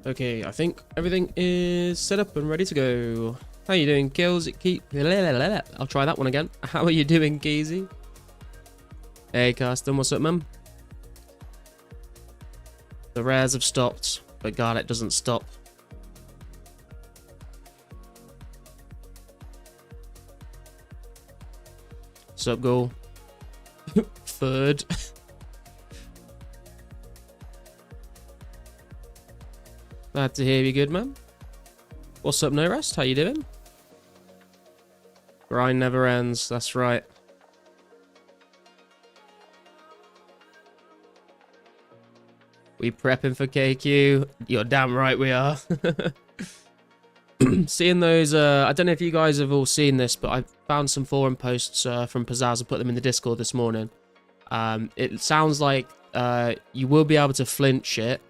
Okay, I think everything is set up and ready to go. How are you doing, Kills? I'll try that one again. How are you doing, Geezy? Hey, Carsten, what's up, man? The rares have stopped, but Garnet doesn't stop. What's up, Ghoul? Third. Glad to hear you good, man. What's up, No Rest? How you doing? Grind never ends, that's right. We prepping for KQ? You're damn right we are. Seeing those, I don't know if you guys have all seen this, but I found some forum posts from Pizzazz and put them in the Discord this morning. It sounds like you will be able to flinch it.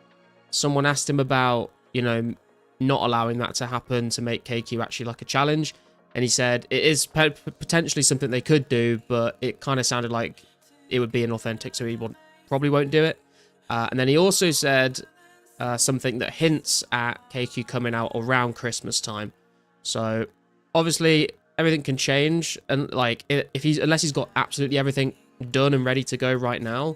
Someone asked him about, you know, not allowing that to happen to make KQ actually like a challenge. And he said it is potentially something they could do, but it kind of sounded like it would be inauthentic, so he probably won't do it. And then he also said something that hints at KQ coming out around Christmas time. So obviously everything can change, and like unless he's got absolutely everything done and ready to go right now,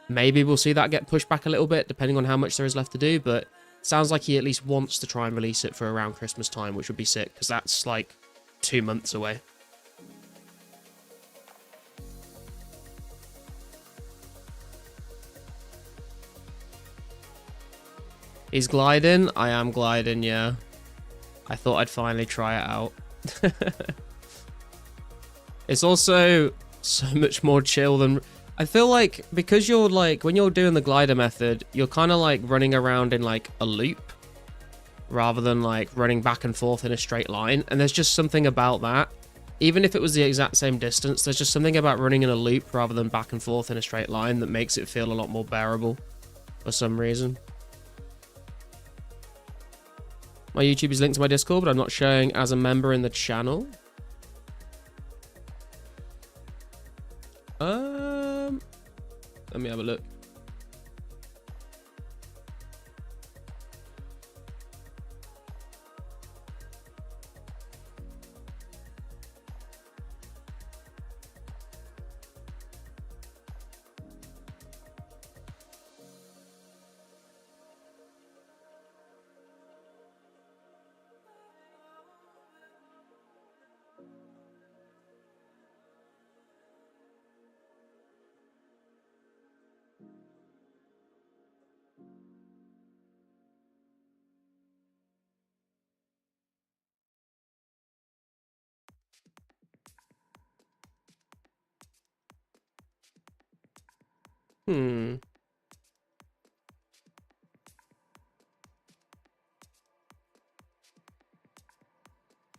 maybe we'll see that get pushed back a little bit depending on how much there is left to do. But it sounds like he at least wants to try and release it for around Christmas time, which would be sick because that's like 2 months away. He's gliding? I am gliding, yeah. I thought I'd finally try it out. It's also so much more chill than... I feel like because you're like, when you're doing the glider method, you're kind of like running around in like a loop rather than like running back and forth in a straight line. And there's just something about that. Even if it was the exact same distance, there's just something about running in a loop rather than back and forth in a straight line that makes it feel a lot more bearable for some reason. My YouTube is linked to my Discord, but I'm not showing as a member in the channel. Let me have a look.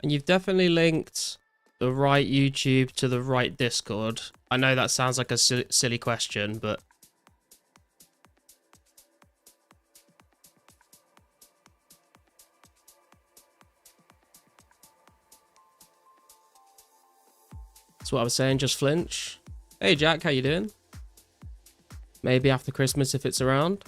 And you've definitely linked the right YouTube to the right Discord. I know that sounds like a silly question, but... That's what I was saying, just flinch. Hey Jack, how you doing? Maybe after Christmas if it's around.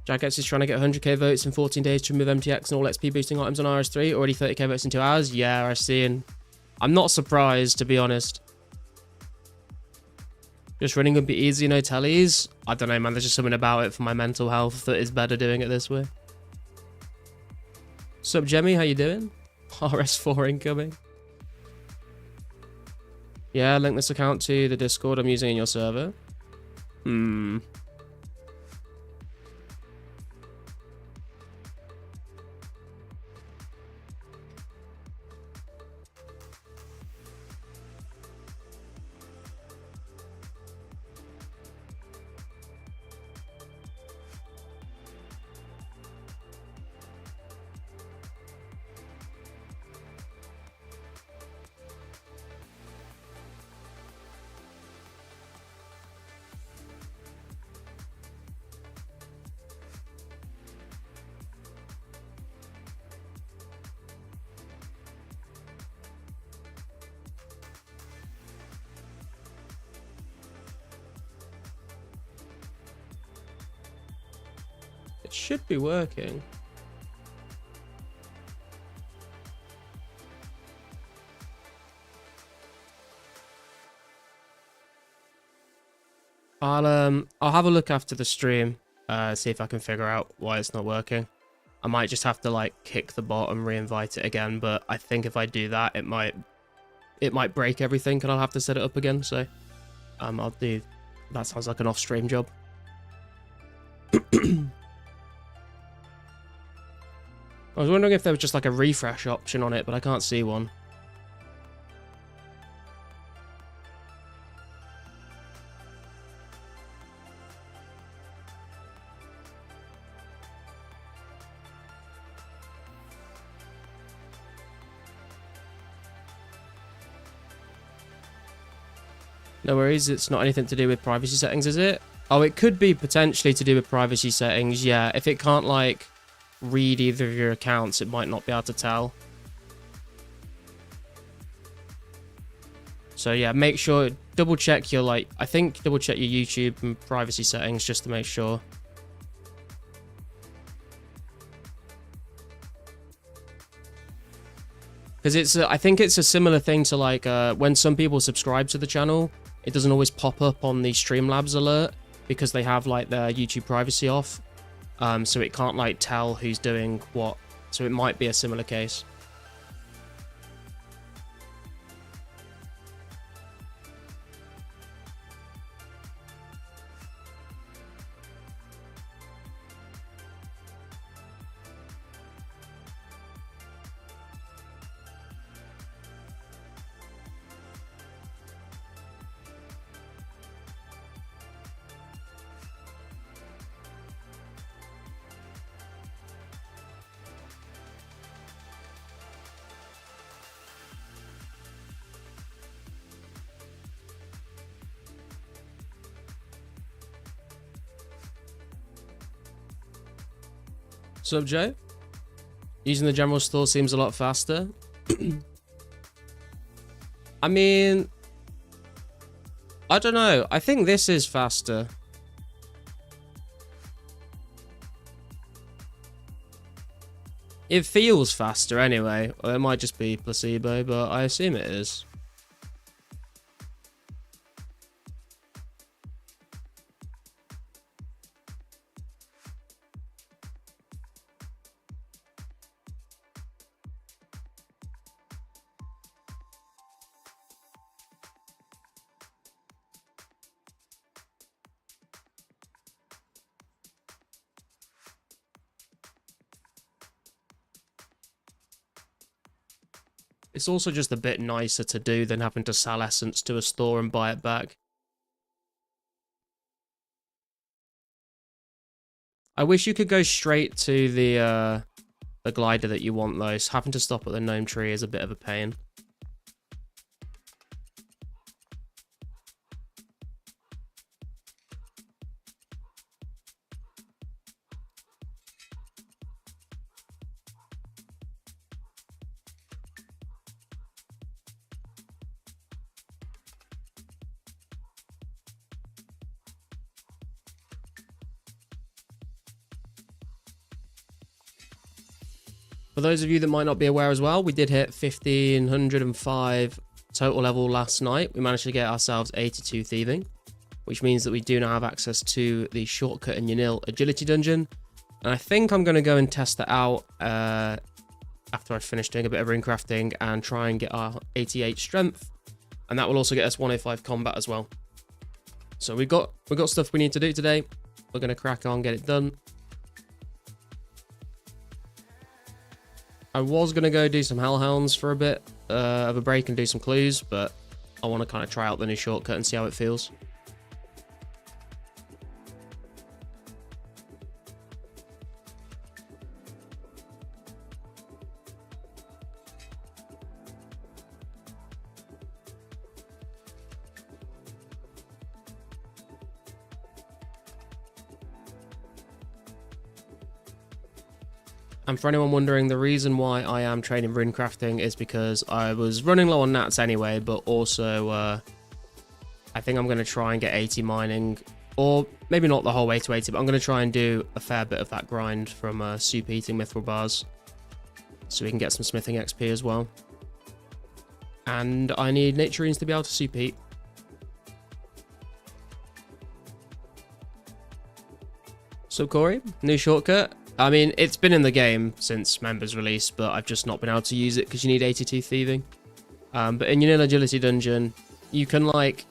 Jagex is trying to get 100k votes in 14 days to remove MTX and all XP boosting items on RS3. Already 30k votes in 2 hours. Yeah, I see. And I'm not surprised, to be honest. Just running would be easy, no tellies. I don't know, man. There's just something about it for my mental health that is better doing it this way. Sup, Jemmy? How you doing? RS4 incoming. Yeah, link this account to the Discord I'm using in your server. It should be working. I'll have a look after the stream, see if I can figure out why it's not working. I might just have to like kick the bot and re-invite it again, but I think if I do that, it might break everything and I'll have to set it up again. So I'll do that. Sounds like an off-stream job. I was wondering if there was just like a refresh option on it, but I can't see one. No worries, it's not anything to do with privacy settings, is it? Oh, it could be potentially to do with privacy settings, yeah. If it can't, like, read either of your accounts, it might not be able to tell. So, yeah, make sure, double check your, like, I think double check your YouTube and privacy settings just to make sure. Because it's, I think it's a similar thing to, like, when some people subscribe to the channel, it doesn't always pop up on the Streamlabs alert because they have like their YouTube privacy off. So it can't like tell who's doing what. So it might be a similar case. Sup, Joe? Using the general store seems a lot faster. I mean, I don't know. I think this is faster. It feels faster anyway. Or it might just be placebo, but I assume it is. It's also just a bit nicer to do than having to sell essence to a store and buy it back. I wish you could go straight to the glider that you want though. So having to stop at the gnome tree is a bit of a pain. For those of you that might not be aware as well, we did hit 1505 total level last night. We managed to get ourselves 82 thieving, which means that we do now have access to the shortcut in Yanil agility dungeon. And I think I'm going to go and test that out after I finish doing a bit of rune crafting and try and get our 88 strength. And that will also get us 105 combat as well. So we've got stuff we need to do today. We're going to crack on, get it done. I was going to go do some hellhounds for a bit of a break and do some clues, but I want to kind of try out the new shortcut and see how it feels. And for anyone wondering, the reason why I am training rune crafting is because I was running low on nats anyway, but also I think I'm going to try and get 80 mining Or maybe not the whole way to 80, but I'm going to try and do a fair bit of that grind from super eating mithril bars. So we can get some smithing XP as well. And I need naturines to be able to super eat. So Corey, new shortcut. I mean, it's been in the game since members release, but I've just not been able to use it because you need 82 thieving. But in your nil agility dungeon, you can like,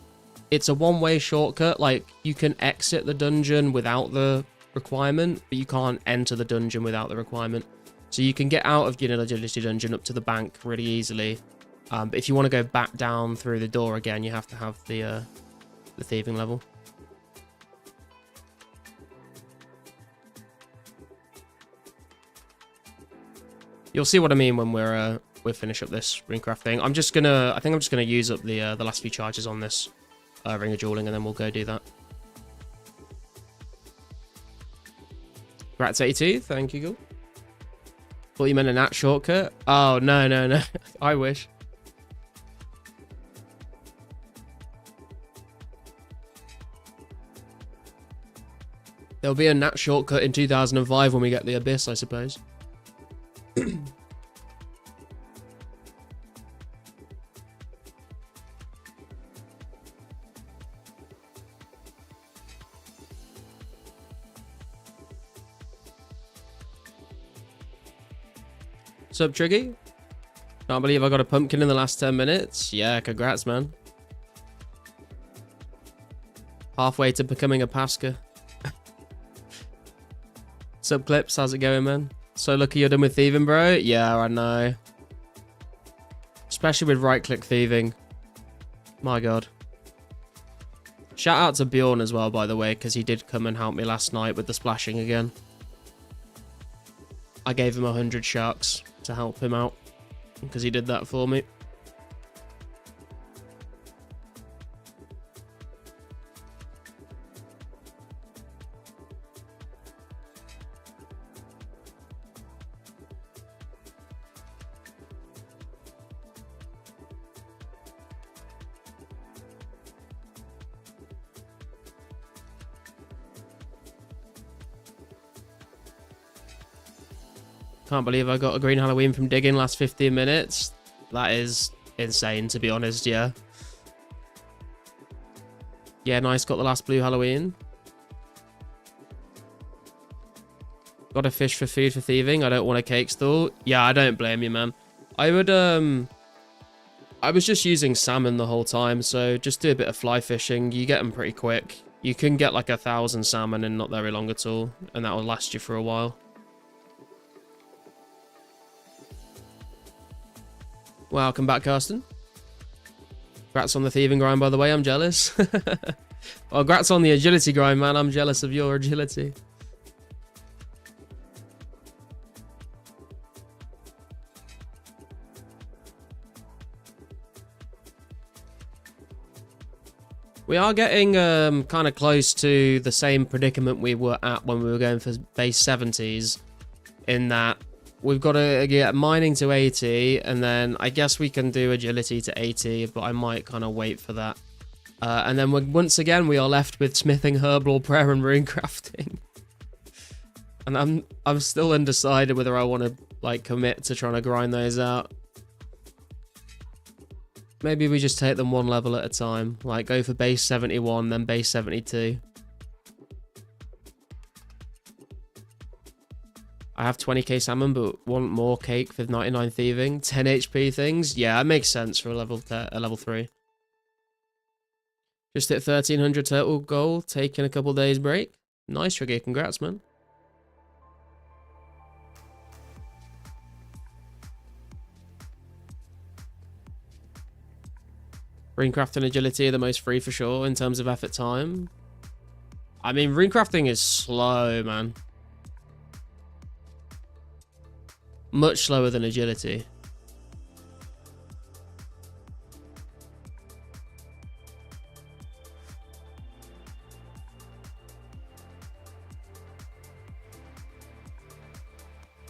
it's a one-way shortcut. Like you can exit the dungeon without the requirement, but you can't enter the dungeon without the requirement. So you can get out of your nil agility dungeon up to the bank really easily. But if you want to go back down through the door again, you have to have the thieving level. You'll see what I mean when we finish up this ringcraft thing. I think I'm just gonna use up the last few charges on this ring of dueling, and then we'll go do that. Rats 82, thank you, Ghoul. Thought you meant a nat shortcut. Oh no. I wish. There'll be a nat shortcut in 2005 when we get the abyss, I suppose. Sup, Triggy? Can't believe I got a pumpkin in the last 10 minutes. Yeah, congrats, man. Halfway to becoming a Pasca. Sup, Clips? How's it going, man? So lucky you're done with thieving, bro. Yeah, I know. Especially with right-click thieving. My god. Shout out to Bjorn as well, by the way, because he did come and help me last night with the splashing again. I gave him 100 sharks to help him out because he did that for me. Can't believe I got a green Halloween from digging last 15 minutes. That is insane, to be honest, yeah. Yeah, nice, got the last blue Halloween. Got a fish for food for thieving. I don't want a cake stall. Yeah, I don't blame you, man. I was just using salmon the whole time, so just do a bit of fly fishing. You get them pretty quick. You can get like 1,000 salmon in not very long at all, and that will last you for a while. Welcome back, Karsten. Congrats on the thieving grind, by the way. I'm jealous. Well, congrats on the agility grind, man. I'm jealous of your agility. We are getting kind of close to the same predicament we were at when we were going for base 70s, in that we've got to get mining to 80, and then I guess we can do agility to 80, but I might kind of wait for that. And then once again, we are left with smithing, herbal, prayer, and rune crafting. And I'm still undecided whether I want to like commit to trying to grind those out. Maybe we just take them one level at a time, like go for base 71, then base 72. I have 20k salmon, but want more cake with 99 thieving. 10 HP things. Yeah, that makes sense for a level 3. Just hit 1300 total goal, taking a couple days break. Nice, Trigger. Congrats, man. Runecraft and agility are the most free for sure in terms of effort time. I mean, runecrafting is slow, man. Much slower than agility.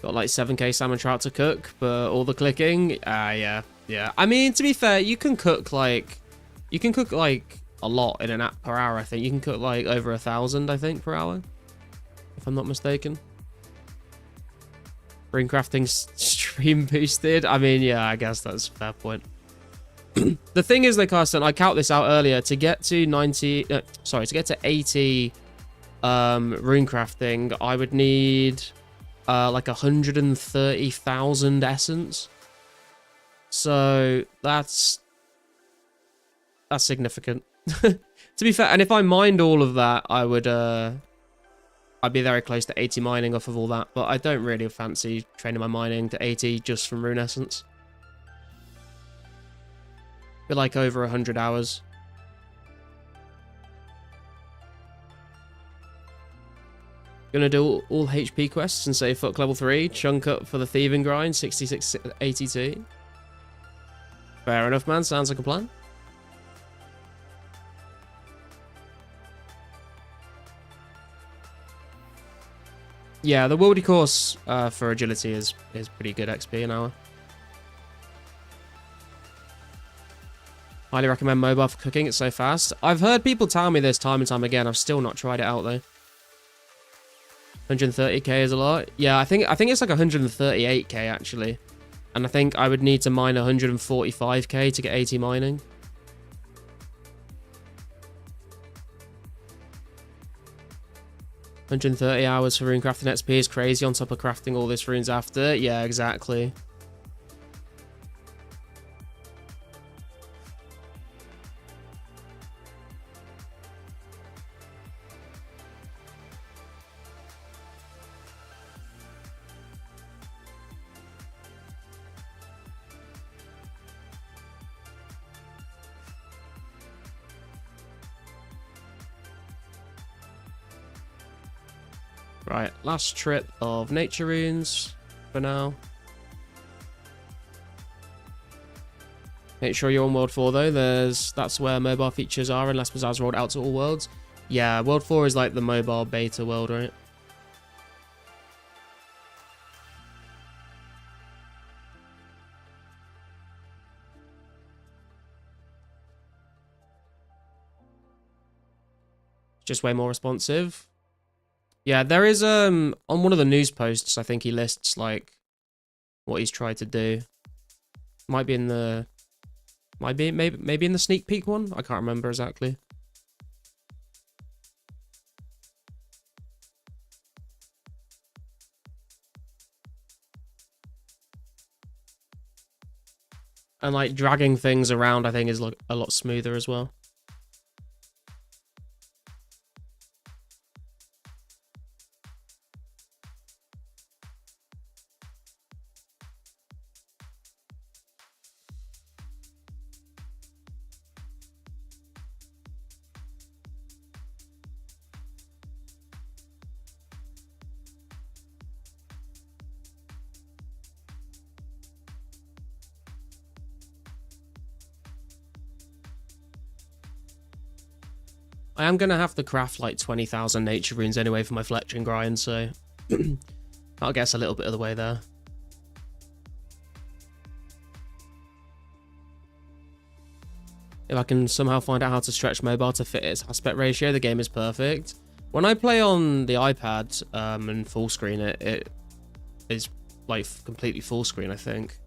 Got like 7k salmon trout to cook, but all the clicking, yeah. I mean, to be fair, you can cook like a lot in an app per hour, I think. You can cook like over 1,000, I think, per hour, if I'm not mistaken. Rune crafting stream boosted. I mean, yeah, I guess that's a fair point. The thing is, though, Carson, I count this out earlier. To get to 90, to get to 80 rune crafting, I would need like 130,000 essence. So that's significant. To be fair, and if I mined all of that, I would I'd be very close to 80 mining off of all that, but I don't really fancy training my mining to 80 just from rune essence. Be like over 100 hours. Gonna do all HP quests and say fuck level 3, chunk up for the thieving grind, 6682. Fair enough, man. Sounds like a plan. Yeah, the worldy course for agility is pretty good XP an hour. Highly recommend mobile for cooking. It's so fast. I've heard people tell me this time and time again. I've still not tried it out though. 130k is a lot. Yeah, I think it's like 138k actually. And I think I would need to mine 145k to get 80 mining. $130 hours for rune crafting XP is crazy on top of crafting all this runes after. Yeah, exactly. Right, last trip of nature runes for now. Make sure you're on World 4 though. That's where mobile features are unless Bazaar's rolled out to all worlds. Yeah, World 4 is like the mobile beta world, right? Just way more responsive. Yeah, there is on one of the news posts, I think he lists like what he's tried to do. Might be in the maybe in the sneak peek one. I can't remember exactly. And like dragging things around, I think is a lot smoother as well. I am going to have to craft like 20,000 nature runes anyway for my fletching grind, so I'll guess a little bit of the way there. If I can somehow find out how to stretch mobile to fit its aspect ratio, the game is perfect. When I play on the iPad and full screen, it is like completely full screen, I think.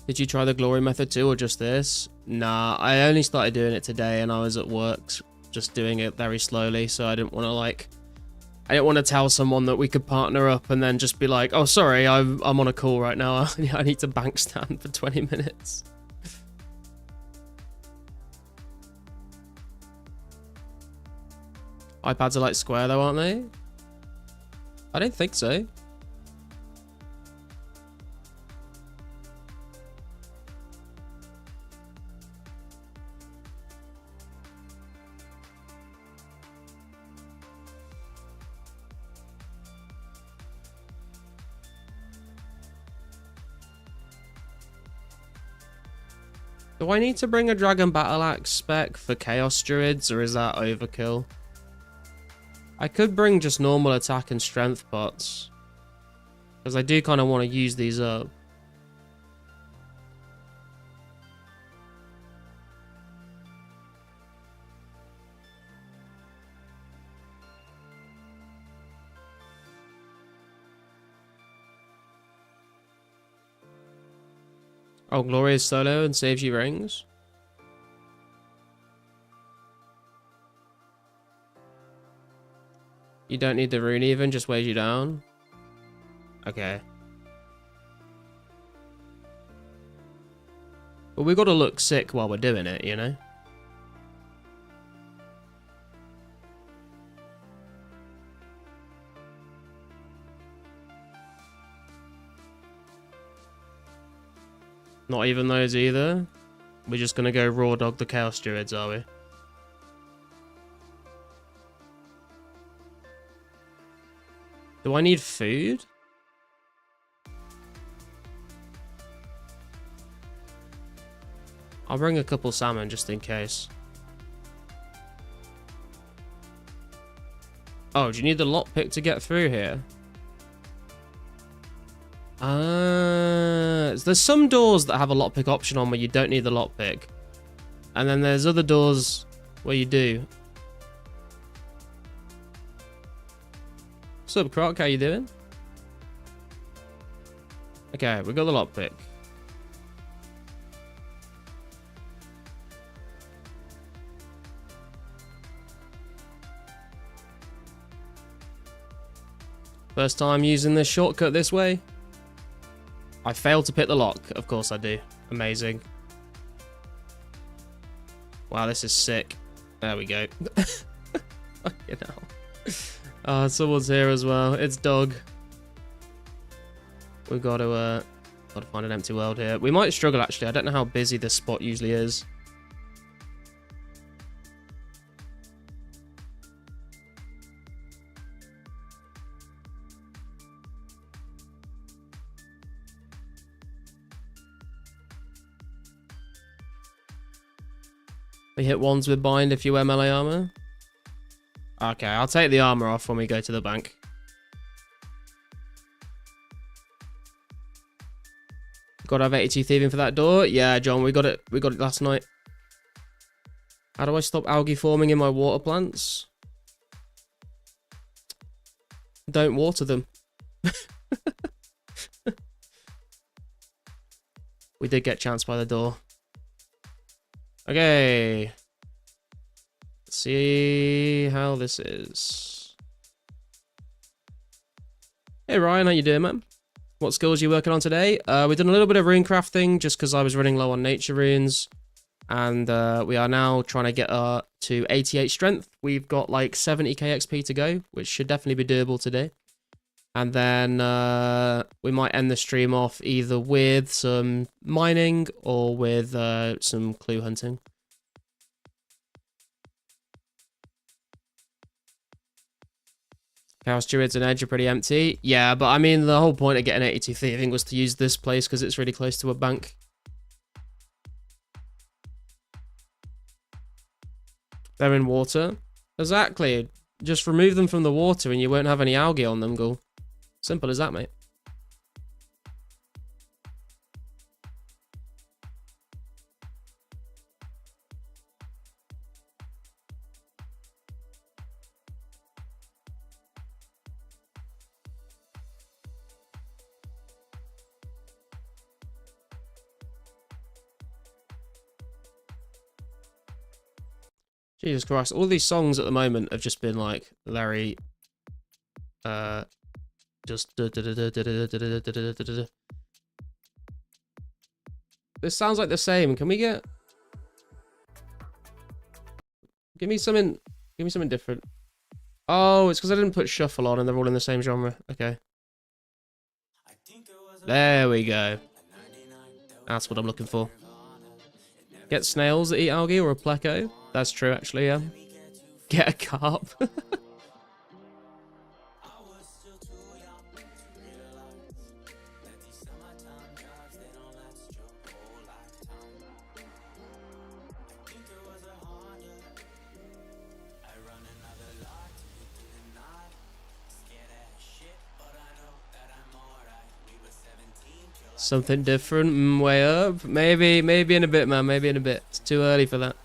Did you try the glory method too, or just this? Nah, I only started doing it today and I was at work just doing it very slowly, so I didn't want to tell someone that we could partner up and then just be like, oh sorry, I'm on a call right now, I need to bank stand for 20 minutes. iPads are like square though, aren't they? I don't think so. Do I need to bring a Dragon Battle Axe spec for Chaos Druids, or is that overkill? I could bring just normal attack and strength pots, because I do kind of want to use these up. Oh, Glorious solo and saves you rings. You don't need the rune even, just weighs you down. Okay. But we got to look sick while we're doing it, you know? Not even those either. We're just gonna go raw dog the Chaos Druids, are we? Do I need food? I'll bring a couple salmon just in case. Oh, do you need the lockpick to get through here? There's some doors that have a lockpick option on where you don't need the lockpick. And then there's other doors where you do. What's up, Croc? How you doing? Okay, we got the lockpick. First time using this shortcut this way. I failed to pick the lock. Of course I do. Amazing. Wow, this is sick. There we go. Fucking hell. Oh, someone's here as well. It's Dog. We've got to find an empty world here. We might struggle, actually. I don't know how busy this spot usually is. We hit ones with bind if you wear melee armor. Okay, I'll take the armor off when we go to the bank. Gotta have 82 thieving for that door. Yeah, John, we got it. We got it last night. How do I stop algae forming in my water plants? Don't water them. We did get chanced by the door. Okay. Let's see how this is. Hey Ryan, how you doing, man? What skills are you working on today? We've done a little bit of rune crafting just because I was running low on nature runes. And we are now trying to get to 88 strength. We've got like 70k XP to go, which should definitely be doable today. And then we might end the stream off either with some mining or with some clue hunting. Chaos Druids and Edge are pretty empty. Yeah, but I mean, the whole point of getting 82 thieving was to use this place because it's really close to a bank. They're in water. Exactly. Just remove them from the water and you won't have any algae on them, Ghoul. Simple as that, mate. Jesus Christ, all these songs at the moment have just been like Larry just this sounds like the same. Can we get give me something different? Oh, it's because I didn't put shuffle on and they're all in the same genre. Okay. There we go. That's what I'm looking for. Get snails that eat algae or a pleco. That's true, actually, yeah. Get a carp. Something different, way up. Maybe in a bit, man. Maybe in a bit. It's too early for that.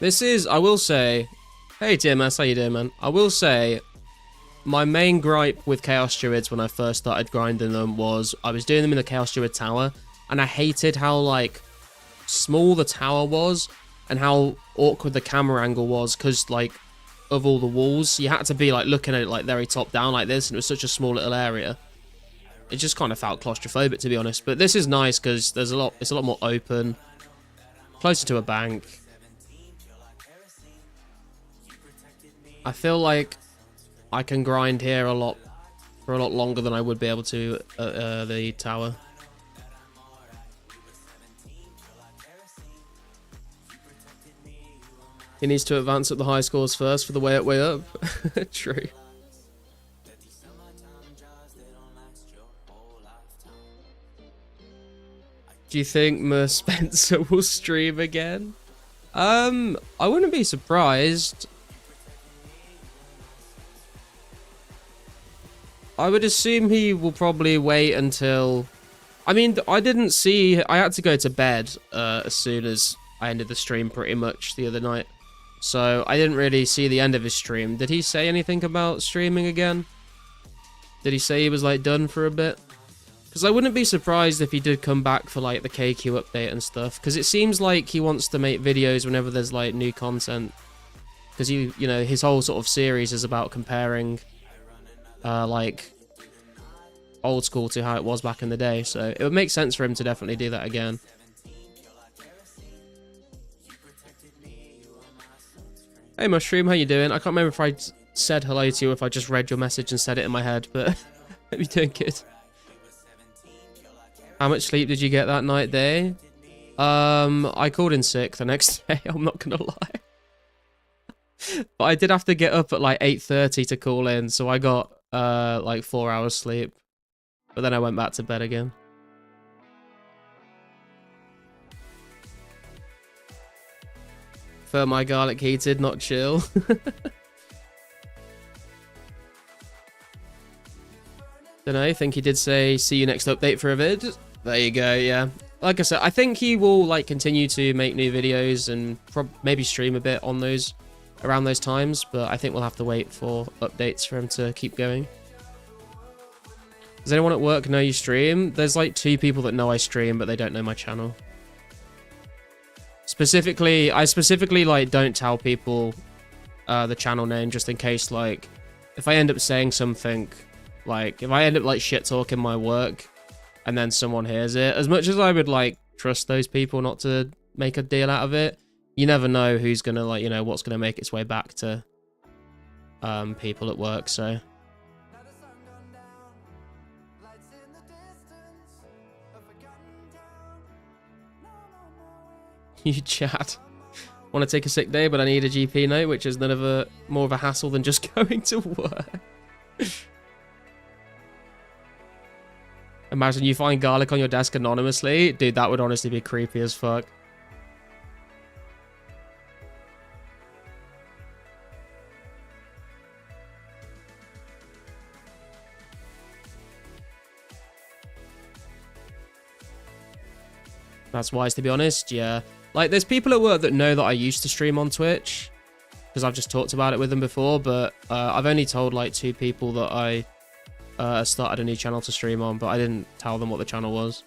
This is, I will say, hey TMS, how you doing, man? I will say, my main gripe with Chaos Druids when I first started grinding them was I was doing them in the Chaos Druid tower, and I hated how, like, small the tower was and how awkward the camera angle was because, like, of all the walls. You had to be, like, looking at it, like, very top down like this, and it was such a small little area. It just kind of felt claustrophobic, to be honest. But this is nice because it's a lot more open, closer to a bank. I feel like I can grind here for a lot longer than I would be able to at the tower. He needs to advance at the high scores first for the way up. True. Do you think Merce Spencer will stream again? I wouldn't be surprised. I would assume he will probably wait until... I mean, I didn't see... I had to go to bed as soon as I ended the stream pretty much the other night. So I didn't really see the end of his stream. Did he say anything about streaming again? Did he say he was, like, done for a bit? Because I wouldn't be surprised if he did come back for, like, the KQ update and stuff. Because it seems like he wants to make videos whenever there's, like, new content. Because, you know, his whole sort of series is about comparing... like, old school to how it was back in the day, so it would make sense for him to definitely do that again. Hey Mushroom, how you doing? I can't remember if I said hello to you or if I just read your message and said it in my head, but hope you're doing good. How much sleep did you get that night day? I called in sick the next day, I'm not gonna lie. But I did have to get up at like 8:30 to call in, so I got like 4 hours sleep. But then I went back to bed again. For my garlic heated, not chill. Don't know, I think he did say, see you next update for a vid. There you go, yeah. Like I said, I think he will like continue to make new videos and maybe stream a bit on those around those times, but I think we'll have to wait for updates for him to keep going. Does anyone at work know you stream? There's like 2 people that know I stream, but they don't know my channel. I specifically like don't tell people the channel name just in case, like, if I end up saying something, like, if I end up like shit talking my work and then someone hears it, as much as I would like trust those people not to make a deal out of it, you never know who's gonna, like, you know, what's gonna make its way back to people at work, so. You chat. Want to take a sick day, but I need a GP note, which is more of a hassle than just going to work. Imagine you find garlic on your desk anonymously. Dude, that would honestly be creepy as fuck. That's wise, to be honest, yeah. Like, there's people at work that know that I used to stream on Twitch, because I've just talked about it with them before, but I've only told, like, 2 people that I started a new channel to stream on, but I didn't tell them what the channel was.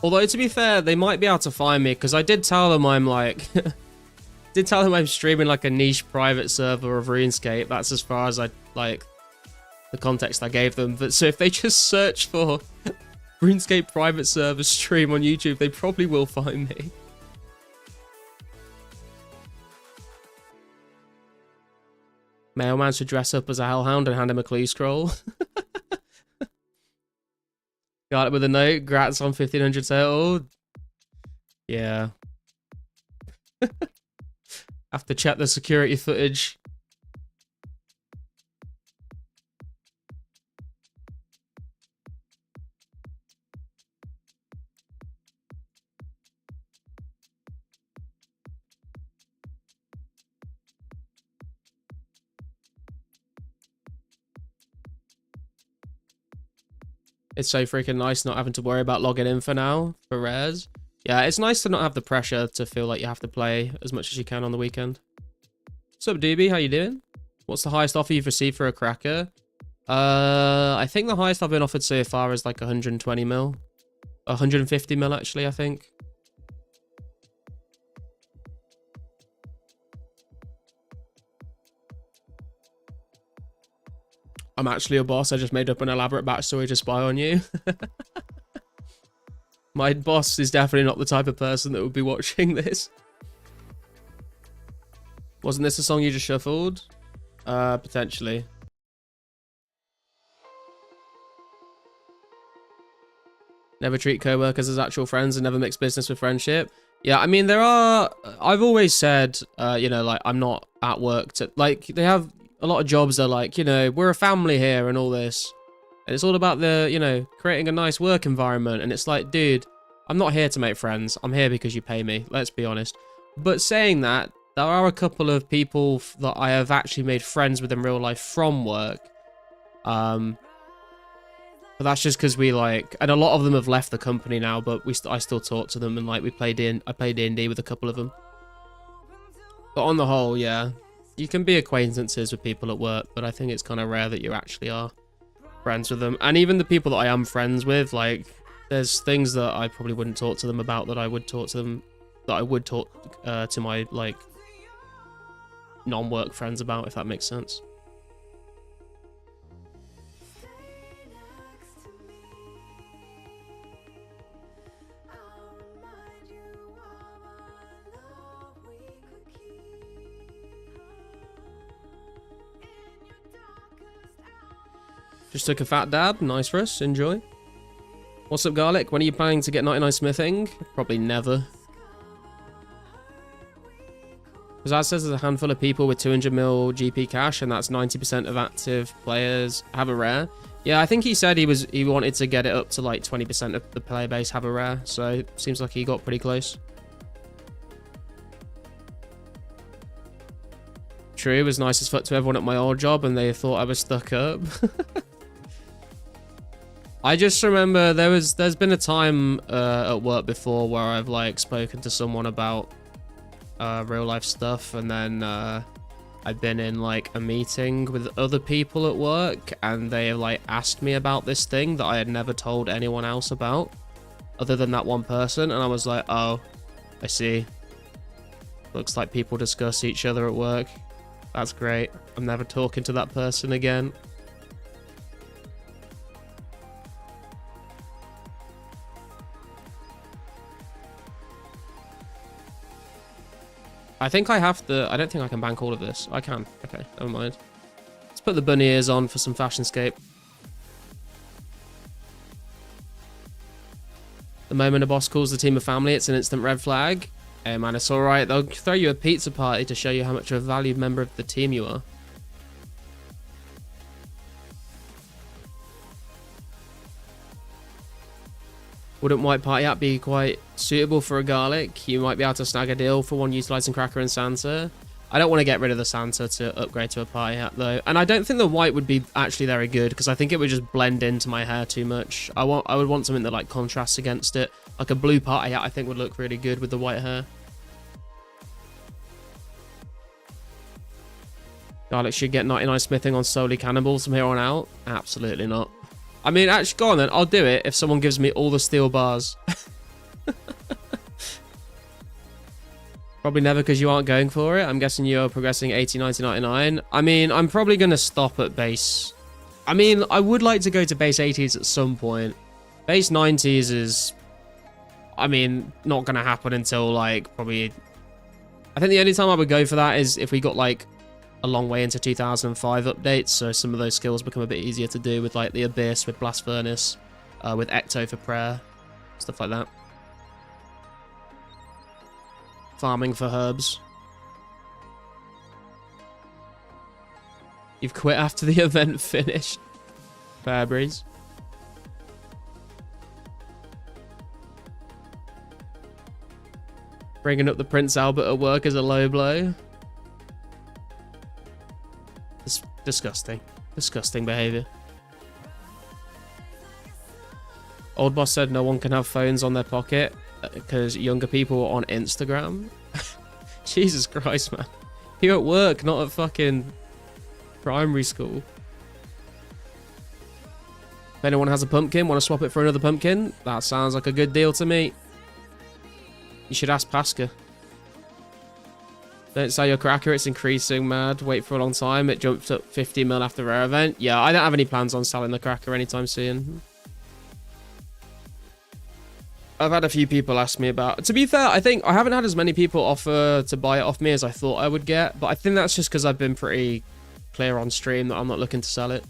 Although, to be fair, they might be able to find me, because I did tell them I'm, like... did tell them I'm streaming like a niche private server of RuneScape. That's as far as I like the context I gave them. But so if they just search for RuneScape private server stream on YouTube, they probably will find me. Mailman should dress up as a hellhound and hand him a clue scroll. Got it with a note. Grats on 1500 total. Yeah. Have to check the security footage. It's so freaking nice not having to worry about logging in for now, for rares. Yeah, it's nice to not have the pressure to feel like you have to play as much as you can on the weekend. What's up, Doobie? How you doing? What's the highest offer you've received for a cracker? I think the highest I've been offered so far is like 120 mil. 150 mil, actually, I think. I'm actually a boss. I just made up an elaborate backstory to spy on you. My boss is definitely not the type of person that would be watching this. Wasn't this a song you just shuffled? Potentially. Never treat co-workers as actual friends and never mix business with friendship. Yeah, I mean, there are... I've always said, you know, like, I'm not at work to... Like, they have a lot of jobs that are like, you know, we're a family here and all this. And it's all about the, you know, creating a nice work environment. And it's like, dude, I'm not here to make friends. I'm here because you pay me. Let's be honest. But saying that, there are a couple of people that I have actually made friends with in real life from work. But that's just because we like, and a lot of them have left the company now, but I still talk to them and like I played D&D with a couple of them. But on the whole, yeah, you can be acquaintances with people at work, but I think it's kind of rare that you actually are friends with them. And even the people that I am friends with, like, there's things that I probably wouldn't talk to them about that I would talk to them, that I would talk to my like non-work friends about, if that makes sense. Just took a fat dab. Nice for us. Enjoy. What's up, Garlic? When are you planning to get 99 smithing? Probably never. Because as says, there's a handful of people with 200 mil GP cash, and that's 90% of active players have a rare. Yeah, I think he said he wanted to get it up to like 20% of the player base have a rare, so it seems like he got pretty close. True, it was nice as fuck to everyone at my old job, and they thought I was stuck up. I just remember there's been a time at work before where I've like spoken to someone about real life stuff, and then I've been in like a meeting with other people at work, and they like asked me about this thing that I had never told anyone else about other than that one person, and I was like, oh, I see. Looks like people discuss each other at work. That's great. I'm never talking to that person again. I think I have to... I don't think I can bank all of this. I can. Okay, never mind. Let's put the bunny ears on for some fashionscape. The moment a boss calls the team a family, it's an instant red flag. Hey man, it's alright. They'll throw you a pizza party to show you how much of a valued member of the team you are. Wouldn't White Party app be quite suitable for a Garlic? You might be able to snag a deal for one utilising Cracker and Santa. I don't want to get rid of the Santa to upgrade to a party hat though. And I don't think the white would be actually very good, because I think it would just blend into my hair too much. I would want something that like contrasts against it. Like a blue party hat I think would look really good with the white hair. Garlic should get 99 smithing on solely cannibals from here on out. Absolutely not. I mean, actually, go on then. I'll do it if someone gives me all the steel bars. Probably never, because you aren't going for it. I'm guessing you're progressing 80, 90, 99. I mean, I'm probably going to stop at base. I mean, I would like to go to base 80s at some point. Base 90s is, I mean, not going to happen until, like, probably... I think the only time I would go for that is if we got, like, a long way into 2005 updates, so some of those skills become a bit easier to do with like the Abyss, with Blast Furnace, with Ecto for prayer, stuff like that. Farming for herbs. You've quit after the event finished. Fair breeze. Bringing up the Prince Albert at work is a low blow. It's disgusting. Disgusting behavior. Old boss said no one can have phones on their pocket because younger people are on Instagram. Jesus Christ, man. You're at work, not at fucking primary school. If anyone has a pumpkin, want to swap it for another pumpkin? That sounds like a good deal to me. You should ask Pasca. Don't sell your cracker, it's increasing, mad. Wait for a long time, it jumped up 50 mil after rare event. Yeah, I don't have any plans on selling the cracker anytime soon. I've had a few people ask me about... To be fair, I think I haven't had as many people offer to buy it off me as I thought I would get. But I think that's just because I've been pretty clear on stream that I'm not looking to sell it.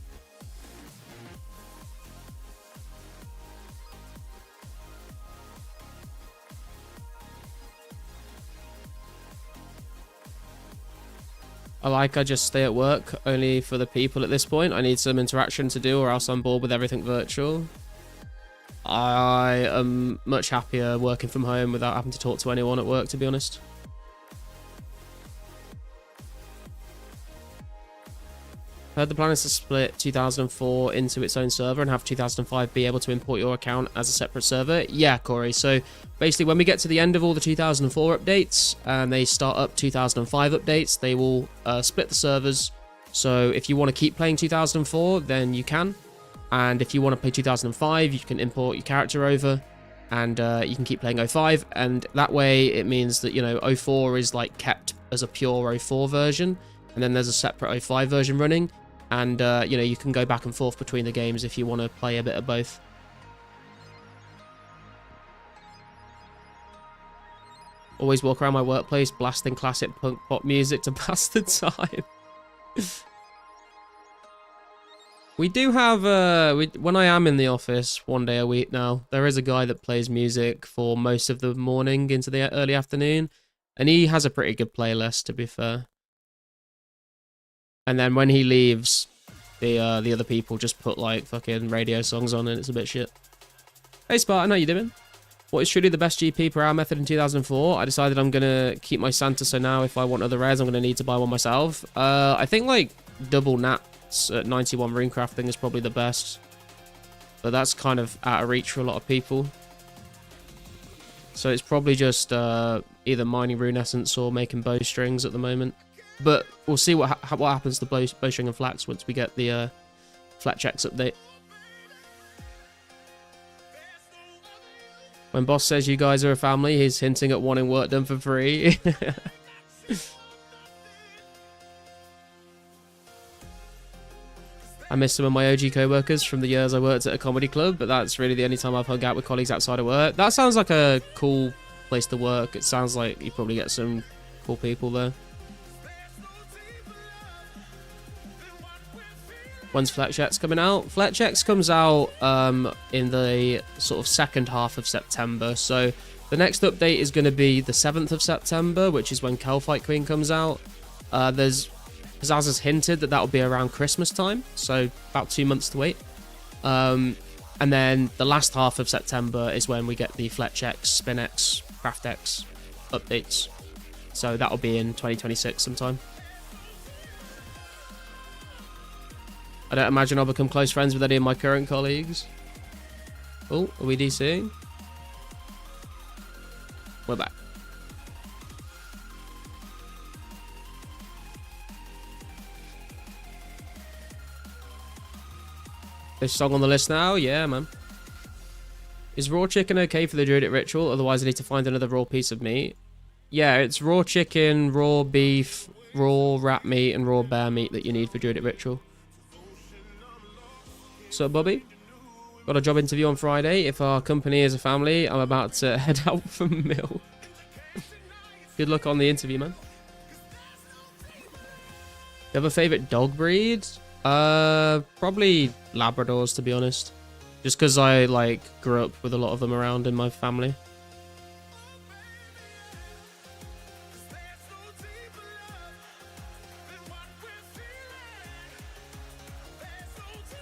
I just stay at work only for the people at this point. I need some interaction to do or else I'm bored with everything virtual. I am much happier working from home without having to talk to anyone at work, to be honest. I heard the plan is to split 2004 into its own server and have 2005 be able to import your account as a separate server. Yeah, Corey. So basically when we get to the end of all the 2004 updates and they start up 2005 updates, they will split the servers. So if you want to keep playing 2004, then you can. And if you want to play 2005, you can import your character over and you can keep playing 05. And that way it means that, you know, 04 is like kept as a pure 04 version. And then there's a separate 05 version running. And, you know, you can go back and forth between the games if you want to play a bit of both. Always walk around my workplace blasting classic punk pop music to pass the time. We do have, when I am in the office one day a week now, there is a guy that plays music for most of the morning into the early afternoon. And he has a pretty good playlist, to be fair. And then when he leaves, the other people just put like fucking radio songs on and it's a bit shit. Hey Spartan, how you doing? What is truly the best GP per hour method in 2004? I decided I'm going to keep my Santa, so now if I want other rares, I'm going to need to buy one myself. I think like double nats at 91 rune crafting is probably the best. But that's kind of out of reach for a lot of people. So it's probably just either mining rune essence or making bowstrings at the moment. But we'll see what happens to bowstring and flax once we get the flat checks update. When boss says you guys are a family, he's hinting at wanting work done for free. I miss some of my OG co-workers from the years I worked at a comedy club, but that's really the only time I've hung out with colleagues outside of work. That sounds like a cool place to work. It sounds like you probably get some cool people there. When's Fletchx coming out? Fletchx comes out in the sort of second half of September. So the next update is going to be the 7th of September, which is when Kelfight Queen comes out. Pizzazz has hinted that will be around Christmas time, so about 2 months to wait. And then the last half of September is when we get the Fletchx, SpinX, CraftX updates. So that'll be in 2026 sometime. I don't imagine I'll become close friends with any of my current colleagues. Oh, are we DCing? We're back. This song on the list now? Yeah, man. Is raw chicken okay for the Druidic ritual? Otherwise I need to find another raw piece of meat. Yeah, it's raw chicken, raw beef, raw rat meat, and raw bear meat that you need for Druidic ritual. So, Bobby, got a job interview on Friday. If our company is a family, I'm about to head out for milk. Good luck on the interview, man. You have a favorite dog breed? Probably Labradors, to be honest. Just because I, like, grew up with a lot of them around in my family.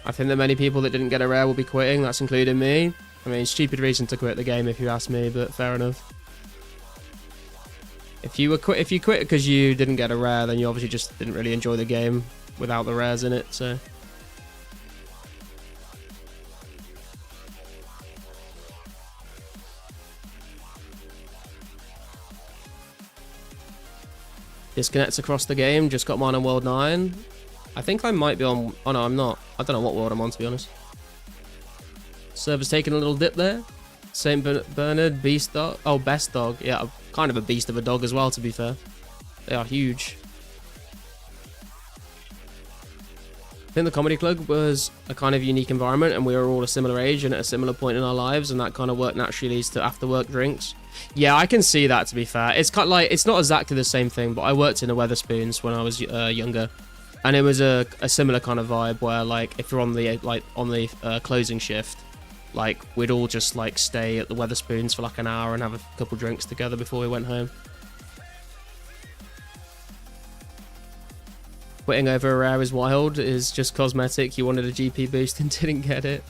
I think that many people that didn't get a rare will be quitting. That's including me. I mean, stupid reason to quit the game if you ask me, but fair enough. If you quit because you didn't get a rare, then you obviously just didn't really enjoy the game without the rares in it. So. Disconnects across the game. Just got mine on World 9. I think I might be on... Oh, no, I'm not. I don't know what world I'm on, to be honest. Server's taking a little dip there. St. Bernard, Beast Dog. Oh, Best Dog. Yeah, kind of a beast of a dog as well, to be fair. They are huge. I think the comedy club was a kind of unique environment, and we were all a similar age and at a similar point in our lives, and that kind of work naturally leads to after work drinks. Yeah, I can see that, to be fair. It's kind of like, it's not exactly the same thing, but I worked in a Weatherspoons when I was younger, and it was a similar kind of vibe where, like, if you're on the closing shift, like, we'd all just like stay at the Weatherspoons for like an hour and have a couple drinks together before we went home. Quitting over a rare is wild, is just cosmetic. You wanted a GP boost and didn't get it.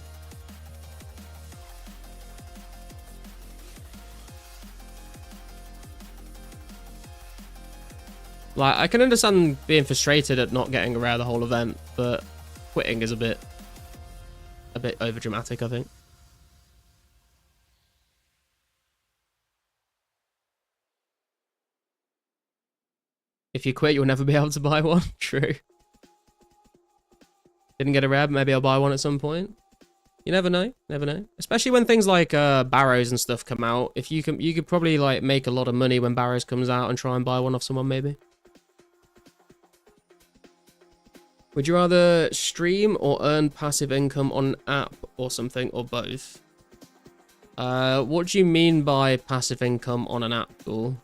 Like, I can understand being frustrated at not getting a rare the whole event, but quitting is a bit over dramatic, I think. If you quit, you'll never be able to buy one. True. Didn't get a rare, but maybe I'll buy one at some point. You never know. Never know. Especially when things like Barrows and stuff come out. If you could probably like make a lot of money when Barrows comes out and try and buy one off someone, maybe. Would you rather stream or earn passive income on an app or something, or both? What do you mean by passive income on an app, Ghoul?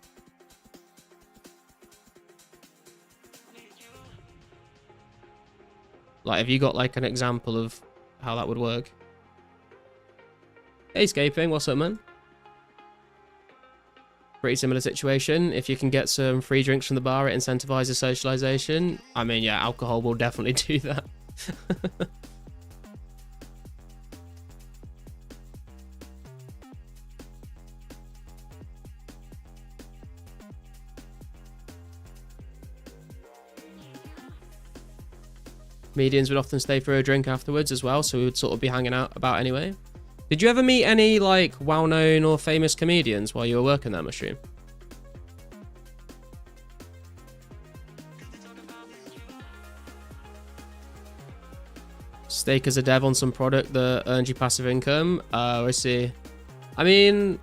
Like, have you got like an example of how that would work? Hey, Scaping, what's up, man? Pretty similar situation. If you can get some free drinks from the bar, it incentivizes socialization. I mean, yeah, alcohol will definitely do that. Comedians would often stay for a drink afterwards as well, so we would sort of be hanging out about anyway. Did you ever meet any, like, well-known or famous comedians while you were working that mushroom? Stake as a dev on some product that earns you passive income? I see. I mean,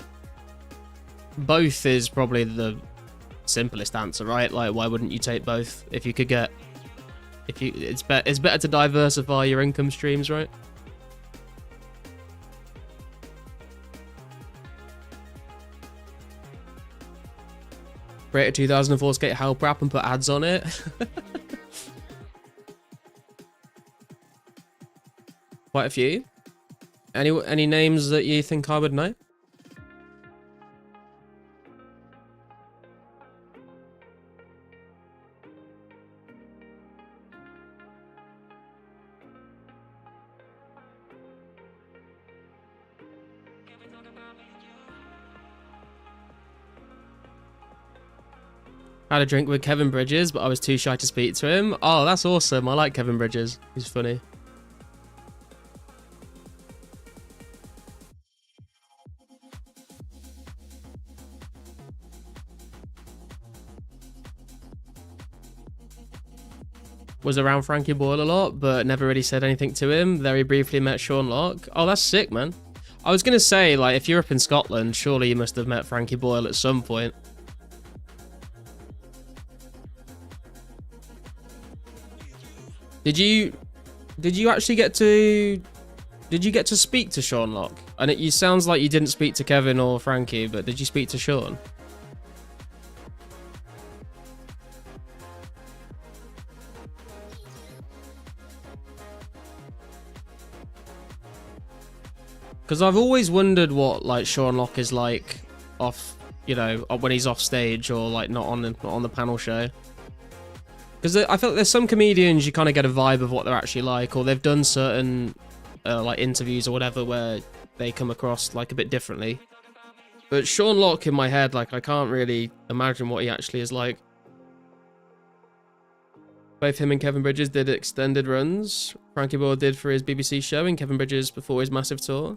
both is probably the simplest answer, right? Like, why wouldn't you take both if you could get... It's better to diversify your income streams, right? Create a 2004scape help app and put ads on it. Quite a few. Any names that you think I would know? Had a drink with Kevin Bridges, but I was too shy to speak to him. Oh, that's awesome. I like Kevin Bridges. He's funny. Was around Frankie Boyle a lot, but never really said anything to him. Very briefly met Sean Locke. Oh, that's sick, man. I was going to say, like, if you're up in Scotland, surely you must have met Frankie Boyle at some point. Did you actually get to... Did you get to speak to Sean Locke? And it sounds like you didn't speak to Kevin or Frankie, but did you speak to Sean? Because I've always wondered what, like, Sean Locke is like off, you know, when he's off stage or, like, not on the panel show. Because I feel like there's some comedians you kind of get a vibe of what they're actually like, or they've done certain like interviews or whatever where they come across like a bit differently. But Sean Locke in my head, like I can't really imagine what he actually is like. Both him and Kevin Bridges did extended runs. Frankie Boyle did for his BBC show, and Kevin Bridges before his massive tour.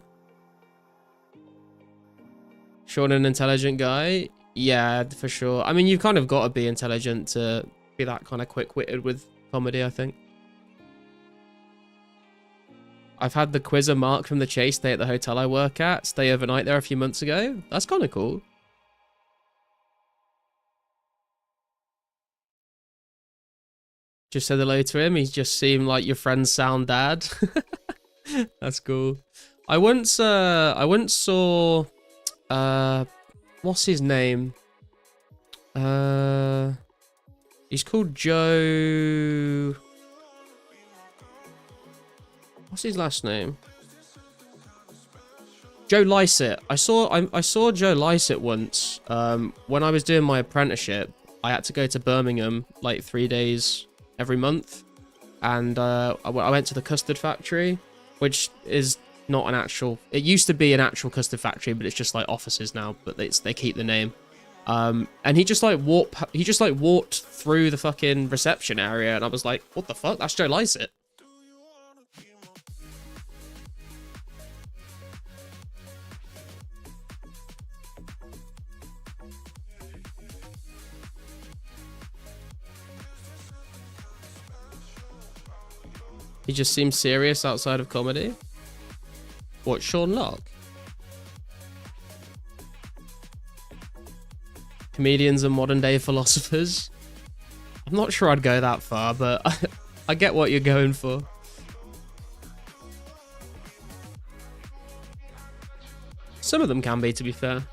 Sean, an intelligent guy? Yeah, for sure. I mean, you've kind of got to be intelligent to be that kind of quick-witted with comedy, I think. I've had the quizzer Mark from The Chase stay at the hotel I work at, stay overnight there a few months ago. That's kind of cool. Just said hello to him. He just seemed like your friend's sound dad. That's cool. I once saw, what's his name? He's called Joe. What's his last name? Joe Lycett. I saw Joe Lycett once. When I was doing my apprenticeship, I had to go to Birmingham like 3 days every month, and I went to the custard factory, which is not an actual. It used to be an actual custard factory, but it's just like offices now. But they keep the name. And he just like walked through the fucking reception area, and I was like, what the fuck? That's Joe Lycett. He just seems serious outside of comedy. What, Sean Locke? Comedians and modern day philosophers? I'm not sure I'd go that far, but I get what you're going for. Some of them can be, to be fair.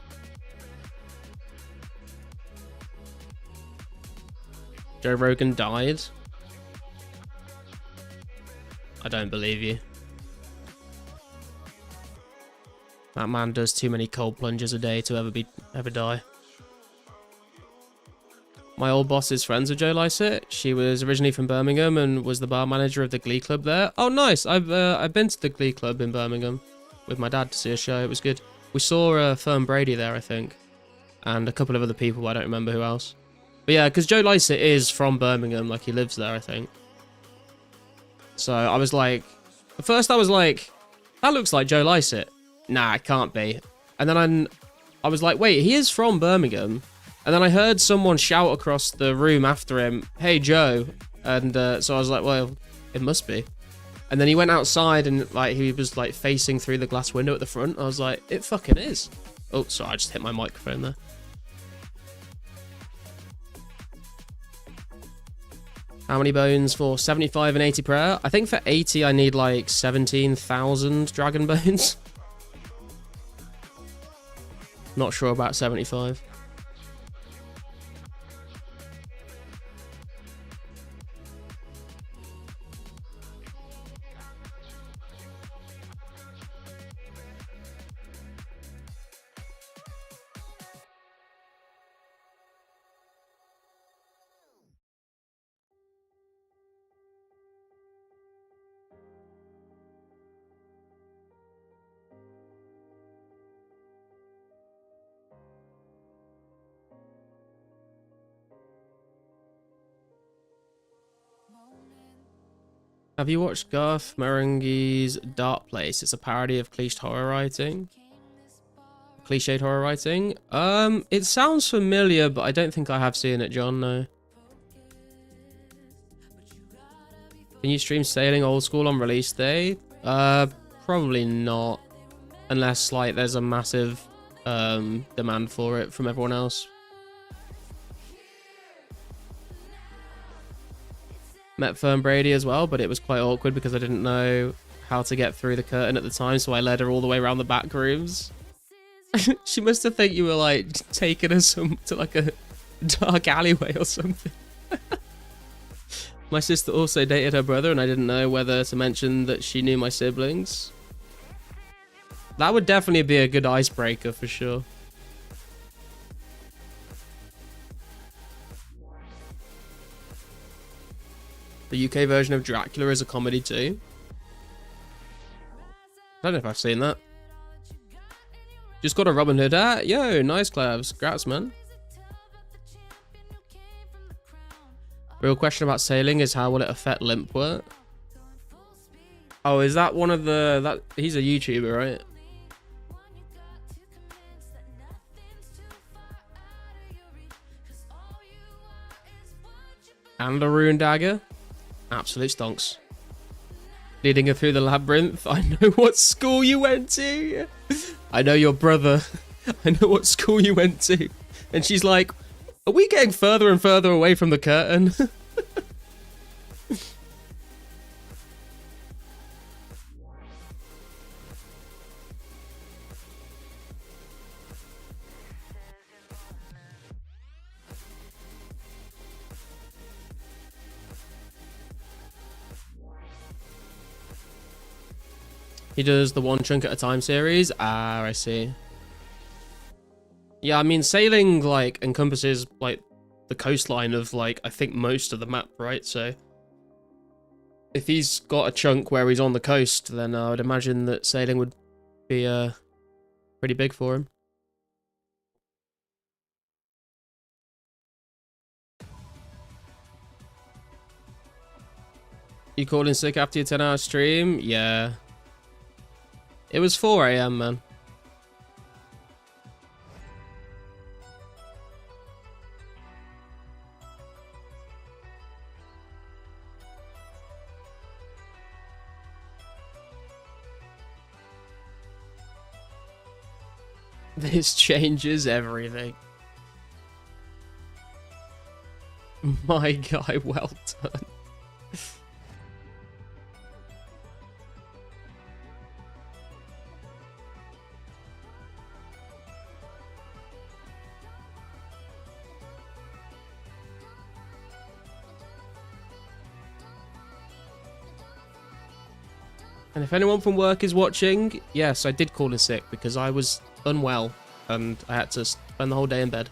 Joe Rogan died. I don't believe you. That man does too many cold plunges a day to ever die. My old boss is friends with Joe Lycett. She was originally from Birmingham and was the bar manager of the Glee Club there. Oh, nice. I've been to the Glee Club in Birmingham with my dad to see a show. It was good. We saw Fern Brady there, I think, and a couple of other people. I don't remember who else. But yeah, because Joe Lycett is from Birmingham, like he lives there, I think. So I was like, at first I was like, that looks like Joe Lycett. Nah, it can't be. And then I was like, wait, he is from Birmingham. And then I heard someone shout across the room after him, hey, Joe. And so I was like, well, it must be. And then he went outside and like he was like facing through the glass window at the front. I was like, it fucking is. Oh, sorry, I just hit my microphone there. How many bones for 75 and 80 prayer? I think for 80 I need like 17,000 dragon bones. Not sure about 75. Have you watched Garth Marenghi's Dark Place? It's a parody of cliched horror writing. Cliched horror writing? It sounds familiar, but I don't think I have seen it, John, no. Can you stream Sailing Old School on release day? Probably not. Unless, like, there's a massive demand for it from everyone else. Met Fern Brady as well, but it was quite awkward because I didn't know how to get through the curtain at the time, so I led her all the way around the back rooms. She must have thought you were like taking her to like a dark alleyway or something. My sister also dated her brother, and I didn't know whether to mention that she knew my siblings. That would definitely be a good icebreaker for sure. The UK version of Dracula is a comedy too. I don't know if I've seen that. Just got a Robin Hood hat. Yo, nice Clavs. Congrats, man. Real question about sailing is how will it affect limp work? Oh, is that one of the... He's a YouTuber, right? And a rune dagger. Absolute stonks. Leading her through the labyrinth. I know what school you went to. I know your brother. I know what school you went to. And she's like, are we getting further and further away from the curtain? He does the one chunk at a time series. Ah, I see. Yeah, I mean, sailing, like, encompasses, like, the coastline of, like, I think most of the map, right? So, if he's got a chunk where he's on the coast, then I would imagine that sailing would be, pretty big for him. You calling sick after your 10-hour stream? Yeah. It was 4 AM, man. This changes everything. My guy, well done. And if anyone from work is watching, yes, I did call in sick because I was unwell and I had to spend the whole day in bed.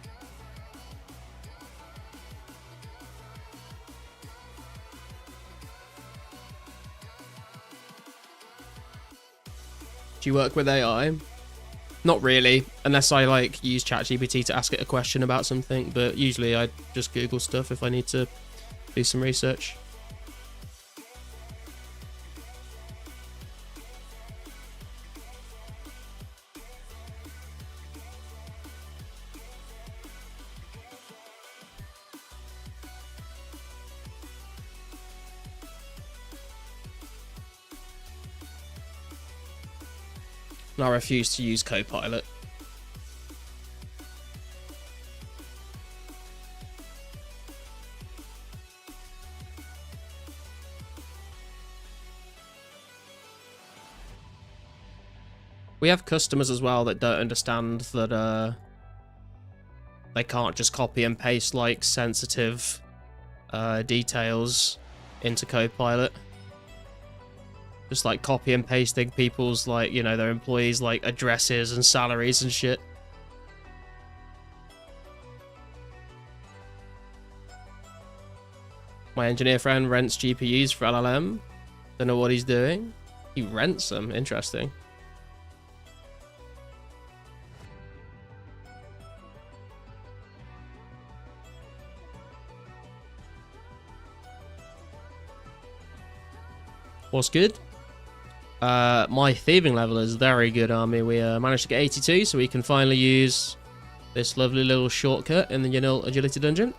Do you work with AI? Not really, unless I like use ChatGPT to ask it a question about something, but usually I just Google stuff if I need to do some research. And I refuse to use Copilot. We have customers as well that don't understand that they can't just copy and paste like sensitive details into Copilot. Just like copy and pasting people's, like, you know, their employees' like addresses and salaries and shit. My engineer friend rents GPUs for LLM. Don't know what he's doing. He rents them. Interesting. What's good? My thieving level is very good, Army. We managed to get 82, so we can finally use this lovely little shortcut in the Yanil Agility Dungeon.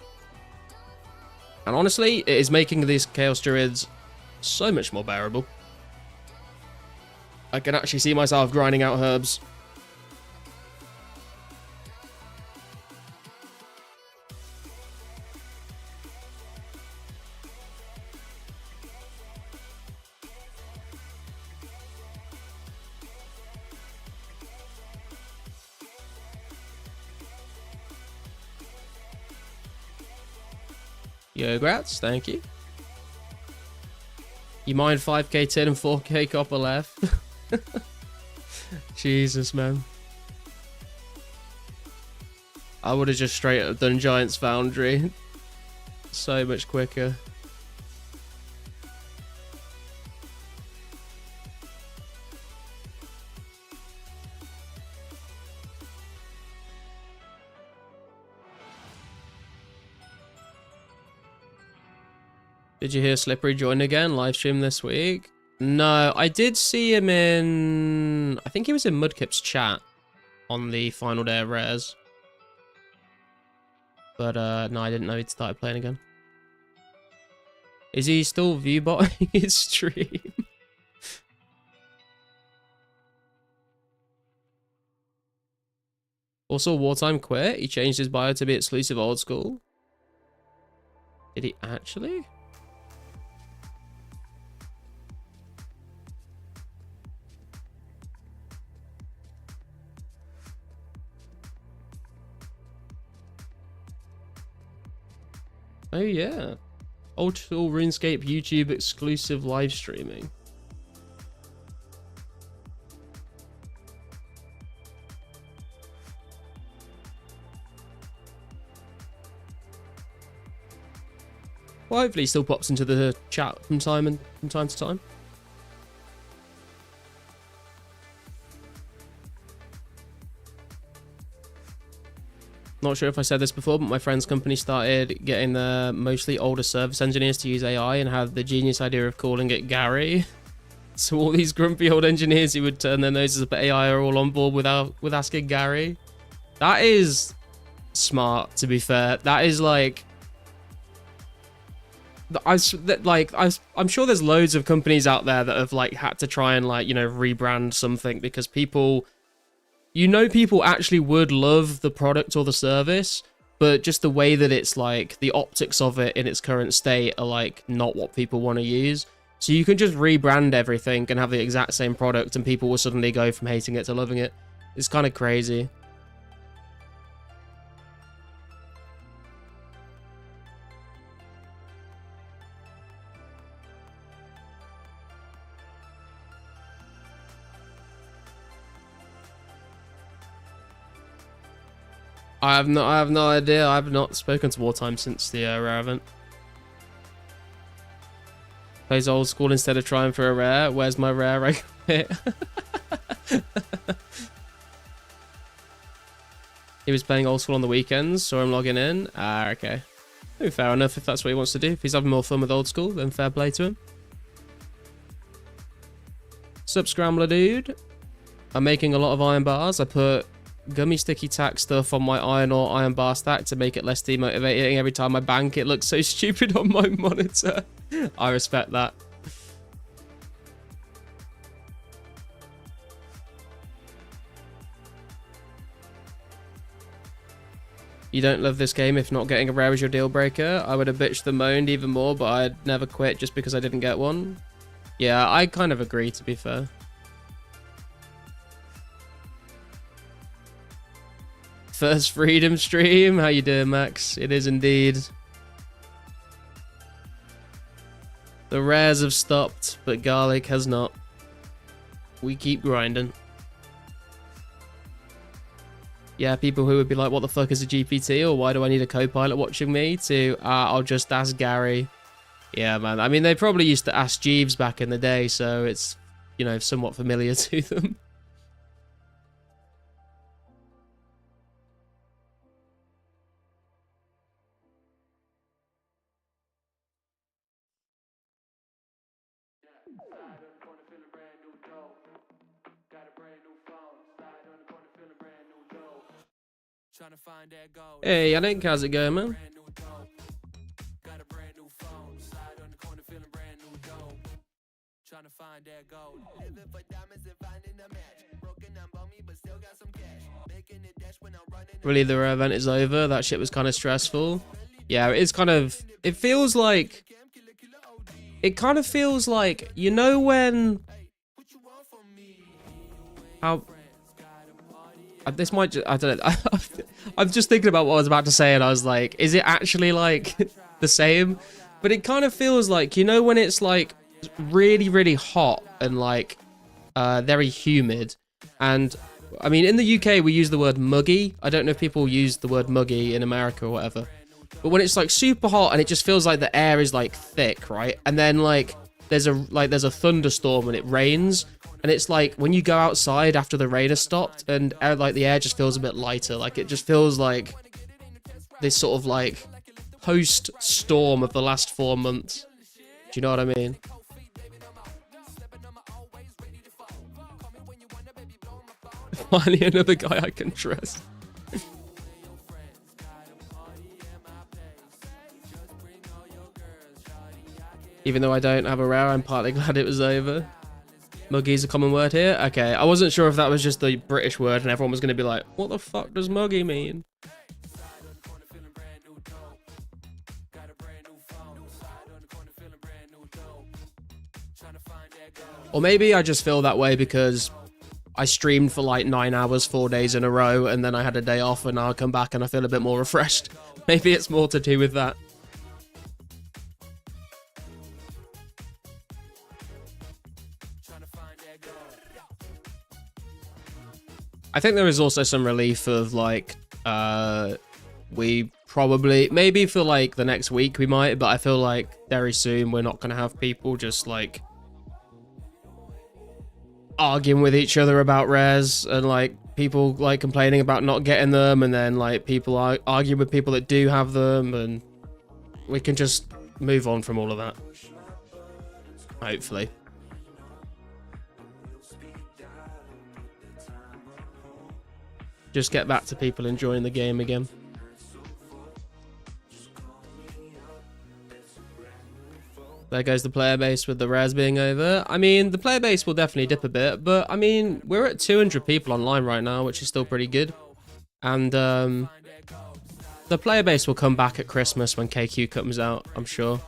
And honestly, it is making these Chaos Druids so much more bearable. I can actually see myself grinding out herbs. Yo, grats, thank you. You mind 5k tin and 4k copper left? Jesus, man. I would have just straight up done Giant's Foundry. So much quicker. Did you hear Slippery join again? Live stream this week? No, I did see him in... I think he was in Mudkip's chat on the final day of Rares. But no, I didn't know he'd started playing again. Is he still viewbotting his stream? Also, Wartime quit. He changed his bio to be exclusive old school. Did he actually? Oh yeah. Old school RuneScape YouTube exclusive live streaming. Well, hopefully he still pops into the chat from time to time. Not sure if I said this before, but my friend's company started getting the mostly older service engineers to use AI and had the genius idea of calling it Gary. So all these grumpy old engineers who would turn their noses up at AI are all on board with asking Gary. That is smart, to be fair. That is like... I'm sure there's loads of companies out there that have like had to try and like, you know, rebrand something because people... You know, people actually would love the product or the service, but just the way that it's like the optics of it in its current state are like not what people want to use. So you can just rebrand everything and have the exact same product and people will suddenly go from hating it to loving it. It's kind of crazy. I have no idea. I have not spoken to Wartime since the rare event. Plays old school instead of trying for a rare. Where's my rare? I quit. He was playing old school on the weekends, saw him logging in. Ah, okay. Oh, fair enough if that's what he wants to do. If he's having more fun with old school, then fair play to him. Sup, Scrambler dude. I'm making a lot of iron bars. I put gummy sticky tack stuff on my iron ore iron bar stack to make it less demotivating. Every time I bank, it looks so stupid on my monitor. I respect that. You don't love this game if not getting a rare is your deal breaker. I would have bitched and moaned even more, but I'd never quit just because I didn't get one. Yeah, I kind of agree, to be fair. First freedom stream. How you doing, Max? It is indeed. The rares have stopped, but garlic has not. We keep grinding. Yeah, people who would be like, what the fuck is a GPT? Or why do I need a co-pilot watching me? To, I'll just ask Gary. Yeah, man. I mean, they probably used to ask Jeeves back in the day, so it's, you know, somewhat familiar to them. Hey, Yannick, how's it going, man? Really, the event is over. That shit was kind of stressful. Yeah, it's kind of... It feels like... It kind of feels like... You know when... How... This might just... I don't know. I'm just thinking about what I was about to say and I was like, is it actually like the same? But it kind of feels like, you know when it's like really, really hot and like very humid. And I mean, in the UK, we use the word muggy. I don't know if people use the word muggy in America or whatever. But when it's like super hot and it just feels like the air is like thick, right? And then like there's a thunderstorm and it rains. And it's like when you go outside after the rain has stopped and like the air just feels a bit lighter. Like it just feels like this sort of like post-storm of the last 4 months. you know what I mean? Finally, another guy I can trust. Even though I don't have a rare, I'm partly glad it was over. Muggy's a common word here? Okay, I wasn't sure if that was just the British word and everyone was going to be like, what the fuck does muggy mean? Or maybe I just feel that way because I streamed for like 9 hours, 4 days in a row, and then I had a day off, and now I come back and I feel a bit more refreshed. Maybe it's more to do with that. I think there is also some relief of like, we probably, maybe for like the next week we might, but I feel like very soon we're not going to have people just like arguing with each other about rares, and like people like complaining about not getting them, and then like people argue with people that do have them, and we can just move on from all of that. Hopefully. Just get back to people enjoying the game again. There goes the player base with the rares being over. I mean, the player base will definitely dip a bit, but I mean, we're at 200 people online right now, which is still pretty good. And the player base will come back at Christmas when KQ comes out, I'm sure.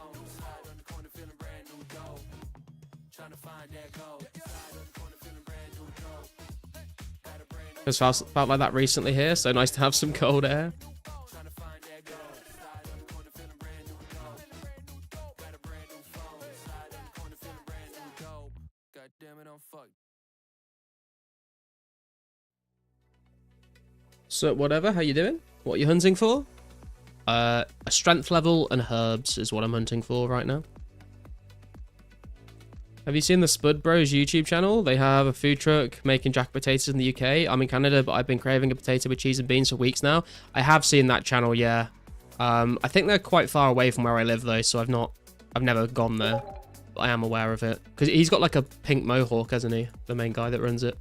Just felt like that recently here, so nice to have some cold air. So whatever, how you doing? What are you hunting for? A strength level and herbs is what I'm hunting for right now. Have you seen the Spud Bros YouTube channel? They have a food truck making jacket potatoes in the UK. I'm in Canada, but I've been craving a potato with cheese and beans for weeks now. I have seen that channel, yeah. I think they're quite far away from where I live though, so I've never gone there. But I am aware of it. Because he's got like a pink mohawk, hasn't he? The main guy that runs it.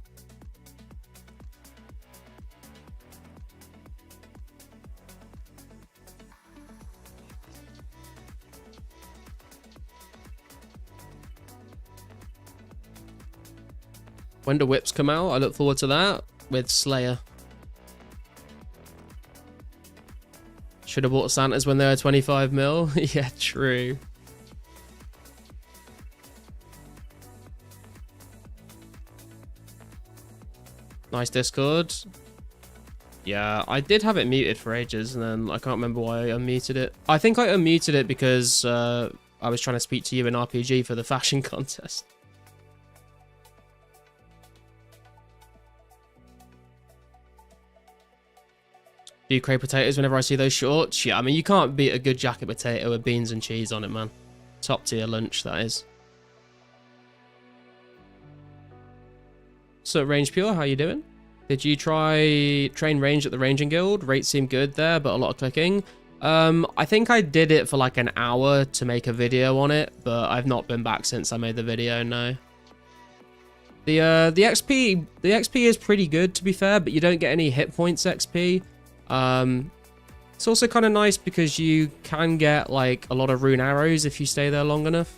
When do whips come out? I look forward to that with Slayer. Should have bought Santas when they were 25 mil. Yeah, true. Nice Discord. Yeah, I did have it muted for ages, and then I can't remember why I unmuted it. I think I unmuted it because I was trying to speak to you in RPG for the fashion contest. Do you crave potatoes whenever I see those shorts? Yeah, I mean, you can't beat a good jacket potato with beans and cheese on it, man. Top tier lunch, that is. So, Range Pure, how you doing? Did you try train range at the Ranging Guild? Rates seem good there, but a lot of clicking. I think I did it for like an hour to make a video on it, but I've not been back since I made the video, no. The XP is pretty good, to be fair, but you don't get any hit points XP. It's also kind of nice because you can get like a lot of rune arrows if you stay there long enough.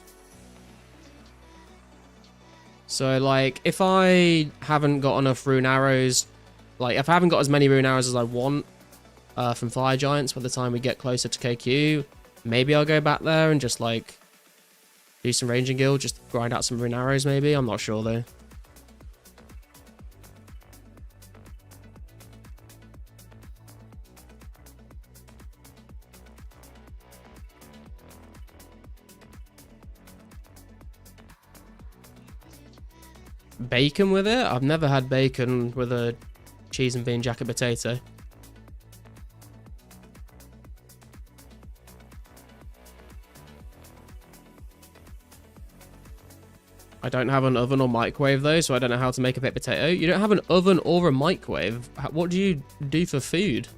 So like if I haven't got enough rune arrows, like if I haven't got as many rune arrows as I want from fire giants by the time we get closer to KQ, maybe I'll go back there and just like do some ranging guild, just grind out some rune arrows maybe. I'm not sure though. Bacon with it? I've never had bacon with a cheese and bean jacket potato. I don't have an oven or microwave though, so I don't know how to make a baked potato. You don't have an oven or a microwave? What do you do for food?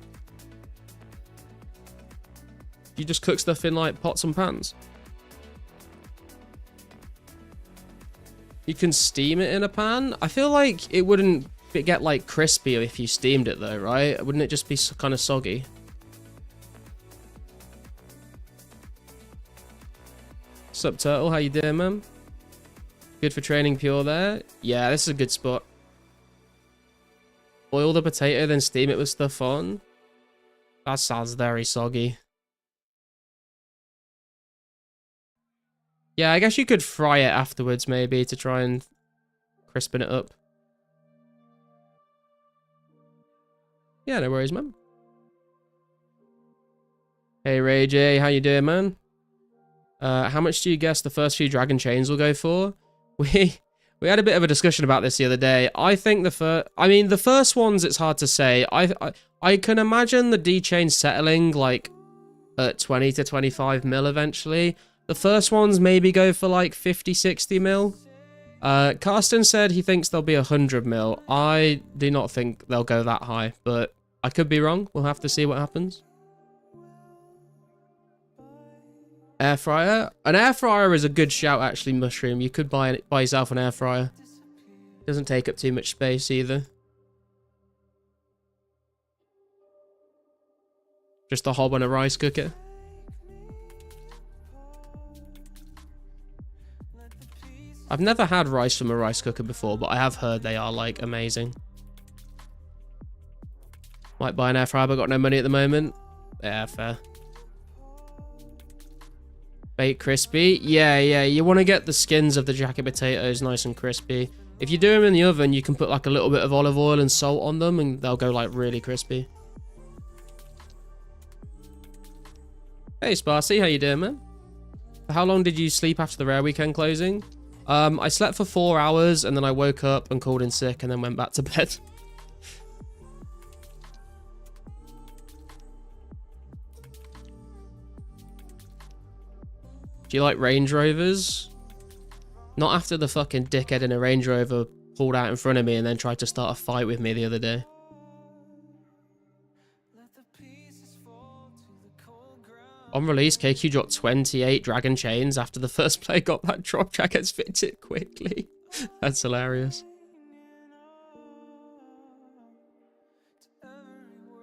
You just cook stuff in like pots and pans? You can steam it in a pan. I feel like it wouldn't get like crispy if you steamed it though, right? Wouldn't it just be kind of soggy? Sup, Turtle? How you doing, man? Good for training pure there. Yeah, this is a good spot. Boil the potato, then steam it with stuff on. That sounds very soggy. Yeah, I guess you could fry it afterwards, maybe, to try and crispen it up. Yeah, no worries, man. Hey, Ray J, how you doing, man? How much do you guess the first few dragon chains will go for? We had a bit of a discussion about this the other day. I think the first ones, it's hard to say. I can imagine the D chain settling like at 20 to 25 mil eventually. The first ones maybe go for like 50, 60 mil. Carsten said he thinks they'll be 100 mil. I do not think they'll go that high, but I could be wrong. We'll have to see what happens. Air fryer? An air fryer is a good shout, actually, Mushroom. You could buy yourself an air fryer. Doesn't take up too much space either. Just a hob on a rice cooker. I've never had rice from a rice cooker before, but I have heard they are, like, amazing. Might buy an air fryer, but got no money at the moment. Yeah, fair. Baked crispy. Yeah, you want to get the skins of the jacket potatoes nice and crispy. If you do them in the oven, you can put like a little bit of olive oil and salt on them and they'll go like really crispy. Hey Sparcy, how you doing, man? How long did you sleep after the rare weekend closing? I slept for 4 hours and then I woke up and called in sick and then went back to bed. Do you like Range Rovers? Not after the fucking dickhead in a Range Rover pulled out in front of me and then tried to start a fight with me the other day. On release, KQ dropped 28 dragon chains after the first player got that drop jackets fitted quickly. That's hilarious.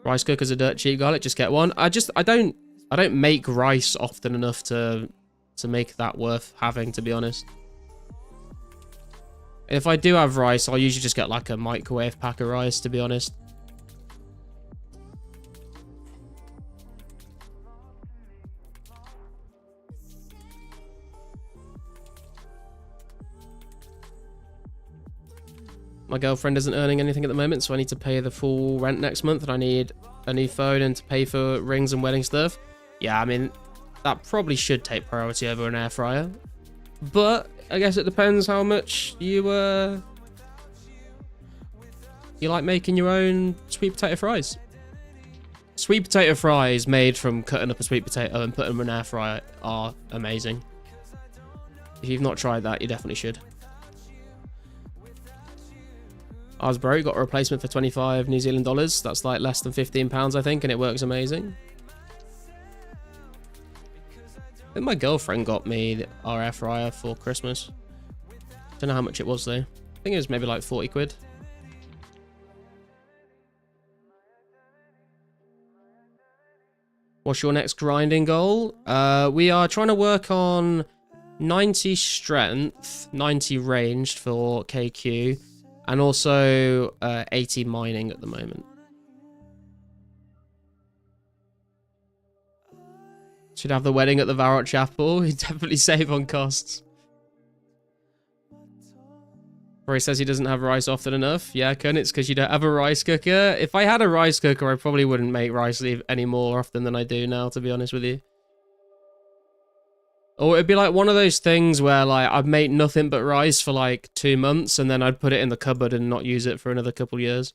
Rice cookers are dirt cheap, garlic, just get one. I don't make rice often enough to make that worth having, to be honest. If I do have rice, I'll usually just get like a microwave pack of rice, to be honest. My girlfriend isn't earning anything at the moment, so I need to pay the full rent next month, and I need a new phone and to pay for rings and wedding stuff. Yeah, I mean, that probably should take priority over an air fryer. But I guess it depends how much you like making your own sweet potato fries. Sweet potato fries made from cutting up a sweet potato and putting them in an air fryer are amazing. If you've not tried that, you definitely should. I was broke, got a replacement for 25 New Zealand dollars. That's like less than £15, I think, and it works amazing. I think my girlfriend got me our air fryer for Christmas. Don't know how much it was though. I think it was maybe like 40 quid. What's your next grinding goal? We are trying to work on 90 strength, 90 ranged for KQ, and also 80 mining at the moment. Should have the wedding at the Varrot Chapel. He'd definitely save on costs. Roy says he doesn't have rice often enough. Yeah, Kun, it's because you don't have a rice cooker. If I had a rice cooker, I probably wouldn't make rice any more often than I do now, to be honest with you. Or it'd be like one of those things where like I'd make nothing but rice for like 2 months and then I'd put it in the cupboard and not use it for another couple years.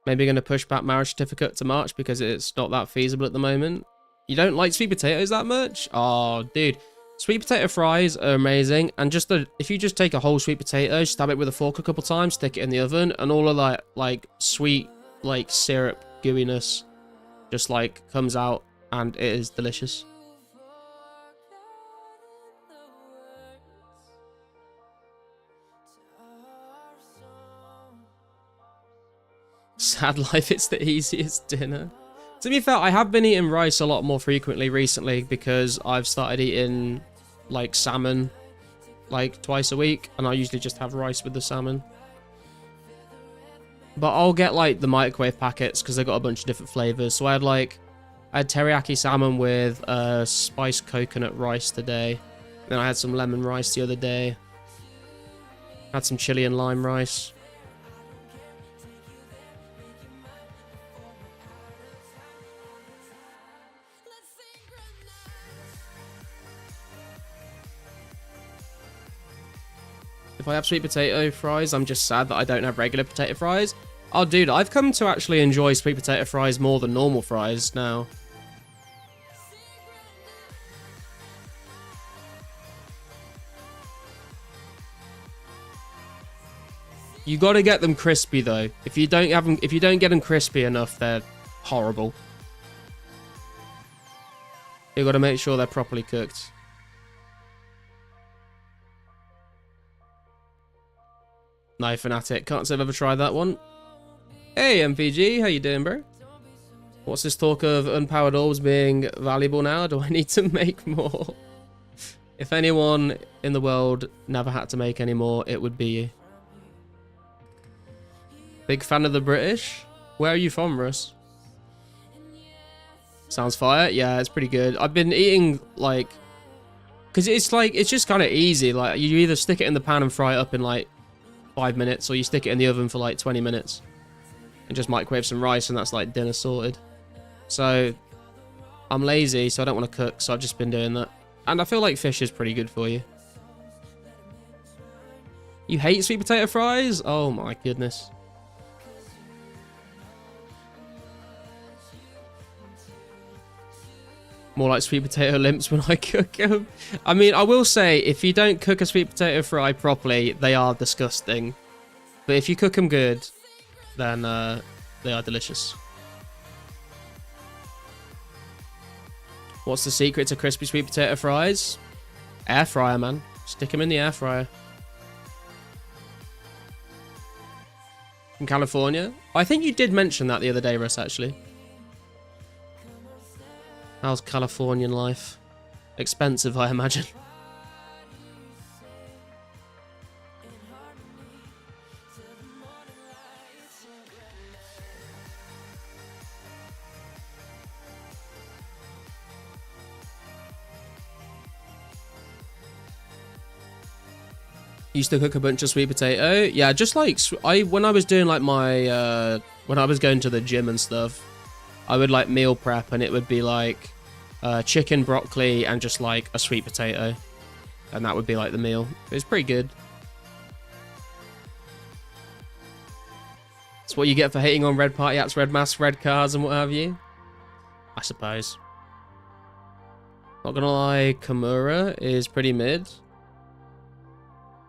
Maybe going to push back marriage certificate to March because it's not that feasible at the moment. You don't like sweet potatoes that much? Oh, dude. Sweet potato fries are amazing. And just if you just take a whole sweet potato, stab it with a fork a couple times, stick it in the oven, and all of that like sweet like syrup gooiness just like comes out and it is delicious. Sad life, it's the easiest dinner. To be fair, I have been eating rice a lot more frequently recently because I've started eating like salmon like twice a week, and I usually just have rice with the salmon. But I'll get like the microwave packets because they've got a bunch of different flavors. So I had teriyaki salmon with spiced coconut rice today. Then I had some lemon rice the other day. Had some chili and lime rice. If I have sweet potato fries, I'm just sad that I don't have regular potato fries. Oh, dude, I've come to actually enjoy sweet potato fries more than normal fries now. You got to get them crispy though. If you don't get them crispy enough, they're horrible. You got to make sure they're properly cooked. No, Fanatic. Can't say I've ever tried that one. Hey, MPG. How you doing, bro? What's this talk of unpowered orbs being valuable now? Do I need to make more? If anyone in the world never had to make any more, it would be you. Big fan of the British? Where are you from, Russ? Sounds fire. Yeah, it's pretty good. I've been eating, like... Because it's just kind of easy. Like, you either stick it in the pan and fry it up in, like, 5 minutes, or you stick it in the oven for like 20 minutes and just microwave some rice, and that's like dinner sorted. So I'm lazy, so I don't want to cook, so I've just been doing that. And I feel like fish is pretty good for you. You hate sweet potato fries? Oh my goodness. More like sweet potato limps when I cook them. I mean, I will say, if you don't cook a sweet potato fry properly, they are disgusting. But if you cook them good, then they are delicious. What's the secret to crispy sweet potato fries? Air fryer, man. Stick them in the air fryer. From California? I think you did mention that the other day, Russ, actually. How's Californian life? Expensive, I imagine. Used to cook a bunch of sweet potato. Yeah, just like when I was doing like my when I was going to the gym and stuff, I would like meal prep, and it would be like chicken, broccoli, and just like a sweet potato, and that would be like the meal. It was pretty good. It's what you get for hating on red party hats, red masks, red cars, and what have you, I suppose. Not gonna lie, Kimura is pretty mid.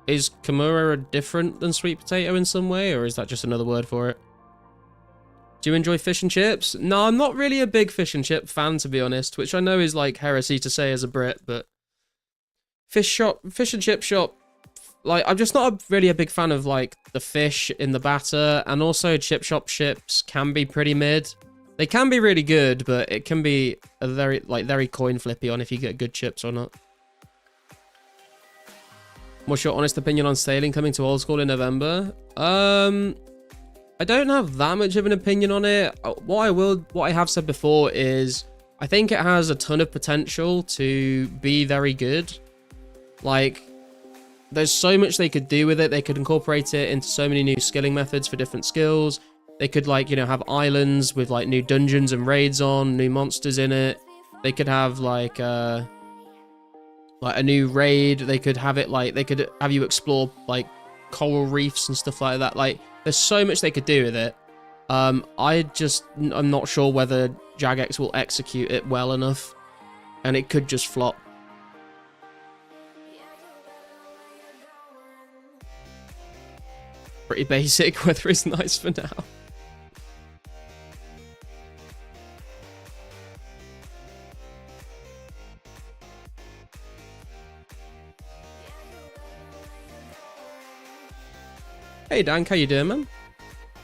Is Kimura different than sweet potato in some way, or is that just another word for it? Do you enjoy fish and chips? No, I'm not really a big fish and chip fan, to be honest, which I know is like heresy to say as a Brit, but fish and chip shop, like, I'm just not really a big fan of like the fish in the batter, and also chip shop chips can be pretty mid. They can be really good, but it can be a very coin flippy on if you get good chips or not. What's your honest opinion on sailing coming to old school in November? I don't have that much of an opinion on it. What I have said before is I think it has a ton of potential to be very good. Like, there's so much they could do with it. They could incorporate it into so many new skilling methods for different skills. They could, like, you know, have islands with like new dungeons and raids on, new monsters in it. They could have like a new raid. They could have it like, they could have you explore like coral reefs and stuff like that. Like, there's so much they could do with it. I'm not sure whether Jagex will execute it well enough, and it could just flop. Pretty basic. Weather is nice for now. Hey Dank, how you doing, man?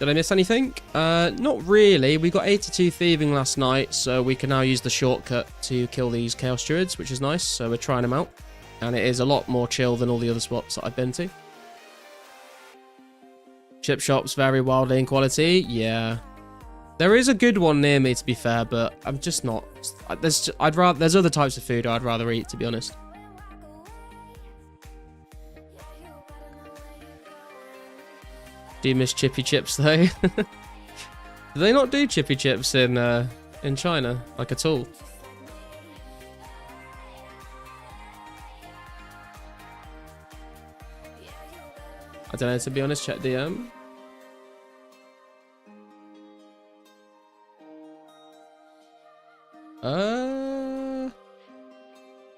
Did I miss anything? Not really. We got 82 thieving last night, so we can now use the shortcut to kill these Chaos Druids, which is nice. So we're trying them out. And it is a lot more chill than all the other spots that I've been to. Chip shop's very wildly in quality. Yeah. There is a good one near me, to be fair, but I'm just not... There's other types of food I'd rather eat, to be honest. Do you miss chippy chips though? Do they not do chippy chips in China, like at all? I don't know, to be honest. Check DM.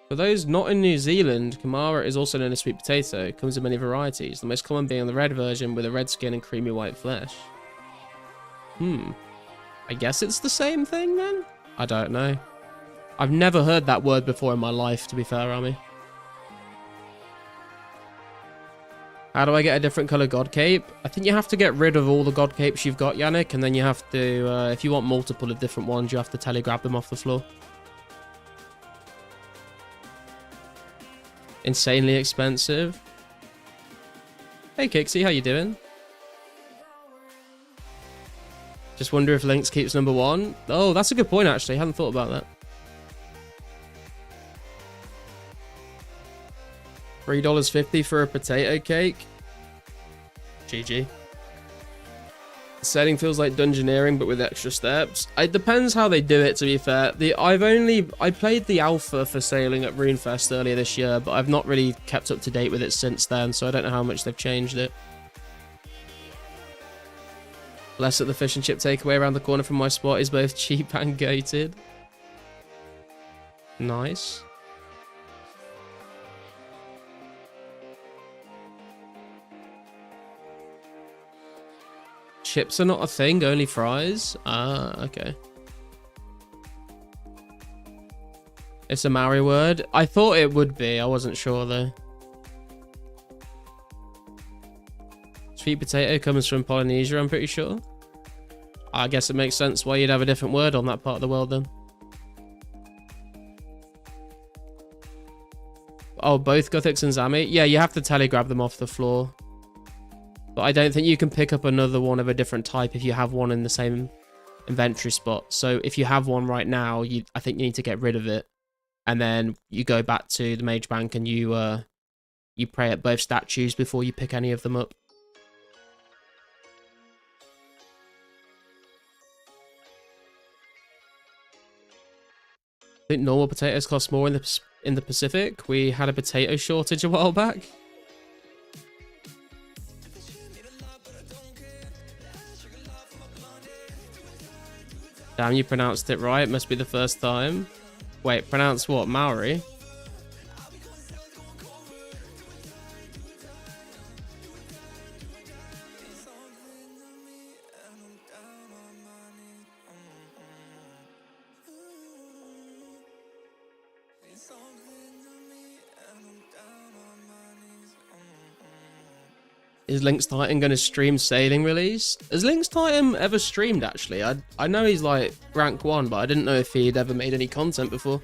For those not in New Zealand, Kamara is also known as sweet potato. It comes in many varieties, the most common being the red version with a red skin and creamy white flesh. I guess it's the same thing then? I don't know. I've never heard that word before in my life, to be fair, Rami. How do I get a different colour god cape? I think you have to get rid of all the god capes you've got, Yannick, and then you have to, if you want multiple of different ones, you have to telegrab them off the floor. Insanely expensive. Hey Kixie, how you doing? Just wonder if Lynx keeps number 1. Oh, that's a good point actually. I hadn't thought about that. $3.50 for a potato cake. GG. The setting feels like dungeoneering, but with extra steps. It depends how they do it, to be fair. I played the alpha for sailing at RuneFest earlier this year, but I've not really kept up to date with it since then, so I don't know how much they've changed it. Less at the fish and chip takeaway around the corner from my spot is both cheap and goated. Nice. Chips are not a thing, only fries? Ah, okay. It's a Maori word. I thought it would be, I wasn't sure though. Sweet potato comes from Polynesia, I'm pretty sure. I guess it makes sense why you'd have a different word on that part of the world then. Oh, both Gothics and Zami? Yeah, you have to telegrab them off the floor. But I don't think you can pick up another one of a different type if you have one in the same inventory spot. So if you have one right now, I think you need to get rid of it. And then you go back to the Mage Bank and you pray at both statues before you pick any of them up. I think normal potatoes cost more in the Pacific. We had a potato shortage a while back. Damn, you pronounced it right. Must be the first time. Wait, pronounce what? Maori? Is Lynx Titan going to stream Sailing release? Has Lynx Titan ever streamed, actually? I know he's like rank 1, but I didn't know if he'd ever made any content before.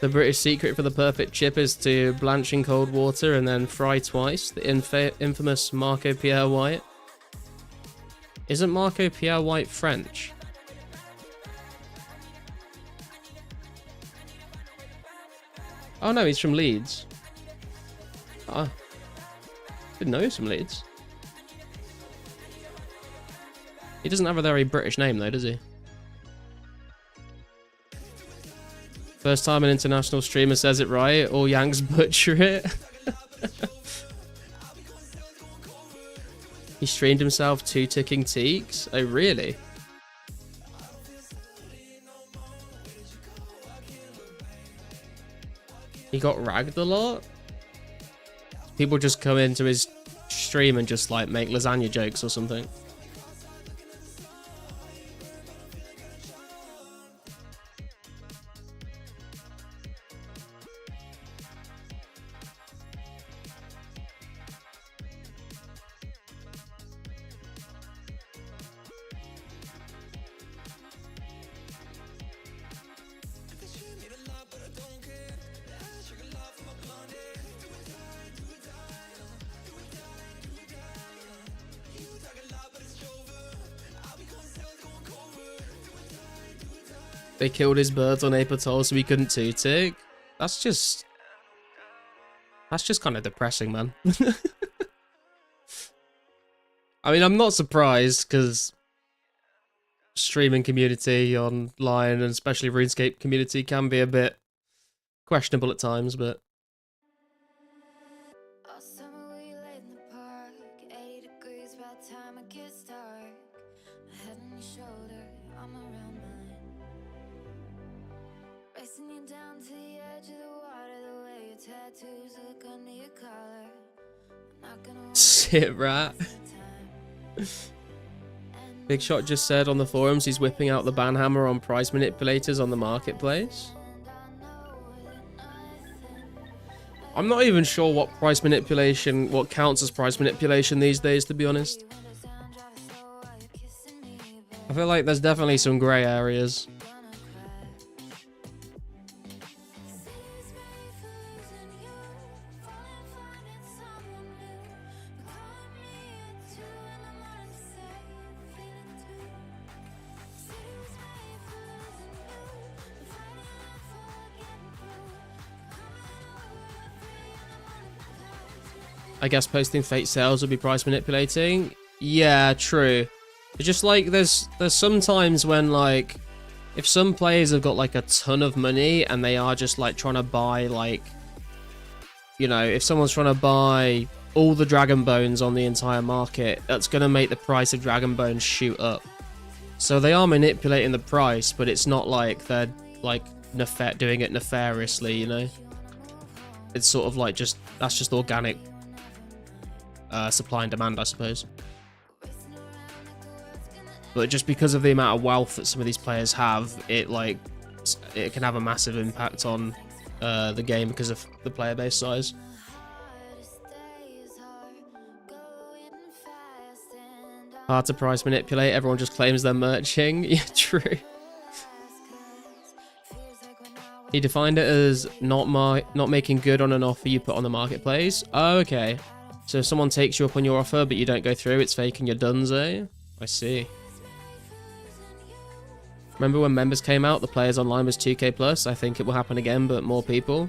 The British secret for the perfect chip is to blanch in cold water and then fry twice. The infamous Marco Pierre White. Isn't Marco Pierre White French? Oh no, he's from Leeds. Ah, didn't know he was from Leeds. He doesn't have a very British name though, does he? First time an international streamer says it right, all Yanks butcher it. He streamed himself 2 ticking teaks? Oh really? He got ragged a lot? People just come into his stream and just like make lasagna jokes or something. They killed his birds on Apatol so he couldn't two-tick. That's just kind of depressing, man. I mean, I'm not surprised, because streaming community online, and especially RuneScape community, can be a bit questionable at times, but... Sit rat. Big Shot just said on the forums he's whipping out the ban hammer on price manipulators on the marketplace. I'm not even sure what price manipulation, what counts as price manipulation these days, to be honest. I feel like there's definitely some grey areas. I guess posting fake sales would be price manipulating. Yeah, true. But just like there's some times when, like, if some players have got like a ton of money and they are just like trying to buy, like, you know, if someone's trying to buy all the Dragon Bones on the entire market, that's going to make the price of Dragon Bones shoot up. So they are manipulating the price, but it's not like they're like doing it nefariously, you know? It's sort of like that's just organic supply and demand, I suppose. But just because of the amount of wealth that some of these players have, it can have a massive impact on the game because of the player base size. Hard to price manipulate, everyone just claims they're merching. Yeah, true. He defined it as not making good on an offer you put on the marketplace. Oh, okay. So if someone takes you up on your offer but you don't go through, it's fake and you're donezo. I see. Remember when members came out, the players online was 2k plus? I think it will happen again, but more people.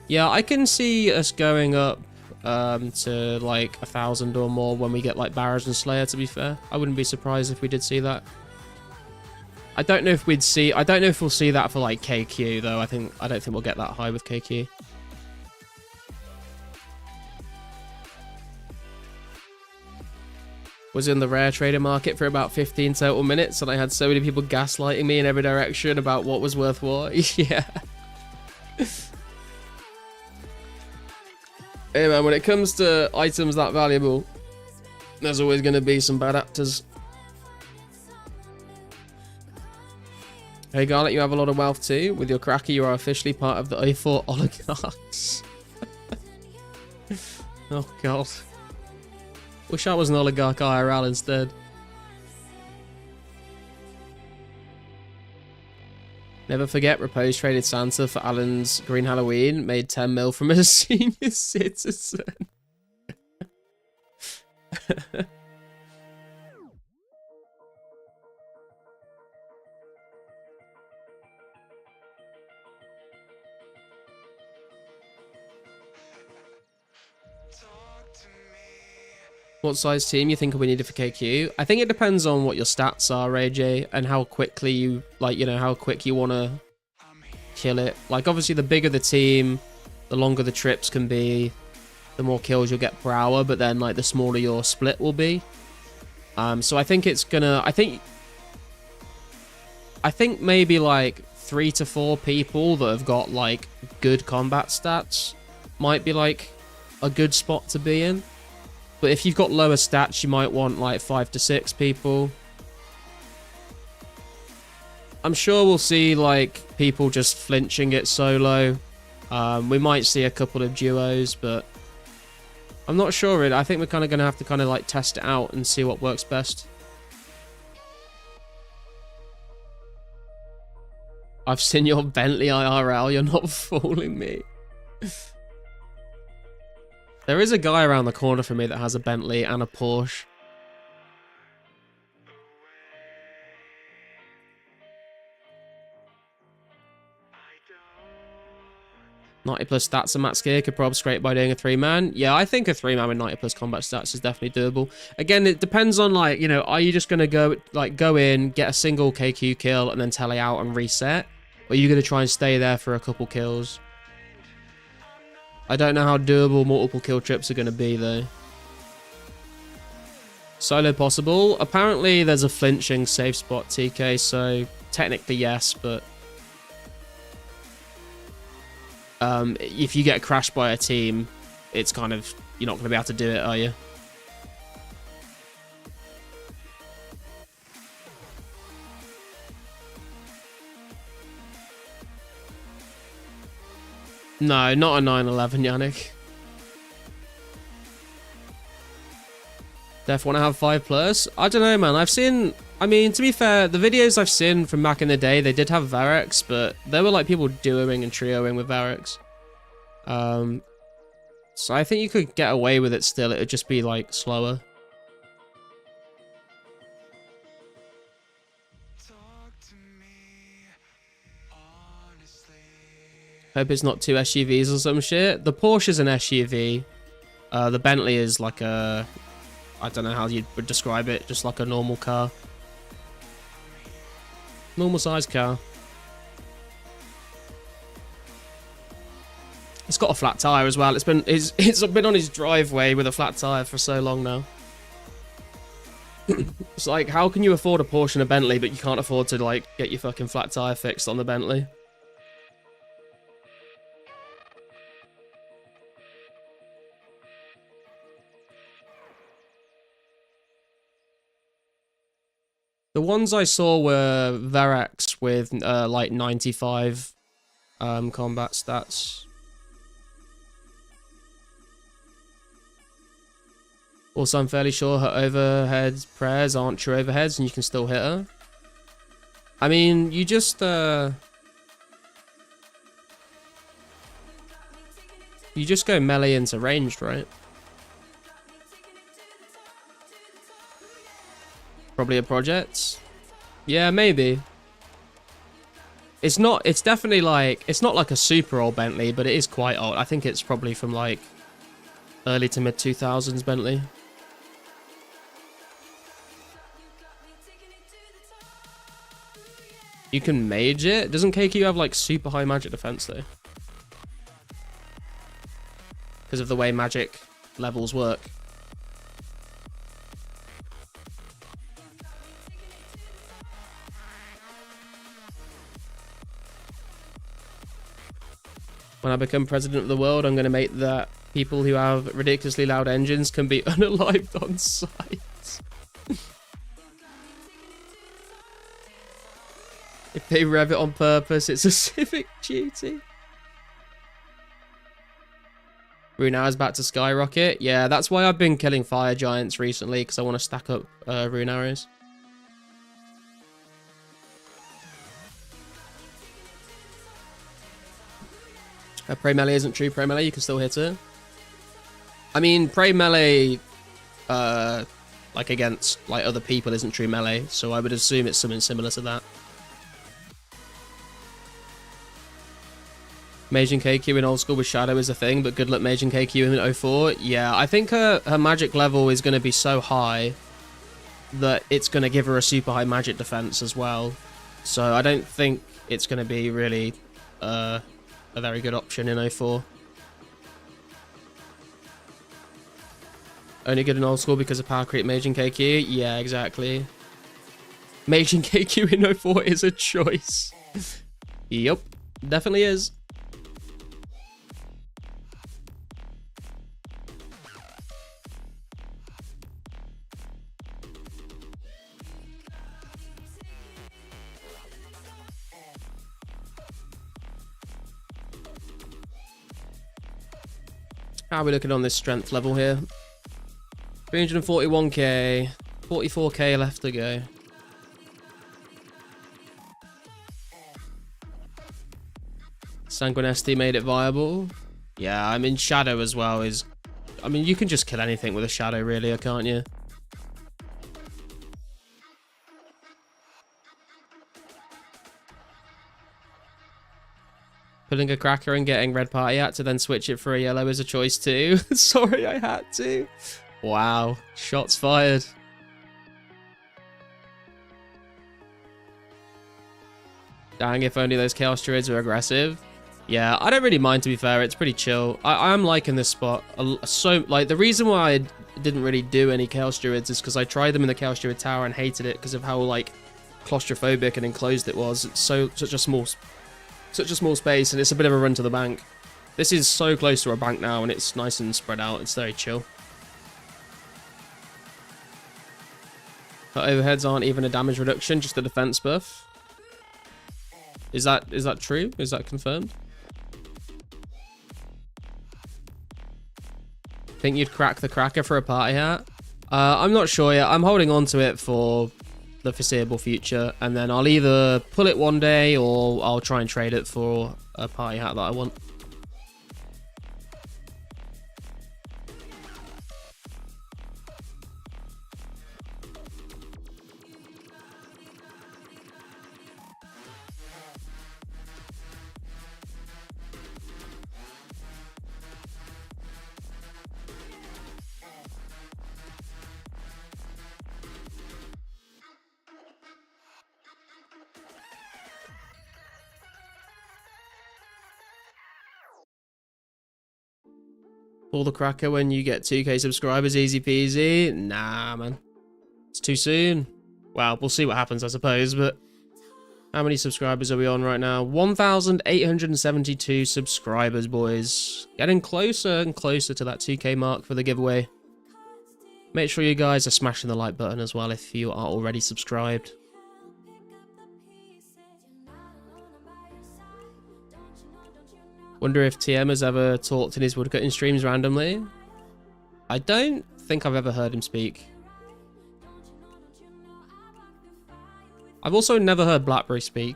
Yeah, I can see us going up to like 1,000 or more when we get like Barrows and Slayer, to be fair. I wouldn't be surprised if we did see that. I don't know if we'll see that for like KQ though. I don't think we'll get that high with KQ. Was in the rare trader market for about 15 total minutes, and I had so many people gaslighting me in every direction about what was worth what. Yeah. Hey man, when it comes to items that valuable, there's always going to be some bad actors. Hey Garlic, you have a lot of wealth too. With your cracker, you are officially part of the 2004 oligarchs. Oh god. Wish I was an oligarch IRL instead. Never forget, Repose traded Santa for Alan's Green Halloween, made 10 mil from a senior citizen. What size team you think we need for KQ? I think it depends on what your stats are, AJ, and how quickly you, like, you know, how quick you want to kill it. Like, obviously, the bigger the team, the longer the trips can be, the more kills you'll get per hour, but then, like, the smaller your split will be. So I think it's gonna, I think maybe, like, 3 to 4 people that have got, like, good combat stats might be, like, a good spot to be in. But if you've got lower stats, you might want like 5 to 6 people. I'm sure we'll see like people just flinching it solo. We might see a couple of duos, but I'm not sure really. I think we're kind of going to have to kind of like test it out and see what works best. I've seen your Bentley IRL. You're not fooling me. There is a guy around the corner from me that has a Bentley and a Porsche. 90 plus stats and max gear could probably scrape by doing a 3-man. Yeah, I think a 3-man with 90 plus combat stats is definitely doable. Again, it depends on, like, you know, are you just going to go in, get a single KQ kill, and then tele out and reset? Or are you going to try and stay there for a couple kills? I don't know how doable multiple kill trips are going to be, though. Solo possible. Apparently, there's a flinching safe spot, TK, so technically yes, but... if you get crashed by a team, it's kind of... You're not going to be able to do it, are you? No, not a 911, Yannick. Def want to have 5+. I don't know, man. I've seen... I mean, to be fair, the videos I've seen from back in the day, they did have Varix, but there were like people duoing and trioing with Varix. So I think you could get away with it still. It would just be like slower. Hope it's not two SUVs or some shit. The Porsche's an SUV. The Bentley is like a... I don't know how you would describe it. Just like a normal car. Normal size car. It's got a flat tire as well. It's been on his driveway with a flat tire for so long now. It's like, how can you afford a Porsche and a Bentley, but you can't afford to like get your fucking flat tire fixed on the Bentley? The ones I saw were Verax with like 95 combat stats. Also, I'm fairly sure her overhead prayers aren't true overheads and you can still hit her. I mean, you just go melee into ranged, right? Probably a project. Yeah, maybe. It's definitely like, it's not like a super old Bentley, but it is quite old. I think it's probably from like early to mid 2000s Bentley. You can mage it. Doesn't KQ have like super high magic defense though? Because of the way magic levels work. When I become president of the world, I'm going to make that people who have ridiculously loud engines can be unalived on sight. If they rev it on purpose, it's a civic duty. Rune arrows back to skyrocket. Yeah, that's why I've been killing fire giants recently, because I want to stack up rune arrows. Prey melee isn't true. Prey melee, you can still hit it. I mean, prey melee, like against like other people, isn't true melee. So I would assume it's something similar to that. Mage and KQ in old school with Shadow is a thing, but good luck Mage and KQ in 04. Yeah, I think her magic level is going to be so high that it's going to give her a super high magic defense as well. So I don't think it's going to be really a very good option in 04. Only good in old school because of power creep Mage and KQ? Yeah, exactly. Mage and KQ in 04 is a choice. Yup, definitely is. How are we looking on this strength level here? 341k, 44k left to go. Sanguine ST made it viable. Yeah, I mean, Shadow as well is... I mean, you can just kill anything with a Shadow, really, can't you? Putting a cracker and getting red party hat to then switch it for a yellow is a choice too. Sorry, I had to. Wow, shots fired. Dang, if only those Chaos Druids were aggressive. Yeah, I don't really mind, to be fair. It's pretty chill. I am liking this spot. So, like, the reason why I didn't really do any Chaos Druids is because I tried them in the Chaos Druid Tower and hated it because of how, like, claustrophobic and enclosed it was. It's such a small space, and it's a bit of a run to the bank. This is so close to a bank now, and it's nice and spread out. It's very chill. The overheads aren't even a damage reduction, just a defense buff. Is that true? Is that confirmed? Think you'd crack the cracker for a party hat? I'm not sure yet. I'm holding on to it for the foreseeable future, and then I'll either pull it one day or I'll try and trade it for a party hat that I want. Pull the cracker when you get 2k subscribers, easy peasy. Nah, man. It's too soon. Well, we'll see what happens, I suppose, but how many subscribers are we on right now? 1,872 subscribers, boys. Getting closer and closer to that 2k mark for the giveaway. Make sure you guys are smashing the like button as well if you are already subscribed. Wonder if TM has ever talked in his woodcutting streams randomly. I don't think I've ever heard him speak. I've also never heard Blackberry speak.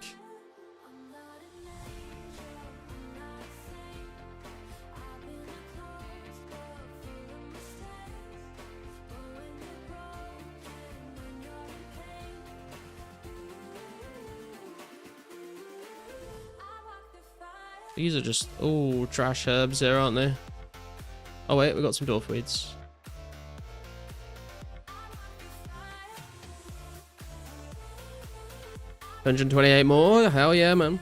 These are just, oh, trash herbs here, aren't they? Oh wait, we got some dwarf weeds. $128 more? Hell yeah, man.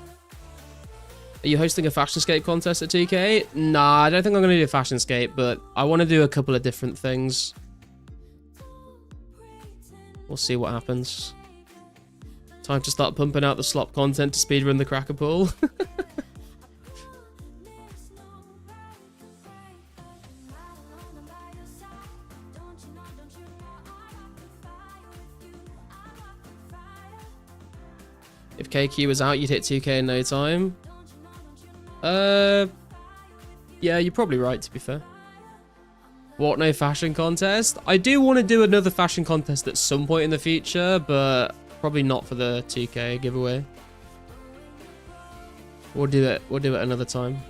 Are you hosting a Fashionscape contest at 2k? Nah, I don't think I'm going to do a Fashionscape, but I want to do a couple of different things. We'll see what happens. Time to start pumping out the slop content to speedrun the cracker pool. If KQ was out, you'd hit 2k in no time. Yeah, you're probably right, to be fair. What, no fashion contest? I do want to do another fashion contest at some point in the future, but probably not for the 2k giveaway. We'll do it another time.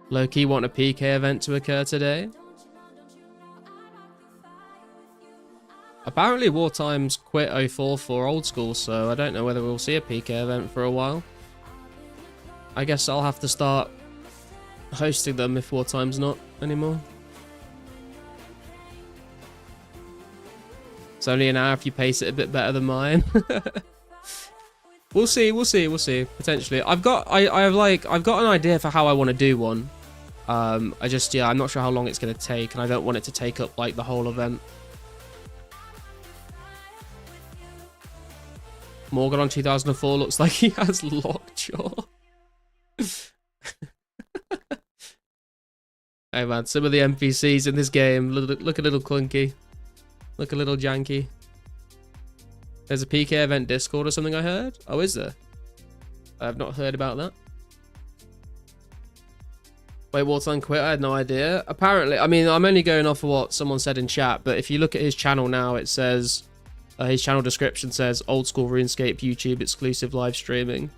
Low-key want a PK event to occur today. Apparently Wartime's quit 2004 for old school, so I don't know whether we'll see a PK event for a while. I guess I'll have to start hosting them if Wartime's not anymore. It's only an hour if you pace it a bit better than mine. We'll see, potentially. I've got an idea for how I want to do one. I'm not sure how long it's going to take, and I don't want it to take up, like, the whole event. Morgan on 2004 looks like he has lockjaw. Hey, man, some of the NPCs in this game look a little clunky. Look a little janky. There's a PK event Discord or something I heard? Oh, is there? I have not heard about that. Wait, what's unquit? I had no idea. Apparently, I mean, I'm only going off of what someone said in chat, but if you look at his channel now, it says, his channel description says, old school RuneScape YouTube exclusive live streaming.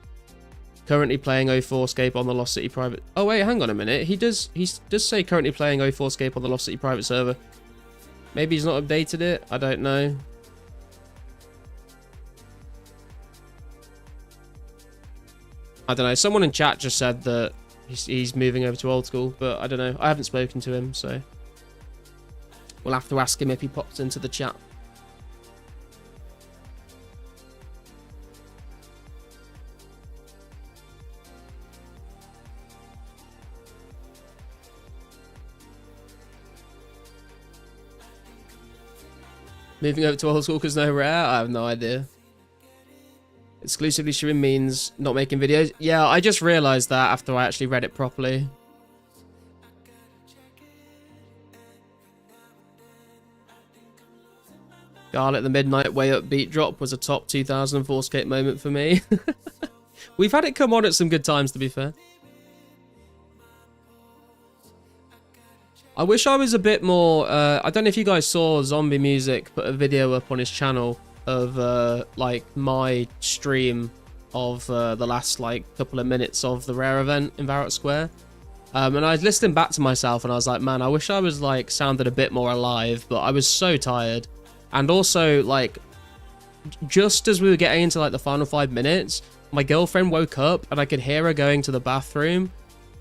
Currently playing 2004scape on the Lost City private. Oh wait, hang on a minute. He does say currently playing 2004scape on the Lost City private server. Maybe he's not updated it. I don't know. I don't know. Someone in chat just said that he's moving over to old school, but I don't know. I haven't spoken to him, so we'll have to ask him if he pops into the chat. Moving over to old school because no rare? I have no idea. Exclusively streaming means not making videos. Yeah, I just realized that after I actually read it properly. Garlic, the midnight way up beat drop was a top 2004scape moment for me. We've had it come on at some good times, to be fair. I wish I was a bit more... I don't know if you guys saw Zombie Music put a video up on his channel of like my stream of the last like couple of minutes of the rare event in Varrock Square. And I was listening back to myself and I was like, man, I wish I was like sounded a bit more alive, but I was so tired. And also like just as we were getting into like the final 5 minutes, my girlfriend woke up and I could hear her going to the bathroom.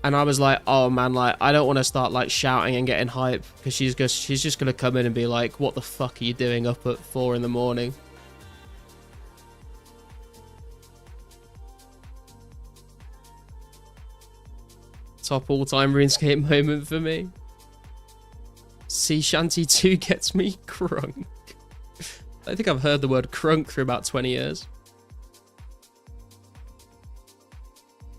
And I was like, oh man, like I don't want to start like shouting and getting hype because she's just gonna come in and be like, what the fuck are you doing up at 4 in the morning? Top all-time RuneScape moment for me. Sea Shanty 2 gets me crunk. I think I've heard the word crunk for about 20 years.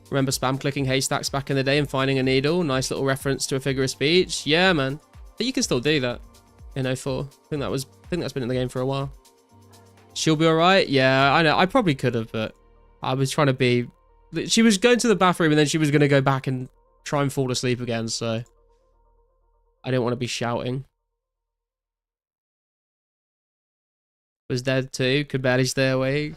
Remember spam clicking haystacks back in the day and finding a needle? Nice little reference to a figure of speech. Yeah, man. But you can still do that in 04. I think that's been in the game for a while. She'll be alright? Yeah, I know. I probably could have, but I was trying to be... She was going to the bathroom and then she was going to go back and try and fall asleep again, so... I didn't want to be shouting. Was dead too. Could barely stay awake.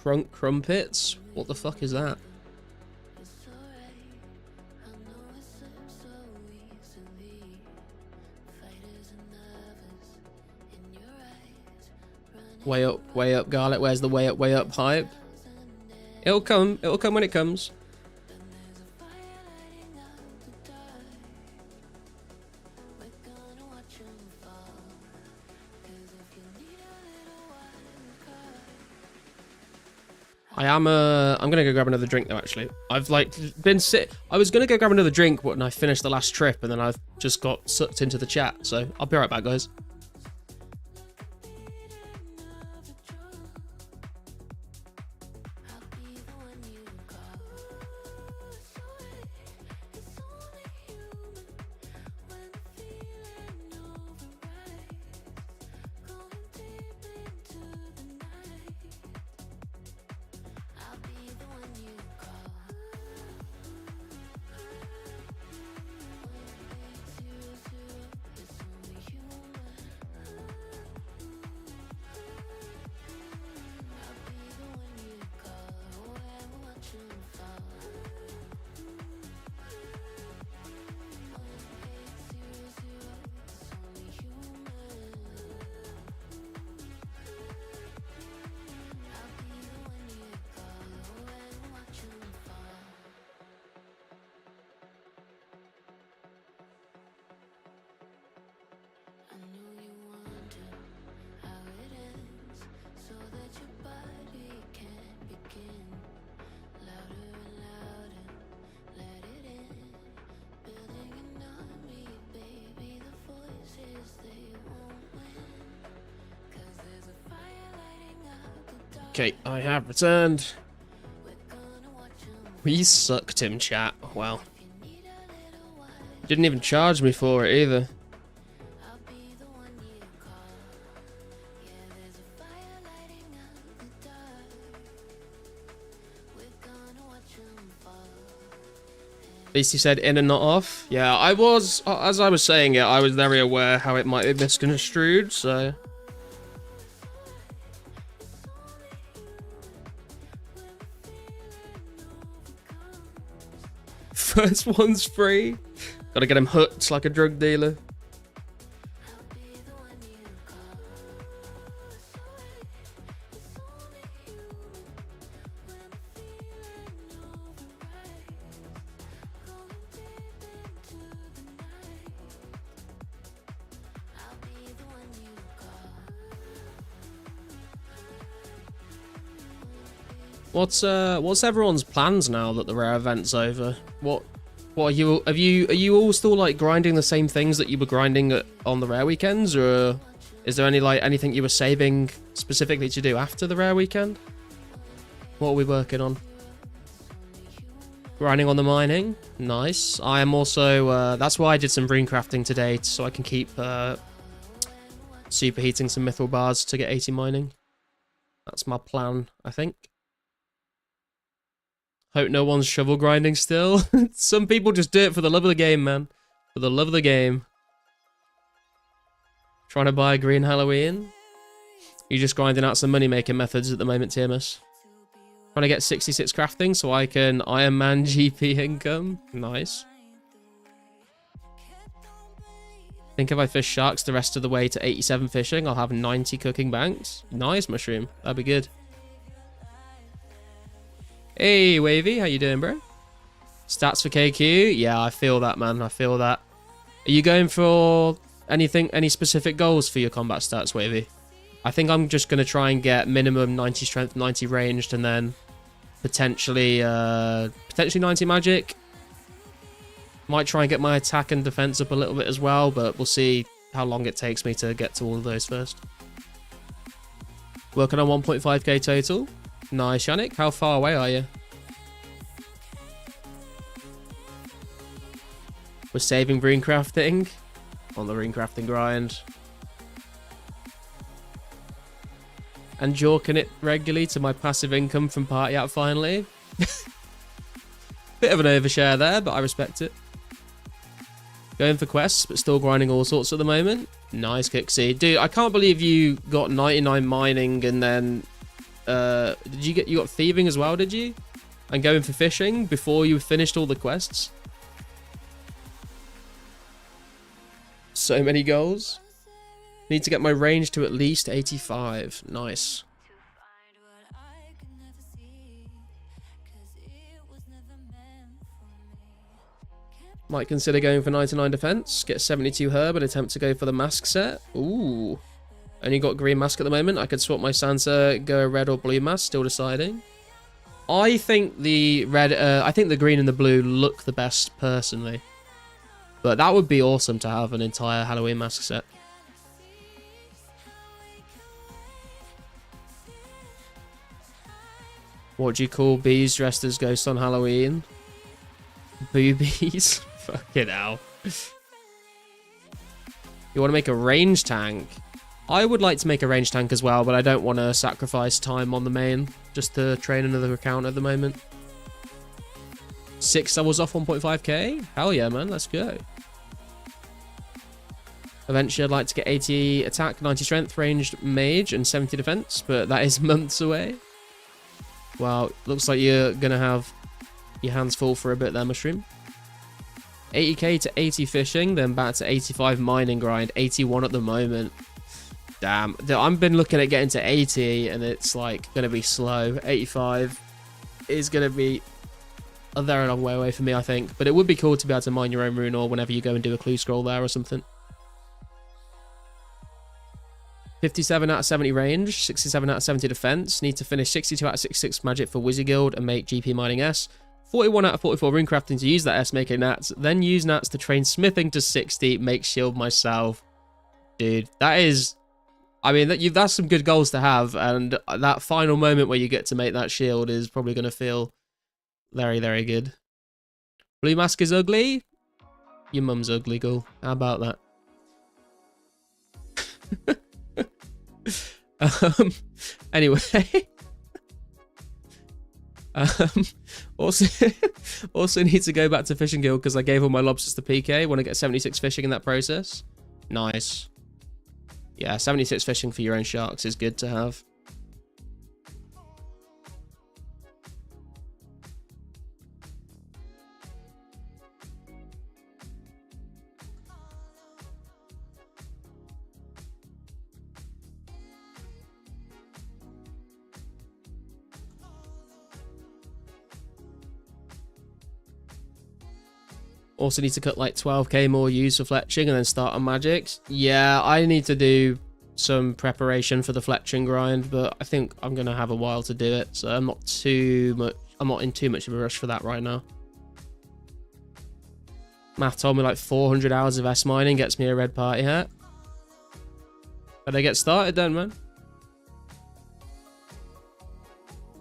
Crunk crumpets? What the fuck is that? Way up, Garlic. Where's the way up hype? It'll come when it comes. I'm gonna go grab another drink though, actually. I've like been I was gonna go grab another drink when I finished the last trip and then I've just got sucked into the chat, so I'll be right back, guys. Okay, I have returned. We sucked him, chat. Well, didn't even charge me for it either. At least he said in and not off. Yeah, I was, as I was saying it, I was very aware how it might be misconstrued, so... First one's free. Gotta get him hooked like a drug dealer. What's everyone's plans now that the rare event's over? What are you are you all still like grinding the same things that you were grinding on the rare weekends, or is there anything you were saving specifically to do after the rare weekend? What are we working on? Grinding on the mining. Nice. I am also that's why I did some rune crafting today, so I can keep superheating some mithril bars to get 80 mining. That's my plan, I think. Hope no one's shovel grinding still. Some people just do it for the love of the game, man. For the love of the game. Trying to buy a green Halloween. You're just grinding out some money-making methods at the moment, TMS. Trying to get 66 crafting so I can Iron Man GP income. Nice. Think if I fish sharks the rest of the way to 87 fishing, I'll have 90 cooking banks. Nice, Mushroom. That'd be good. Hey, Wavy, how you doing, bro? Stats for KQ? Yeah, I feel that, man. I feel that. Are you going for any specific goals for your combat stats, Wavy? I think I'm just going to try and get minimum 90 strength, 90 ranged, and then potentially 90 magic. Might try and get my attack and defense up a little bit as well, but we'll see how long it takes me to get to all of those first. Working on 1.5k total. Nice, Yannick. How far away are you? We're saving rune crafting. On the rune crafting grind. And jorking it regularly to my passive income from Party Out finally. Bit of an overshare there, but I respect it. Going for quests, but still grinding all sorts at the moment. Nice, Kixie. Dude, I can't believe you got 99 mining and then... you got thieving as well, did you? And going for fishing before you finished all the quests? So many goals. Need to get my range to at least 85. Nice. Might consider going for 99 defense, get 72 herb and attempt to go for the mask set. Ooh. Only got green mask at the moment. I could swap my Sansa, go a red or blue mask, still deciding. I think the red, I think the green and the blue look the best personally. But that would be awesome to have an entire Halloween mask set. What do you call bees dressed as ghosts on Halloween? Boobies? Fucking hell. You want to make a range tank? I would like to make a range tank as well, but I don't want to sacrifice time on the main just to train another account at the moment. 6 levels off 1.5k? Hell yeah, man. Let's go. Eventually, I'd like to get 80 attack, 90 strength, ranged mage, and 70 defense, but that is months away. Well, looks like you're going to have your hands full for a bit there, Mushroom. 80k to 80 fishing, then back to 85 mining grind, 81 at the moment. Damn, I've been looking at getting to 80 and it's like going to be slow. 85 is going to be a very long way away for me, I think. But it would be cool to be able to mine your own rune or whenever you go and do a clue scroll there or something. 57 out of 70 range, 67 out of 70 defense. Need to finish 62 out of 66 magic for Wizzy Guild and make GP mining S. 41 out of 44 rune crafting to use that S making nats. Then use nats to train smithing to 60, make shield myself. Dude, that is... I mean, that's some good goals to have, and that final moment where you get to make that shield is probably going to feel very, very good. Blue mask is ugly? Your mum's ugly, girl. How about that? Anyway. Um, also, also need to go back to Fishing Guild because I gave all my lobsters to PK. Want to get 76 fishing in that process. Nice. Yeah, 76 fishing for your own sharks is good to have. Also need to cut like 12k more ewes for fletching and then start on magics. Yeah, I need to do some preparation for the fletching grind, but I think I'm gonna have a while to do it, so I'm not in too much of a rush for that right now. Matt told me like 400 hours of S mining gets me a red party hat. Better get started then, man.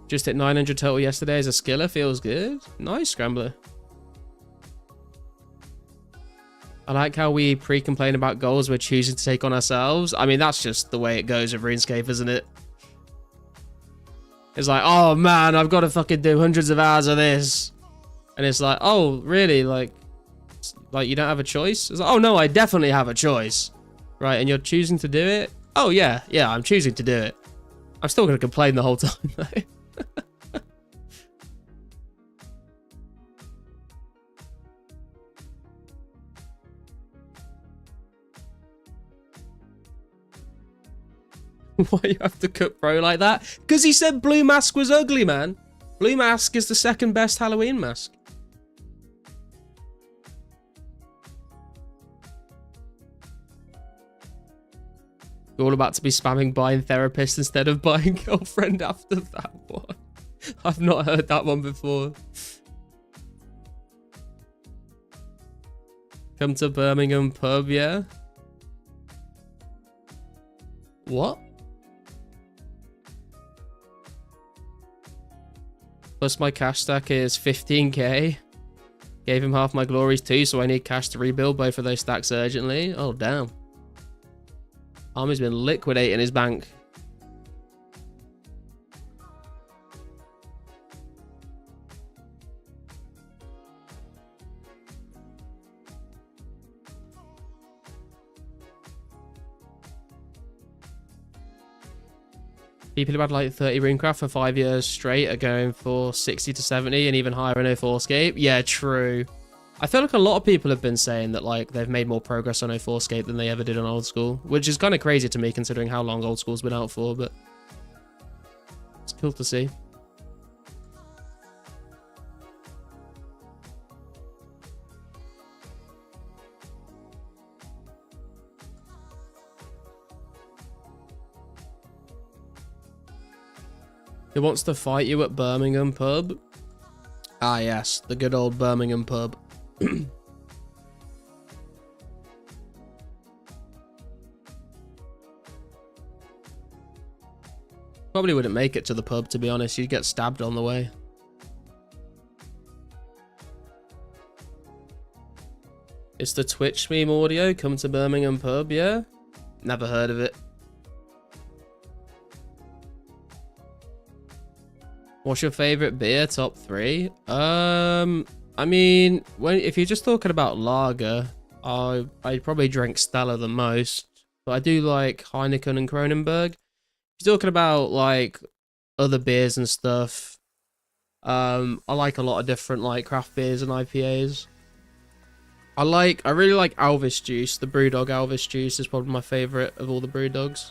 Just hit 900 total yesterday as a skiller, feels good. Nice, Scrambler. I like how we pre-complain about goals we're choosing to take on ourselves. I mean, that's just the way it goes with RuneScape, isn't it? It's like, oh man, I've got to fucking do hundreds of hours of this. And it's like, oh, really? Like you don't have a choice? It's like, oh no, I definitely have a choice. Right, and you're choosing to do it? Oh yeah, I'm choosing to do it. I'm still going to complain the whole time, though. Why you have to cut bro like that? Because he said blue mask was ugly, man. Blue mask is the second best Halloween mask. You're all about to be spamming buying therapist instead of buying girlfriend after that one. I've not heard that one before. Come to Birmingham pub, yeah? What? Plus my cash stack is 15k. Gave him half my glories too, so I need cash to rebuild both of those stacks urgently. Oh, damn. Army's been liquidating his bank. People who had like 30 runecraft for 5 years straight are going for 60 to 70 and even higher in 2004scape. Yeah, true. I feel like a lot of people have been saying that like they've made more progress on 2004scape than they ever did on old school, which is kind of crazy to me considering how long old school's been out for, but it's cool to see. Who wants to fight you at Birmingham pub? Ah yes, the good old Birmingham pub. Probably wouldn't make it to the pub, to be honest. You'd get stabbed on the way. It's the Twitch meme audio. Come to Birmingham pub, yeah? Never heard of it. What's your favorite beer? Top 3? I mean, if you're just talking about lager, I probably drink Stella the most, but I do like Heineken and Kronenberg. If you're talking about like other beers and stuff, I like a lot of different like craft beers and IPAs. I really like Alvis juice. The Brewdog Alvis juice is probably my favorite of all the Brewdogs.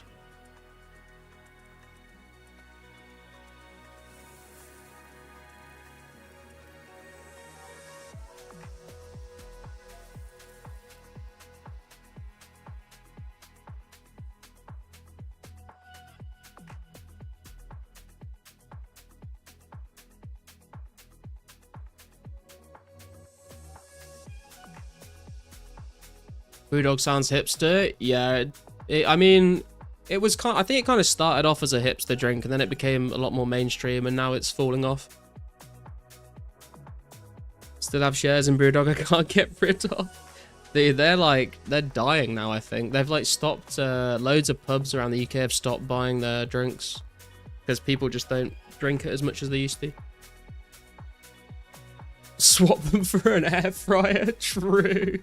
Brewdog sounds hipster. Yeah, I mean, it was I think it kind of started off as a hipster drink, and then it became a lot more mainstream, and now it's falling off. Still have shares in Brewdog I can't get rid of. They're dying now. I think they've like stopped. Loads of pubs around the UK have stopped buying their drinks because people just don't drink it as much as they used to. swap them for an air fryer. True.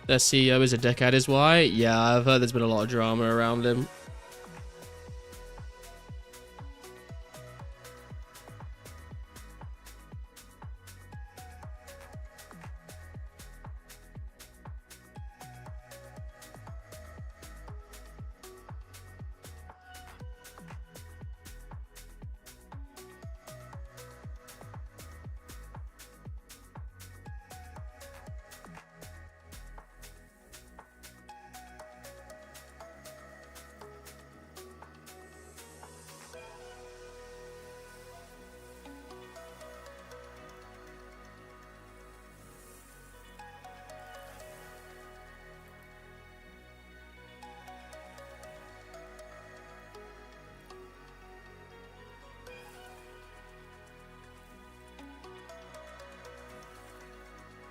Their CEO is a dickhead, is why? Yeah, I've heard there's been a lot of drama around him.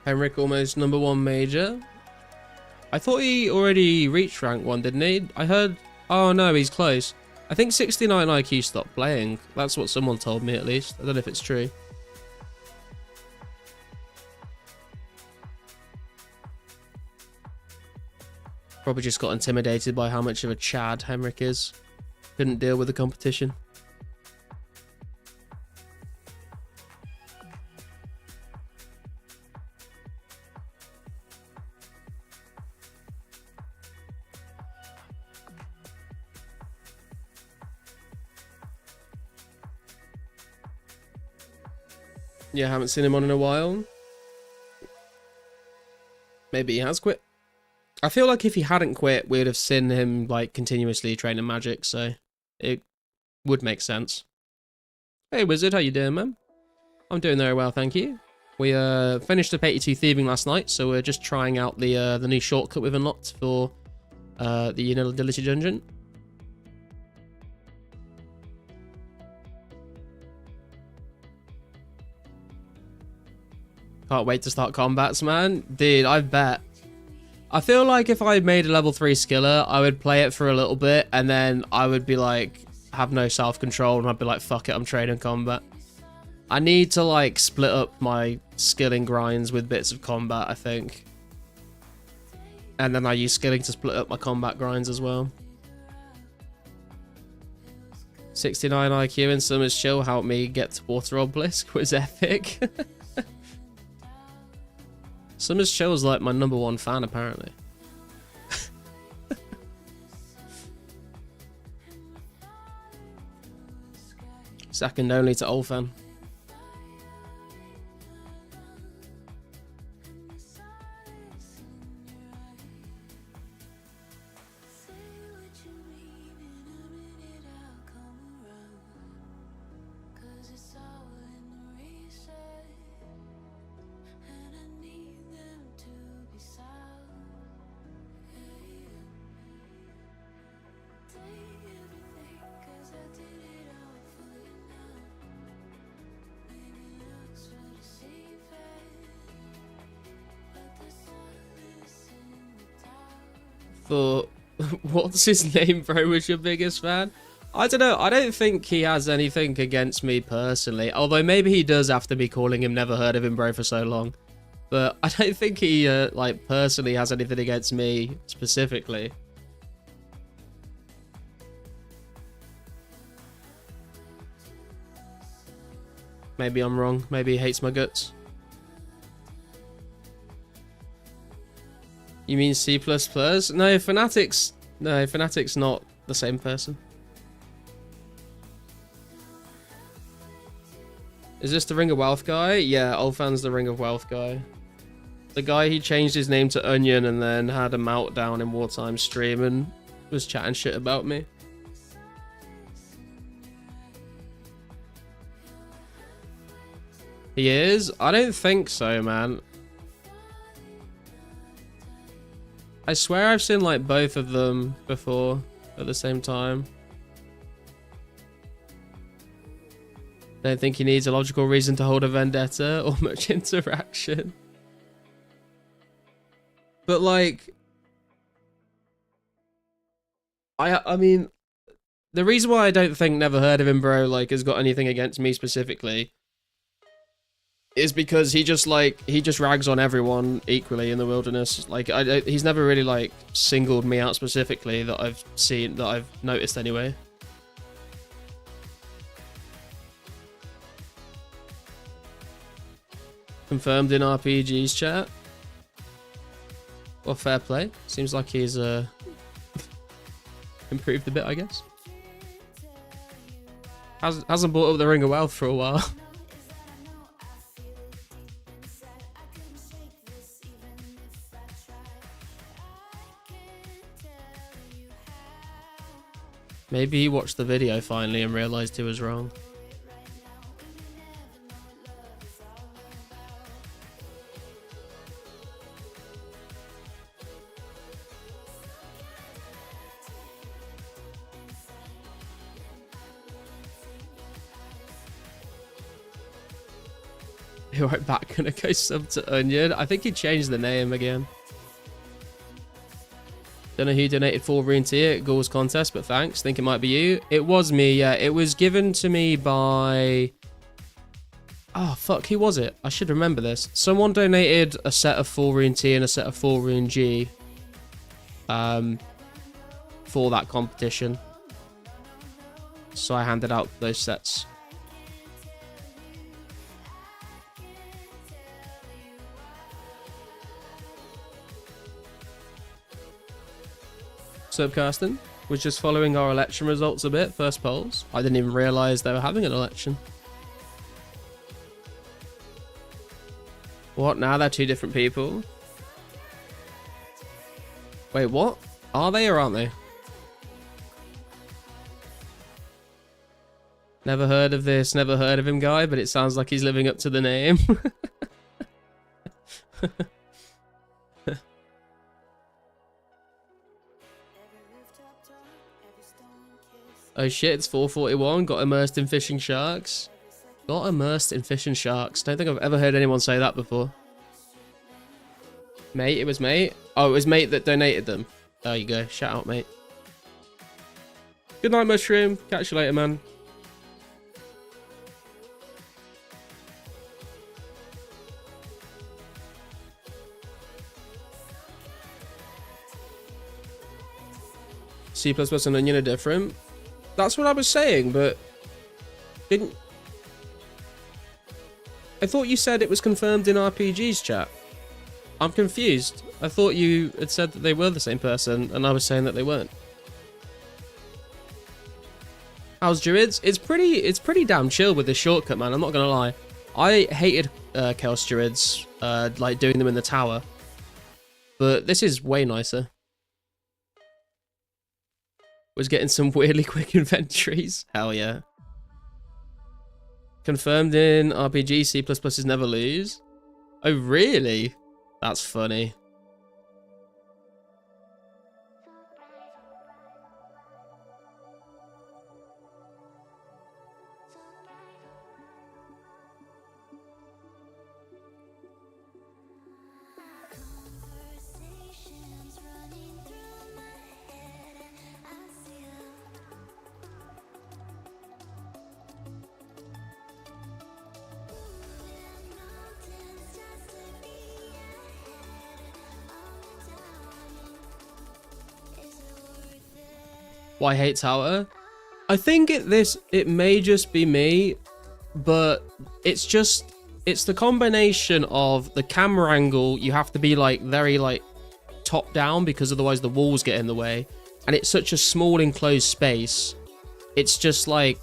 Henrik almost #1 major. I thought he already reached rank 1, didn't he? I heard... Oh no, he's close. I think 69 IQ stopped playing. That's what someone told me at least. I don't know if it's true. Probably just got intimidated by how much of a Chad Henrik is. Couldn't deal with the competition. Yeah, haven't seen him on in a while. Maybe he has quit. I feel like if he hadn't quit, we'd have seen him like continuously training magic, so it would make sense. Hey Wizard, how you doing, man? I'm doing very well, thank you. We finished up 82 thieving last night, so we're just trying out the new shortcut we've unlocked for the ineligibility dungeon. Can't wait to start combats, man. Dude, I bet. I feel like if I made a level 3 skiller, I would play it for a little bit, and then I would be like, have no self-control, and I'd be like, fuck it, I'm training combat. I need to like split up my skilling grinds with bits of combat, I think. And then I use skilling to split up my combat grinds as well. 69 IQ and Summer's Chill helped me get to Water Obelisk was epic. Summer's Chill is like my #1 fan, apparently. Second only to Olfan. For what's his name, bro, was your biggest fan? I don't know. I don't think he has anything against me personally. Although maybe he does after me calling him never heard of him, bro, for so long. But I don't think he, like, personally has anything against me specifically. Maybe I'm wrong. Maybe he hates my guts. You mean C++? No, Fnatic's... No, Fnatic's not the same person. Is this the Ring of Wealth guy? Yeah, Olfan's the Ring of Wealth guy. The guy he changed his name to Onion and then had a meltdown in Wartime stream and was chatting shit about me. He is? I don't think so, man. I swear I've seen like both of them before at the same time. Don't think he needs a logical reason to hold a vendetta or much interaction. But like, I mean, the reason why I don't think Never Heard of Him Bro like has got anything against me specifically is because he just rags on everyone equally in the wilderness. Like he's never really like singled me out specifically that I've noticed anyway. Confirmed in RPG's chat. Well, fair play. Seems like he's improved a bit, I guess. Hasn't brought up the Ring of Wealth for a while. Maybe he watched the video finally and realized he was wrong. He went back, gonna go sub to Onion. I think he changed the name again. Don't know who donated 4 rune tier at Ghoul's contest, but thanks. Think it might be you. It was me, yeah. It was given to me by... Oh, fuck, who was it? I should remember this. Someone donated a set of 4 rune T and a set of 4 rune G for that competition. So I handed out those sets. Subcasting was just following our election results a bit. First polls. I didn't even realize they were having an election. What? Now they're 2 different people? Wait, what? Are they or aren't they? Never heard of this, never heard of him guy, but it sounds like he's living up to the name. Oh shit, it's 441. Got immersed in fishing sharks. Got immersed in fishing sharks. Don't think I've ever heard anyone say that before. Mate, it was mate. Oh, it was mate that donated them. There you go. Shout out, mate. Good night, Mushroom. Catch you later, man. C++ and Onion are different. That's what I was saying, but didn't... I thought you said it was confirmed in RPG's chat. I'm confused. I thought you had said that they were the same person, and I was saying that they weren't. How's Druids? It's pretty damn chill with this shortcut, man. I'm not gonna lie. I hated Chaos Druids, like doing them in the tower, but this is way nicer. Was getting some weirdly quick inventories. Hell yeah. Confirmed in RPG, C++ is never lose. Oh, really? That's funny. Why hate tower? I think it may just be me, but it's the combination of the camera angle. You have to be like very like top down because otherwise the walls get in the way, and it's such a small enclosed space. It's just like,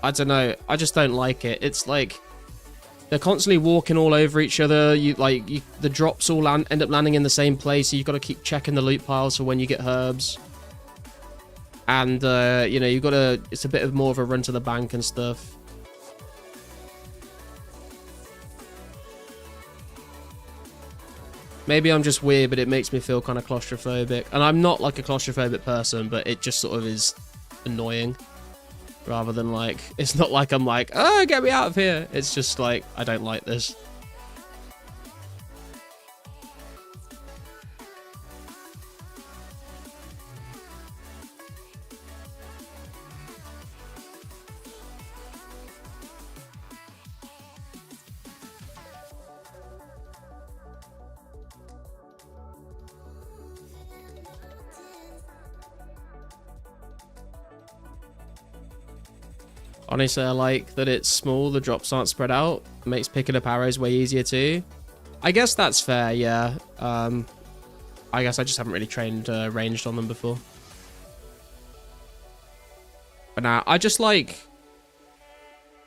I don't know, I just don't like it. It's like they're constantly walking all over each other. The drops all end up landing in the same place, so you've got to keep checking the loot piles for when you get herbs. And, you know, you've got to... It's a bit of more of a run to the bank and stuff. Maybe I'm just weird, but it makes me feel kind of claustrophobic. And I'm not, like, a claustrophobic person, but it just sort of is annoying. Rather than, like... It's not like I'm like, oh, get me out of here. It's just like, I don't like this. Honestly, I like that it's small, the drops aren't spread out. It makes picking up arrows way easier too. I guess that's fair, yeah. I guess I just haven't really trained ranged on them before. But now, I just like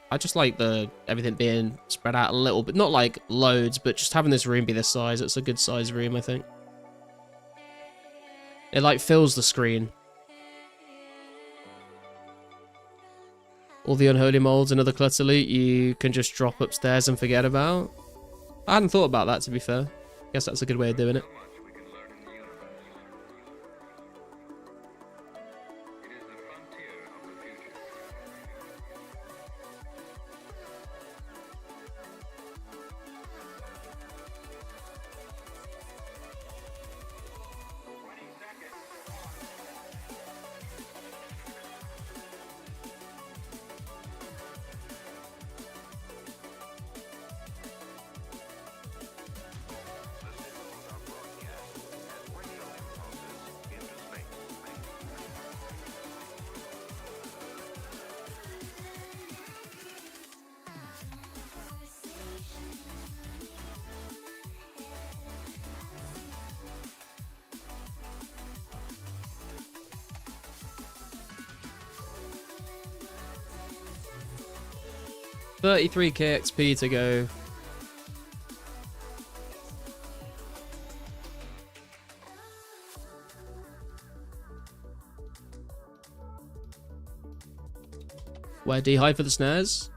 the everything being spread out a little bit. Not like loads, but just having this room be this size. It's a good size room, I think. It like fills the screen. All the unholy molds and other clutter loot you can just drop upstairs and forget about. I hadn't thought about that, to be fair. Guess that's a good way of doing it. 33k XP to go. Where D high for the snares?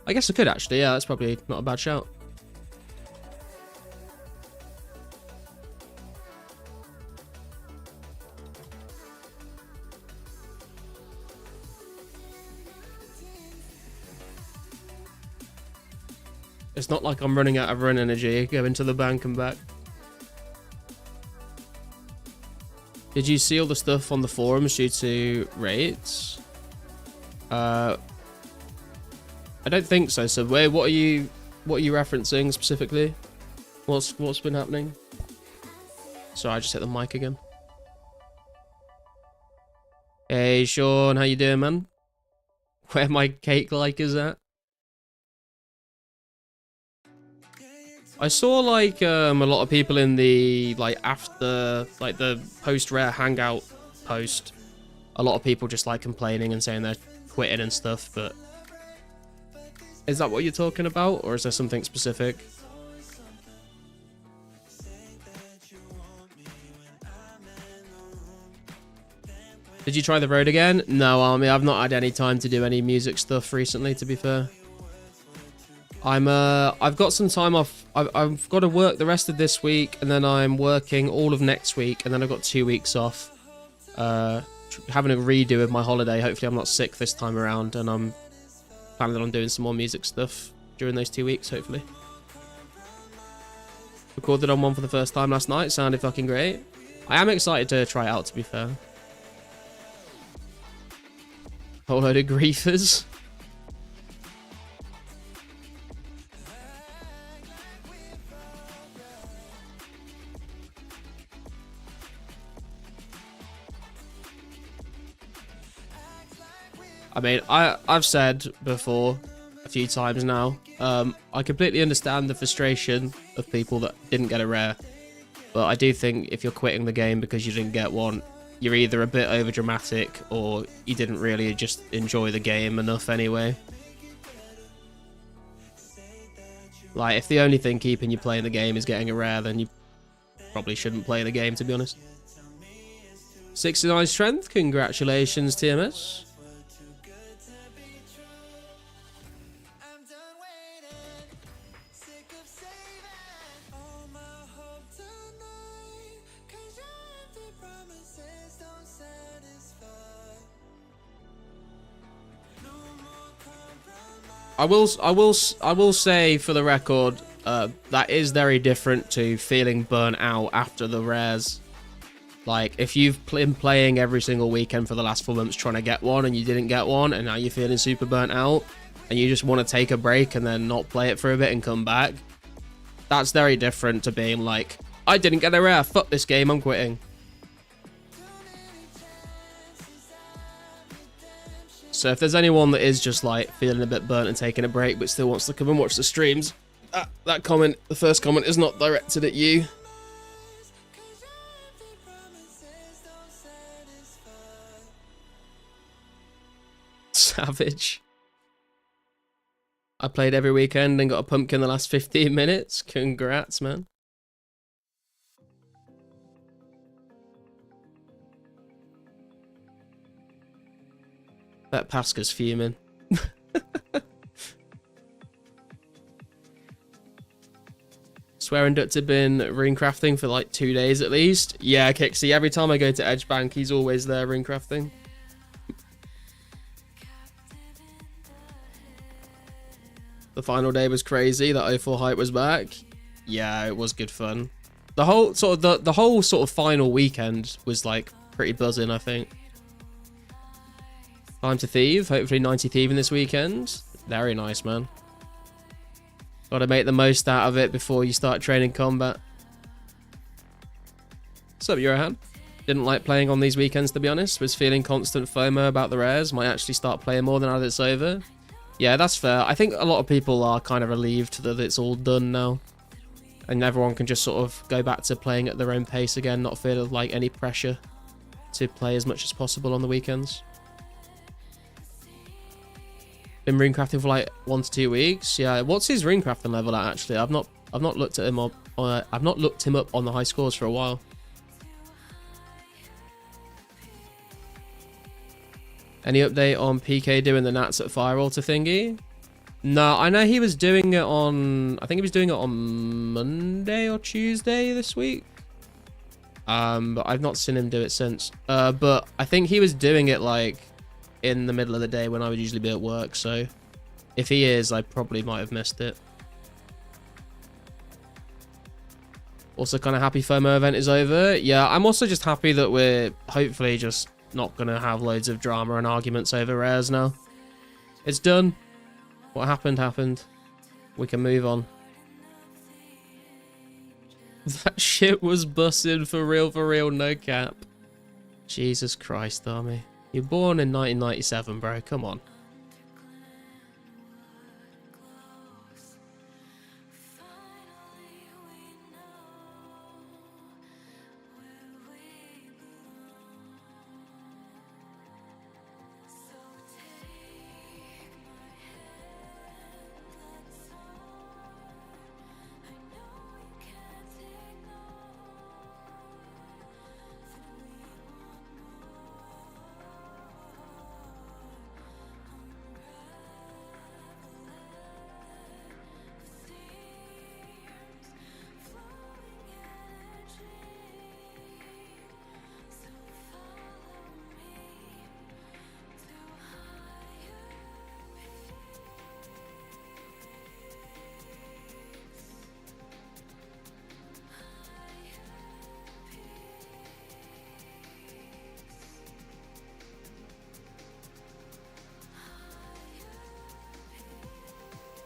I guess I could actually, yeah, that's probably not a bad shout. It's not like I'm running out of run energy, going to the bank and back. Did you see all the stuff on the forums due to raids? I don't think so. So what are you referencing specifically? What's been happening? Sorry, I just hit the mic again. Hey Sean, how you doing, man? Where my cake like is at? I saw like a lot of people in the after the post rare hangout post. A lot of people just like complaining and saying they're quitting and stuff, but is that what you're talking about, or is there something specific? Did you try the road again? No, I mean, I've not had any time to do any music stuff recently, to be fair. I've got some time off. I've got to work the rest of this week, and then I'm working all of next week, and then I've got 2 weeks off. Having a redo of my holiday. Hopefully I'm not sick this time around, and I'm planning on doing some more music stuff during those 2 weeks, hopefully. Recorded on one for the first time last night. Sounded fucking great. I am excited to try it out, to be fair. Whole load of griefers. I mean, I've said before a few times now, I completely understand the frustration of people that didn't get a rare, but I do think if you're quitting the game because you didn't get one, you're either a bit over dramatic or you didn't really just enjoy the game enough anyway. Like, if the only thing keeping you playing the game is getting a rare, then you probably shouldn't play the game, to be honest. 69 strength, congratulations, TMS. I will say for the record, that is very different to feeling burnt out after the rares. Like, if you've been playing every single weekend for the last 4 months trying to get one and you didn't get one, and now you're feeling super burnt out and you just want to take a break and then not play it for a bit and come back, that's very different to being like, I didn't get a rare, fuck this game, I'm quitting. So if there's anyone that is just like feeling a bit burnt and taking a break but still wants to come and watch the streams, that comment, the first comment, is not directed at you. Savage. I played every weekend and got a pumpkin the last 15 minutes. Congrats, man. Bet Pasca's fuming. Swearing Dutch have been rune crafting for like 2 days at least. Yeah, Kixie, every time I go to Edgebank, he's always there rune crafting. The final day was crazy. That 04 hype was back. Yeah, it was good fun. The whole sort of the whole sort of final weekend was like pretty buzzing, I think. Time to thieve. Hopefully 90 thieving this weekend. Very nice, man. Gotta make the most out of it before you start training combat. What's up, Eurohan? Didn't like playing on these weekends, to be honest. Was feeling constant FOMO about the rares. Might actually start playing more than now that it's over. Yeah, that's fair. I think a lot of people are kind of relieved that it's all done now. And everyone can just sort of go back to playing at their own pace again, not feel like any pressure to play as much as possible on the weekends. Been runecrafting for like 1 to 2 weeks. Yeah, what's his runecrafting level at actually? I've not looked at him up. I've not looked him up on the high scores for a while. Any update on PK doing the Nats at Fire Altar thingy? No, I know he was doing it on... I think he was doing it on Monday or Tuesday this week. But I've not seen him do it since. But I think he was doing it like in the middle of the day when I would usually be at work. So if he is, I probably might have missed it. Also kind of happy FOMO event is over. Yeah, I'm also just happy that we're hopefully just not going to have loads of drama and arguments over rares now. It's done. What happened, happened. We can move on. That shit was busted for real, no cap. Jesus Christ, Army. You're born in 1997, bro. Come on.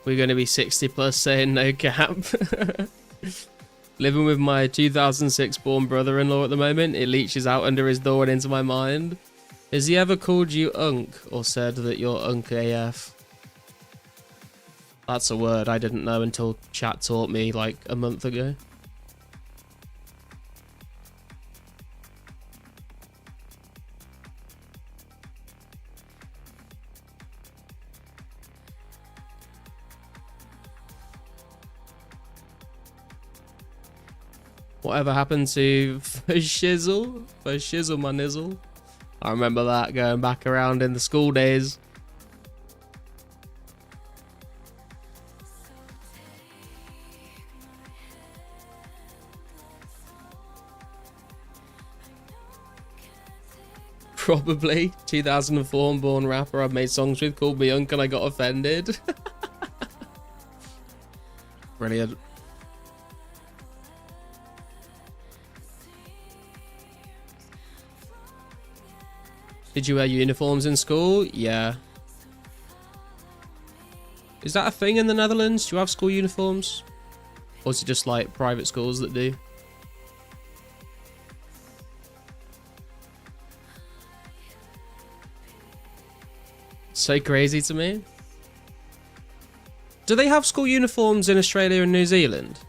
We're going to be 60 plus saying no cap. Living with my 2006 born brother-in-law at the moment. It leeches out under his door and into my mind. Has he ever called you Unk or said that you're Unk AF? That's a word I didn't know until chat taught me like a month ago. Whatever happened to for shizzle my nizzle? I remember that going back around in the school days. Probably 2004 born rapper I've made songs with called me Unk and I got offended. Brilliant. Did you wear uniforms in school? Yeah. Is that a thing in the Netherlands? Do you have school uniforms? Or is it just like private schools that do? So crazy to me. Do they have school uniforms in Australia and New Zealand?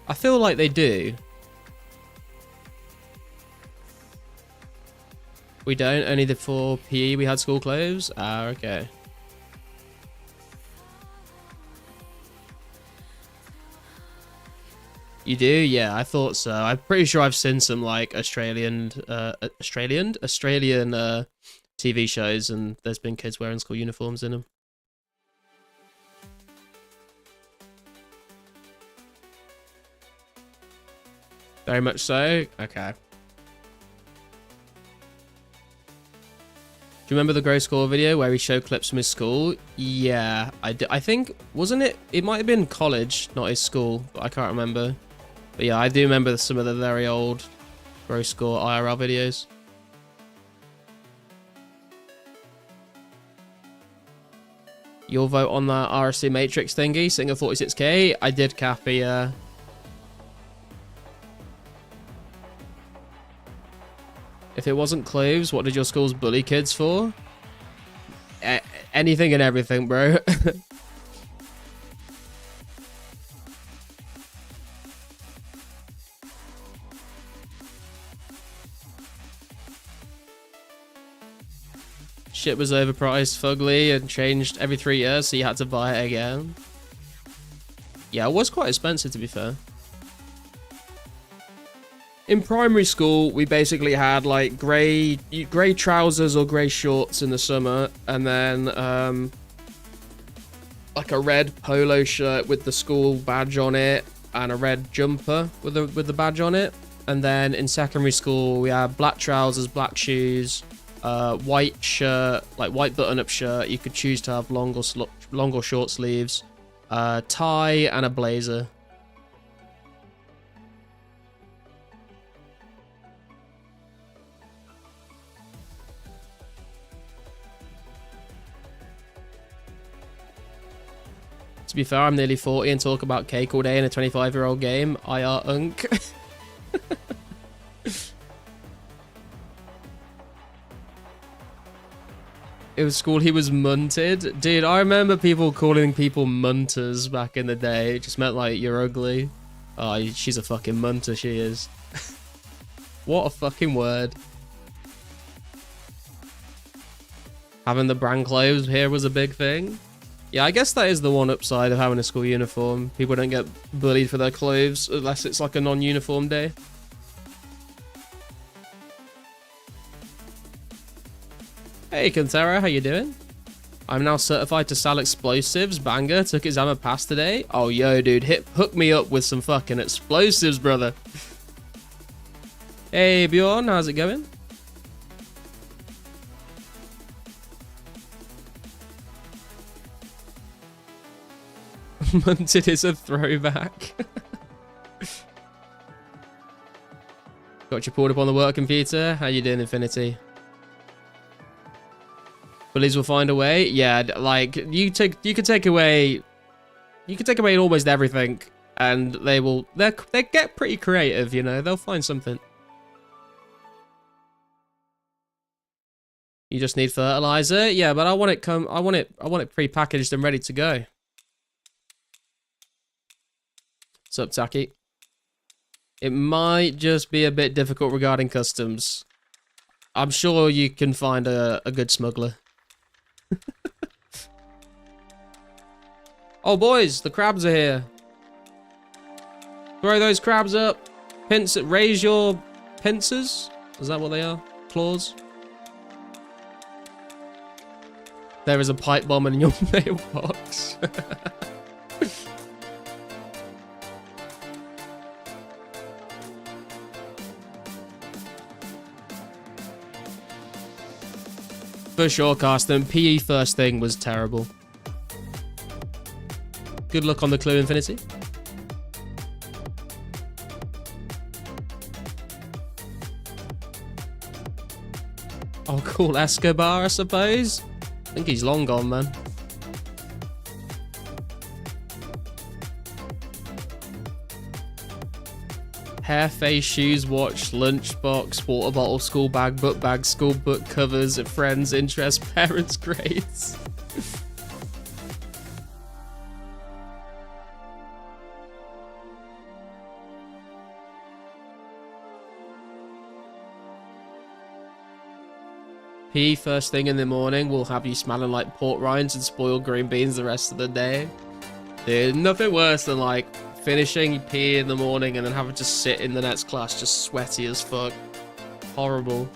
I feel like they do. We don't, only for PE we had school clothes? Ah, okay. You do? Yeah, I thought so. I'm pretty sure I've seen some like Australian TV shows, and there's been kids wearing school uniforms in them. Very much so. Okay. Do you remember the Gross Score video where he showed clips from his school? Yeah, I think, wasn't it? It might have been college, not his school, but I can't remember. But yeah, I do remember some of the very old Gross Score IRL videos. Your vote on the RSC Matrix thingy, sitting at 46k. I did, Cappy, yeah. If it wasn't clothes, what did your schools bully kids for? Anything and everything, bro. Shit was overpriced, fugly, and changed every 3 years, so you had to buy it again. Yeah, it was quite expensive, to be fair. In primary school, we basically had like grey trousers or grey shorts in the summer, and then like a red polo shirt with the school badge on it, and a red jumper with the badge on it. And then in secondary school, we had black trousers, black shoes, white shirt, like white button-up shirt. You could choose to have long or short sleeves, tie, and a blazer. To be fair, I'm nearly 40 and talk about cake all day in a 25-year-old game. IR unk. It was school, he was munted. Dude, I remember people calling people munters back in the day. It just meant like, you're ugly. Oh, she's a fucking munter, she is. What a fucking word. Having the brand clothes here was a big thing. Yeah, I guess that is the one upside of having a school uniform. People don't get bullied for their clothes unless it's like a non-uniform day. Hey, Kantara, how you doing? I'm now certified to sell explosives. Banger, took exam and passed today. Oh, yo, dude, hook me up with some fucking explosives, brother. Hey, Bjorn, how's it going? Munted is a throwback. Got you pulled up on the work computer. How you doing, Infinity? Bullies will find a way. Yeah, like you could take away almost everything, and they get pretty creative. You know, they'll find something. You just need fertilizer. Yeah, but I want it pre-packaged and ready to go. What's up, Taki? It might just be a bit difficult regarding customs. I'm sure you can find a good smuggler. Oh, boys, the crabs are here. Throw those crabs up. Raise your pincers. Is that what they are? Claws? There is a pipe bomb in your mailbox. For sure, Carsten. PE first thing was terrible. Good luck on the clue, Infinity. Oh, cool. Escobar, I suppose. I think he's long gone, man. Hair, face, shoes, watch, lunchbox, water bottle, school bag, school book covers, friends, interests, parents, grades. PE first thing in the morning will have you smelling like pork rinds and spoiled green beans the rest of the day. Dude, nothing worse than like finishing PE in the morning and then having to sit in the next class just sweaty as fuck. Horrible.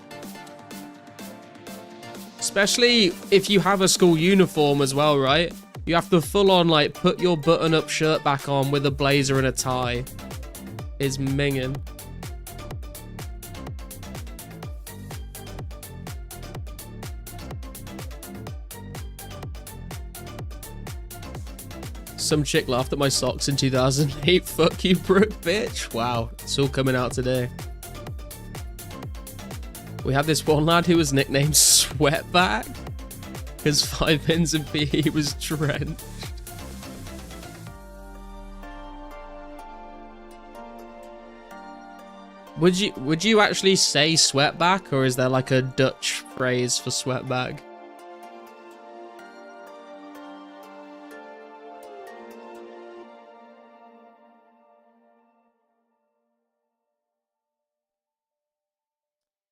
Especially if you have a school uniform as well, right? You have to full on like put your button-up shirt back on with a blazer and a tie. It's minging. Some chick laughed at my socks in 2008. Fuck you, Brooke, bitch. Wow, it's all coming out today. We had this one lad who was nicknamed Sweatbag because 5 minutes in PE was drenched. Would you actually say sweatback, or is there like a Dutch phrase for sweatbag?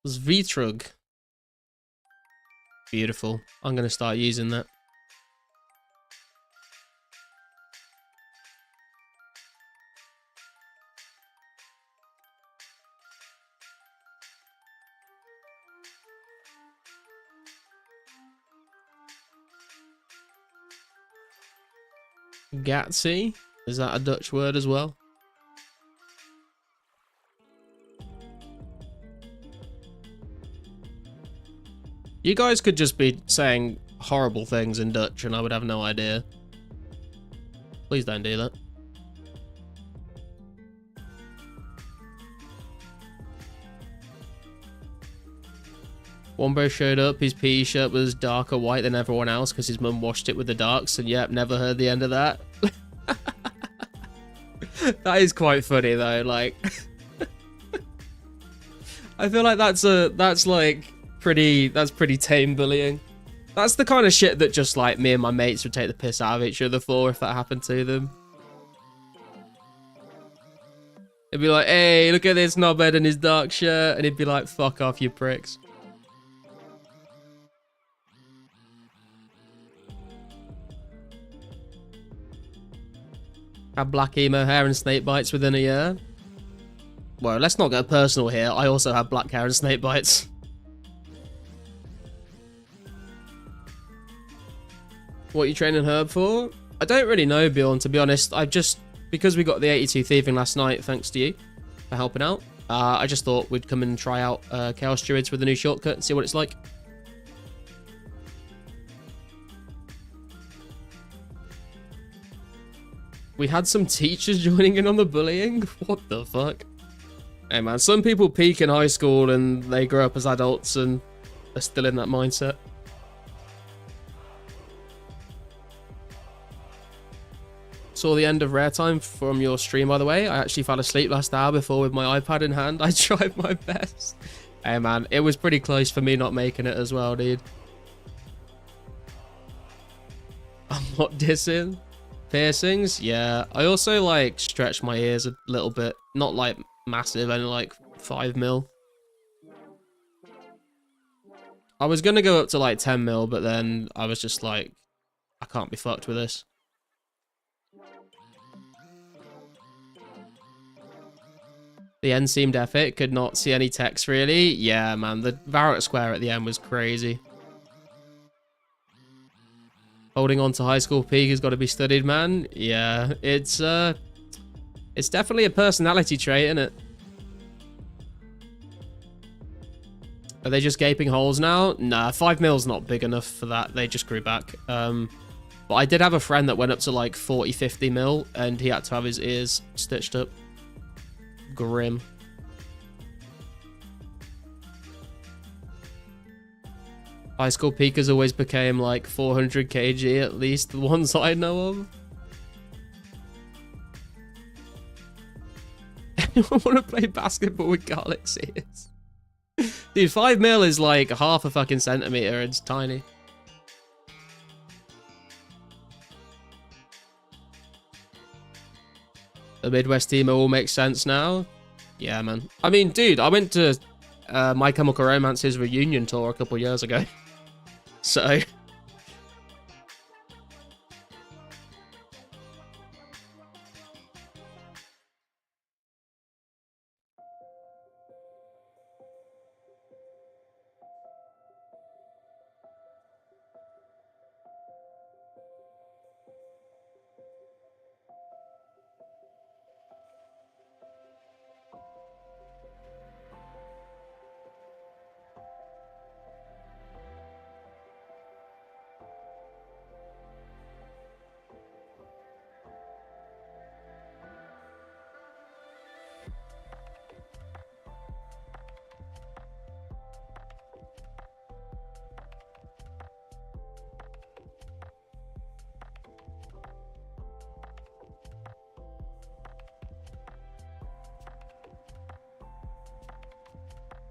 Vitrug. Beautiful. I'm going to start using that. Gatsy? Is that a Dutch word as well? You guys could just be saying horrible things in Dutch and I would have no idea. Please don't do that. Wombo showed up, his PE shirt was darker white than everyone else because his mum washed it with the darks, and yep, never heard the end of that. That is quite funny though, like... I feel like that's pretty tame bullying. That's the kind of shit that just like me and my mates would take the piss out of each other for if that happened to them. It'd be like, hey, look at this knobhead in his dark shirt, and he'd be like, fuck off, you pricks. Had black emo hair and snake bites within a year. Well, let's not get personal here. I also have black hair and snake bites. What are you training Herb for? I don't really know, Bjorn, to be honest. Because we got the 82 thieving last night, thanks to you for helping out, I just thought we'd come and try out Chaos Druids with the new shortcut and see what it's like. We had some teachers joining in on the bullying? What the fuck? Hey man, some people peak in high school and they grow up as adults and are still in that mindset. Saw the end of Rare Time from your stream, by the way. I actually fell asleep last hour before with my iPad in hand. I tried my best. Hey man, it was pretty close for me not making it as well, dude. I'm not dissing. Piercings? Yeah. I also like stretch my ears a little bit. Not like massive, only like 5 mil. I was gonna go up to like 10 mil, but then I was just like, I can't be fucked with this. The end seemed epic. Could not see any text really. Yeah, man. The Varrock Square at the end was crazy. Holding on to high school peak has got to be studied, man. Yeah, it's definitely a personality trait, isn't it? Are they just gaping holes now? Nah, 5 mil's not big enough for that. They just grew back. But I did have a friend that went up to like 40, 50 mil, and he had to have his ears stitched up. Grim. High school peakers always became like 400 kg at least, the ones I know of. I want to play basketball with garlic seeds. Dude, 5 mil is like half a fucking centimeter. It's tiny. The Midwest emo all makes sense now. Yeah, man. I mean, dude, I went to My Chemical Romance's reunion tour a couple years ago. So...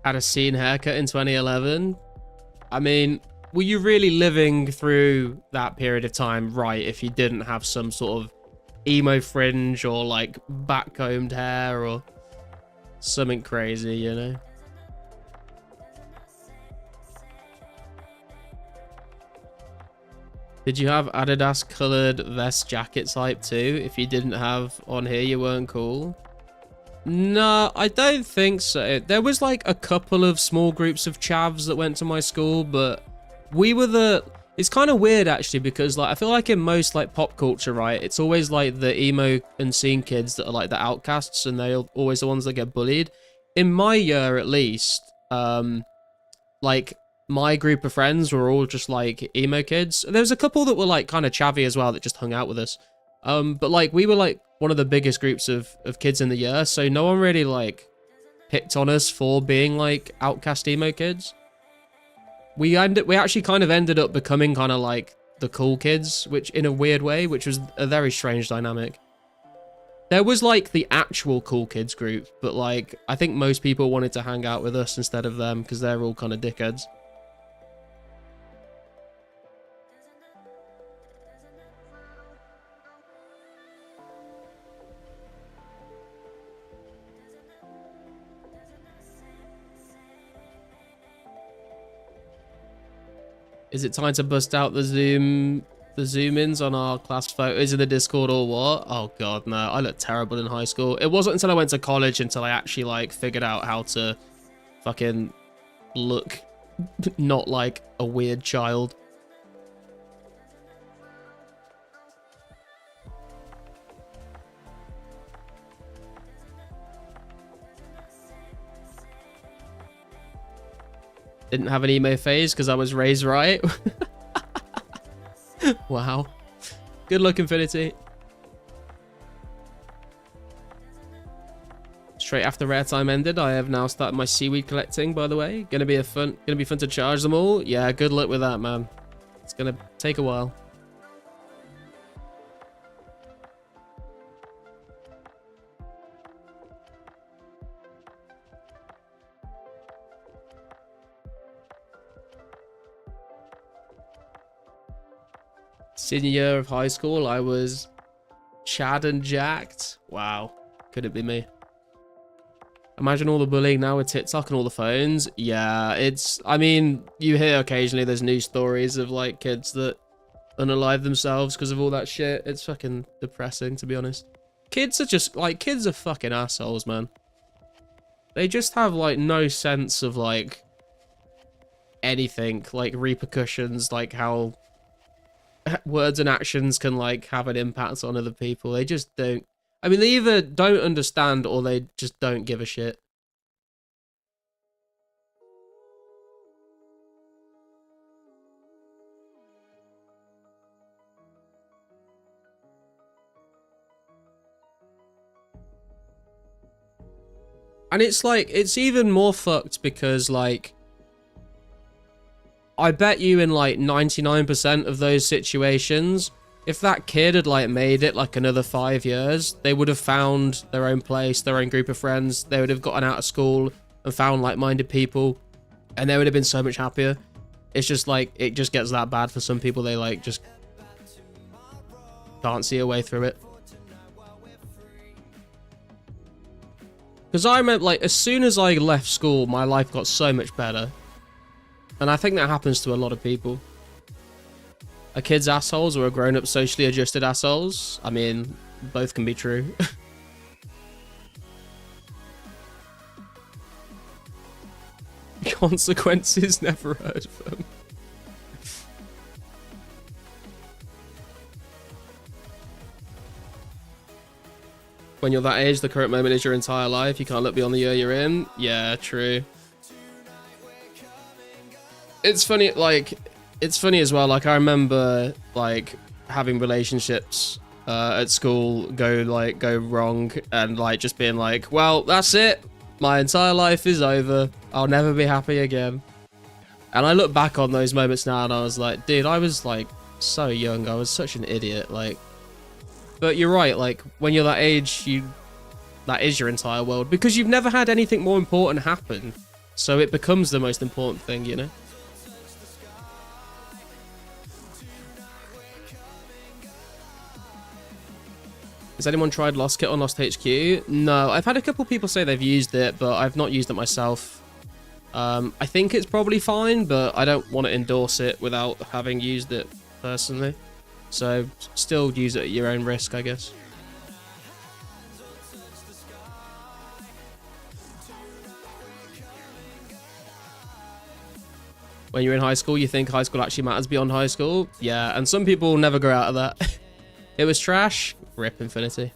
Had a scene haircut in 2011. I mean, were you really living through that period of time right if you didn't have some sort of emo fringe or like backcombed hair or something crazy, you know? Did you have Adidas colored vest jacket type too? If you didn't have on here, you weren't cool. No, I don't think so. There was like a couple of small groups of chavs that went to my school, but we were the... It's kind of weird actually, because like I feel like in most like pop culture, right, it's always like the emo and scene kids that are like the outcasts, and they're always the ones that get bullied. In my year at least, like my group of friends were all just like emo kids. There was a couple that were like kind of chavvy as well that just hung out with us. But like we were like one of the biggest groups of kids in the year, so no one really like picked on us for being like outcast emo kids. We actually kind of ended up becoming kind of like the cool kids, which in a weird way, which was a very strange dynamic. There was like the actual cool kids group, but like I think most people wanted to hang out with us instead of them because they're all kind of dickheads. Is it time to bust out the zoom-ins on our class photos in the Discord or what? Oh god, no. I looked terrible in high school. It wasn't until I went to college until I actually like figured out how to fucking look not like a weird child. Didn't have an emo phase because I was raised right. Wow. Good luck, Infinity. Straight after rare time ended, I have now started my seaweed collecting, by the way. Gonna be fun to charge them all. Yeah, good luck with that, man. It's gonna take a while. Senior year of high school, I was Chad and jacked. Wow, could it be me? Imagine all the bullying now with TikTok and all the phones. Yeah, it's... I mean, you hear occasionally there's news stories of like kids that unalive themselves because of all that shit. It's fucking depressing, to be honest. Kids are just like... Kids are fucking assholes, man. They just have like no sense of like anything, like repercussions, like how words and actions can like have an impact on other people. They just don't. I mean, they either don't understand or they just don't give a shit. And it's like, it's even more fucked because like I bet you in like 99% of those situations, if that kid had like made it like another 5 years, they would have found their own place, their own group of friends. They would have gotten out of school and found like-minded people, and they would have been so much happier. It's just like, it just gets that bad for some people. They like just can't see a way through it. Because I remember, like, as soon as I left school, my life got so much better. And I think that happens to a lot of people. Are kids assholes or are grown-up socially adjusted assholes? I mean, both can be true. Consequences, never heard of them. When you're that age, the current moment is your entire life. You can't look beyond the year you're in. Yeah, true. It's funny, like, it's funny as well. Like, I remember, like, having relationships at school go wrong, and, like, just being like, well, that's it. My entire life is over. I'll never be happy again. And I look back on those moments now, and I was like, dude, I was, like, so young. I was such an idiot, like. But you're right, like, when you're that age, that is your entire world, because you've never had anything more important happen. So it becomes the most important thing, you know? Has anyone tried Lost Kit on Lost HQ? No, I've had a couple people say they've used it, but I've not used it myself. I think it's probably fine, but I don't want to endorse it without having used it personally. So still use it at your own risk, I guess. When you're in high school, you think high school actually matters beyond high school? Yeah, and some people never grow out of that. It was trash. Rip Infinity.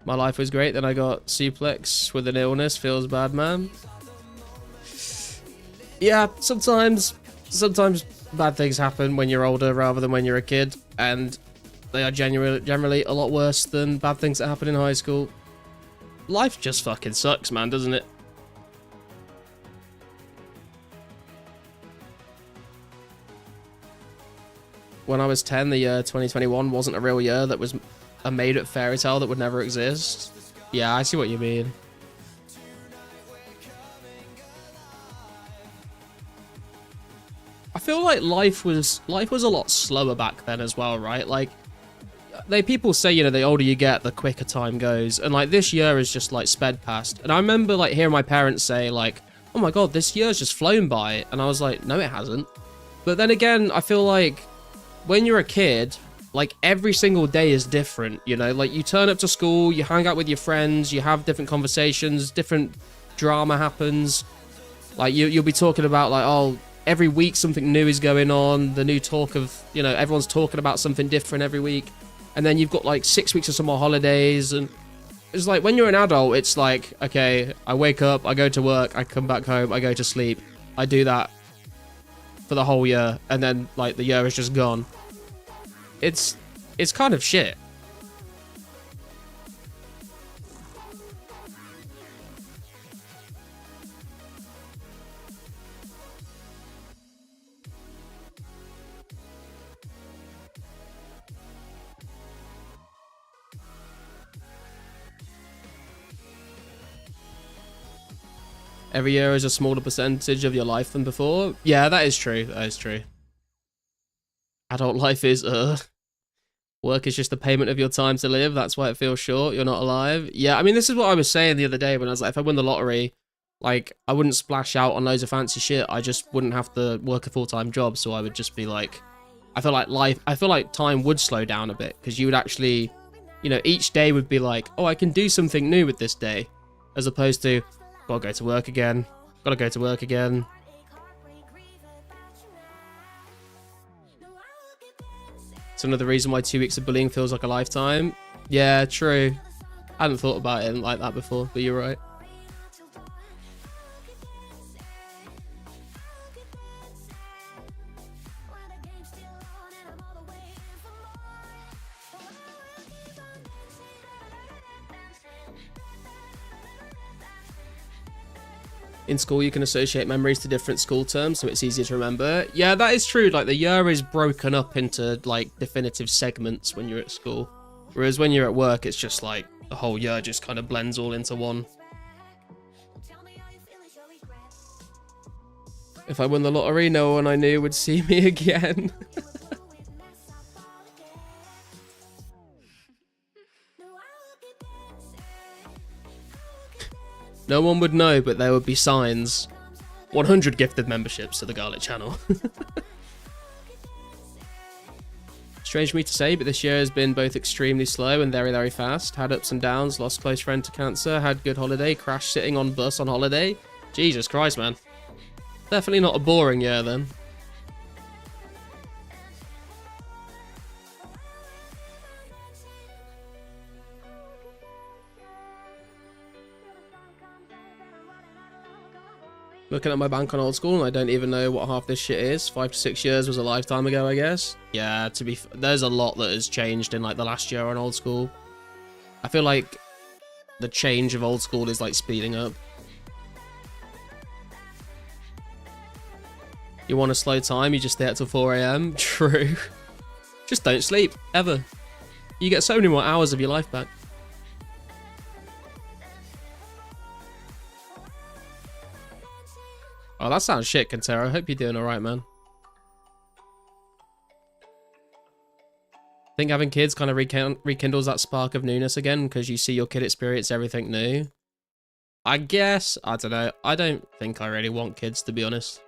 My life was great, then I got suplex with an illness. Feels bad, man. Yeah, sometimes bad things happen when you're older rather than when you're a kid, and they are generally a lot worse than bad things that happen in high school. Life just fucking sucks, man, doesn't it? When I was 10, the year 2021 wasn't a real year. That was a made-up fairy tale that would never exist. Yeah, I see what you mean. I feel like life was a lot slower back then as well, right? Like, people say, you know, the older you get, the quicker time goes, and like this year is just like sped past. And I remember like hearing my parents say like, "Oh my god, this year's just flown by," and I was like, "No, it hasn't." But then again, I feel like when you're a kid, like every single day is different, you know? Like you turn up to school, you hang out with your friends, you have different conversations, different drama happens. Like you'll be talking about like, oh, every week something new is going on, the new talk of, you know, everyone's talking about something different every week. And then you've got like 6 weeks of summer holidays, and it's like when you're an adult, it's like, okay, I wake up, I go to work, I come back home, I go to sleep. I do that for the whole year, and then like the year is just gone. It's kind of shit. Every year is a smaller percentage of your life than before. Yeah, that is true. That is true. Adult life is, work is just the payment of your time to live. That's why it feels short. You're not alive. Yeah, I mean, this is what I was saying the other day when I was like, if I win the lottery, like, I wouldn't splash out on loads of fancy shit. I just wouldn't have to work a full-time job. So I would just be like, I feel like time would slow down a bit, because you would actually, you know, each day would be like, oh, I can do something new with this day, as opposed to, gotta go to work again, gotta go to work again. It's another reason why 2 weeks of bullying feels like a lifetime. Yeah, true. I hadn't thought about it like that before, but you're right. In school, you can associate memories to different school terms, so it's easier to remember. Yeah, that is true. Like, the year is broken up into, like, definitive segments when you're at school. Whereas when you're at work, it's just, like, the whole year just kind of blends all into one. If I won the lottery, no one I knew would see me again. No one would know, but there would be signs. 100 gifted memberships to the Garlic channel. Strange for me to say, but this year has been both extremely slow and very, very fast. Had ups and downs, lost close friend to cancer, had good holiday, crashed sitting on bus on holiday. Jesus Christ, man. Definitely not a boring year then. Looking at my bank on old school, and I don't even know what half this shit is. 5 to 6 years was a lifetime ago, I guess. Yeah, there's a lot that has changed in like the last year on old school. I feel like the change of old school is like speeding up. You want a slow time, you just stay up till 4 AM. True. Just don't sleep, ever. You get so many more hours of your life back. Oh, that sounds shit, Cantero. I hope you're doing alright, man. I think having kids kind of rekindles that spark of newness again, because you see your kid experience everything new. I guess, I don't know. I don't think I really want kids, to be honest.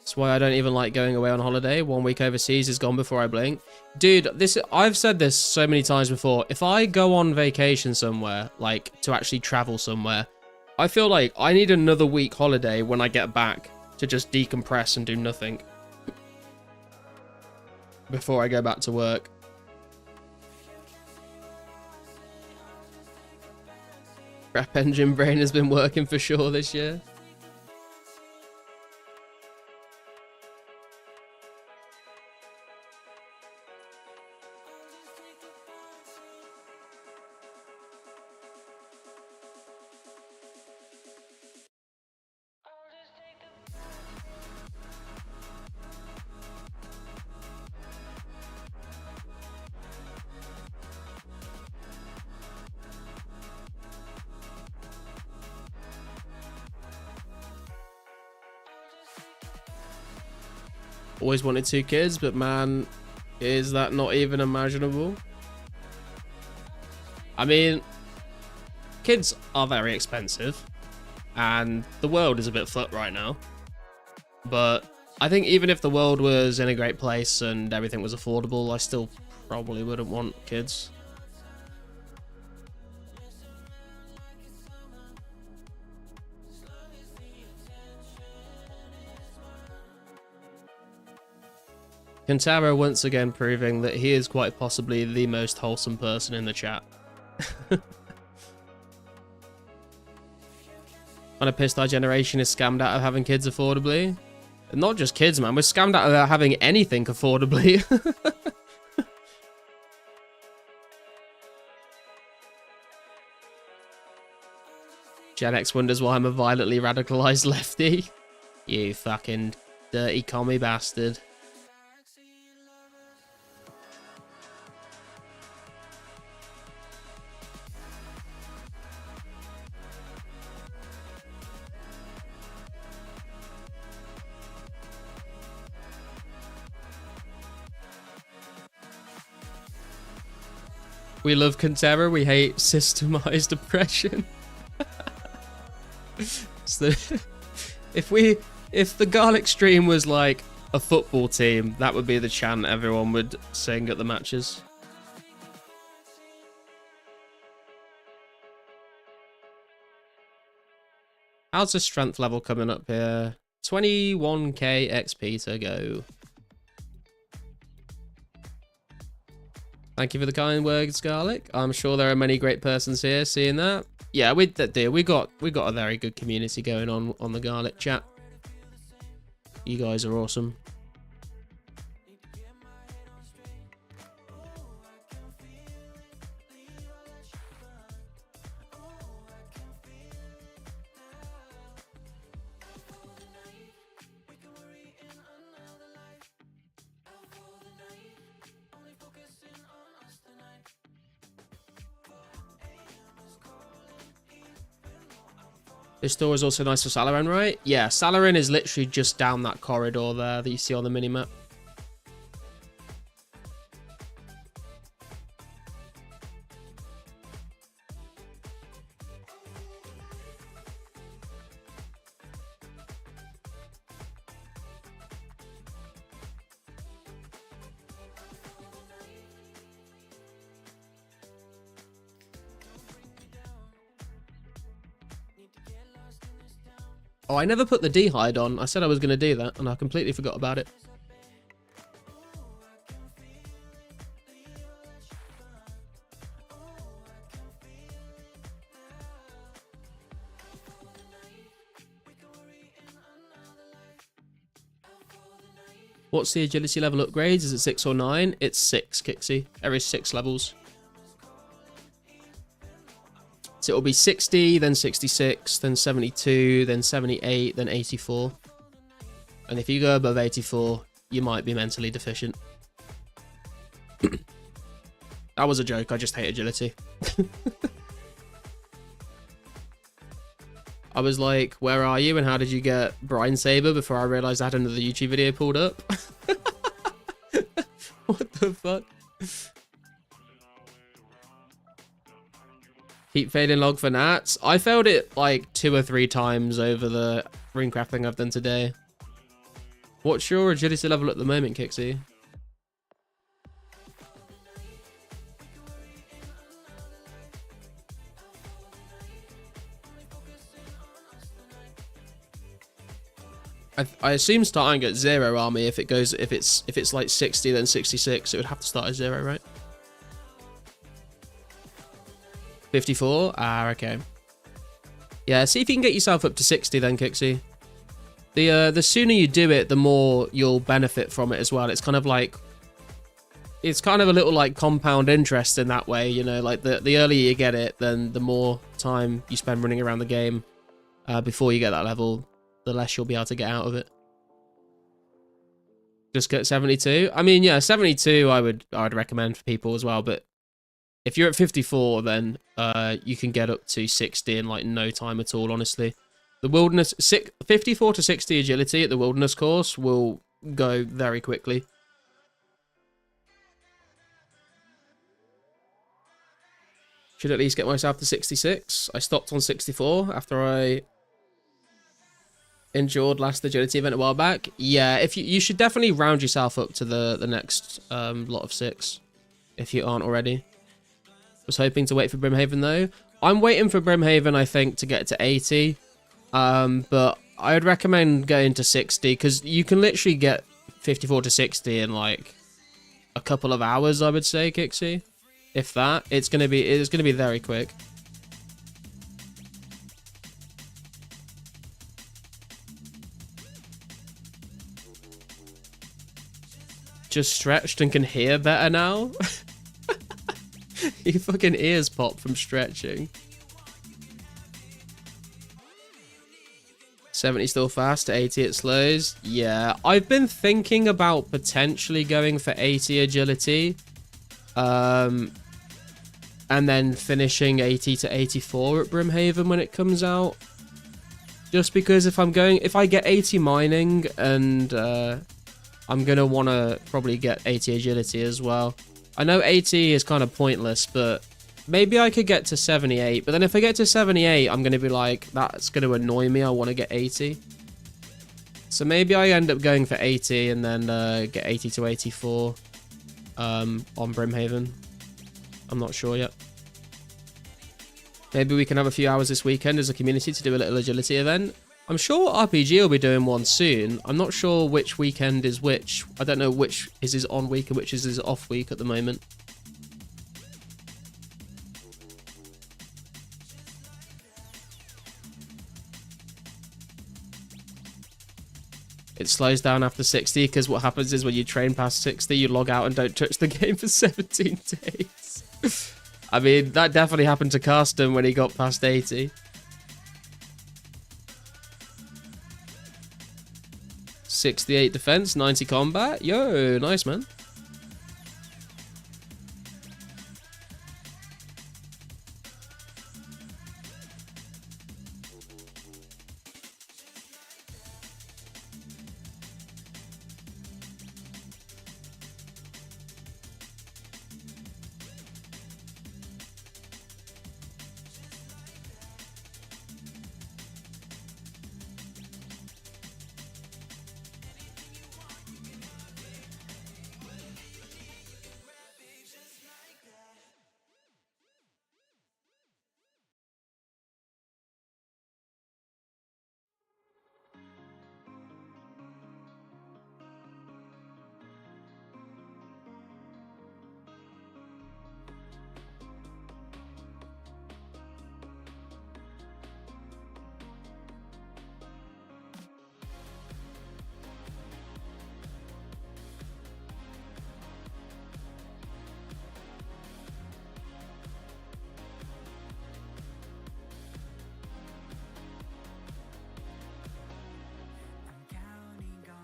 That's why I don't even like going away on holiday. 1 week overseas is gone before I blink. Dude, I've said this so many times before. If I go on vacation somewhere, like to actually travel somewhere, I feel like I need another week holiday when I get back to just decompress and do nothing before I go back to work. Rap engine brain has been working for sure this year. Always wanted 2 kids, but man, is that not even imaginable? I mean, kids are very expensive, and the world is a bit fucked right now. But I think even if the world was in a great place and everything was affordable, I still probably wouldn't want kids. Kentaro once again proving that he is quite possibly the most wholesome person in the chat. Kind of pissed our generation is scammed out of having kids affordably. And not just kids, man. We're scammed out of having anything affordably. Gen X wonders why I'm a violently radicalized lefty. You fucking dirty commie bastard. We love Contera, we hate systemized oppression. So, if the Garlic stream was like a football team, that would be the chant everyone would sing at the matches. How's the strength level coming up here? 21k XP to go. Thank you for the kind words, Garlic. I'm sure there are many great persons here seeing that. Yeah, we got a very good community going on the Garlic chat. You guys are awesome. This door is also nice for Salaran, right? Yeah, Salaran is literally just down that corridor there that you see on the minimap. Oh, I never put the D-hide on. I said I was going to do that, and I completely forgot about it. What's the agility level upgrades? Is it 6 or 9? It's 6, Kixie. There is 6 levels. So it'll be 60, then 66, then 72, then 78, then 84. And if you go above 84, you might be mentally deficient. That was a joke. I just hate agility. I was like, where are you and how did you get Brine Saber before I realized I had another YouTube video pulled up? What the fuck? Keep failing log for nats. I failed it like 2 or 3 times over the runecraft thing I've done today. What's your agility level at the moment, Kixie? I assume starting at 0 army, if it's like 60 then 66, it would have to start at 0, right? 54? Ah, okay. Yeah, see if you can get yourself up to 60 then, Kixie. The sooner you do it, the more you'll benefit from it as well. It's kind of like, it's kind of a little like compound interest in that way, you know, like the earlier you get it, then the more time you spend running around the game before you get that level, the less you'll be able to get out of it. Just get 72. I mean, yeah, 72 I would recommend for people as well, but if you're at 54, then you can get up to 60 in like no time at all, honestly. The wilderness 54 to 60 agility at the wilderness course will go very quickly. Should at least get myself to 66. I stopped on 64 after I endured last agility event a while back. Yeah, if you should definitely round yourself up to the next lot of 6 if you aren't already. Was hoping to wait for Brimhaven though. I'm waiting for Brimhaven, I think, to get to 80. But I would recommend going to 60 because you can literally get 54 to 60 in like a couple of hours, I would say, Kixie. If that, it's gonna be very quick. Just stretched and can hear better now. Your fucking ears pop from stretching. 70 still fast, 80 it slows. Yeah, I've been thinking about potentially going for 80 agility. And then finishing 80 to 84 at Brimhaven when it comes out. Just because if I get 80 mining and I'm gonna wanna probably get 80 agility as well. I know 80 is kind of pointless, but maybe I could get to 78. But then if I get to 78, I'm going to be like, that's going to annoy me. I want to get 80. So maybe I end up going for 80 and then get 80 to 84 on Brimhaven. I'm not sure yet. Maybe we can have a few hours this weekend as a community to do a little agility event. I'm sure RPG will be doing one soon. I'm not sure which weekend is which. I don't know which is his on week and which is his off week at the moment. It slows down after 60 because what happens is when you train past 60, you log out and don't touch the game for 17 days. I mean, that definitely happened to Carsten when he got past 80. 68 defense, 90 combat. Yo, nice, man.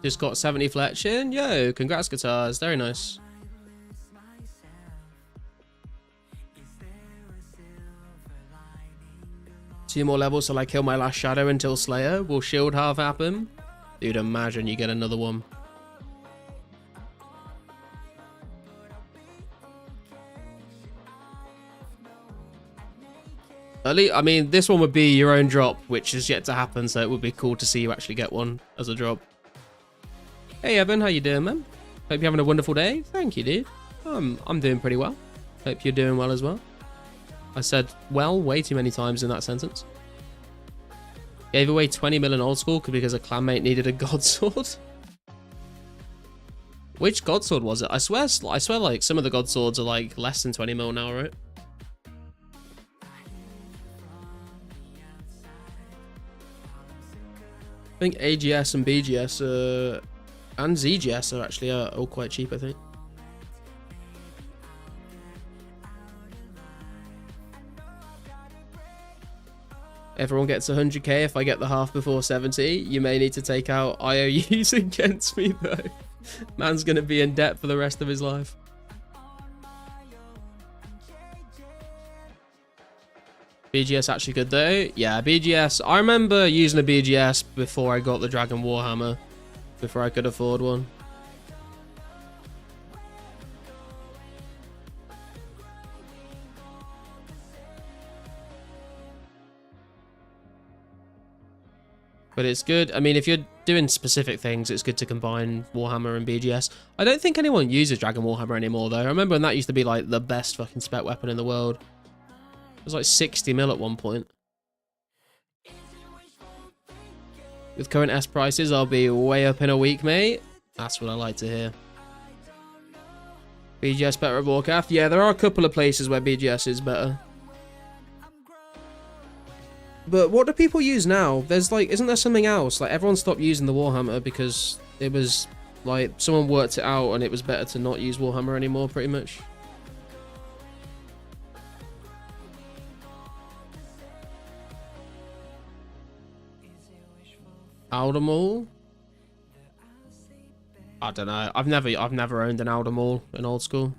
Just got 70 fletching. Yo, congrats, guitars. Very nice. Two more levels till I kill my last shadow until Slayer. Will shield half happen? Dude, imagine you get another one. At least, I mean, this one would be your own drop, which is yet to happen, so it would be cool to see you actually get one as a drop. Hey Evan, how you doing, man? Hope you're having a wonderful day. Thank you, dude. I'm doing pretty well. Hope you're doing well as well. I said well way too many times in that sentence. Gave away 20 mil in old school because a clanmate needed a god sword. Which god sword was it? I swear like some of the god swords are like less than 20 mil now, right? I think AGS and BGS and ZGS are actually all quite cheap, I think. Everyone gets 100k if I get the half before 70. You may need to take out IOUs against me though. Man's gonna be in debt for the rest of his life. BGS actually good though. Yeah, BGS. I remember using a BGS before I got the Dragon Warhammer. Before I could afford one. But it's good. I mean, if you're doing specific things, it's good to combine Warhammer and BGS. I don't think anyone uses Dragon Warhammer anymore, though. I remember when that used to be, like, the best fucking spec weapon in the world. It was, like, 60 mil at one point. With current S prices, I'll be way up in a week, mate. That's what I like to hear. BGS better at Warcraft? Yeah, there are a couple of places where BGS is better. But what do people use now? There's like, isn't there something else? Like, everyone stopped using the Warhammer because it was, like, someone worked it out and it was better to not use Warhammer anymore, pretty much. Aldemall? I don't know. I've never owned an Aldemall in old school.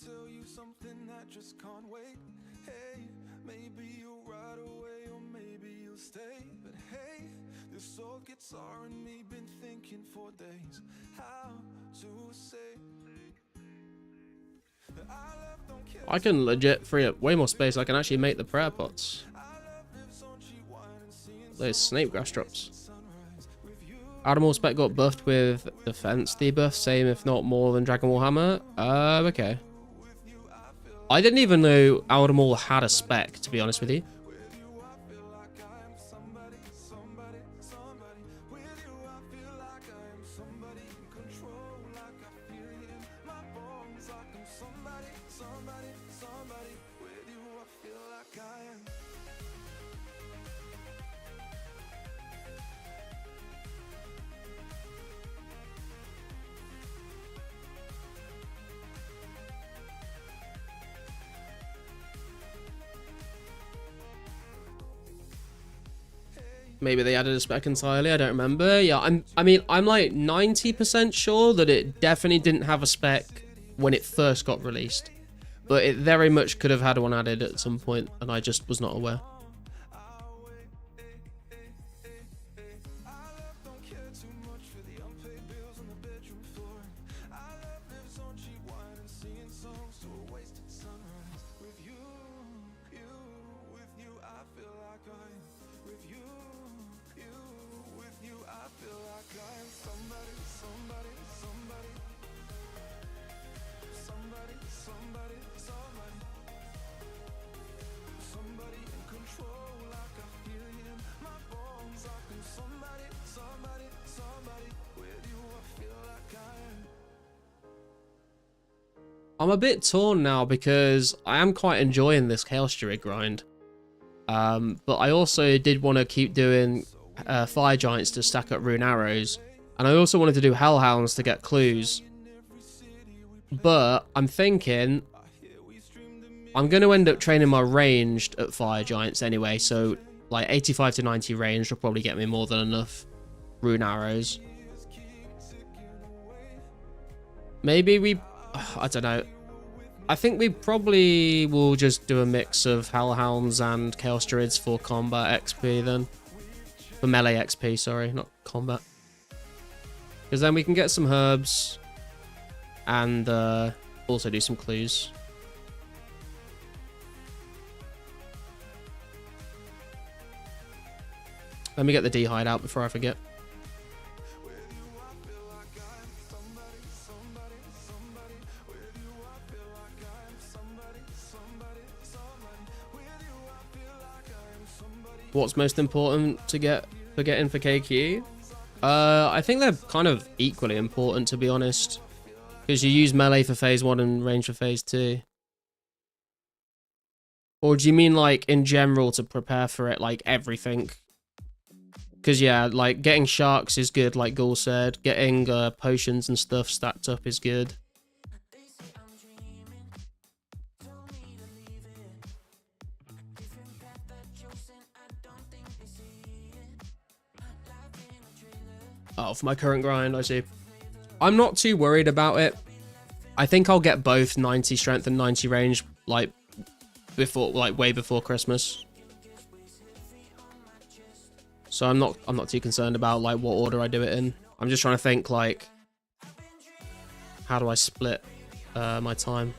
Tell you something that just can't wait. Hey, maybe you'll ride away or maybe you'll stay. But hey, this old guitar and me been thinking for days how to say that I love, don't care. I can legit free up way more space. I can actually make the prayer pots. Those snake grass drops. Aldemall spec got buffed with defense debuff, same if not more than Dragon Warhammer. Okay. I didn't even know Aldemall had a spec, to be honest with you. Maybe they added a spec entirely, I don't remember. Yeah, I mean, I'm like 90% sure that it definitely didn't have a spec when it first got released. But it very much could have had one added at some point, and I just was not aware. I'm a bit torn now because I am quite enjoying this Chaos Druid grind. But I also did want to keep doing Fire Giants to stack up Rune Arrows. And I also wanted to do Hellhounds to get clues. But I'm thinking I'm going to end up training my ranged at Fire Giants anyway. So like 85 to 90 range will probably get me more than enough Rune Arrows. Maybe we... I don't know. I think we probably will just do a mix of Hellhounds and Chaos Druids for combat XP then. For melee XP, sorry, not combat. Because then we can get some herbs and also do some clues. Let me get the D-hide out before I forget. What's most important to get for getting for KQ? I think they're kind of equally important, to be honest. Because you use melee for phase 1 and range for phase 2. Or do you mean like in general to prepare for it, like everything? Because yeah, like getting sharks is good, like Ghoul said. Getting potions and stuff stacked up is good. Oh, for my current grind, I see. I'm not too worried about it. I think I'll get both 90 strength and 90 range, like before, like way before Christmas. So I'm not too concerned about like what order I do it in. I'm just trying to think like, how do I split my time?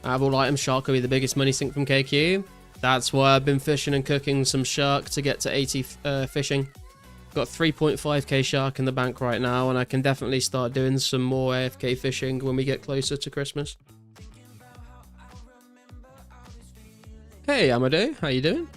Out of all items, shark will be the biggest money sink from KQ. That's why I've been fishing and cooking some shark to get to 80 fishing. Got 3.5k shark in the bank right now, and I can definitely start doing some more AFK fishing when we get closer to Christmas. Hey Amadou, how you doing?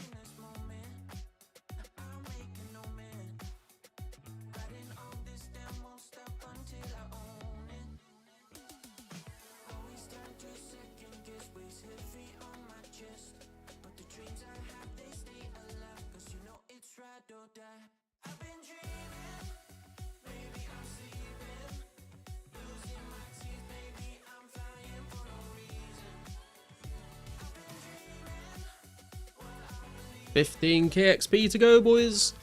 $15k XP to go, boys.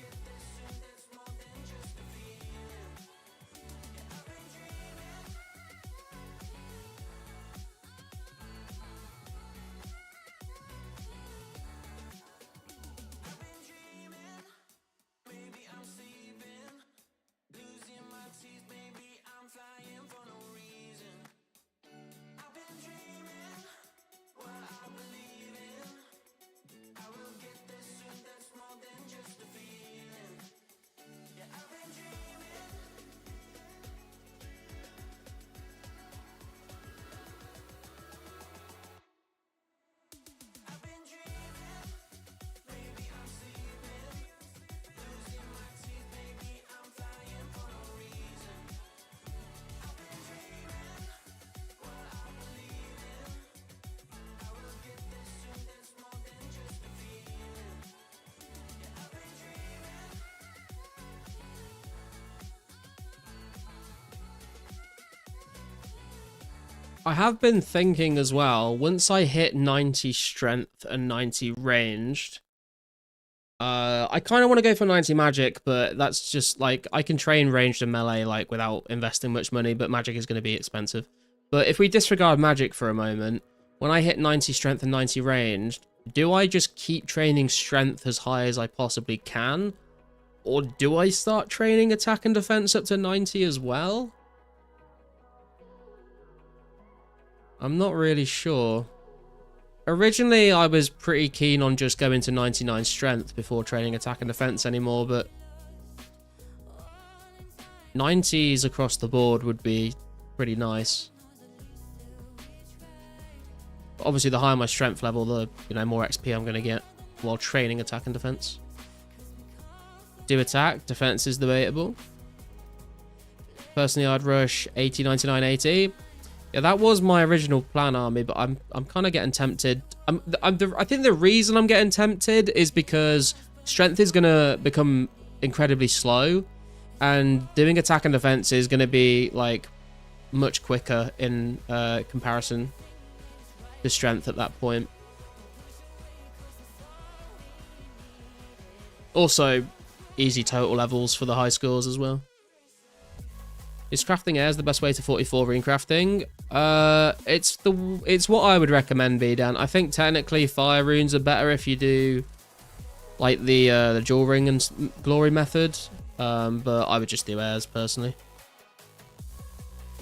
I have been thinking as well, once I hit 90 strength and 90 ranged, I kind of want to go for 90 magic, but that's just like, I can train ranged and melee like without investing much money, but magic is going to be expensive. But if we disregard magic for a moment, when I hit 90 strength and 90 ranged, do I just keep training strength as high as I possibly can? Or do I start training attack and defense up to 90 as well? I'm not really sure. Originally, I was pretty keen on just going to 99 strength before training attack and defense anymore, but 90s across the board would be pretty nice. Obviously, the higher my strength level, the more XP I'm going to get while training attack and defense. Do attack. Defense is debatable. Personally, I'd rush 80, 99, 80. Yeah, that was my original plan, army, but I'm kind of getting tempted. I think the reason I'm getting tempted is because strength is going to become incredibly slow, and doing attack and defense is going to be like much quicker in comparison to strength at that point. Also, easy total levels for the high scores as well. Is crafting airs the best way to 44 rune crafting? It's what I would recommend, B-Dan. I think technically fire runes are better if you do like the jewel ring and glory method, but I would just do airs personally.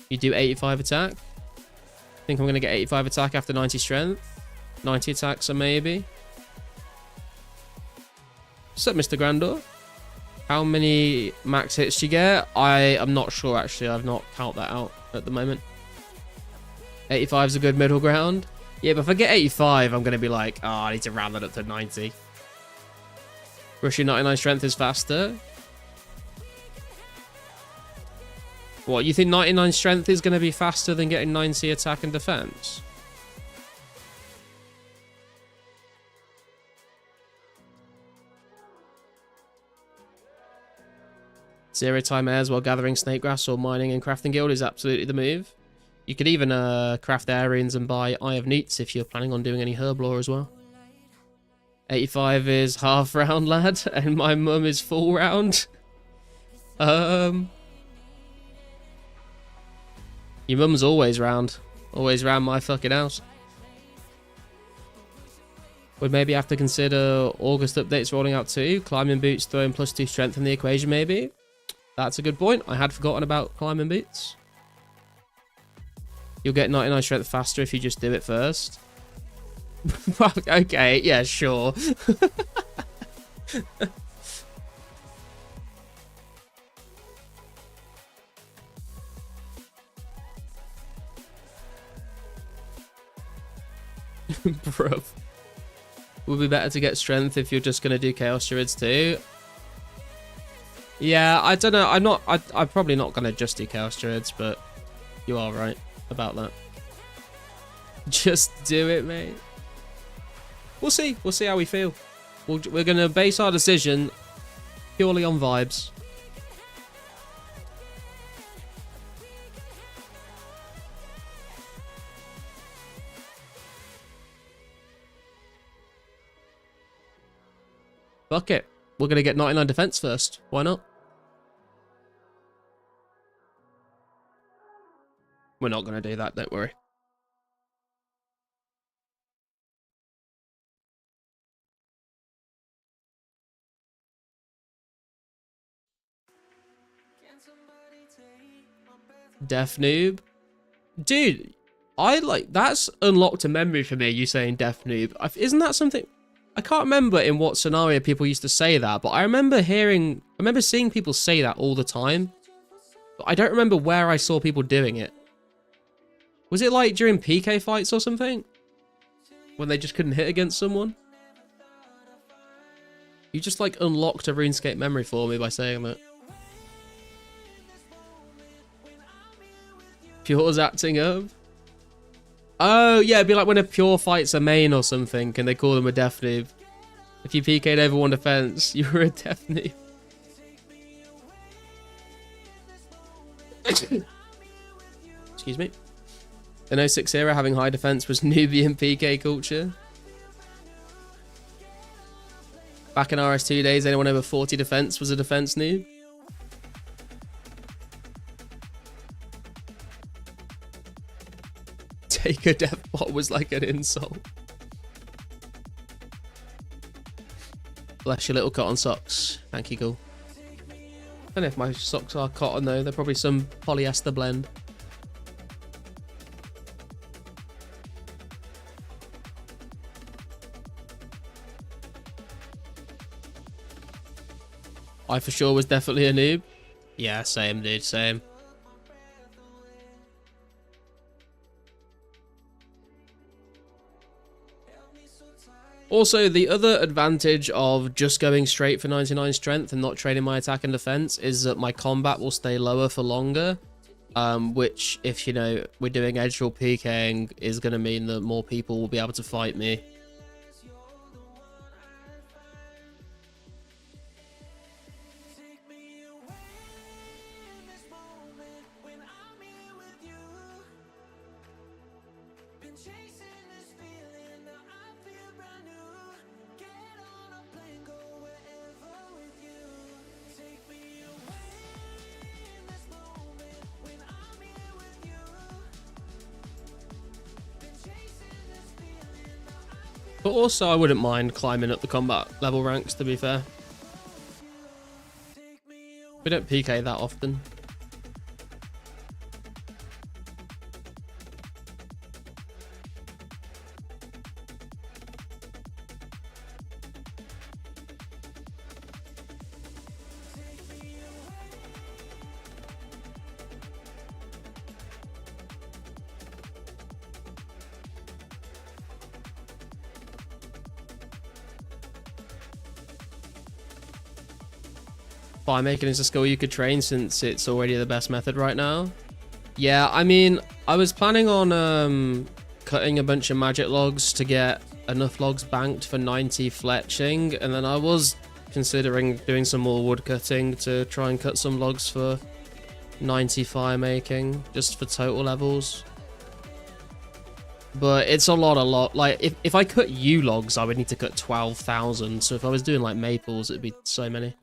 You do 85 attack. I think I'm gonna get 85 attack after 90 strength. 90 attacks, so maybe. What's up, Mr. Grandor? How many max hits do you get? I'm not sure, actually. I've not counted that out at the moment. 85 is a good middle ground. Yeah, but if I get 85, I'm going to be like, oh, I need to round that up to 90. Rushing 99 strength is faster. What, you think 99 strength is going to be faster than getting 90 attack and defense? Zero time airs while gathering snake grass or mining in crafting guild is absolutely the move. You could even craft air runes and buy Eye of Newts if you're planning on doing any herb lore as well. 85 is half round, lad, and my mum is full round. Your mum's always round. Always round my fucking house. Would maybe have to consider August updates rolling out too. Climbing boots throwing +2 strength in the equation maybe. That's a good point. I had forgotten about climbing boots. You'll get 99 strength faster if you just do it first. Okay, yeah, sure. Bruv. Would be better to get strength if you're just going to do chaos druids too. Yeah, I don't know. I'm probably not going to just do chaos druids, but you are right about that. Just do it, mate. We'll see. We'll see how we feel. We're going to base our decision purely on vibes. Fuck it. We're going to get 99 defense first. Why not? We're not going to do that, don't worry. Deaf noob. Dude, that's unlocked a memory for me, you saying deaf noob. Isn't that something... I can't remember in what scenario people used to say that, but I remember seeing people say that all the time. But I don't remember where I saw people doing it. Was it like during PK fights or something? When they just couldn't hit against someone? You just like unlocked a RuneScape memory for me by saying that. Pure's acting up. Oh, yeah, it'd be like when a Pure fights a main or something, and they call them a deaf noob. If you PK'd over one defense, you were a deaf noob. Excuse me. In 06 era, having high defense was Nubian PK culture. Back in RS2 days, anyone over 40 defense was a defense noob. Take a death bot was like an insult. Bless your little cotton socks. Thank you, Ghoul. I don't know if my socks are cotton though. They're probably some polyester blend. I for sure was definitely a noob. Yeah, same, dude, same. Also, the other advantage of just going straight for 99 strength and not trading my attack and defense is that my combat will stay lower for longer. Which, if, you know, we're doing edge or PKing, is going to mean that more people will be able to fight me. But also, I wouldn't mind climbing up the combat level ranks, to be fair. We don't PK that often. Fire making is a skill you could train since it's already the best method right now. Yeah, I mean, I was planning on cutting a bunch of magic logs to get enough logs banked for 90 fletching, and then I was considering doing some more wood cutting to try and cut some logs for 90 fire making, just for total levels. But it's a lot. Like, if I cut yew logs, I would need to cut 12,000, so if I was doing like maples, it'd be so many.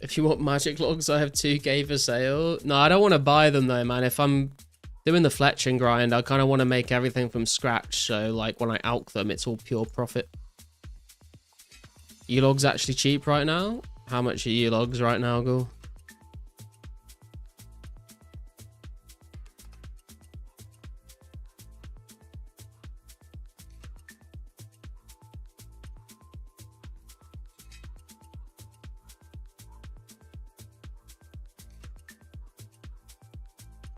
If you want magic logs, I have 2k for sale. No, I don't want to buy them though, man. If I'm doing the fletching grind, I kind of want to make everything from scratch. So, like, when I alch them, it's all pure profit. U-logs actually cheap right now? How much are U-logs right now, Ghoul?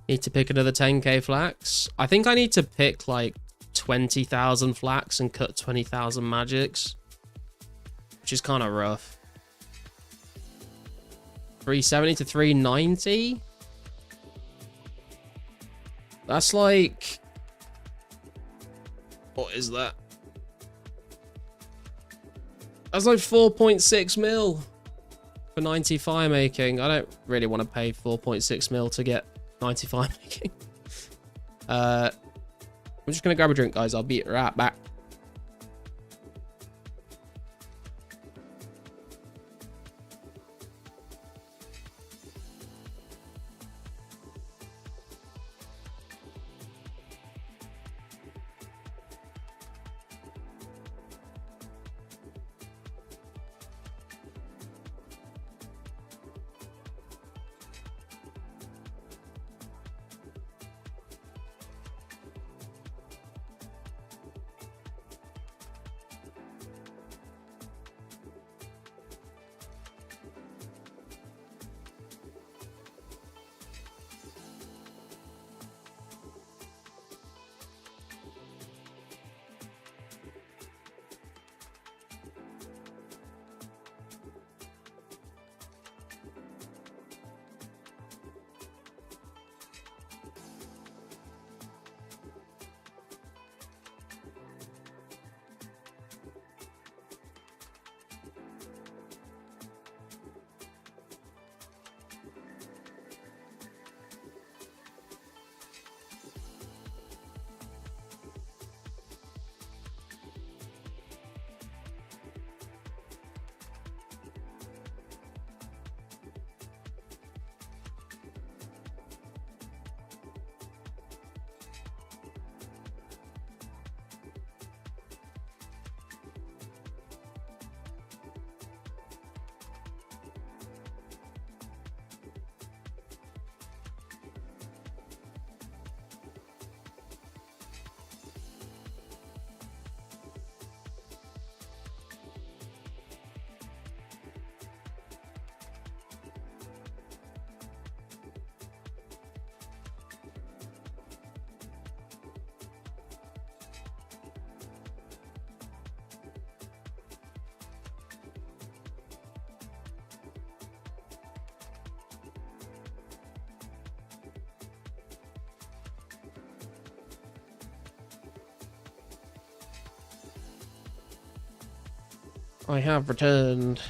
Need to pick another 10k flax. I think I need to pick like 20,000 flax and cut 20,000 magics, which is kind of rough. 370 to 390? That's like... what is that? That's like 4.6 mil for 90 fire making. I don't really want to pay 4.6 mil to get 90 fire making. I'm just gonna grab a drink, guys. I'll be right back. I have returned.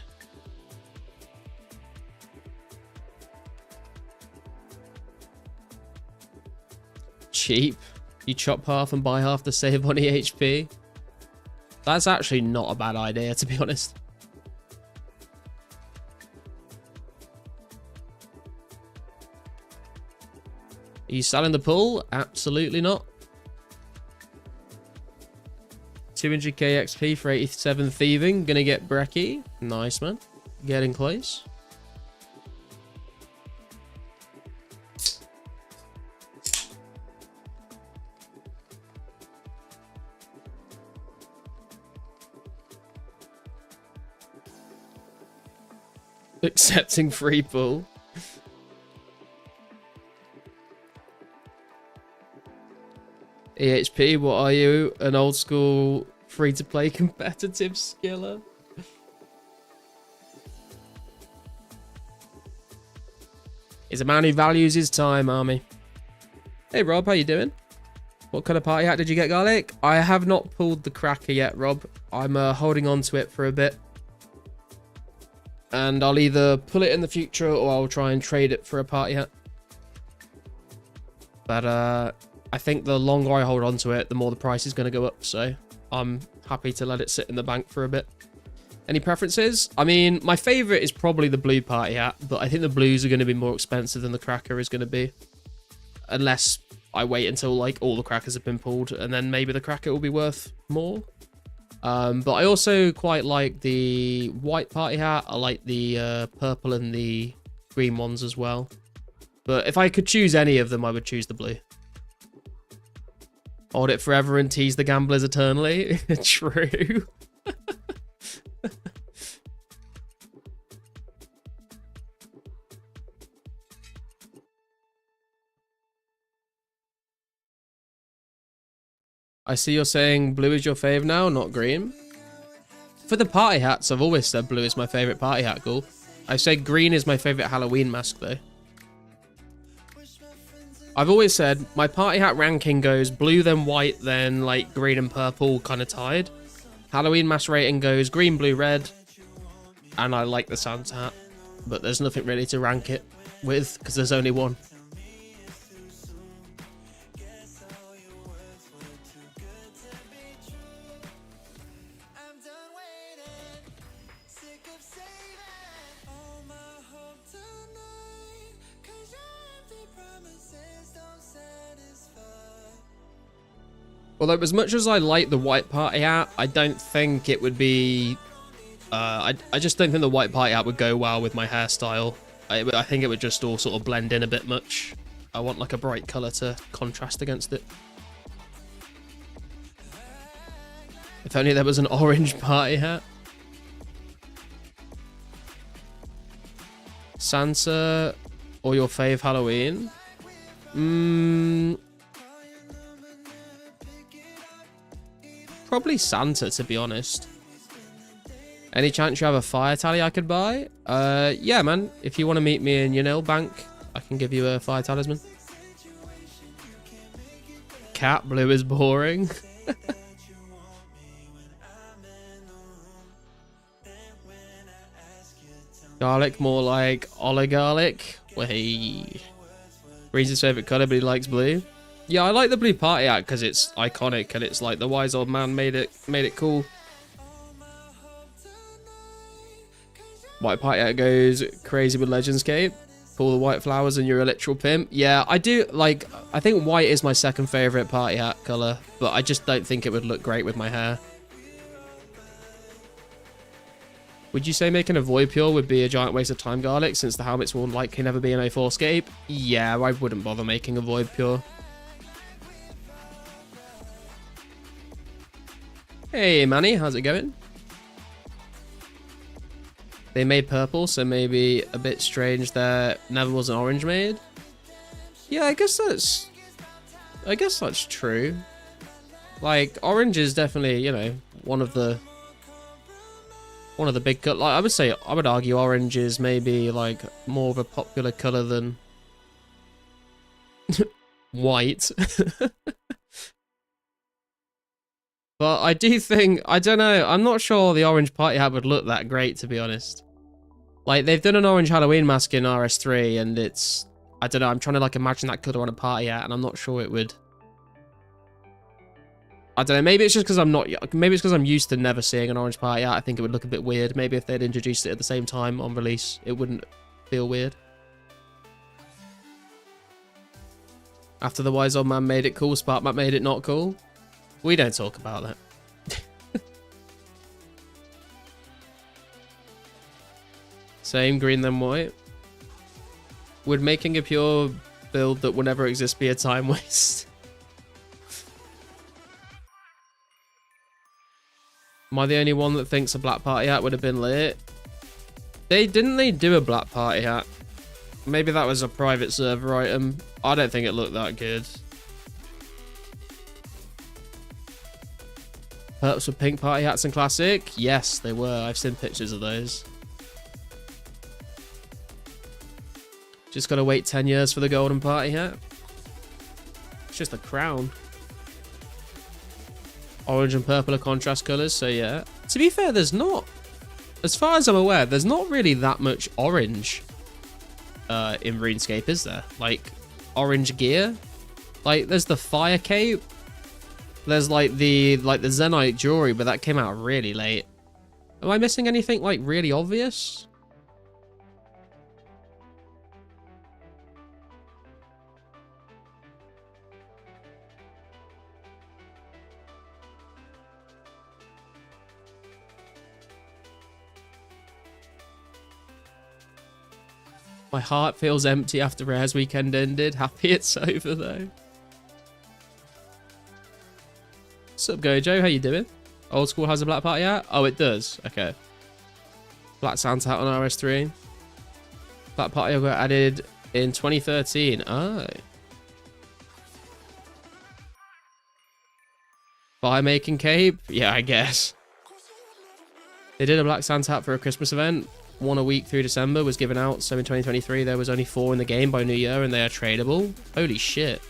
Cheap. You chop half and buy half to save on EHP. That's actually not a bad idea, to be honest. Are you selling the pull? Absolutely not. 200k XP for 87 thieving. Gonna get Brecky. Nice, man. Getting close. Accepting free pull. EHP, what are you? An old school free-to-play competitive skiller? He's a man who values his time, Army. Hey Rob, how you doing? What kind of party hat did you get, Garlic? I have not pulled the cracker yet, Rob. I'm holding on to it for a bit. And I'll either pull it in the future or I'll try and trade it for a party hat. But I think the longer I hold on to it, the more the price is going to go up. So I'm happy to let it sit in the bank for a bit. Any preferences? I mean, my favorite is probably the blue party hat, but I think the blues are going to be more expensive than the cracker is going to be. Unless I wait until like all the crackers have been pulled and then maybe the cracker will be worth more. But I also quite like the white party hat. I like the purple and the green ones as well. But if I could choose any of them, I would choose the blue. Hold it forever and tease the gamblers eternally. True. I see you're saying blue is your fave now, not green. For the party hats, I've always said blue is my favorite party hat, Ghoul. I said green is my favorite Halloween mask, though. I've always said my party hat ranking goes blue, then white, then like green and purple, kind of tied. Halloween mask rating goes green, blue, red. And I like the Santa hat. But there's nothing really to rank it with, because there's only one. Although as much as I like the white party hat, I don't think it would be... I just don't think the white party hat would go well with my hairstyle. I think it would just all sort of blend in a bit much. I want like a bright colour to contrast against it. If only there was an orange party hat. Santa or your fave Halloween? Probably Santa, to be honest. Any chance you have a fire tally I could buy? Yeah, man. If you want to meet me in your nail bank, I can give you a fire talisman. Cat blue is boring. Garlic, more like oligarlic. Wait. Green's his favorite color, but he likes blue. Yeah, I like the blue party hat because it's iconic and it's like the wise old man made it cool. White party hat goes crazy with Legendscape. Pull the white flowers and you're a literal pimp. Yeah, I do like. I think white is my second favorite party hat color, but I just don't think it would look great with my hair. Would you say making a Void Pure would be a giant waste of time, Garlic, since the helmets will likely never be an 2004scape? Yeah, I wouldn't bother making a Void Pure. Hey, Manny, how's it going? They made purple, so maybe a bit strange there never was an orange made. Yeah, I guess that's true. Like, orange is definitely, you know, one of the big cut. Like, I would argue orange is maybe like more of a popular color than white. But I do think, I don't know, I'm not sure the orange party hat would look that great, to be honest. Like, they've done an orange Halloween mask in RS3, and it's, I don't know, I'm trying to, like, imagine that colour on a party hat, and I'm not sure it would. I don't know, maybe it's just because I'm not, maybe it's because I'm used to never seeing an orange party hat. I think it would look a bit weird. Maybe if they'd introduced it at the same time on release, it wouldn't feel weird. After the wise old man made it cool, Sparkmat made it not cool. We don't talk about that. Same, green then white. Would making a pure build that will never exist be a time waste? Am I the only one that thinks a black party hat would have been lit? Didn't they do a black party hat? Maybe that was a private server item. I don't think it looked that good. Perps with pink party hats in Classic? Yes, they were. I've seen pictures of those. Just gotta wait 10 years for the golden party hat. It's just a crown. Orange and purple are contrast colours, so yeah. To be fair, there's not, as far as I'm aware, there's not really that much orange in RuneScape, is there? Like, orange gear? Like, there's the fire cape. There's like the Zenite jewelry, but that came out really late. Am I missing anything like really obvious? My heart feels empty after Rare's weekend ended. Happy it's over though. What's up, Gojo? How you doing? Old school has a black party hat? Oh, it does. Okay. Black Santa hat on RS3. Black party got added in 2013. Oh. Fire making cape? Yeah, I guess. They did a black Santa hat for a Christmas event. One a week through December was given out. So in 2023, there was only 4 in the game by New Year, and they are tradable. Holy shit.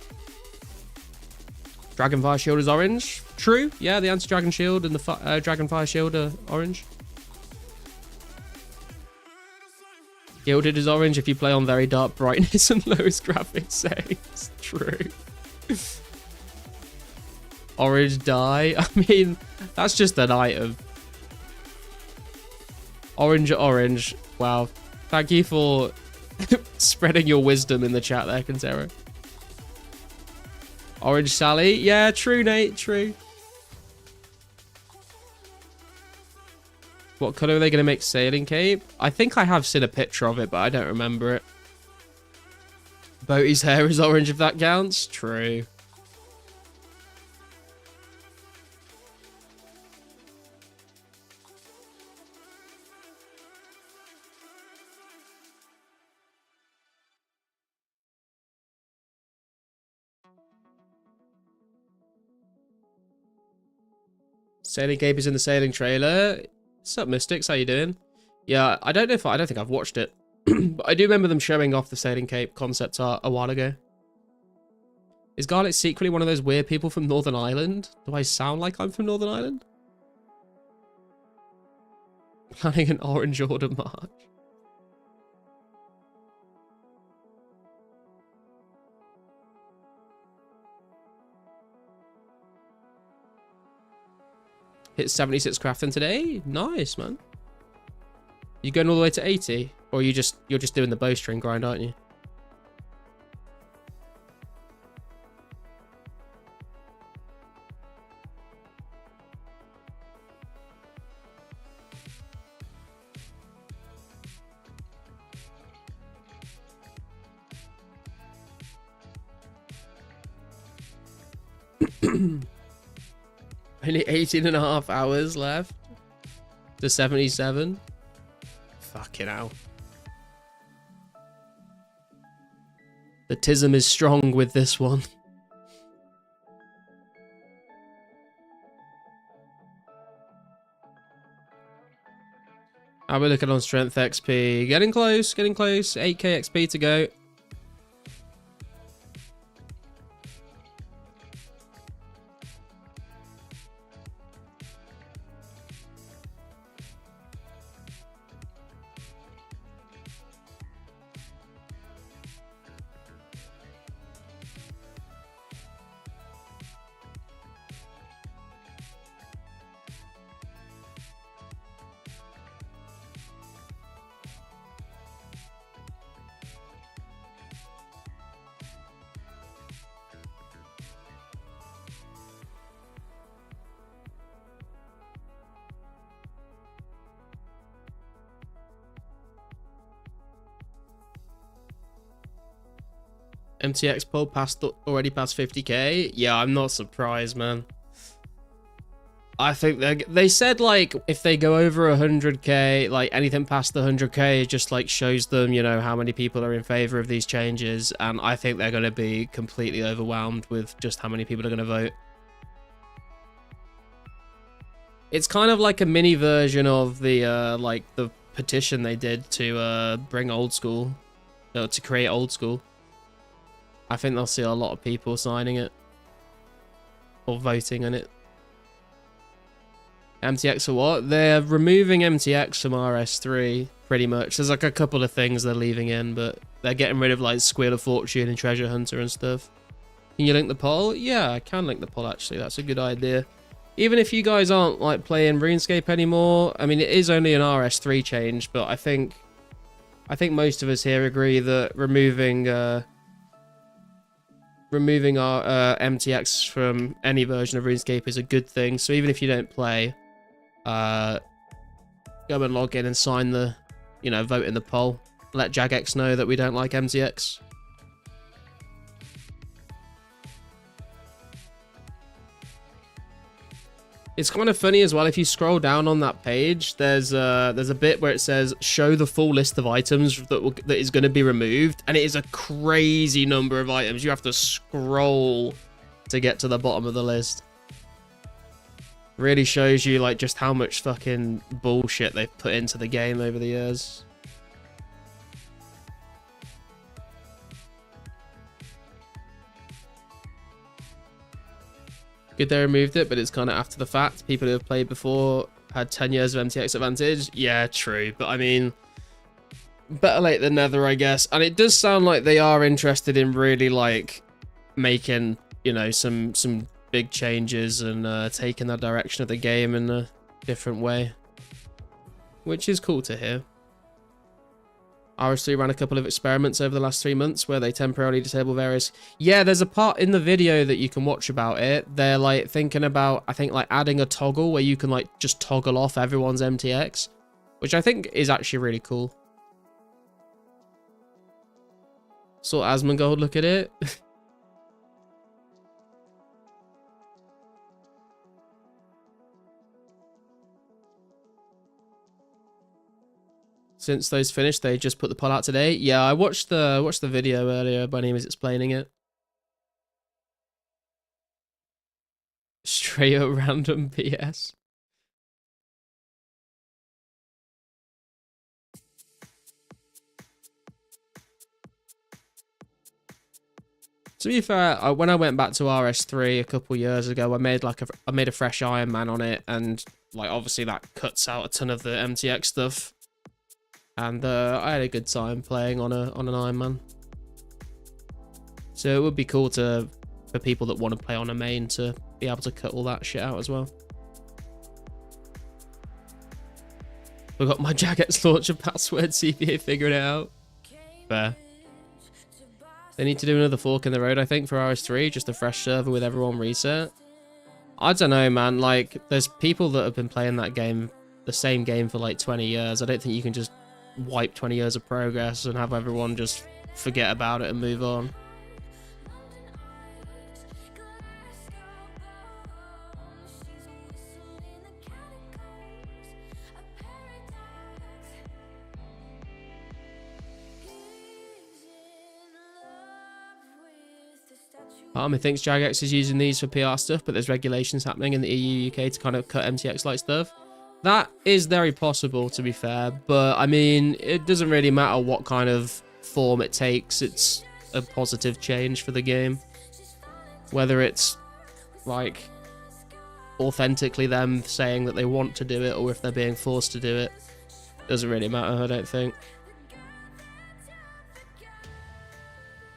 Dragonfire shield is orange. True. Yeah, the anti-dragon shield and the Dragonfire shield are orange. Gilded is orange if you play on very dark brightness and lowest graphics settings. True. Orange dye. I mean, that's just an item. Orange. Wow. Thank you for spreading your wisdom in the chat there, Kentero. Orange Sally. Yeah, true, Nate. True. What color are they going to make sailing cape? I think I have seen a picture of it, but I don't remember it. Boaty's hair is orange if that counts. True. Sailing cape is in the sailing trailer. What's up, Mystics? How you doing? Yeah, I don't think I've watched it. But I do remember them showing off the sailing cape concept art a while ago. Is Garlic secretly one of those weird people from Northern Ireland? Do I sound like I'm from Northern Ireland? Planning an orange order march. Hit 76 crafting today. Nice, man. You going all the way to 80, or you're just doing the bowstring grind, aren't you? Only 18.5 hours left to 77. Fucking hell. The tism is strong with this one. How are we looking on strength XP? Getting close, getting close. 8k XP to go. MTX poll already passed 50k. Yeah, I'm not surprised, man. I think they said like if they go over 100k, like anything past the 100k just like shows them, you know, how many people are in favor of these changes, and I think they're going to be completely overwhelmed with just how many people are going to vote. It's kind of like a mini version of the like the petition they did to bring old school, to create old school. I think they'll see a lot of people signing it or voting on it. MTX or what? They're removing MTX from RS3, pretty much. There's like a couple of things they're leaving in, but they're getting rid of like Squeal of Fortune and Treasure Hunter and stuff. Can you link the poll? Yeah, I can link the poll actually. That's a good idea. Even if you guys aren't like playing RuneScape anymore, I mean it is only an RS3 change, but I think most of us here agree that removing our MTX from any version of RuneScape is a good thing. So even if you don't play, go and log in and sign the, you know, vote in the poll. Let Jagex know that we don't like MTX. It's kind of funny as well, if you scroll down on that page, there's a bit where it says show the full list of items that is going to be removed, and it is a crazy number of items. You have to scroll to get to the bottom of the list. Really shows you like just how much fucking bullshit they've put into the game over the years. Good they removed it, but it's kind of after the fact. People who have played before had 10 years of MTX advantage. Yeah, true. But I mean, better late than never, I guess. And it does sound like they are interested in really like making, you know, some big changes and taking that direction of the game in a different way, which is cool to hear. RS3 ran a couple of experiments over the last 3 months where they temporarily disable various... Yeah, there's a part in the video that you can watch about it. They're like thinking about, I think, like adding a toggle where you can like just toggle off everyone's MTX, which I think is actually really cool. Saw Asmongold look at it. Since those finished, they just put the poll out today. Yeah, I watched the video earlier. Bunny was explaining it. Straight up random PS. To be fair, when I went back to RS3 a couple years ago, I made a fresh Iron Man on it, and like obviously that cuts out a ton of the MTX stuff. And I had a good time playing on an Iron Man. So it would be cool for people that want to play on a main to be able to cut all that shit out as well. We've got my Jagex launcher password, CPA figured it out. Fair. They need to do another fork in the road, I think, for RS3, just a fresh server with everyone reset. I don't know, man. Like, there's people that have been playing that game, the same game for like 20 years. I don't think you can just wipe 20 years of progress and have everyone just forget about it and move on. Army thinks Jagex is using these for PR stuff, but there's regulations happening in the EU, UK to kind of cut MTX-like stuff. That is very possible, to be fair, but I mean, it doesn't really matter what kind of form it takes. It's a positive change for the game. Whether it's, like, authentically them saying that they want to do it, or if they're being forced to do it, doesn't really matter, I don't think.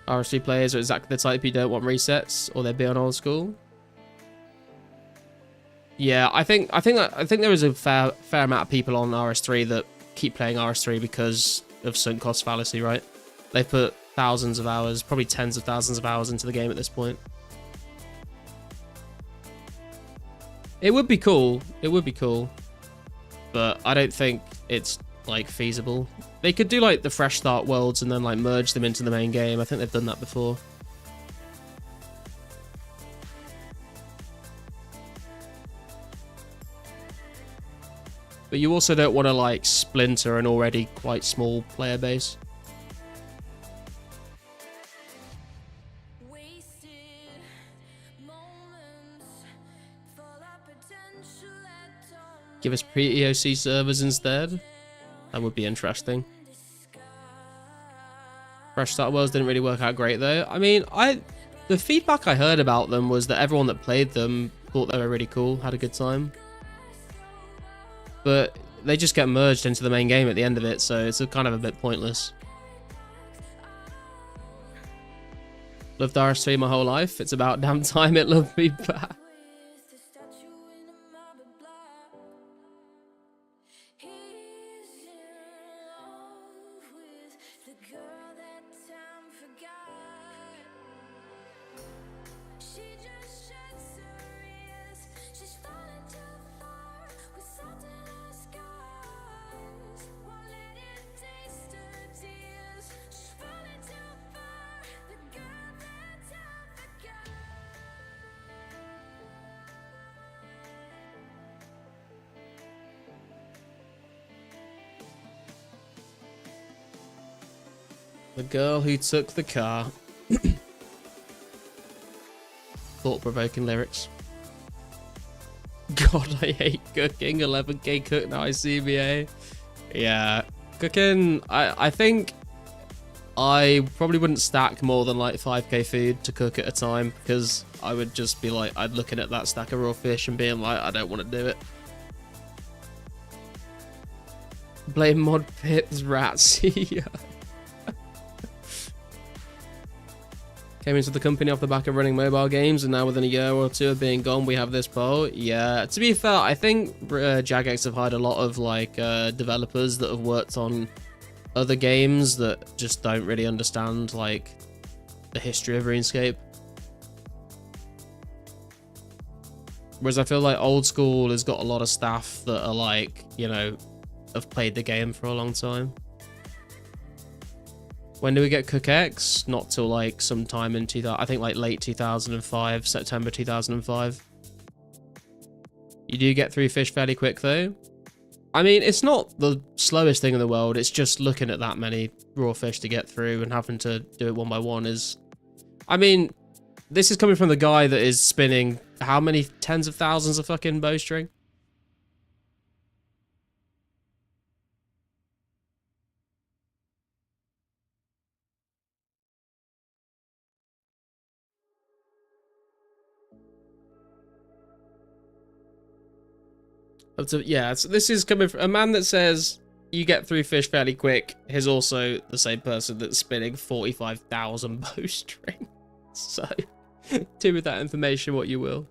RS3 players are exactly the type who don't want resets, or they'd be on old school. Yeah, I think there is a fair amount of people on RS3 that keep playing RS3 because of sunk cost fallacy, right? They've put thousands of hours, probably tens of thousands of hours into the game at this point. It would be cool. It would be cool. But I don't think it's like feasible. They could do like the fresh start worlds and then like merge them into the main game. I think they've done that before. but you also don't want to like splinter an already quite small player base. Give us pre-EOC servers instead. That would be interesting. Fresh Start Worlds didn't really work out great though. I mean, the feedback I heard about them was that everyone that played them thought they were really cool, had a good time. But they just get merged into the main game at the end of it, so it's kind of a bit pointless. Loved RS3 my whole life. It's about damn time it loved me back. The girl who took the car. Thought-provoking lyrics. God, I hate cooking. 11k cook now, ICBA. Yeah, cooking. I think I probably wouldn't stack more than like 5k food to cook at a time, because I would just be like, I'd looking at that stack of raw fish and being like, I don't want to do it. Blame mod pits rats. Yeah. Came into the company off the back of running mobile games, and now within a year or two of being gone, we have this bow. Yeah, to be fair, I think Jagex have hired a lot of like developers that have worked on other games that just don't really understand like the history of RuneScape. Whereas I feel like Old School has got a lot of staff that are like, you know, have played the game for a long time. When do we get Cook X? Not till like sometime in 2000, I think like late 2005, September 2005. You do get 3 fish fairly quick though. I mean, it's not the slowest thing in the world. It's just looking at that many raw fish to get through and having to do it one by one is... I mean, this is coming from the guy that is spinning how many tens of thousands of fucking bowstring? Yeah, so this is coming from a man that says you get through fish fairly quick. He's also the same person that's spinning 45,000 bowstring. So, do with that information what you will.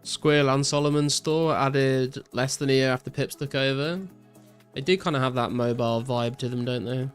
Squirrel and Solomon's store added less than a year after Pips took over. They do kind of have that mobile vibe to them, don't they?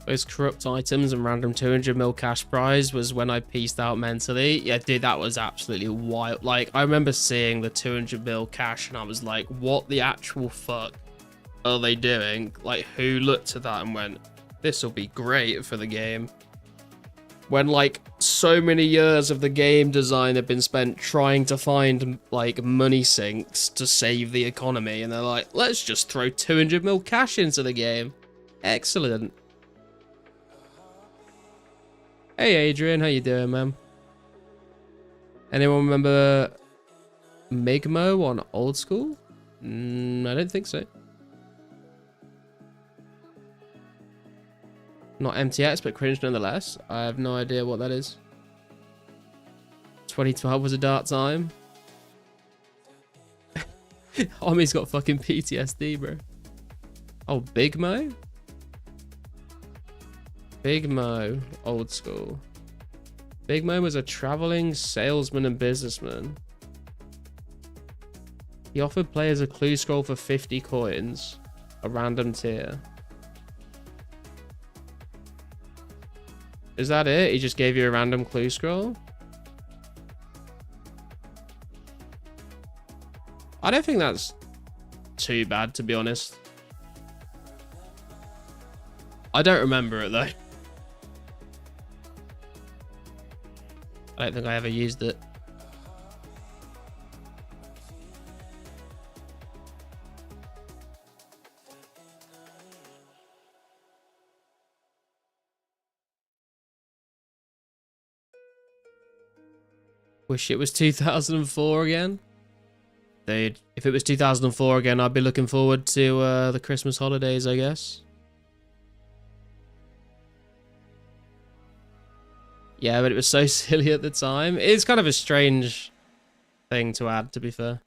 Those corrupt items and random 200 mil cash prize was when I pieced out mentally. Yeah, dude, that was absolutely wild. Like, I remember seeing the 200 mil cash and I was like, what the actual fuck are they doing? Like, who looked at that and went, this will be great for the game? When, like, so many years of the game design have been spent trying to find, like, money sinks to save the economy. And they're like, let's just throw 200 mil cash into the game. Excellent. Hey Adrian, how you doing, man? Anyone remember Migmo on Old School? I don't think so. Not MTX, but cringe nonetheless. I have no idea what that is. 2012 was a dark time. Omi's got fucking PTSD, bro. Oh, Big Mo? Big Mo, old school. Big Mo was a traveling salesman and businessman. He offered players a clue scroll for 50 coins, a random tier. Is that it? He just gave you a random clue scroll? I don't think that's too bad, to be honest. I don't remember it, though. I don't think I ever used it. Wish it was 2004 again. Dude, if it was 2004 again, I'd be looking forward to the Christmas holidays, I guess. Yeah, but it was so silly at the time. It's kind of a strange thing to add, to be fair.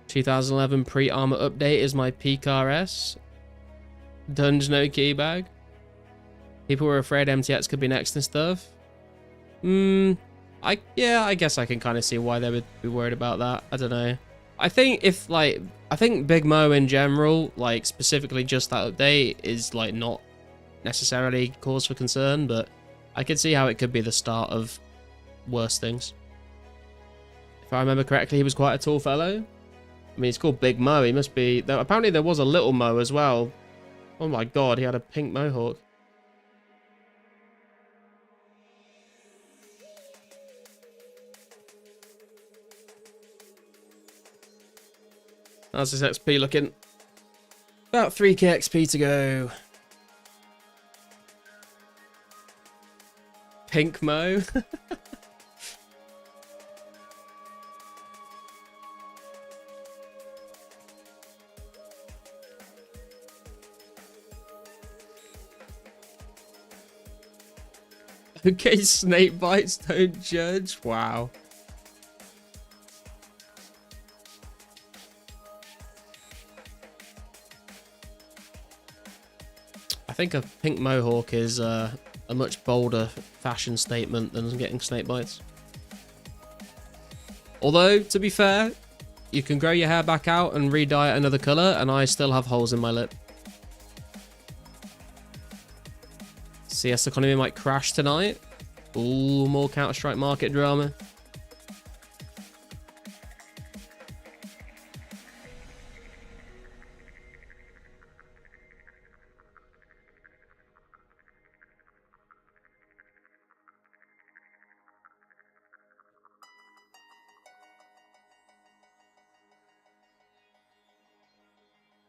...2011 pre-armor update is my peak RS. Dungeon no key bag. People were afraid MTX could be next and stuff. I guess I can kind of see why they would be worried about that. I don't know. I think Big Mo in general, like specifically just that update, is like not necessarily cause for concern, but I could see how it could be the start of worse things. If I remember correctly, he was quite a tall fellow. I mean, he's called Big Mo. He must be... Apparently, there was a little Mo as well. Oh my god, he had a pink mohawk. How's his XP looking? About 3k XP to go. Pink Mo. Okay, snake bites don't judge. Wow. I think a pink mohawk is a much bolder fashion statement than getting snake bites. Although, to be fair, you can grow your hair back out and re-dye it another colour, and I still have holes in my lip. CS economy might crash tonight. Ooh, more Counter-Strike market drama.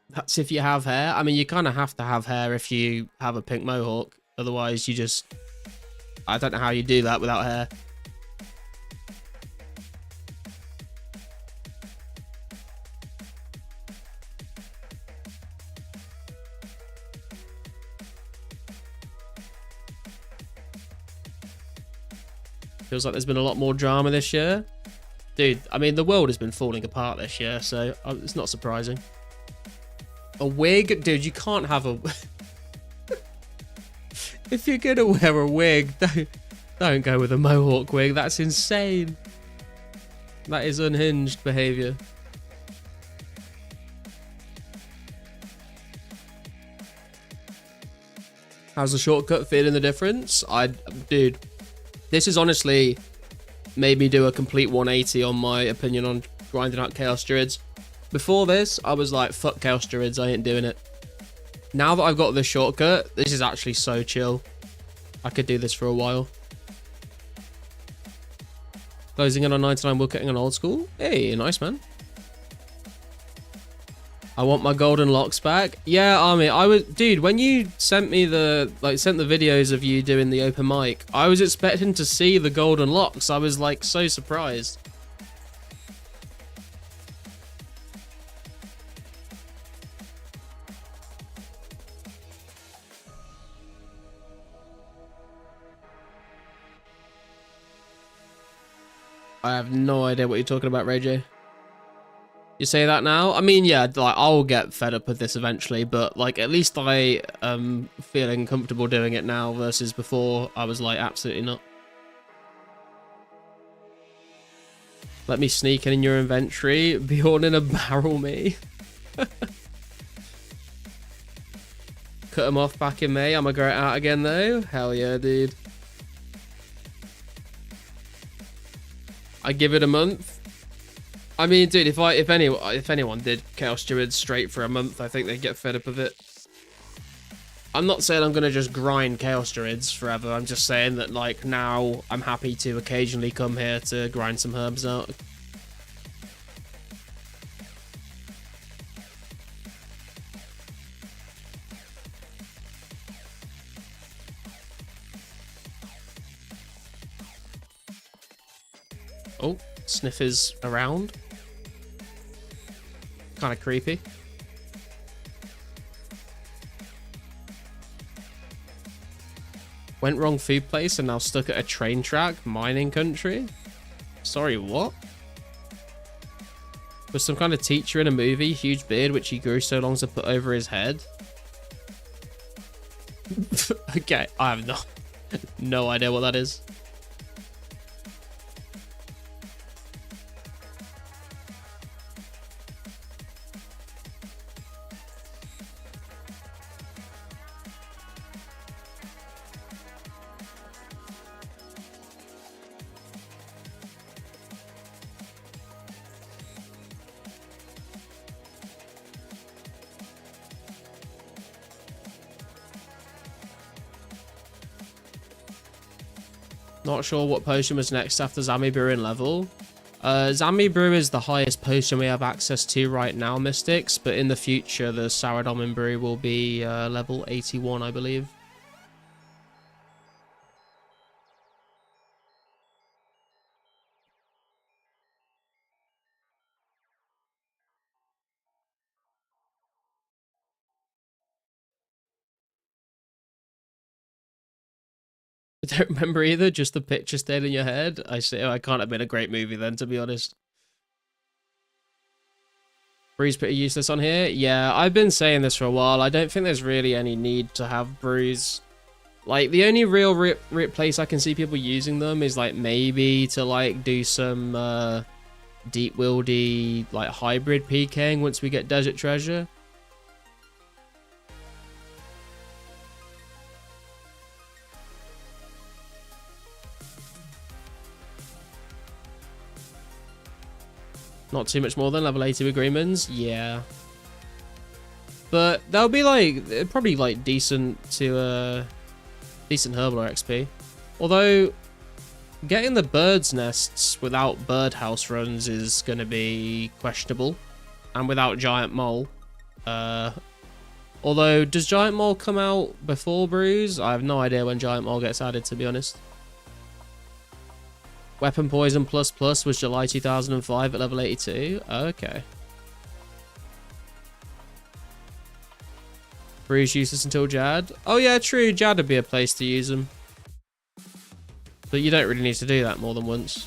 That's if you have hair. I mean, you kind of have to have hair if you have a pink mohawk. Otherwise, you just... I don't know how you do that without hair. Feels like there's been a lot more drama this year. Dude, I mean, the world has been falling apart this year, so it's not surprising. A wig? Dude, you can't have a... If you're gonna wear a wig, don't go with a mohawk wig. That's insane. That is unhinged behavior. How's the shortcut feeling the difference? Dude, this has honestly made me do a complete 180 on my opinion on grinding out Chaos Druids. Before this, I was like, fuck Chaos Druids, I ain't doing it. Now that I've got this shortcut, this is actually so chill. I could do this for a while. Closing in on 99 woodcutting on old school. Hey, nice, man. I want my golden locks back. Yeah, Army, dude, when you sent me sent the videos of you doing the open mic, I was expecting to see the golden locks. I was like so surprised. I have no idea what you're talking about, Ray J. You say that now? I mean, yeah, like, I'll get fed up with this eventually, but, like, at least I am feeling comfortable doing it now versus before I was like, absolutely not. Let me sneak in your inventory. Bjorn in a barrel me. Cut him off back in May. I'm gonna grow it out again, though. Hell yeah, dude. I give it a month. I mean, dude, if anyone did Chaos Druids straight for a month, I think they'd get fed up of it. I'm not saying I'm gonna just grind Chaos Druids forever. I'm just saying that, like, now I'm happy to occasionally come here to grind some herbs out. Oh, Sniff is around. Kind of creepy. Went wrong food place and now stuck at a train track, mining country. Sorry, what? Was some kind of teacher in a movie, huge beard, which he grew so long to put over his head. Okay, I have no idea what that is. Not sure what potion was next after Zami Brew in level. Zami Brew is the highest potion we have access to right now, Mystics, but in the future the Saradomin Brew will be level 81, I believe. I don't remember either, just the picture stayed in your head. I see. Oh, I can't have been a great movie then, to be honest. Brew's pretty useless on here. Yeah, I've been saying this for a while. I don't think there's really any need to have brews. Like, the only real place I can see people using them is, like, maybe to, like, do some deep wieldy, like, hybrid PKing once we get Desert Treasure. Not too much more than level 80 agreements, yeah. But that'll be like probably like decent to decent Herblore XP. Although getting the bird's nests without birdhouse runs is gonna be questionable. And without Giant Mole. Although does Giant Mole come out before Brews? I have no idea when Giant Mole gets added, to be honest. Weapon Poison Plus Plus was July 2005 at level 82. Okay. Brews useless until Jad. Oh yeah, true. Jad would be a place to use them. But you don't really need to do that more than once.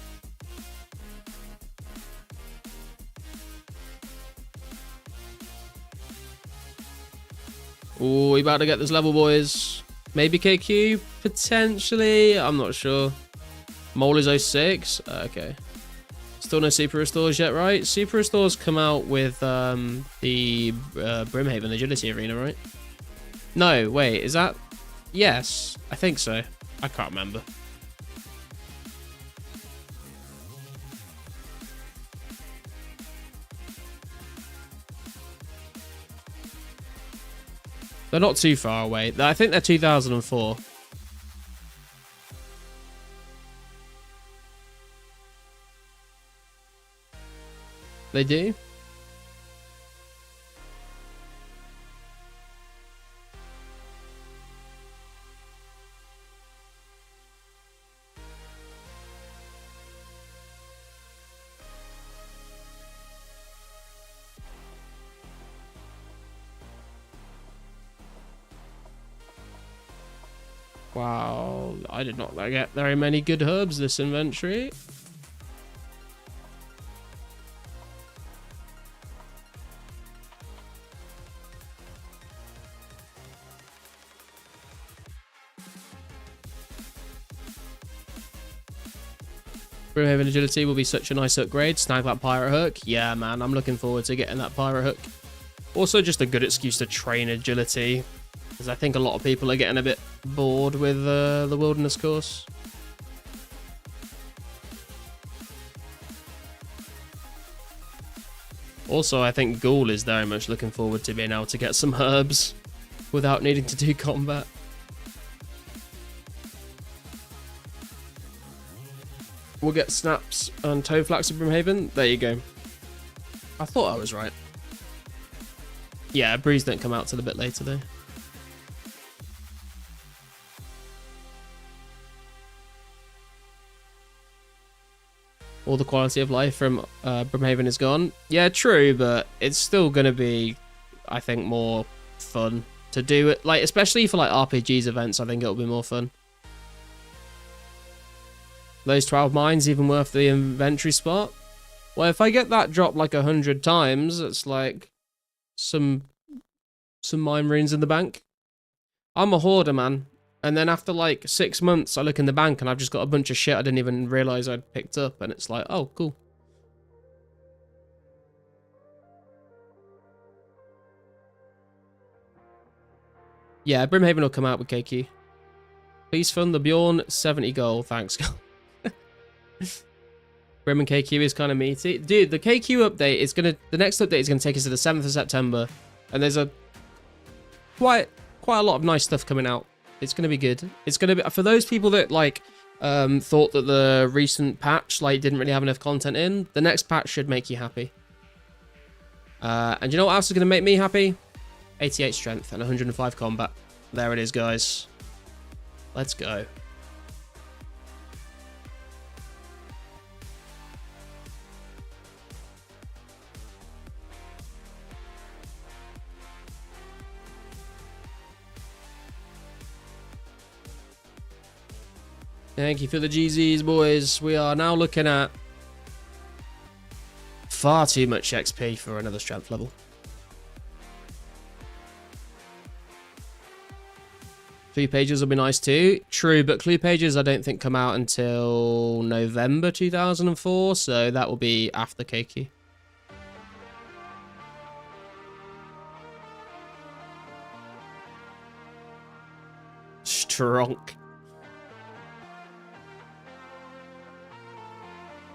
Oh, we about to get this level, boys. Maybe KQ? Potentially. I'm not sure. Mole is 06. Okay. Still no Super Restores yet, right? Super Restores come out with the Brimhaven Agility Arena, right? No, wait, is that... Yes, I think so. I can't remember. They're not too far away. I think they're 2004. They do? Wow, I did not get very many good herbs this inventory. Brimhaven agility will be such a nice upgrade. Snag that pirate hook. Yeah, man, I'm looking forward to getting that pirate hook. Also, just a good excuse to train agility, because I think a lot of people are getting a bit bored with the wilderness course. Also, I think Ghoul is very much looking forward to being able to get some herbs without needing to do combat. We'll get snaps and toe flax in Brimhaven. There you go. I thought I was right. Yeah, Breeze don't come out till a bit later though. All the quality of life from Brimhaven is gone. Yeah, true, but it's still going to be, I think, more fun to do it. Like, especially for like RPGs events, I think it'll be more fun. Those 12 mines even worth the inventory spot? Well, if I get that dropped like 100 times, it's like some mine runes in the bank. I'm a hoarder, man. And then after like 6 months, I look in the bank and I've just got a bunch of shit I didn't even realize I'd picked up. And it's like, oh, cool. Yeah, Brimhaven will come out with KQ. Please fund the Bjorn 70 goal. Thanks. Brim and KQ is kind of meaty. Dude, the KQ update is going to... The next update is going to take us to the 7th of September. And there's a... Quite a lot of nice stuff coming out. It's going to be good. It's going to be... For those people that, like, thought that the recent patch, like, didn't really have enough content in, the next patch should make you happy. And you know what else is going to make me happy? 88 strength and 105 combat. There it is, guys. Let's go. Thank you for the GZs, boys. We are now looking at far too much XP for another strength level. Clue pages will be nice too. True, but clue pages I don't think come out until November 2004, so that will be after KQ. Strong.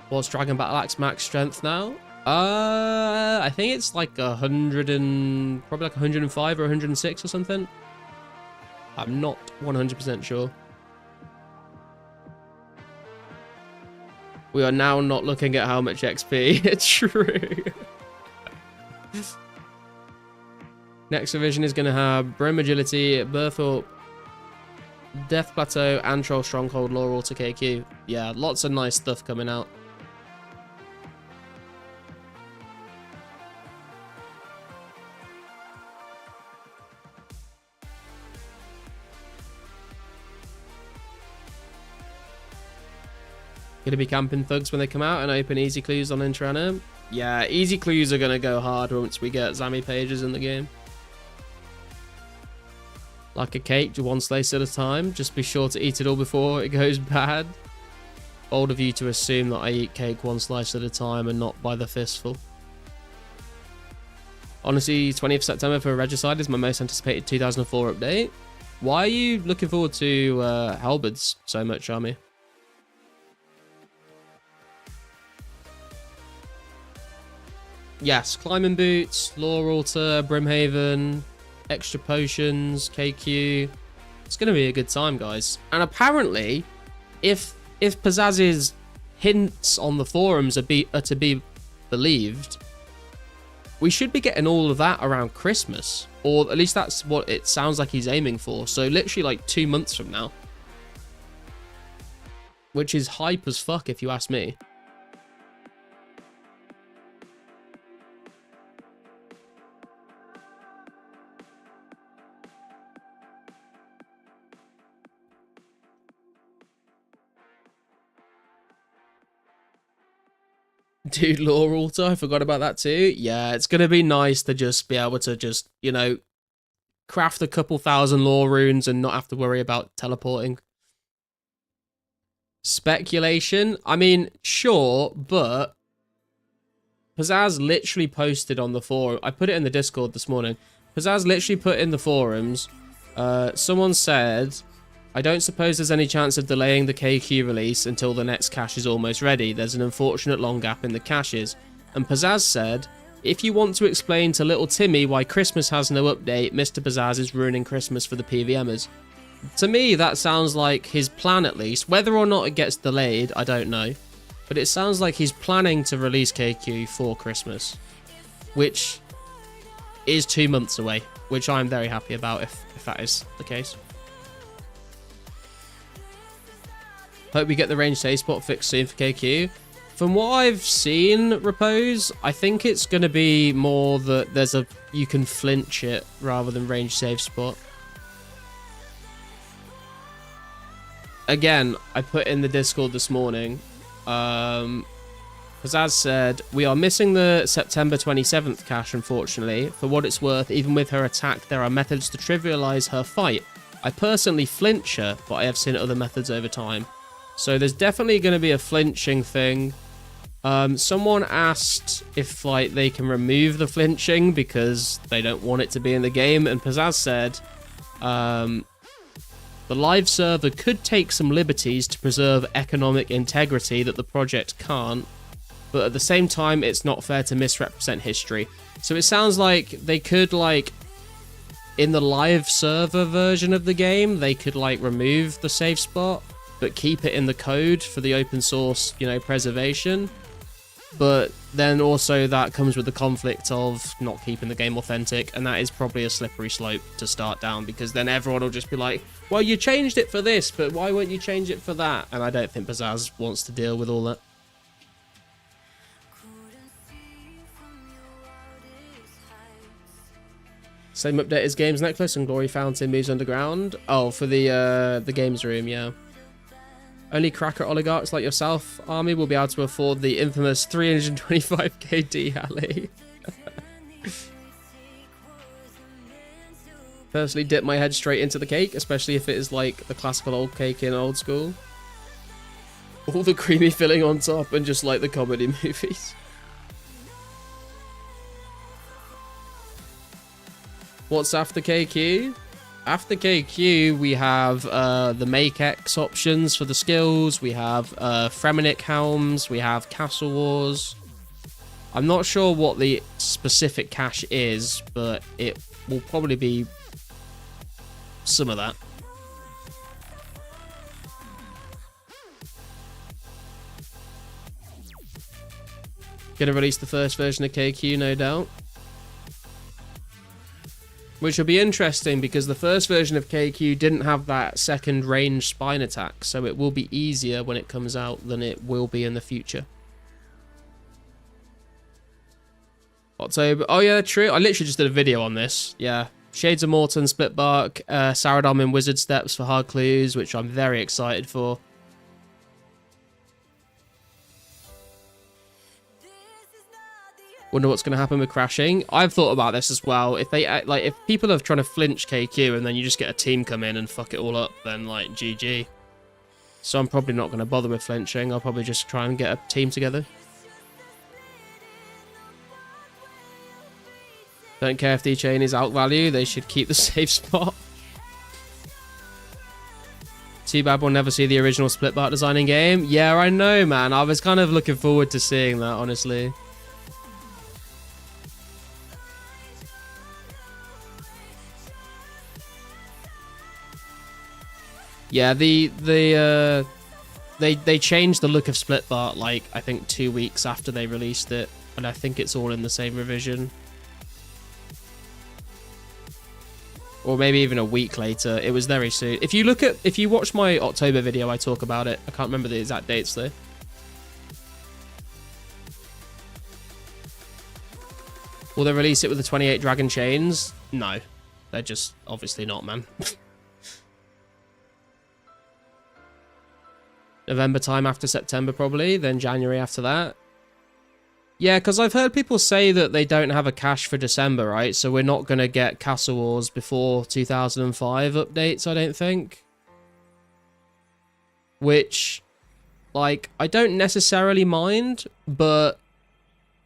What's Dragon Battle Axe max strength now? I think it's like 100 and... probably like 105 or 106 or something. I'm not 100% sure. We are now not looking at how much XP. It's true. Next revision is going to have Brim Agility, Berthorpe, Death Plateau, and Troll Stronghold Laurel to KQ. Yeah, lots of nice stuff coming out. Gonna be camping thugs when they come out and open easy clues on Intrana. Yeah, easy clues are gonna go hard once we get Zammy pages in the game. Like a cake, one slice at a time. Just be sure to eat it all before it goes bad. Bold of you to assume that I eat cake one slice at a time and not by the fistful. Honestly, 20th September for Regicide is my most anticipated 2004 update. Why are you looking forward to halberds so much, Army? Yes, climbing boots, lore altar, Brimhaven, extra potions, KQ. It's going to be a good time, guys. And apparently, if Pazaz's hints on the forums are to be believed, we should be getting all of that around Christmas. Or at least that's what it sounds like he's aiming for. So literally like 2 months from now. Which is hype as fuck if you ask me. Dude, lore altar, I forgot about that too. Yeah, it's going to be nice to just be able to just, you know, craft a couple thousand lore runes and not have to worry about teleporting. Speculation? I mean, sure, but Pizzazz literally posted on the forum. I put it in the Discord this morning. Pizzazz literally put in the forums. Someone said, I don't suppose there's any chance of delaying the KQ release until the next cache is almost ready. There's an unfortunate long gap in the caches. And Pizzazz said, if you want to explain to little Timmy why Christmas has no update, Mr. Pizzazz is ruining Christmas for the PVMers. To me, that sounds like his plan at least. Whether or not it gets delayed, I don't know. But it sounds like he's planning to release KQ for Christmas. Which is 2 months away. Which I'm very happy about if that is the case. Hope we get the range save spot fixed soon for KQ. From what I've seen, Repose, I think it's going to be more that you can flinch it rather than range save spot. Again, I put in the Discord this morning, because as said, we are missing the September 27th cache, unfortunately. For what it's worth, even with her attack, there are methods to trivialize her fight. I personally flinch her, but I have seen other methods over time. So there's definitely going to be a flinching thing. Someone asked if like they can remove the flinching because they don't want it to be in the game, and Pizzazz said, the live server could take some liberties to preserve economic integrity that the project can't, but at the same time, it's not fair to misrepresent history. So it sounds like they could, like, in the live server version of the game, they could, like, remove the save spot, but keep it in the code for the open source, you know, preservation. But then also that comes with the conflict of not keeping the game authentic, and that is probably a slippery slope to start down, because then everyone will just be like, well, you changed it for this, but why won't you change it for that? And I don't think Pizzazz wants to deal with all that. Same update as Games Necklace and Glory Fountain moves underground. Oh, for the games room, yeah. Only cracker oligarchs like yourself, Army, will be able to afford the infamous 325k D alley. Personally, dip my head straight into the cake, especially if it is like the classical old cake in old school. All the creamy filling on top and just like the comedy movies. What's after KQ? After KQ, we have the Make X options for the skills. We have Fremenic Helms. We have Castle Wars. I'm not sure what the specific cache is, but it will probably be some of that. Gonna release the first version of KQ, no doubt. Which will be interesting because the first version of KQ didn't have that second range spine attack, so it will be easier when it comes out than it will be in the future. October. Oh yeah, true. I literally just did a video on this. Yeah. Shades of Morton, Split Bark, Saradom in Wizard Steps for hard clues, which I'm very excited for. Wonder what's going to happen with crashing. I've thought about this as well. If they like, if people are trying to flinch KQ and then you just get a team come in and fuck it all up, then like GG. So I'm probably not going to bother with flinching. I'll probably just try and get a team together. Don't care if the chain is out value. They should keep the safe spot. Too bad we'll never see the original Split Bark design in game. Yeah, I know, man. I was kind of looking forward to seeing that, honestly. Yeah, they changed the look of Split Bark like I think 2 weeks after they released it, and I think it's all in the same revision. Or maybe even a week later. It was very soon. If you watch my October video, I talk about it. I can't remember the exact dates though. Will they release it with the 28 dragon chains? No. They're just obviously not, man. November time after September probably, then January after that. Yeah, because I've heard people say that they don't have a cache for December, right? So we're not going to get Castle Wars before 2005 updates, I don't think. Which Like, I don't necessarily mind, but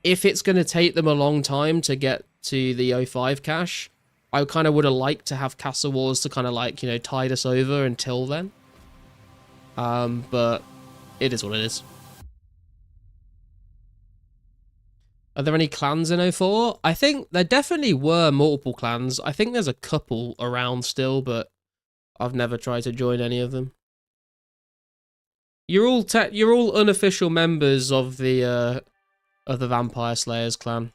if it's going to take them a long time to get to the O5 cache, I kind of would have liked to have Castle Wars to kind of like, you know, tide us over until then. But it is what it is. Are there any clans in 04? I think there definitely were multiple clans. I think there's a couple around still, but I've never tried to join any of them. You're all unofficial members of the Vampire Slayers clan.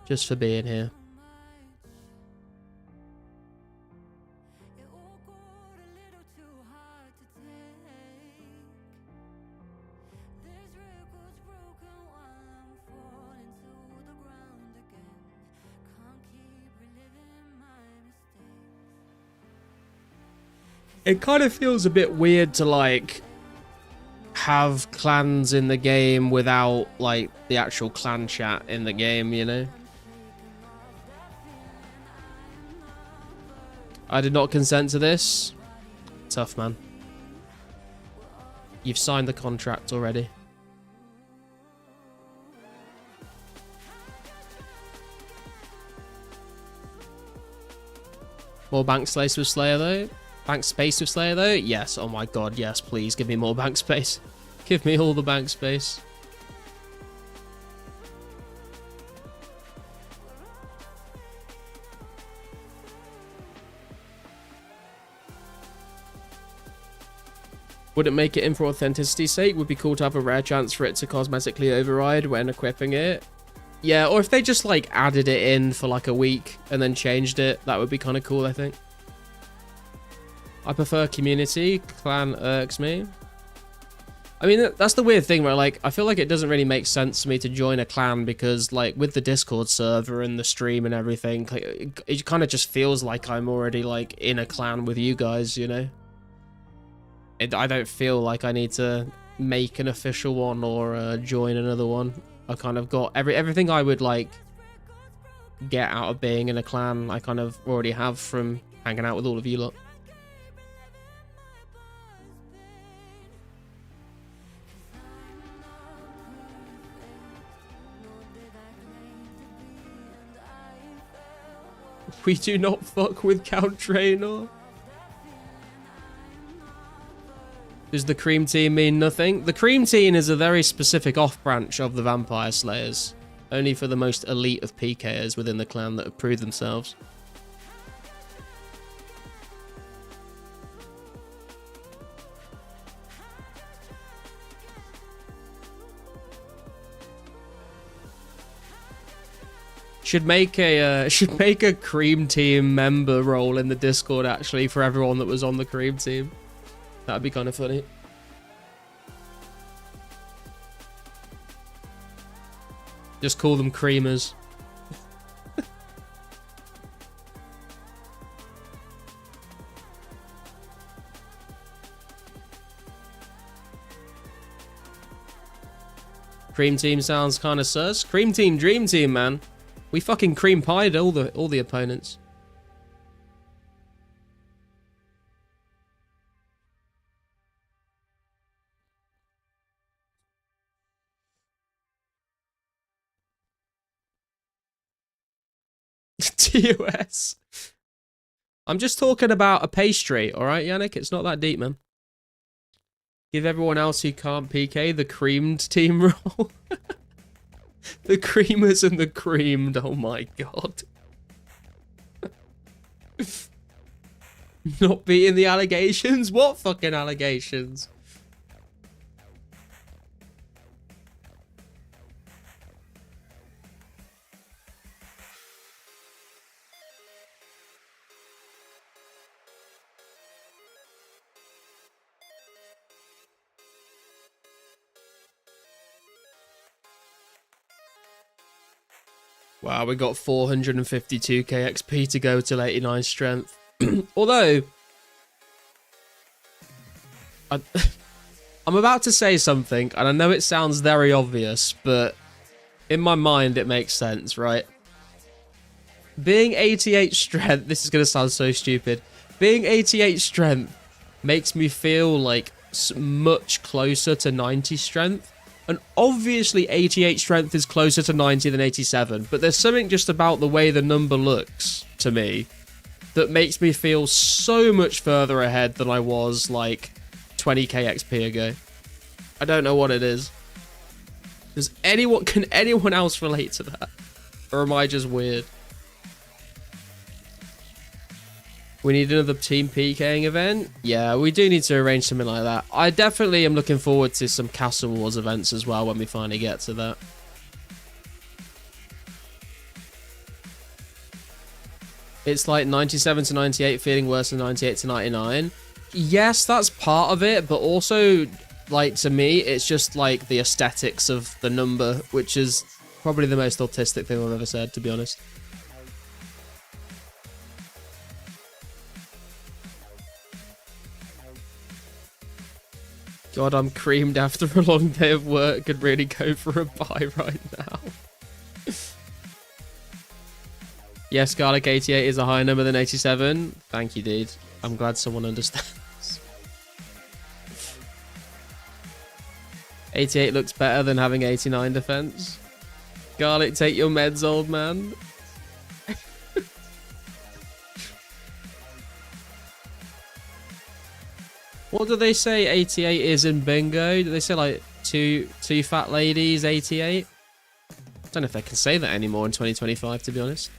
Just for being here. It kind of feels a bit weird to like have clans in the game without like the actual clan chat in the game, you know? I did not consent to this. Tough, man. You've signed the contract already. More bank space with Slayer though? Bank space with Slayer though? Yes, oh my god, yes, please give me more bank space. Give me all the bank space. Would it make it in for authenticity's sake? Would be cool to have a rare chance for it to cosmetically override when equipping it. Yeah, or if they just like added it in for like a week and then changed it, that would be kind of cool, I think. I prefer community. Clan irks me. I mean, that's the weird thing where, like, I feel like it doesn't really make sense for me to join a clan because, like, with the Discord server and the stream and everything, it kind of just feels like I'm already, like, in a clan with you guys, you know? I don't feel like I need to make an official one or join another one. I kind of got everything I would, like, get out of being in a clan, I kind of already have from hanging out with all of you lot. We do not fuck with Count Traynor. Does the Cream Team mean nothing? The Cream Team is a very specific off-branch of the Vampire Slayers. Only for the most elite of PKers within the clan that have proved themselves. Should make a Cream Team member role in the Discord actually for everyone that was on the Cream Team. That'd be kind of funny. Just call them creamers. Cream Team sounds kind of sus. Cream Team, Dream Team, man. We fucking cream pied all the opponents. TOS. I'm just talking about a pastry, alright, Yannick? It's not that deep, man. Give everyone else who can't PK the creamed team role. The creamers and the creamed, oh my god. Not beating the allegations? What fucking allegations? Wow, we got 452k XP to go till 89 strength. Although, I'm about to say something, and I know it sounds very obvious, but in my mind it makes sense, right? Being 88 strength, this is going to sound so stupid. Being 88 strength makes me feel like much closer to 90 strength. And obviously 88 strength is closer to 90 than 87, but there's something just about the way the number looks to me that makes me feel so much further ahead than I was like 20k XP ago. I don't know what it is. Can anyone else relate to that? Or am I just weird? We need another team PKing event? Yeah, we do need to arrange something like that. I definitely am looking forward to some Castle Wars events as well when we finally get to that. It's like 97 to 98 feeling worse than 98 to 99. Yes, that's part of it, but also, like, to me, it's just like the aesthetics of the number, which is probably the most autistic thing I've ever said, to be honest. God, I'm creamed after a long day of work. Could really go for a buy right now. Yes, Garlic 88 is a higher number than 87. Thank you, dude. I'm glad someone understands. 88 looks better than having 89 defense. Garlic, take your meds, old man. What do they say 88 is in bingo? Do they say like two fat ladies 88? I don't know if they can say that anymore in 2025, to be honest.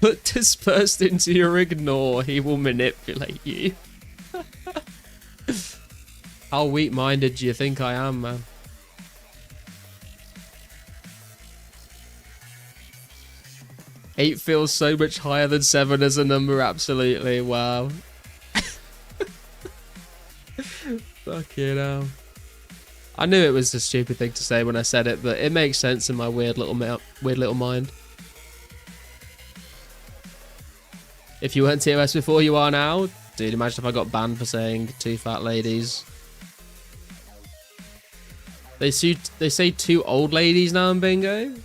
Put dispersed into your ignore, he will manipulate you. How weak-minded do you think I am, man? Eight feels so much higher than 7 as a number, absolutely. Wow. Fucking hell. I knew it was a stupid thing to say when I said it, but it makes sense in my weird little mind. If you weren't TOS before, you are now. Dude, imagine if I got banned for saying two fat ladies. They say two old ladies now in bingo?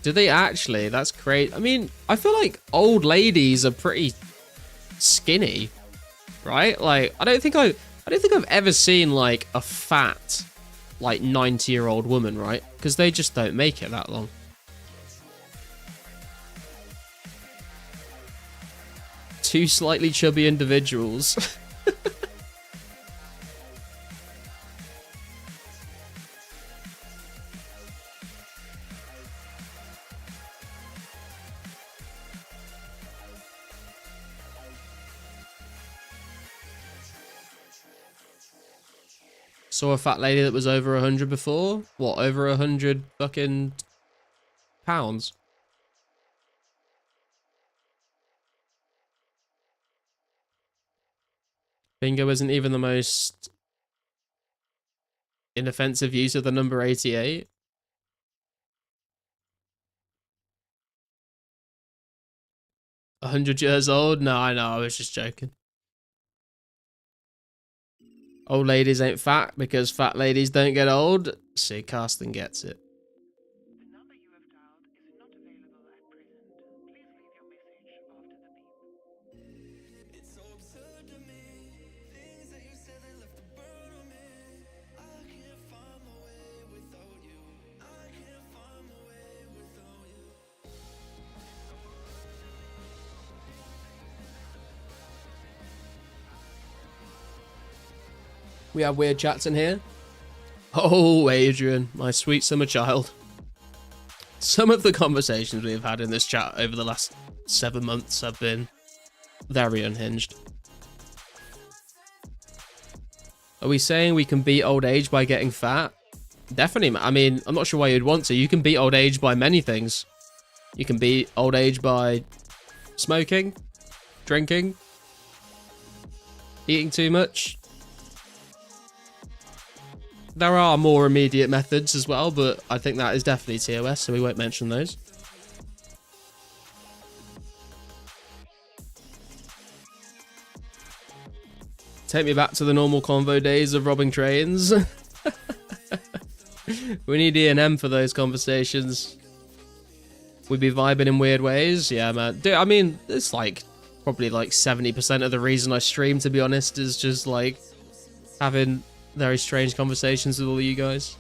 Do they actually? That's great. I mean, I feel like old ladies are pretty skinny, right? Like, I don't think I've ever seen like a fat, like 90-year-old woman, right? Because they just don't make it that long. Two slightly chubby individuals. Saw a fat lady that was over 100 before. What, over 100 fucking pounds? Bingo isn't even the most inoffensive use of the number 88. A 100 years old? No, I know, I was just joking. Old ladies ain't fat because fat ladies don't get old. See, Carsten gets it. The number you have dialed is not available at present. Please leave your message after the beep. It's so absurd to me. Things that you said they left a burn on me. I can't find my way without you. I can't find my way without you. We have weird chats in here. Oh, Adrian, my sweet summer child. Some of the conversations we've had in this chat over the last 7 months have been very unhinged. Are we saying we can beat old age by getting fat? Definitely. I mean, I'm not sure why you'd want to. You can beat old age by many things. You can beat old age by smoking, drinking, eating too much. There are more immediate methods as well, but I think that is definitely TOS, so we won't mention those. Take me back to the normal convo days of robbing trains. We need E&M for those conversations. We'd be vibing in weird ways. Yeah, man. Dude, I mean, it's like Probably like 70% of the reason I stream, to be honest, is just like having very strange conversations with all of you guys.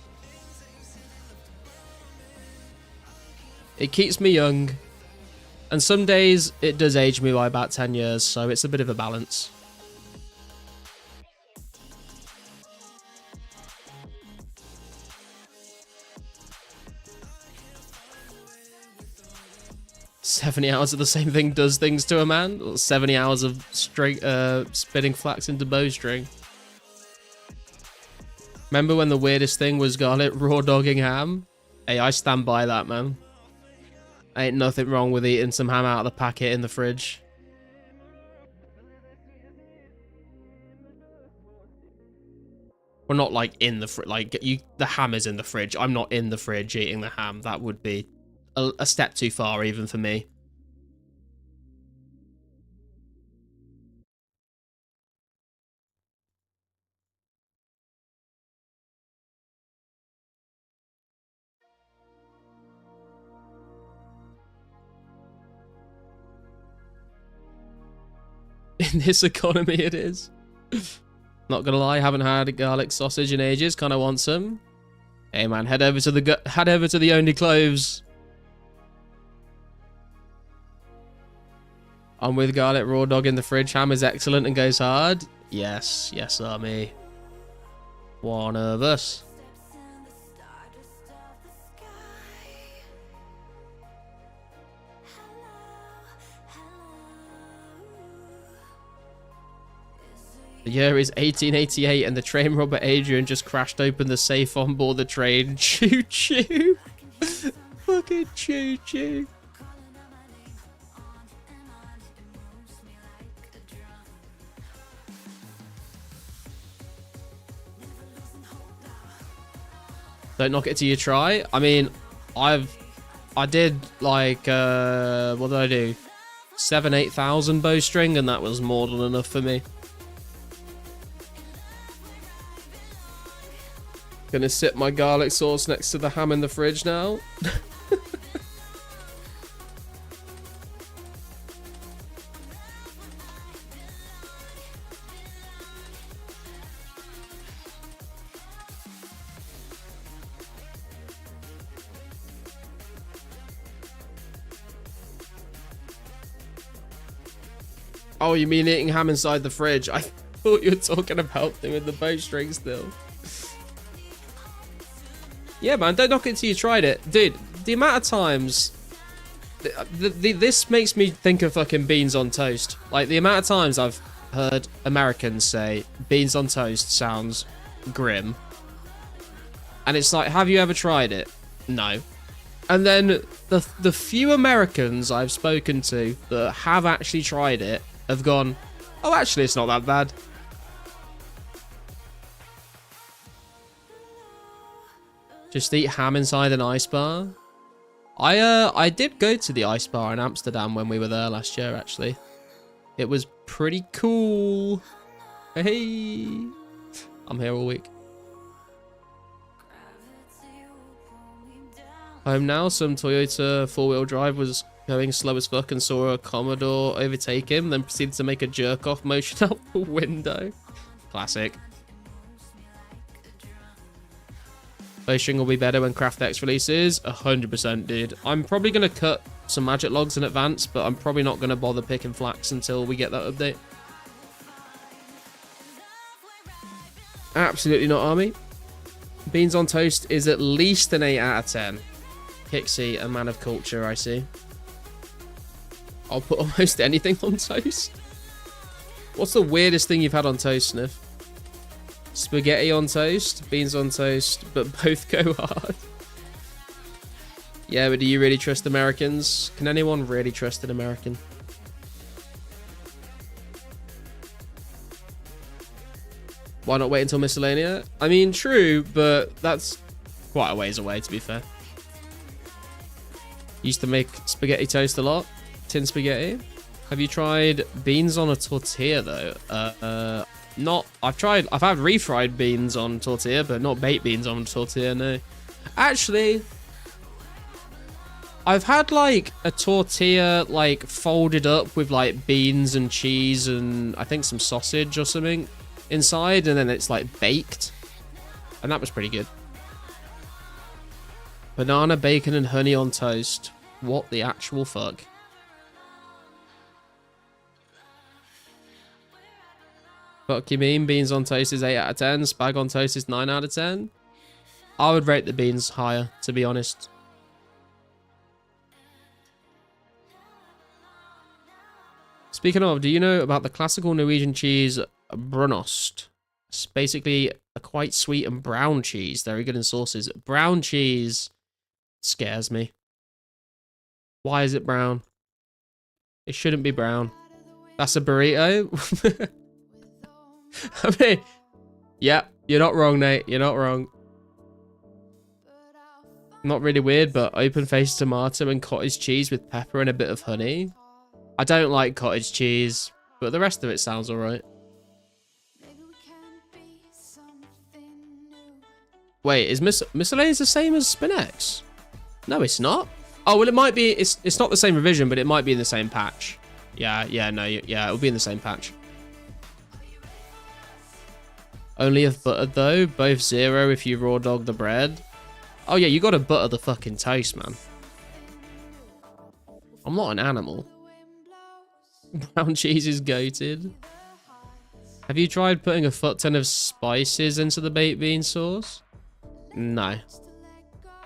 It keeps me young, and some days it does age me by about 10 years, so it's a bit of a balance. "70 hours of the same thing does things to a man." Or 70 hours of straight spinning flax into bowstring. Remember when the weirdest thing was garlic raw dogging ham? Hey, I stand by that, man. Ain't nothing wrong with eating some ham out of the packet in the fridge. Well, not like in the fridge. Like, the ham is in the fridge. I'm not in the fridge eating the ham. That would be a step too far, even for me. In this economy, it is. Not gonna lie, haven't had a garlic sausage in ages. Kind of want some. Hey man, head over to the Only Cloves. I'm with garlic raw dog in the fridge. Ham is excellent and goes hard. Yes, yes, army. One of us. The year is 1888 and the train robber Adrian just crashed open the safe on board the train. Choo choo. Fucking choo choo. Don't knock it till you try. I mean, I did like, what did I do? 8,000 bowstring, and that was more than enough for me. Gonna sip my garlic sauce next to the ham in the fridge now. Oh, you mean eating ham inside the fridge? I thought you were talking about doing the bowstring still. Yeah, man, don't knock it till you tried it. Dude, the amount of times... this makes me think of fucking beans on toast. Like, the amount of times I've heard Americans say beans on toast sounds grim. And it's like, have you ever tried it? No. And then the few Americans I've spoken to that have actually tried it have gone, oh, actually, it's not that bad. Just eat ham inside an ice bar. I did go to the ice bar in Amsterdam when we were there last year, actually. It was pretty cool. Hey, I'm here all week. Home now. Some Toyota four-wheel drive was going slow as fuck and saw a Commodore overtake him, then proceeded to make a jerk-off motion out the window. Classic. Bowstring will be better when Craft X releases. 100%, dude. I'm probably going to cut some magic logs in advance, but I'm probably not going to bother picking flax until we get that update. Absolutely not, Army. Beans on toast is at least an 8 out of 10. Kixie, a man of culture, I see. I'll put almost anything on toast. What's the weirdest thing you've had on toast, Sniff? Spaghetti on toast, beans on toast, but both go hard. Yeah, but do you really trust Americans? Can anyone really trust an American? Why not wait until Miscellanea? I mean, true, but that's quite a ways away, to be fair. Used to make spaghetti toast a lot. Tin spaghetti. Have you tried beans on a tortilla, though? I've had refried beans on tortilla, but not baked beans on tortilla, no. Actually, I've had like a tortilla like folded up with like beans and cheese and I think some sausage or something inside, and then it's like baked, and that was pretty good. Banana, bacon, and honey on toast. What the actual fuck? Fuck you mean? Beans on toast is 8 out of 10. Spag on toast is 9 out of 10. I would rate the beans higher, to be honest. Speaking of, do you know about the classical Norwegian cheese brunost? It's basically a quite sweet and brown cheese. Very good in sauces. Brown cheese scares me. Why is it brown? It shouldn't be brown. That's a burrito? I mean, yeah, you're not wrong, Nate. You're not wrong. Not really weird, but open-faced tomato and cottage cheese with pepper and a bit of honey. I don't like cottage cheese, but the rest of it sounds alright. Wait, is miscellaneous the same as Spinex? No, it's not. Oh, well, it might be. It's not the same revision, but it might be in the same patch. Yeah, no, yeah, it'll be in the same patch. Only if buttered, though. Both 0 if you raw dog the bread. Oh, yeah, you gotta butter the fucking toast, man. I'm not an animal. Brown cheese is goated. Have you tried putting a foot ton of spices into the baked bean sauce? No.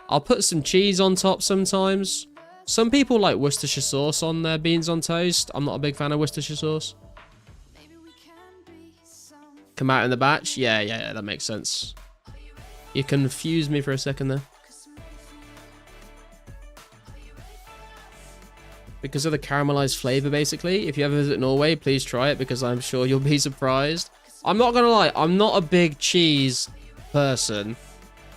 I'll put some cheese on top sometimes. Some people like Worcestershire sauce on their beans on toast. I'm not a big fan of Worcestershire sauce. Come out in the batch? Yeah, that makes sense. You confused me for a second there. Because of the caramelized flavor, basically. If you ever visit Norway, please try it because I'm sure you'll be surprised. I'm not gonna lie, I'm not a big cheese person.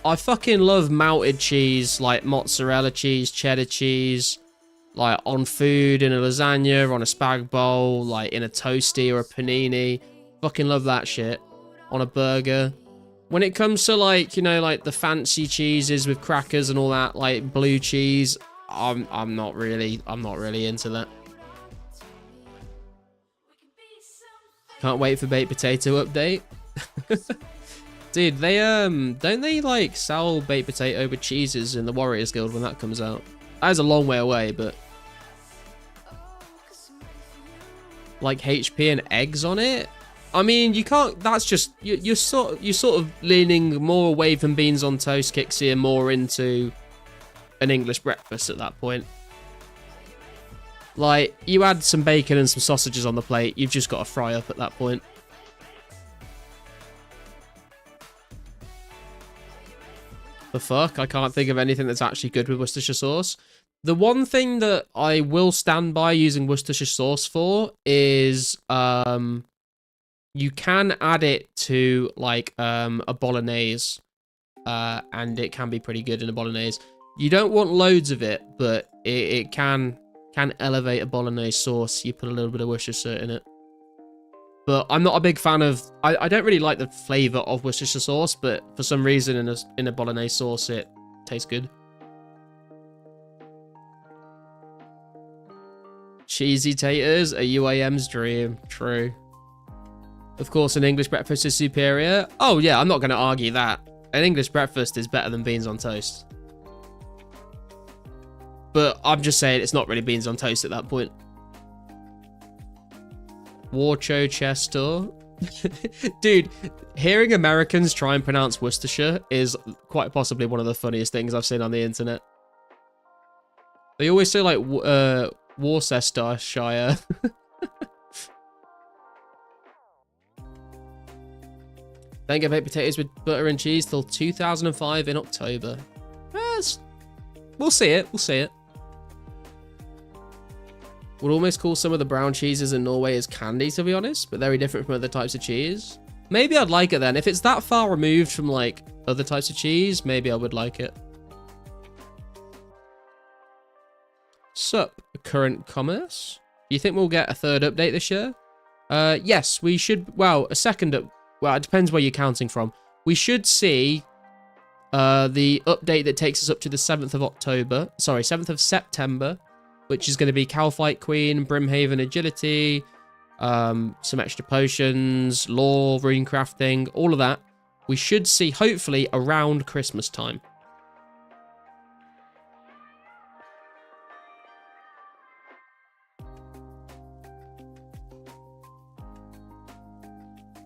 I fucking love melted cheese, like mozzarella cheese, cheddar cheese, like on food, in a lasagna, on a spag bowl, like in a toasty or a panini. Fucking love that shit. On a burger. When it comes to like, you know, like the fancy cheeses with crackers and all that, like blue cheese, I'm not really into that. Can't wait for baked potato update. Dude, they don't they like sell baked potato with cheeses in the Warriors Guild when that comes out? That is a long way away, but like HP and eggs on it? I mean, you can't. That's just you're sort of leaning more away from beans on toast, Kixie, and more into an English breakfast at that point. Like, you add some bacon and some sausages on the plate, you've just got to fry up at that point. The fuck? I can't think of anything that's actually good with Worcestershire sauce. The one thing that I will stand by using Worcestershire sauce for is you can add it to like a bolognese, and it can be pretty good in a bolognese. You don't want loads of it, but it can elevate a bolognese sauce. You put a little bit of Worcestershire in it. But I'm not a big fan of... I don't really like the flavour of Worcestershire sauce, but for some reason in a bolognese sauce it tastes good. Cheesy taters, a UAM's dream. True. Of course, an English breakfast is superior. Oh yeah, I'm not going to argue that. An English breakfast is better than beans on toast. But I'm just saying it's not really beans on toast at that point. Worcester. Dude, hearing Americans try and pronounce Worcestershire is quite possibly one of the funniest things I've seen on the internet. They always say like Worcestershire. Don't get baked potatoes with butter and cheese till 2005 in October. Yes. We'll see it. We'll see it. Would almost call some of the brown cheeses in Norway as candy, to be honest, but very different from other types of cheese. Maybe I'd like it then. If it's that far removed from like other types of cheese, maybe I would like it. Sup, current commerce? Do you think we'll get a third update this year? Yes, we should. Well, a second up. Well, it depends where you're counting from. We should see the update that takes us up to the 7th of October. Sorry, 7th of September, which is going to be Calfight Queen, Brimhaven Agility, some extra potions, lore, rune crafting, all of that. We should see, hopefully, around Christmas time.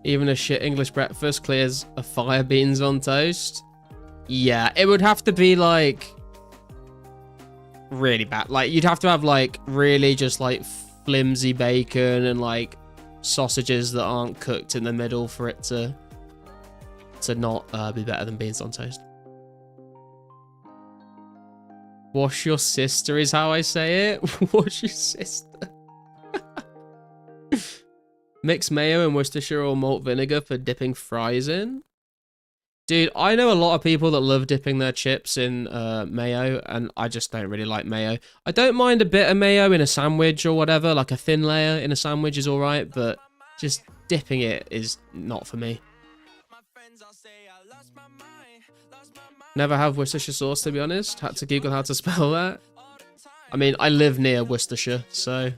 Even a shit English breakfast clears a fire beans on toast. Yeah, it would have to be like really bad. Like you'd have to have like really just like flimsy bacon and like sausages that aren't cooked in the middle for it to not be better than beans on toast. Wash your sister is how I say it. Wash your sister. Mix mayo and Worcestershire or malt vinegar for dipping fries in. Dude, I know a lot of people that love dipping their chips in mayo, and I just don't really like mayo. I don't mind a bit of mayo in a sandwich or whatever, like a thin layer in a sandwich is alright, but just dipping it is not for me. Never have Worcestershire sauce, to be honest. Had to Google how to spell that. I mean, I live near Worcestershire, so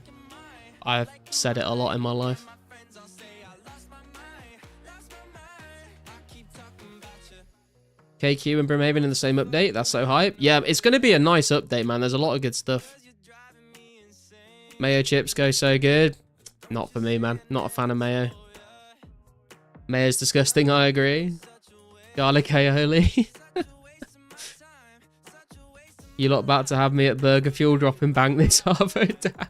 I've said it a lot in my life. KQ and Brimhaven in the same update. That's so hype. Yeah, it's going to be a nice update, man. There's a lot of good stuff. Mayo chips go so good. Not for me, man. Not a fan of mayo. Mayo's disgusting, I agree. Garlic aioli. You lot about to have me at Burger Fuel dropping bank this Harvo down.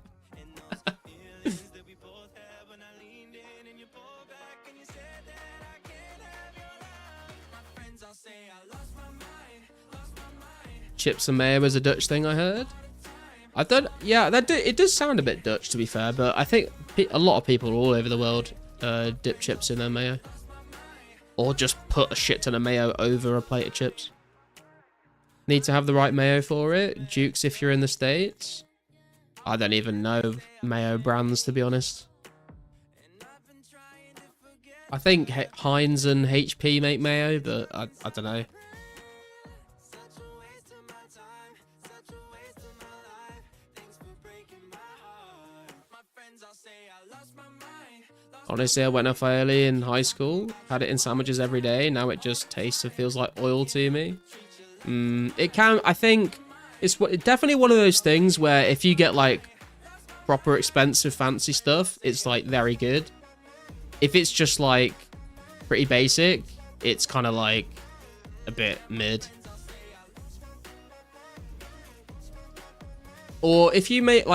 Chips and mayo is a Dutch thing, I heard. I don't. Yeah, it does sound a bit Dutch, to be fair, but I think a lot of people all over the world dip chips in their mayo, or just put a shit ton of mayo over a plate of chips. Need to have the right mayo for it. Jukes if you're in the States. I don't even know mayo brands, to be honest. I think Heinz and HP make mayo, but I don't know. Honestly, I went off early in high school, had it in sandwiches every day. Now it just tastes and feels like oil to me. It can, I think, it's definitely one of those things where if you get like proper expensive fancy stuff, it's like very good. If it's just like pretty basic, it's kind of like a bit mid. Or if you make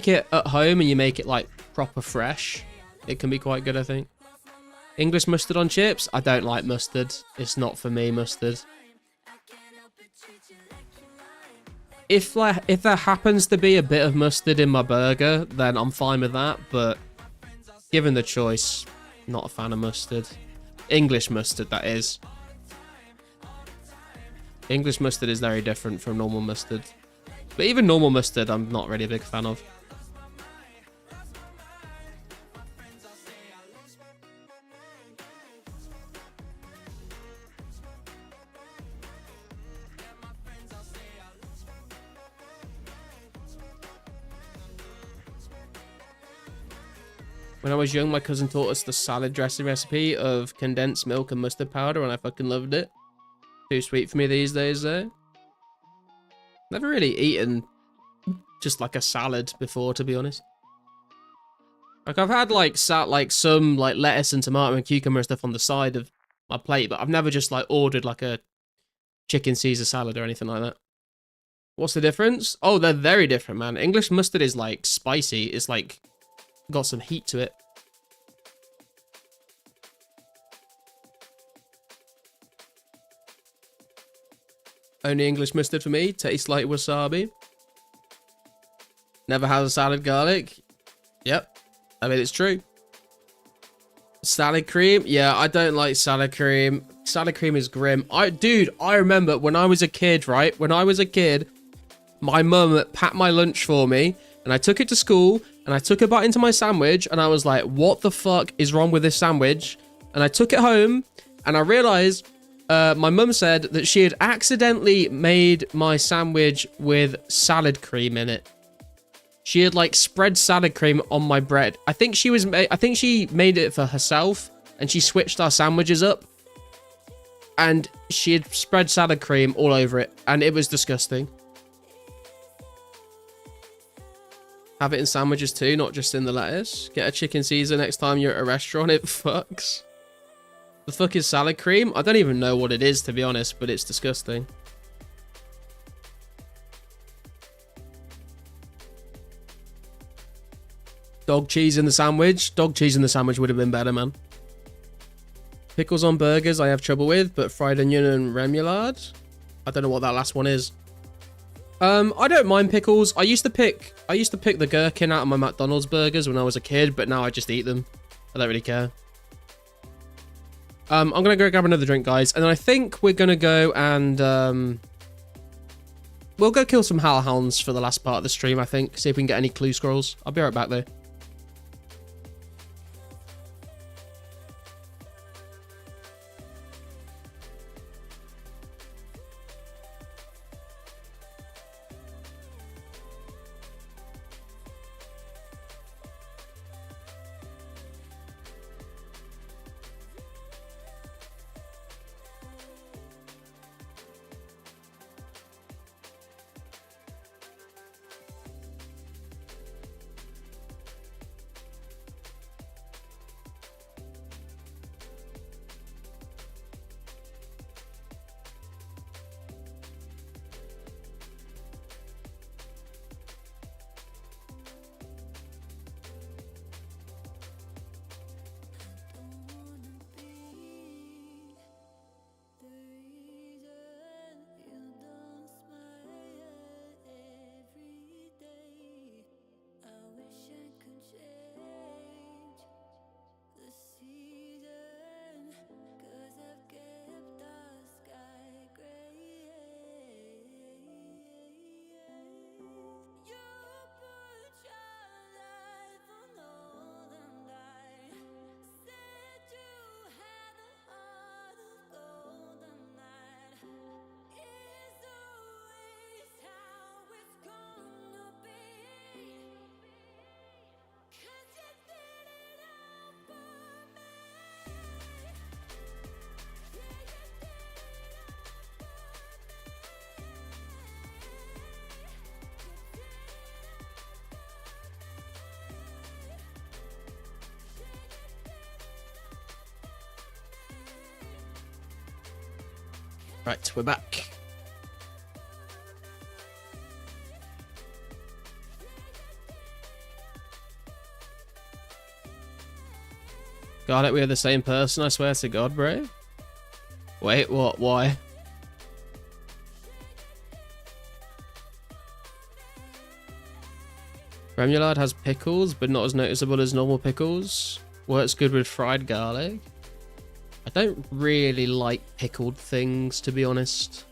it at home and you make it like proper fresh, it can be quite good, I think. English mustard on chips? I don't like mustard. It's not for me, mustard. If there happens to be a bit of mustard in my burger, then I'm fine with that. But given the choice, not a fan of mustard. English mustard, that is. English mustard is very different from normal mustard. But even normal mustard, I'm not really a big fan of. When I was young, my cousin taught us the salad dressing recipe of condensed milk and mustard powder, and I fucking loved it. Too sweet for me these days, though. Never really eaten just like a salad before, to be honest. Like I've had like some like lettuce and tomato and cucumber and stuff on the side of my plate, but I've never just like ordered like a chicken Caesar salad or anything like that. What's the difference? Oh, they're very different, man. English mustard is like spicy. It's like got some heat to it. Only English mustard for me. Tastes like wasabi. Never had a salad garlic. Yep. I mean, it's true. Salad cream? Yeah, I don't like salad cream. Salad cream is grim. Dude, I remember when I was a kid, right? When I was a kid, my mum packed my lunch for me, and I took it to school, and I took a bite into my sandwich, and I was like, what the fuck is wrong with this sandwich? And I took it home, and I realized my mum said that she had accidentally made my sandwich with salad cream in it. She had like spread salad cream on my bread. I think she made it for herself and she switched our sandwiches up. And she had spread salad cream all over it and it was disgusting. Have it in sandwiches too, not just in the lettuce. Get a chicken Caesar next time you're at a restaurant. It fucks. The fuck is salad cream? I don't even know what it is, to be honest, but it's disgusting. Dog cheese in the sandwich. Dog cheese in the sandwich would have been better, man. Pickles on burgers I have trouble with, but fried onion and remoulade? I don't know what that last one is. I don't mind pickles. I used to pick the gherkin out of my McDonald's burgers when I was a kid, but now I just eat them. I don't really care. I'm gonna go grab another drink, guys, and then I think we're gonna go and we'll go kill some hellhounds for the last part of the stream, I think. See if we can get any clue scrolls. I'll be right back though. Right, we're back. Got it, we are the same person, I swear to God, bro. Wait, what? Why? Remoulade has pickles, but not as noticeable as normal pickles. Works good with fried garlic. I don't really like pickled things, to be honest.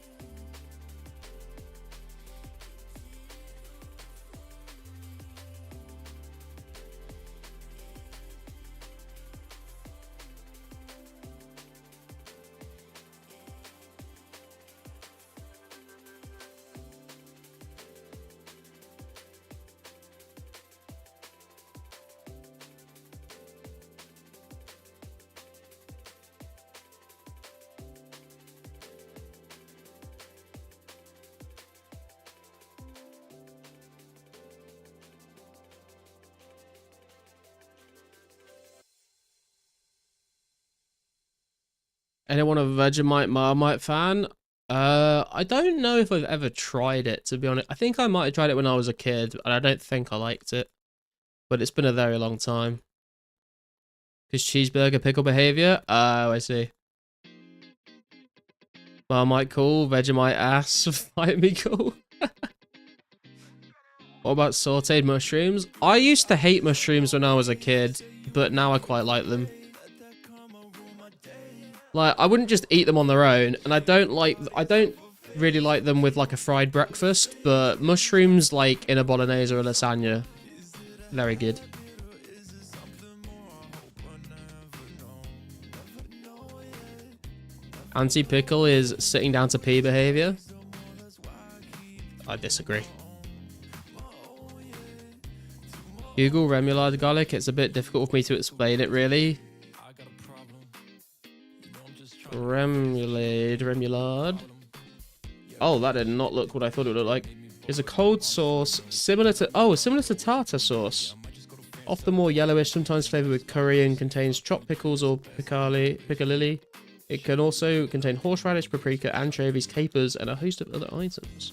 Anyone a Vegemite Marmite fan? I don't know if I've ever tried it, to be honest. I think I might have tried it when I was a kid, and I don't think I liked it. But it's been a very long time. Because cheeseburger pickle behavior? Oh, I see. Marmite cool, Vegemite ass, fight me cool. What about sauteed mushrooms? I used to hate mushrooms when I was a kid, but now I quite like them. Like, I wouldn't just eat them on their own, and I don't really like them with like a fried breakfast, but mushrooms like in a bolognese or a lasagna, very good. Anti-pickle is sitting down to pee behavior. I disagree. Google remoulade garlic. It's a bit difficult for me to explain it, really. Remoulade. Oh, that did not look what I thought it would look like. It's a cold sauce similar to tartar sauce. Often more yellowish, sometimes flavored with curry, and contains chopped pickles or piccalilli. It can also contain horseradish, paprika, anchovies, capers, and a host of other items.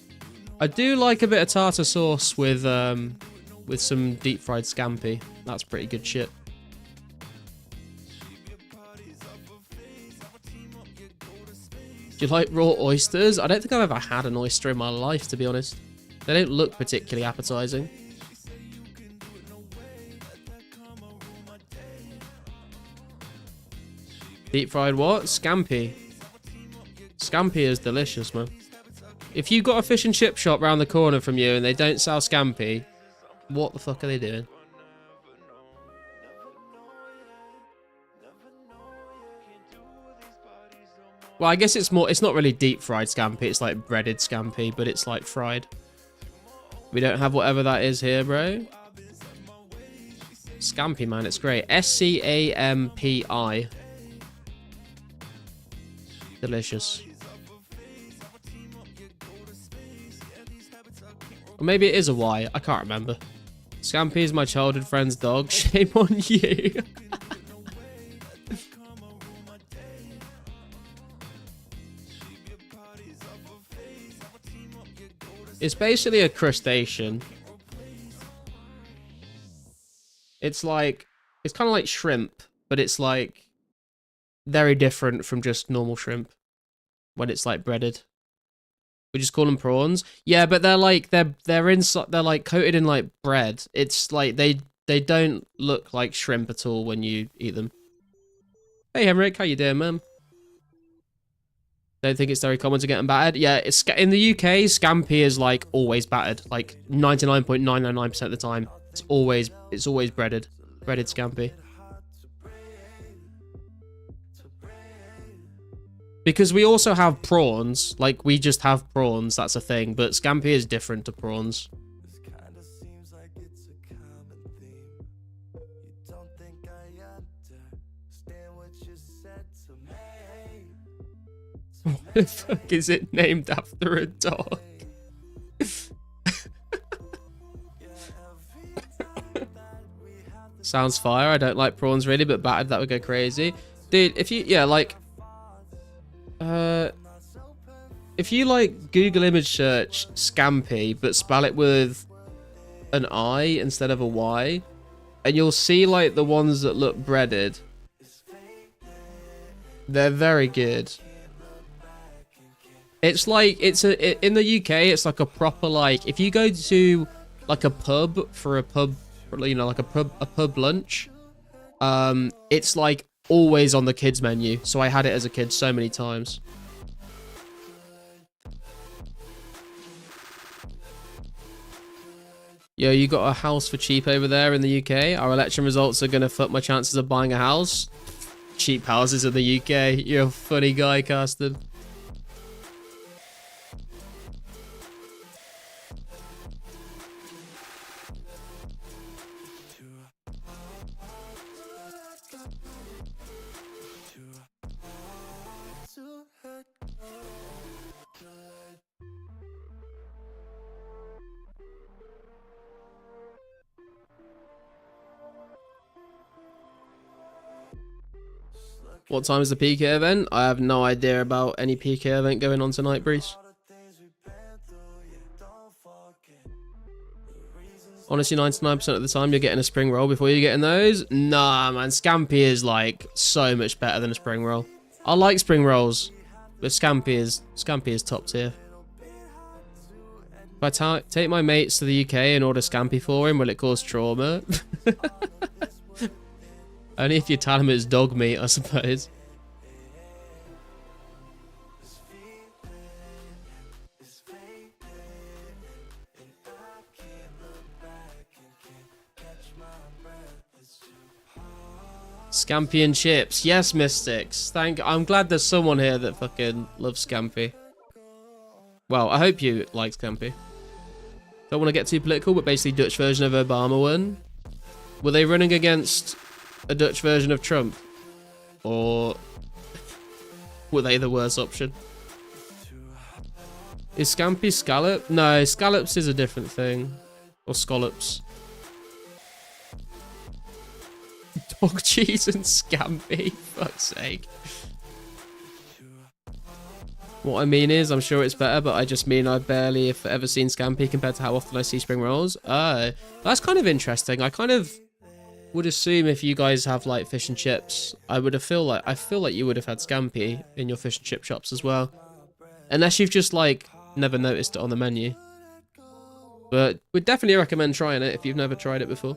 I do like a bit of tartar sauce with some deep fried scampi. That's pretty good shit. Do you like raw oysters? I don't think I've ever had an oyster in my life, to be honest. They don't look particularly appetizing. Deep fried what? Scampi. Scampi is delicious, man. If you've got a fish and chip shop round the corner from you and they don't sell scampi, what the fuck are they doing? Well, I guess it's not really deep fried scampi, it's like breaded scampi, but it's like fried. We don't have whatever that is here, bro. Scampi, man, it's great. SCAMPI. Delicious. Or maybe it is a Y. I can't remember. Scampi is my childhood friend's dog. Shame on you. It's basically a crustacean. It's kind of like shrimp, but it's like very different from just normal shrimp when it's like breaded. We just call them prawns. Yeah, but they're like they're inside. They're like coated in like bread. It's like they don't look like shrimp at all when you eat them. Hey Henrik, how you doing, man? Don't think it's very common to get them battered. Yeah, it's in the UK. Scampi is like always battered, like 99.999% of the time. It's always breaded scampi. Because we also have prawns, like we just have prawns. That's a thing, but scampi is different to prawns. What the fuck is it named after a dog? Sounds fire. I don't like prawns really, but battered, that would go crazy. Dude, if you, yeah, like, if you like Google image search scampi, but spell it with an I instead of a Y, and you'll see like the ones that look breaded. They're very good. It's like, in the UK, it's like a proper, like, if you go to like a pub for a pub, you know, like a pub lunch, it's like always on the kids menu. So I had it as a kid so many times. Yo, you got a house for cheap over there in the UK? Our election results are gonna fuck my chances of buying a house. Cheap houses in the UK. You're a funny guy, Carsten. What time is the PK event? I have no idea about any PK event going on tonight, Breeze. Honestly, 99% of the time you're getting a spring roll before you're getting those. Nah, man, scampi is like so much better than a spring roll. I like spring rolls, but scampi is top tier. If I take my mates to the UK and order scampi for him, will it cause trauma? Only if you tell him it's dog meat, I suppose. Scampi and chips. Yes, Mystics. I'm glad there's someone here that fucking loves Scampi. Well, I hope you like Scampi. Don't want to get too political, but basically Dutch version of Obama won. Were they running against a Dutch version of Trump? Or were they the worst option? Is Scampi scallop? No, scallops is a different thing. Or scallops. Dog cheese and Scampi. Fuck's sake. What I mean is, I'm sure it's better, but I just mean I've barely, if ever, seen Scampi compared to how often I see spring rolls. That's kind of interesting. I kind of would assume if you guys have like fish and chips, I feel like you would have had Scampi in your fish and chip shops as well, unless you've just like never noticed it on the menu. But we'd definitely recommend trying it if you've never tried it before.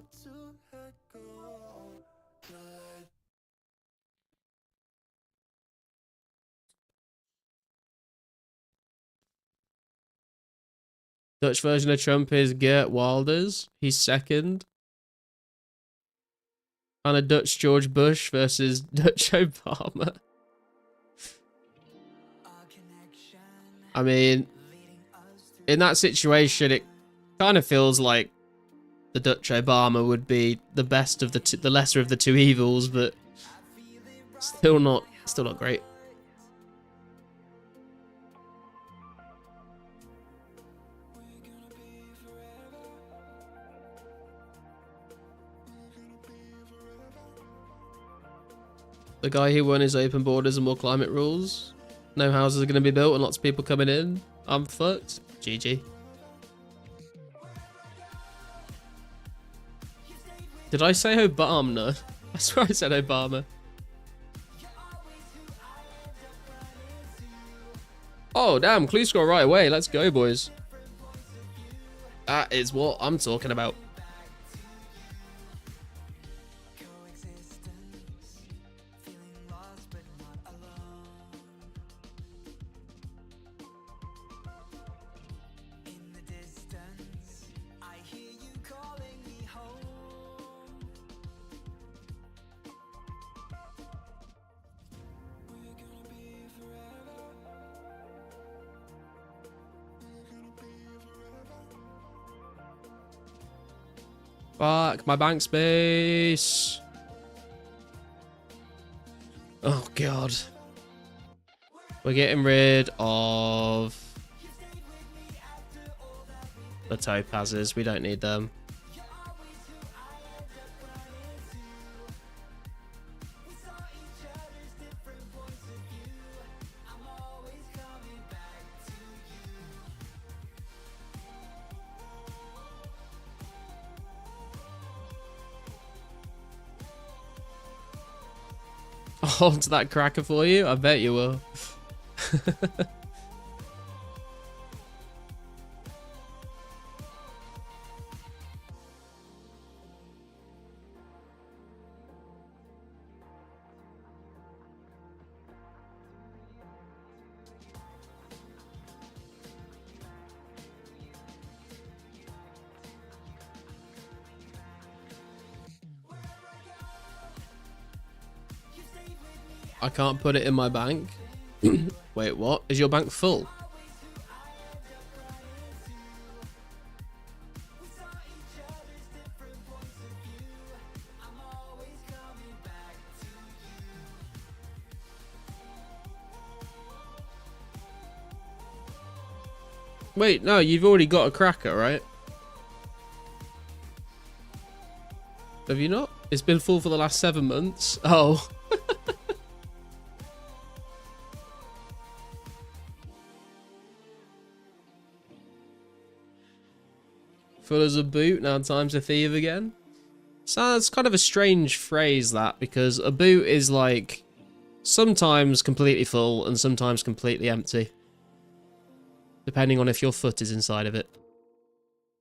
Dutch version of Trump is Geert Wilders. He's second. And a Dutch George Bush versus Dutch Obama. I mean, in that situation, it kind of feels like the Dutch Obama would be the best of the lesser of the two evils, but still not great. The guy who won is open borders and more climate rules. No houses are going to be built and lots of people coming in. I'm fucked. GG. Did I say Obama? I swear I said Obama. Oh, damn. Clue score right away. Let's go, boys. That is what I'm talking about. Fuck, my bank space. Oh, God. We're getting rid of the topazes. We don't need them. Hold that cracker for you? I bet you will. I can't put it in my bank. Wait, what? Is your bank full? Wait, no, you've already got a cracker, right? Have you not? It's been full for the last 7 months. Oh. Full as a boot, now time's a thief again. So that's kind of a strange phrase, that, because a boot is like sometimes completely full and sometimes completely empty, depending on if your foot is inside of it.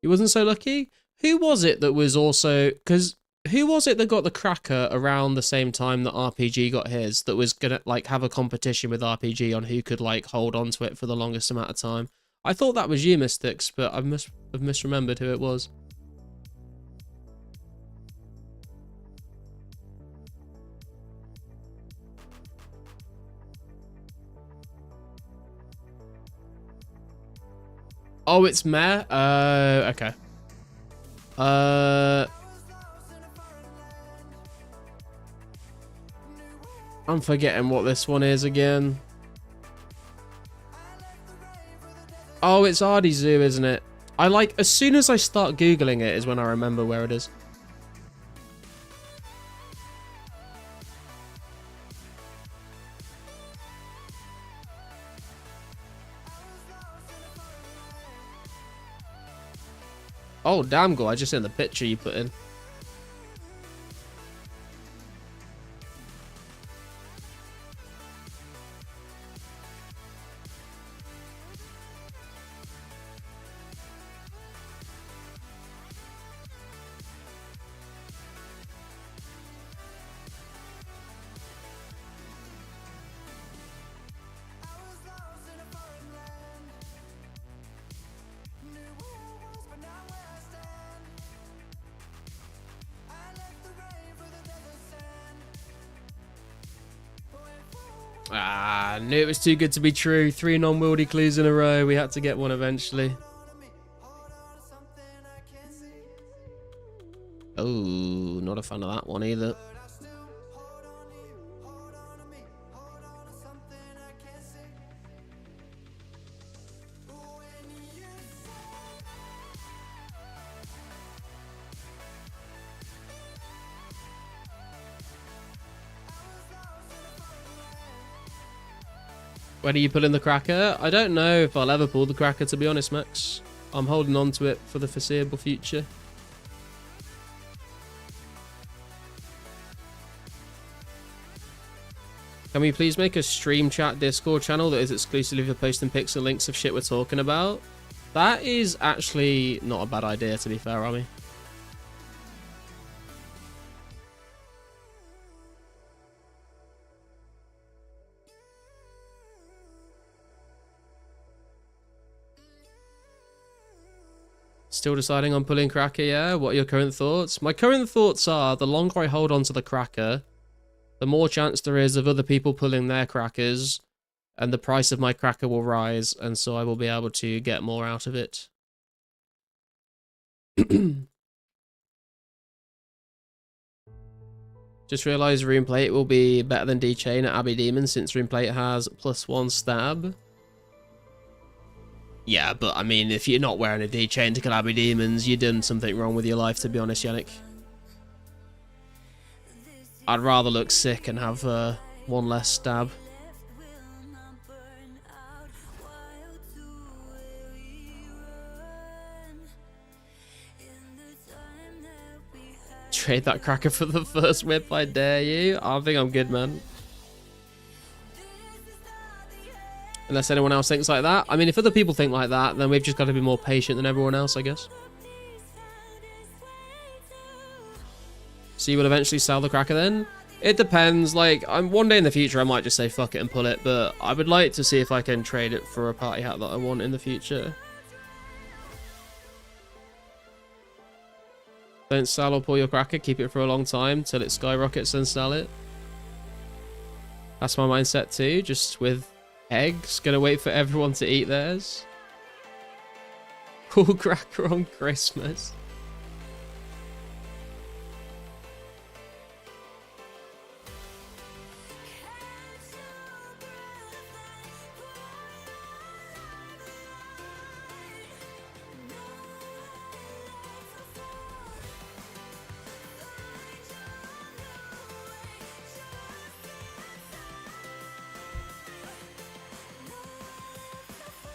You wasn't so lucky? Who was it that was also... Because who was it that got the cracker around the same time that RPG got his, that was going to like have a competition with RPG on who could like hold on to it for the longest amount of time? I thought that was you, Mystics, but I must have misremembered who it was. Oh, it's meh? Okay. I'm forgetting what this one is again. Oh, it's Ardy Zoo, isn't it? I like, as soon as I start Googling it is when I remember where it is. Oh, damn good. I just seen the picture you put in. Ah, knew it was too good to be true. 3 non-wieldy clues in a row. We had to get one eventually. Oh, not a fan of that one either. When are you pulling the cracker? I don't know if I'll ever pull the cracker, to be honest, Max. I'm holding on to it for the foreseeable future. Can we please make a stream chat Discord channel that is exclusively for posting pics and links of shit we're talking about? That is actually not a bad idea, to be fair, Rami. Still deciding on pulling cracker, yeah? What are your current thoughts? My current thoughts are the longer I hold on to the cracker, the more chance there is of other people pulling their crackers, and the price of my cracker will rise, and so I will be able to get more out of it. Just realised Rune Plate will be better than D-Chain at Abbey Demon since Rune Plate has +1 stab. Yeah, but I mean, if you're not wearing a D-Chain to kill Abbey Demons, you've done something wrong with your life, to be honest, Yannick. I'd rather look sick and have 1 less stab. Trade that cracker for the first whip, I dare you. I think I'm good, man. Unless anyone else thinks like that. I mean, if other people think like that, then we've just got to be more patient than everyone else, I guess. So you will eventually sell the cracker then? It depends. Like, one day in the future, I might just say fuck it and pull it. But I would like to see if I can trade it for a party hat that I want in the future. Don't sell or pull your cracker. Keep it for a long time till it skyrockets and sell it. That's my mindset too. Just with eggs. Gonna wait for everyone to eat theirs. Pull cracker on Christmas.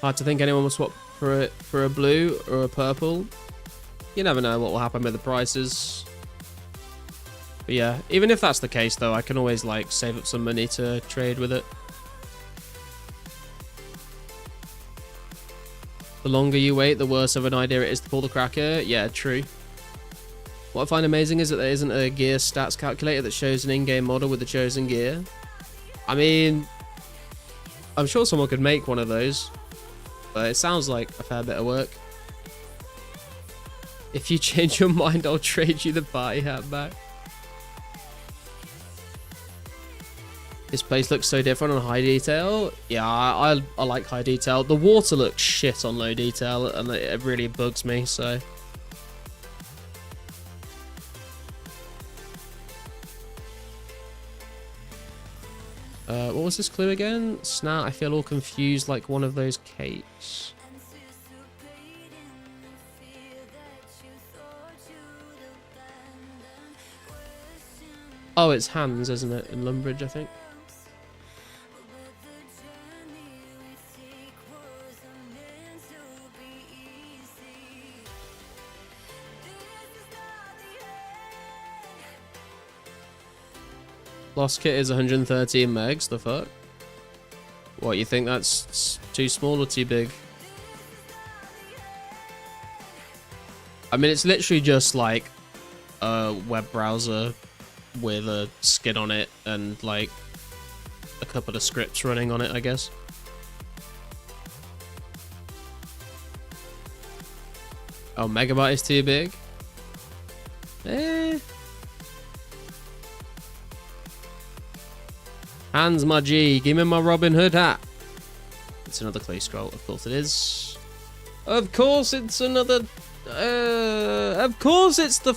Hard to think anyone will swap for a blue or a purple. You never know what will happen with the prices. But yeah, even if that's the case though, I can always like save up some money to trade with it. The longer you wait, the worse of an idea it is to pull the cracker. Yeah, true. What I find amazing is that there isn't a gear stats calculator that shows an in-game model with the chosen gear. I mean, I'm sure someone could make one of those. But it sounds like a fair bit of work. If you change your mind, I'll trade you the party hat back. This place looks so different on high detail. Yeah, I like high detail. The water looks shit on low detail, and it really bugs me, so... what was this clue again? Snap, I feel all confused like one of those cakes. Oh, it's hands, isn't it? In Lumbridge, I think. Lost kit is 113 megs, the fuck? What, you think that's too small or too big? I mean, it's literally just like a web browser with a skin on it and like a couple of scripts running on it, I guess. Oh, megabyte is too big? Eh. Hands, my G, give me my Robin Hood hat. It's another clay scroll, of course it is. Of course it's another... of course it's the...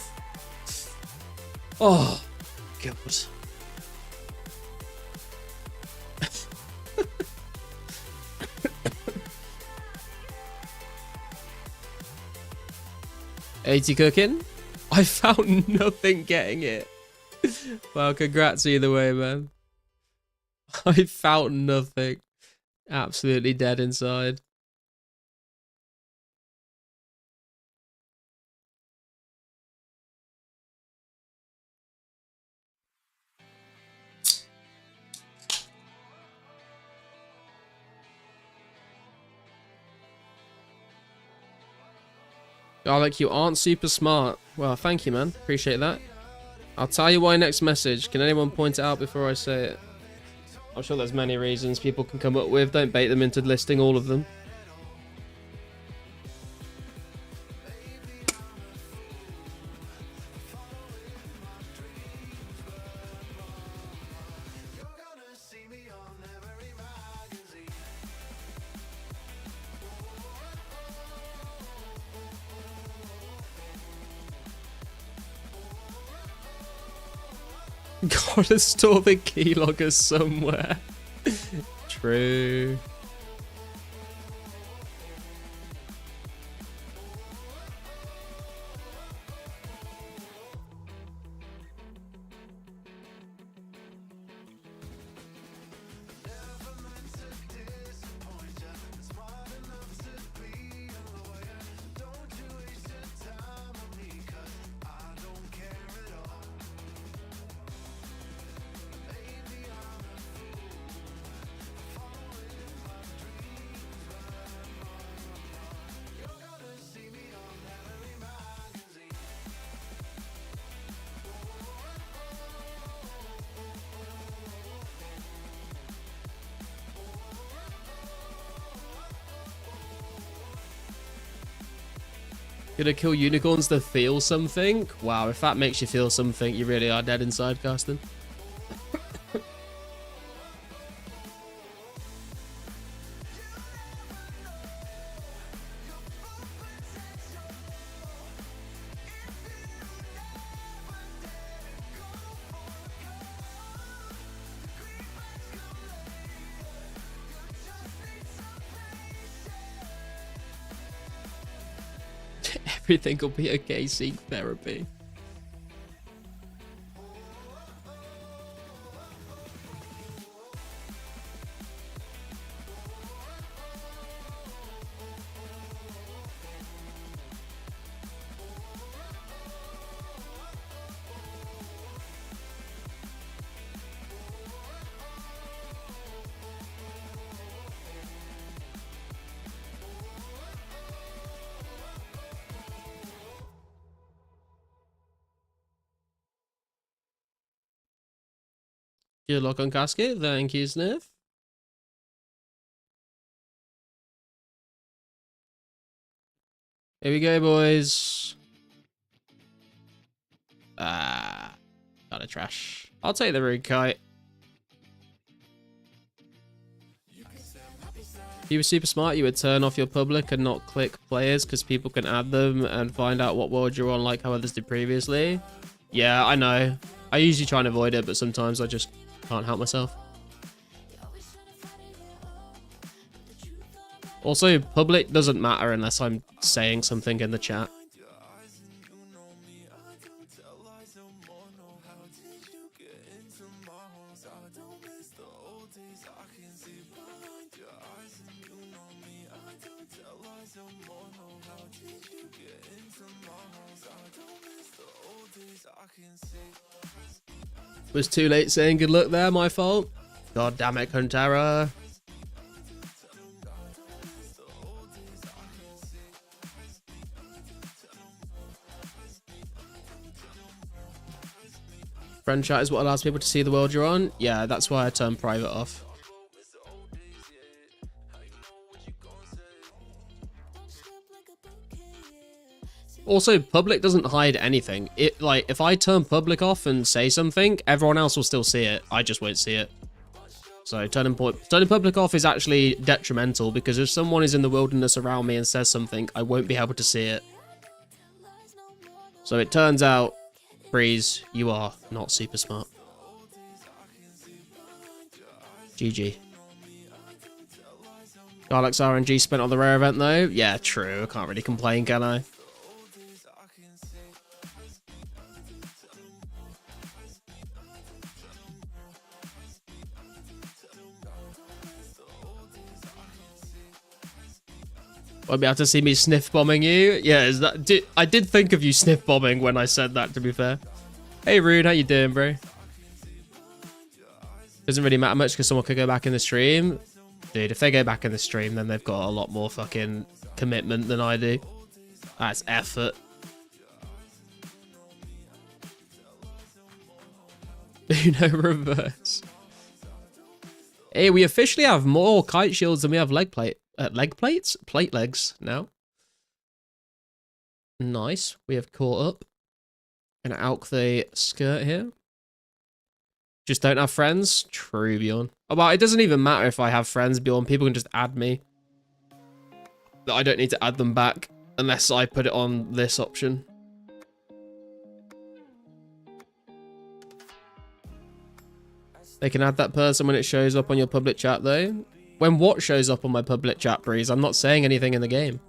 Oh, God. $80 cooking? I found nothing getting it. Well, congrats either way, man. I found nothing. Absolutely dead inside. Alec, you aren't super smart. Well, thank you, man. Appreciate that. I'll tell you why next message. Can anyone point it out before I say it? I'm sure there's many reasons people can come up with. Don't bait them into listing all of them. Gotta store the keylogger somewhere. True. Gonna kill unicorns to feel something? Wow, if that makes you feel something, you really are dead inside, Carsten. Everything will be okay, seek therapy. Good luck on casket. Thank you, Sniff. Here we go, boys. Kind of trash. I'll take the rig kite. If you were super smart, you would turn off your public and not click players because people can add them and find out what world you're on like how others did previously. Yeah, I know. I usually try and avoid it, but sometimes I just can't help myself. Also, public doesn't matter unless I'm saying something in the chat. Was too late saying good luck there, my fault. God damn it, Kuntara. Friend chat is what allows people to see the world you're on. Yeah, that's why I turn private off. Also, public doesn't hide anything. It like if I turn public off and say something, everyone else will still see it. I just won't see it. So turning public off is actually detrimental because if someone is in the wilderness around me and says something, I won't be able to see it. So it turns out, Breeze, you are not super smart. GG. Garlic's RNG spent on the rare event though. Yeah, true. I can't really complain, can I? Won't be able to see me sniff bombing you. Yeah, is that? I did think of you sniff bombing when I said that. To be fair. Hey, Rude, how you doing, bro? Doesn't really matter much because someone could go back in the stream. Dude, if they go back in the stream, then they've got a lot more fucking commitment than I do. That's effort. Uno reverse. Hey, we officially have more kite shields than we have leg plates? Plate legs now. Nice. We have caught up. Gonna alk the skirt here. Just don't have friends? True, Bjorn. Oh, well, it doesn't even matter if I have friends, Bjorn. People can just add me. I don't need to add them back unless I put it on this option. They can add that person when it shows up on your public chat, though. When what shows up on my public chat, Breeze? I'm not saying anything in the game.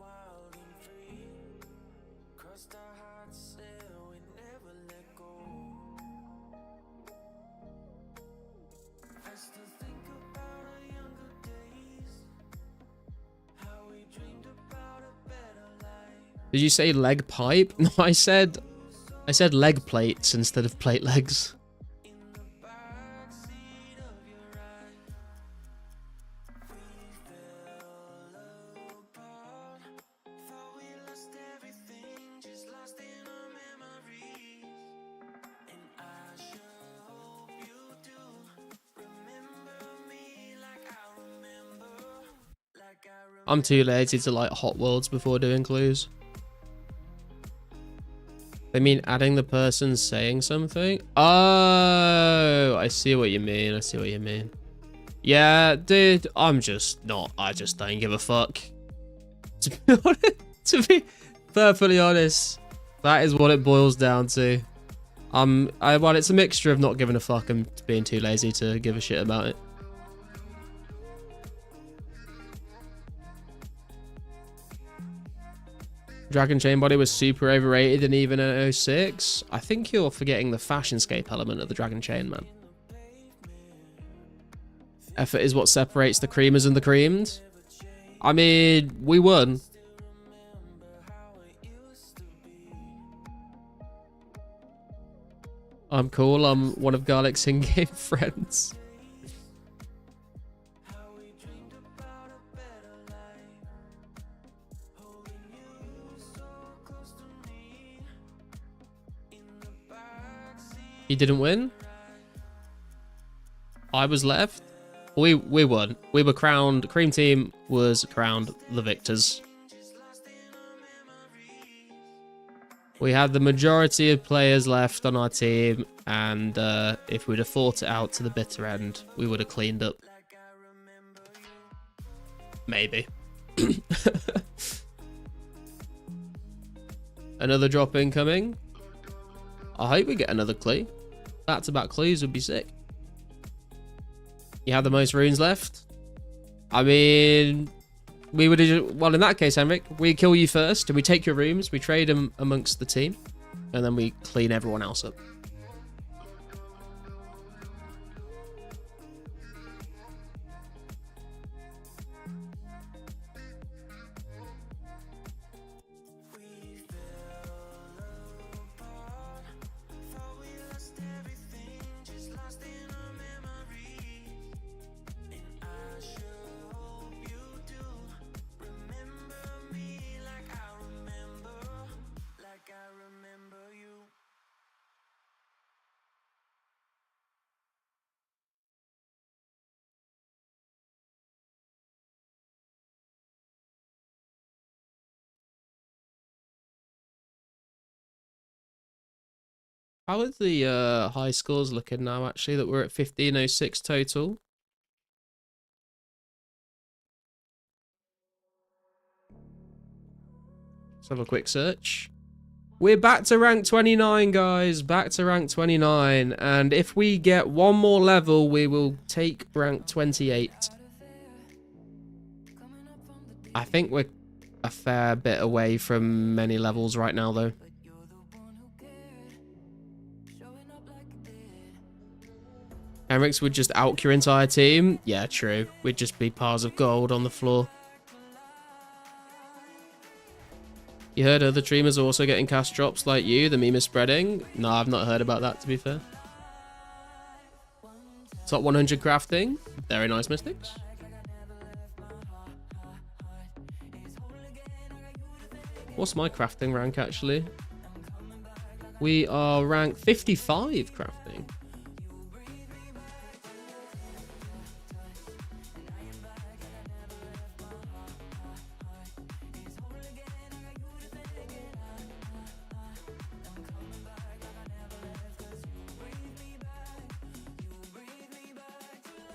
Did you say leg pipe? No, I said leg plates instead of plate legs. I'm too lazy to like hot worlds before doing clues. They mean adding the person saying something? Oh, I see what you mean. I see what you mean. Yeah, dude, I just don't give a fuck. To be perfectly honest, that is what it boils down to. Well, it's a mixture of not giving a fuck and being too lazy to give a shit about it. Dragon Chain body was super overrated and even at 06. I think you're forgetting the fashionscape element of the Dragon Chain, man. Effort is what separates the creamers and the creamed. I mean, we won. I'm cool. I'm one of Garlic's in-game friends. He didn't win. I was left. We won. We were crowned. Cream team was crowned the victors. We had the majority of players left on our team, and if we'd have fought it out to the bitter end, we would have cleaned up. Maybe. Another drop incoming. I hope we get another clue. Back-to-back clues would be sick. You have the most runes left. I mean, we would... Well, in that case, Henrik, we kill you first, and we take your rooms, we trade them amongst the team, and then we clean everyone else up. How are the high scores looking now, actually, that we're at 1506 total? Let's have a quick search. We're back to rank 29, guys. Back to rank 29. And if we get one more level, we will take rank 28. I think we're a fair bit away from many levels right now, though. Henrik's would just out your entire team. Yeah, true. We'd just be piles of gold on the floor. You heard other streamers are also getting cast drops like you. The meme is spreading. No, I've not heard about that, to be fair. Top 100 crafting. Very nice, Mystics. What's my crafting rank, actually? We are rank 55 crafting.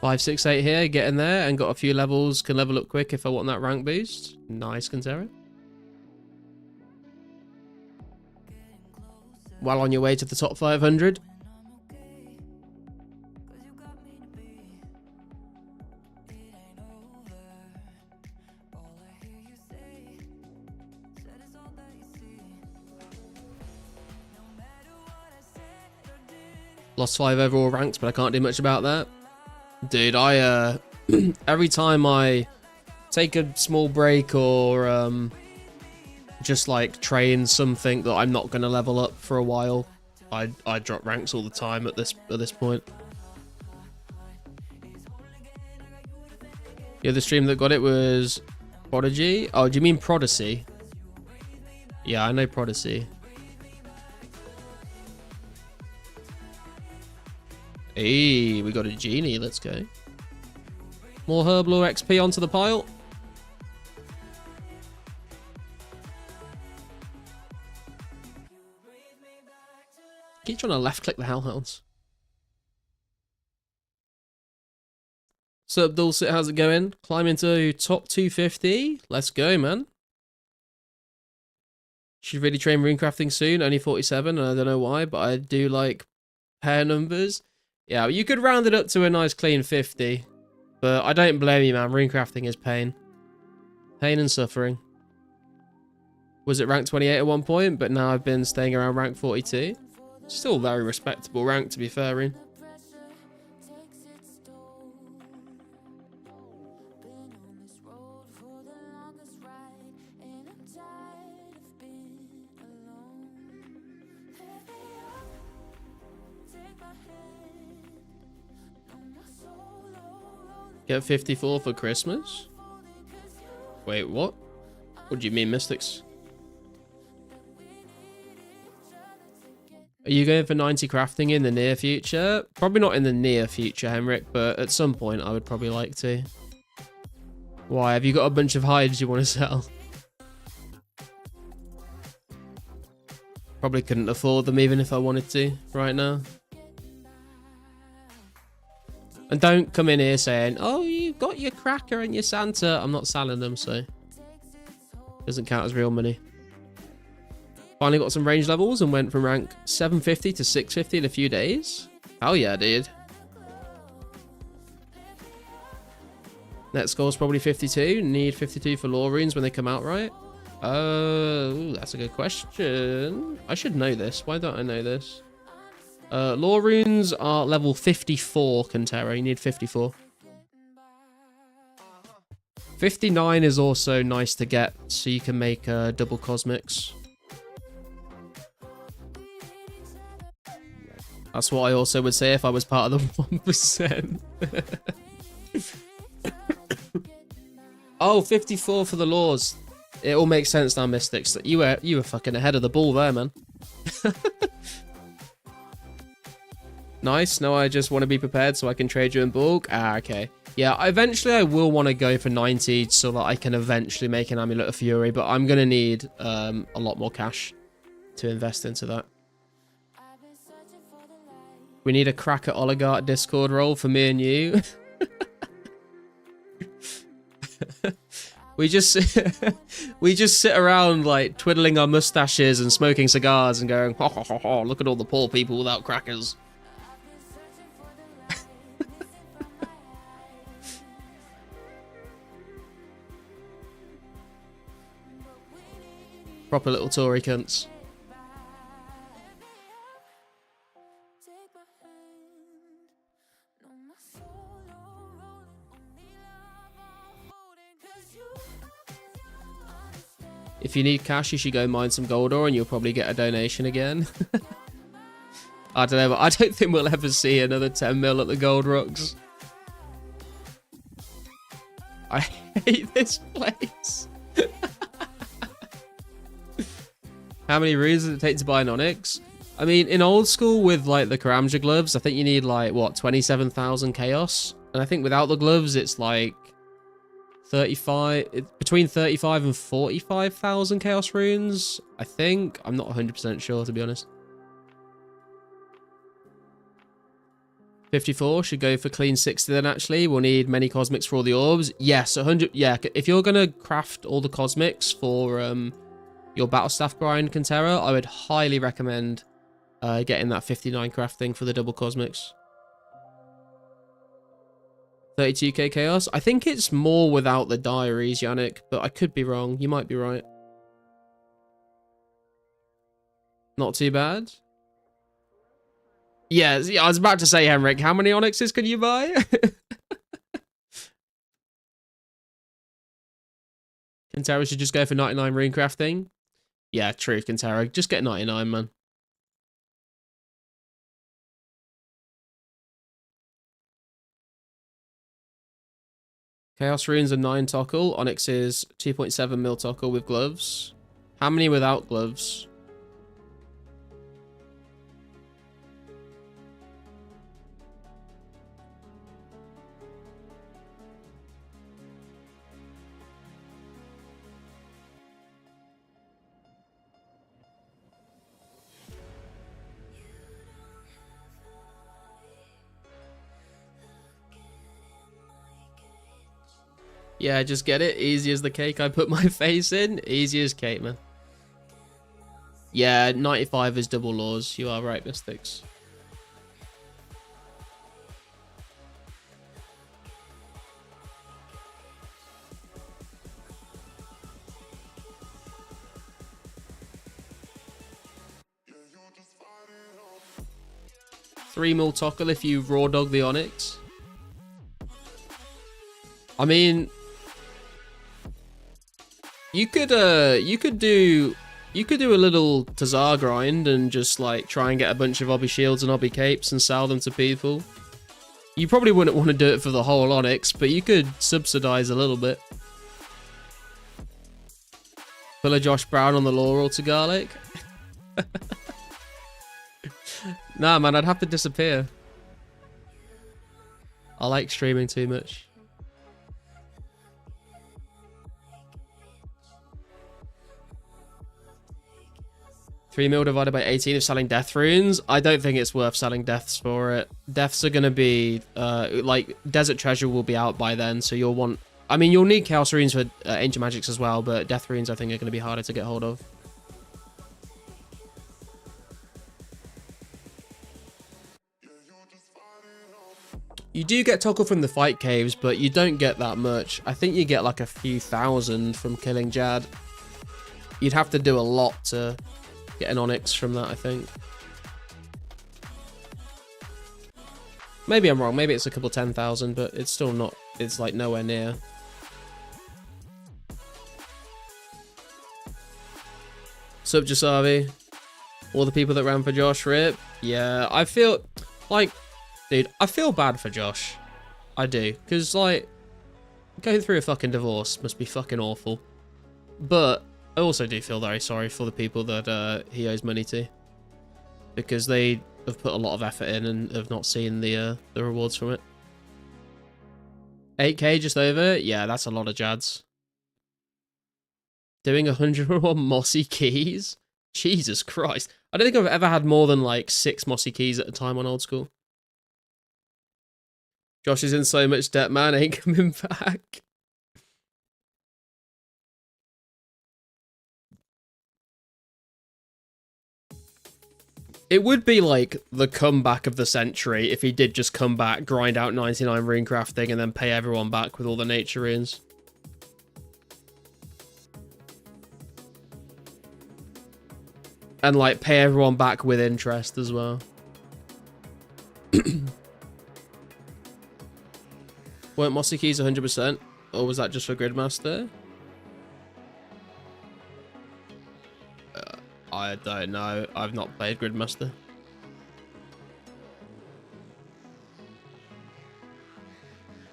Five, six, eight here, getting there, and got a few levels. Can level up quick if I want that rank boost. Nice, Kantera. Well on your way to the top 500. Lost 5 overall ranks, but I can't do much about that. Dude, I every time I take a small break or just like train something that I'm not gonna level up for a while, I drop ranks all the time at this point. Yeah, the stream that got it was Prodigy. Oh, do you mean Prodigy? Yeah, I know Prodigy. Hey, we got a genie. Let's go. More Herblore XP onto the pile. Keep trying to left click the Hellhounds. Sup, Dulcet, how's it going? Climb into top 250. Let's go, man. Should really train runecrafting soon. Only 47, and I don't know why, but I do like pair numbers. Yeah, you could round it up to a nice clean 50. But I don't blame you, man. Runecrafting is pain. Pain and suffering. Was it rank 28 at one point, but now I've been staying around rank 42. Still very respectable rank, to be fair, Rune. Get 54 for Christmas? Wait, what? What do you mean, Mystics? Are you going for 90 crafting in the near future? Probably not in the near future, Henrik, but at some point I would probably like to. Why? Have you got a bunch of hides you want to sell? Probably couldn't afford them even if I wanted to right now. And don't come in here saying, oh, you've got your cracker and your Santa. I'm not selling them, so doesn't count as real money. Finally got some range levels and went from rank 750 to 650 in a few days. Hell yeah, dude. Net score's probably 52. Need 52 for lore runes when they come out, right? Oh, that's a good question. I should know this. Why don't I know this? Lore runes are level 54, Cantera. You need 54. 59 is also nice to get, so you can make double cosmics. That's what I also would say if I was part of the 1%. Oh, 54 for the laws. It all makes sense now, Mystics. You were fucking ahead of the ball there, man. Nice. Now I just want to be prepared so I can trade you in bulk. Ah, okay. Yeah, eventually I will want to go for 90 so that I can eventually make an Amulet of Fury, but I'm going to need a lot more cash to invest into that. We need a cracker oligarch Discord role for me and you. we just sit around like twiddling our mustaches and smoking cigars and going, ho, ho, ho, ho, look at all the poor people without crackers. Proper little Tory cunts. If you need cash, you should go mine some gold ore and you'll probably get a donation again. I don't know, but I don't think we'll ever see another 10 mil at the Gold Rocks. I hate this place. How many runes does it take to buy an Onyx? I mean, in old school with like the Karamja gloves, I think you need like, what, 27,000 chaos? And I think without the gloves, it's like 35, between 35 and 45,000 chaos runes, I think. I'm not 100% sure, to be honest. 54 should go for clean 60 then, actually. We'll need many cosmics for all the orbs. Yes, 100. Yeah, if you're going to craft all the cosmics for your battle staff grind, Cantera, I would highly recommend getting that 59 crafting for the double cosmics. 32k chaos. I think it's more without the diaries, Yannick, but I could be wrong. You might be right. Not too bad. Yeah, I was about to say, Henrik, how many onyxes can you buy? Kintara should just go for 99 rune crafting. Yeah, true, Kintara. Just get 99, man. Chaos runes are 9 tockle. Onyx is 2.7 mil tockle with gloves. How many without gloves? Yeah, just get it. Easy as the cake I put my face in. Easy as cake, man. Yeah, 95 is double laws. You are right, Mystics. Three mil tockle if you raw dog the Onyx. I mean, you could do a little Tazar grind and just like try and get a bunch of obby shields and obby capes and sell them to people. You probably wouldn't want to do it for the whole Onyx, but you could subsidize a little bit. Pull a Josh Brown on the Laurel to Garlic. Nah, man, I'd have to disappear. I like streaming too much. 3 mil divided by 18 of selling death runes. I don't think it's worth selling deaths for it. Deaths are going to be, like, Desert Treasure will be out by then, so you'll want... I mean, you'll need Chaos Runes for Ancient Magics as well, but Death Runes I think are going to be harder to get hold of. You do get Toggle from the fight caves, but you don't get that much. I think you get like a few thousand from killing Jad. You'd have to do a lot to get an Onyx from that, I think. Maybe I'm wrong. Maybe it's a couple 10,000, but it's still not... It's like nowhere near. Sup, Jasavi? All the people that ran for Josh, rip. Yeah, I feel like... Dude, I feel bad for Josh. I do. Because, like, going through a fucking divorce must be fucking awful. But I also do feel very sorry for the people that he owes money to. Because they have put a lot of effort in and have not seen the rewards from it. 8k just over? Yeah, that's a lot of Jads. Doing 101 Mossy Keys? Jesus Christ. I don't think I've ever had more than, like, 6 Mossy Keys at a time on Old School. Josh is in so much debt, man. Ain't coming back. It would be like the comeback of the century if he did just come back, grind out 99 rune crafting, and then pay everyone back with all the nature runes. And like pay everyone back with interest as well. Weren't Mossy Keys 100%? Or was that just for Gridmaster? I don't know. I've not played Gridmaster.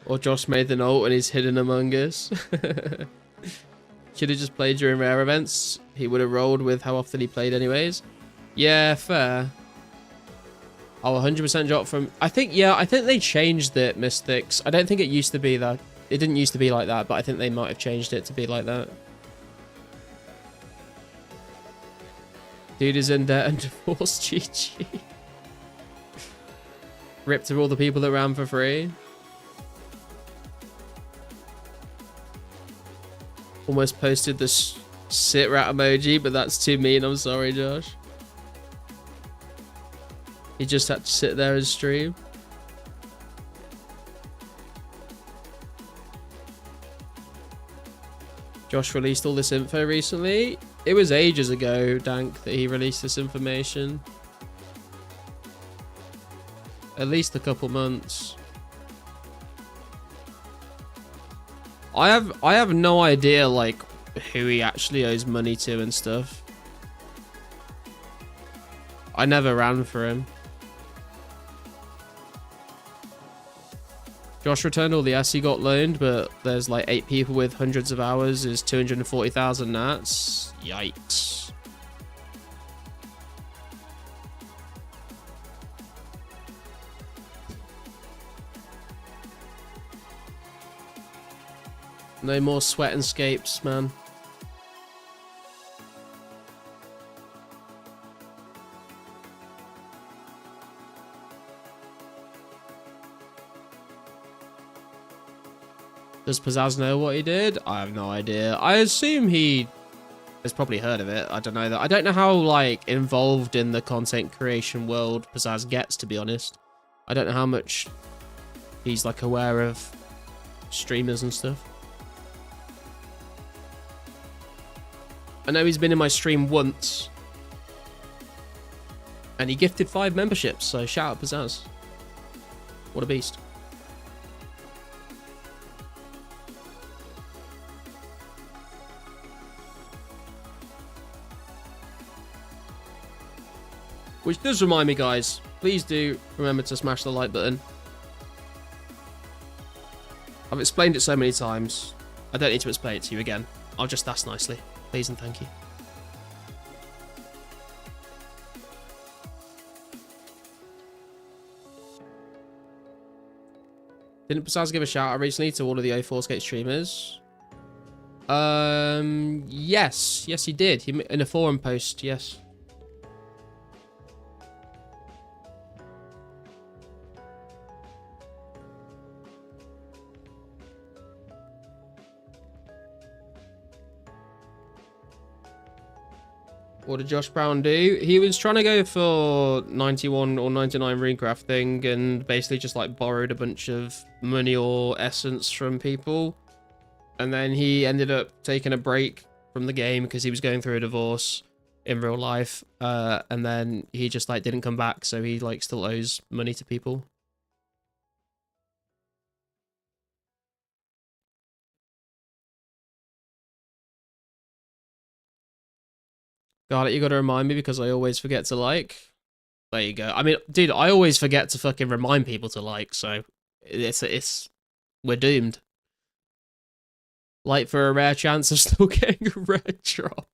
Or Josh made an ult and he's hidden among us. Should have just played during rare events. He would have rolled with how often he played anyways. Yeah, fair. Oh, 100% drop from... I think they changed it, Mystics. I don't think it used to be that. It didn't used to be like that, but I think they might have changed it to be like that. Dude is in debt and divorced, GG. Rip to all the people that ran for free. Almost posted the sit rat emoji, but that's too mean. I'm sorry, Josh. He just had to sit there and stream. Josh released all this info recently. It was ages ago, Dank, that he released this information. At least a couple months. I have no idea like who he actually owes money to and stuff. I never ran for him. Josh returned all the S he got loaned, but there's like 8 people with hundreds of hours is 240,000 nats. Yikes. No more sweat and scapes, man. Does Pizzazz know what he did? I have no idea. I assume he has probably heard of it. I don't know that. I don't know how like involved in the content creation world Pizzazz gets, to be honest. I don't know how much he's like aware of streamers and stuff. I know he's been in my stream once. And he gifted 5 memberships, so shout out Pizzazz. What a beast. Which does remind me, guys, please do remember to smash the like button. I've explained it so many times. I don't need to explain it to you again. I'll just ask nicely. Please and thank you. Didn't Pizzazz give a shout out recently to all of the 2004scape streamers? Yes. Yes, he did. In a forum post, yes. What did Josh Brown do? He was trying to go for 91 or 99 runecraft thing and basically just like borrowed a bunch of money or essence from people. And then he ended up taking a break from the game because he was going through a divorce in real life. And then he just like didn't come back. So he like still owes money to people. Got it. You got to remind me because I always forget to like. There you go. I mean, dude, I always forget to fucking remind people to like, so we're doomed. Like for a rare chance of still getting a rare drop.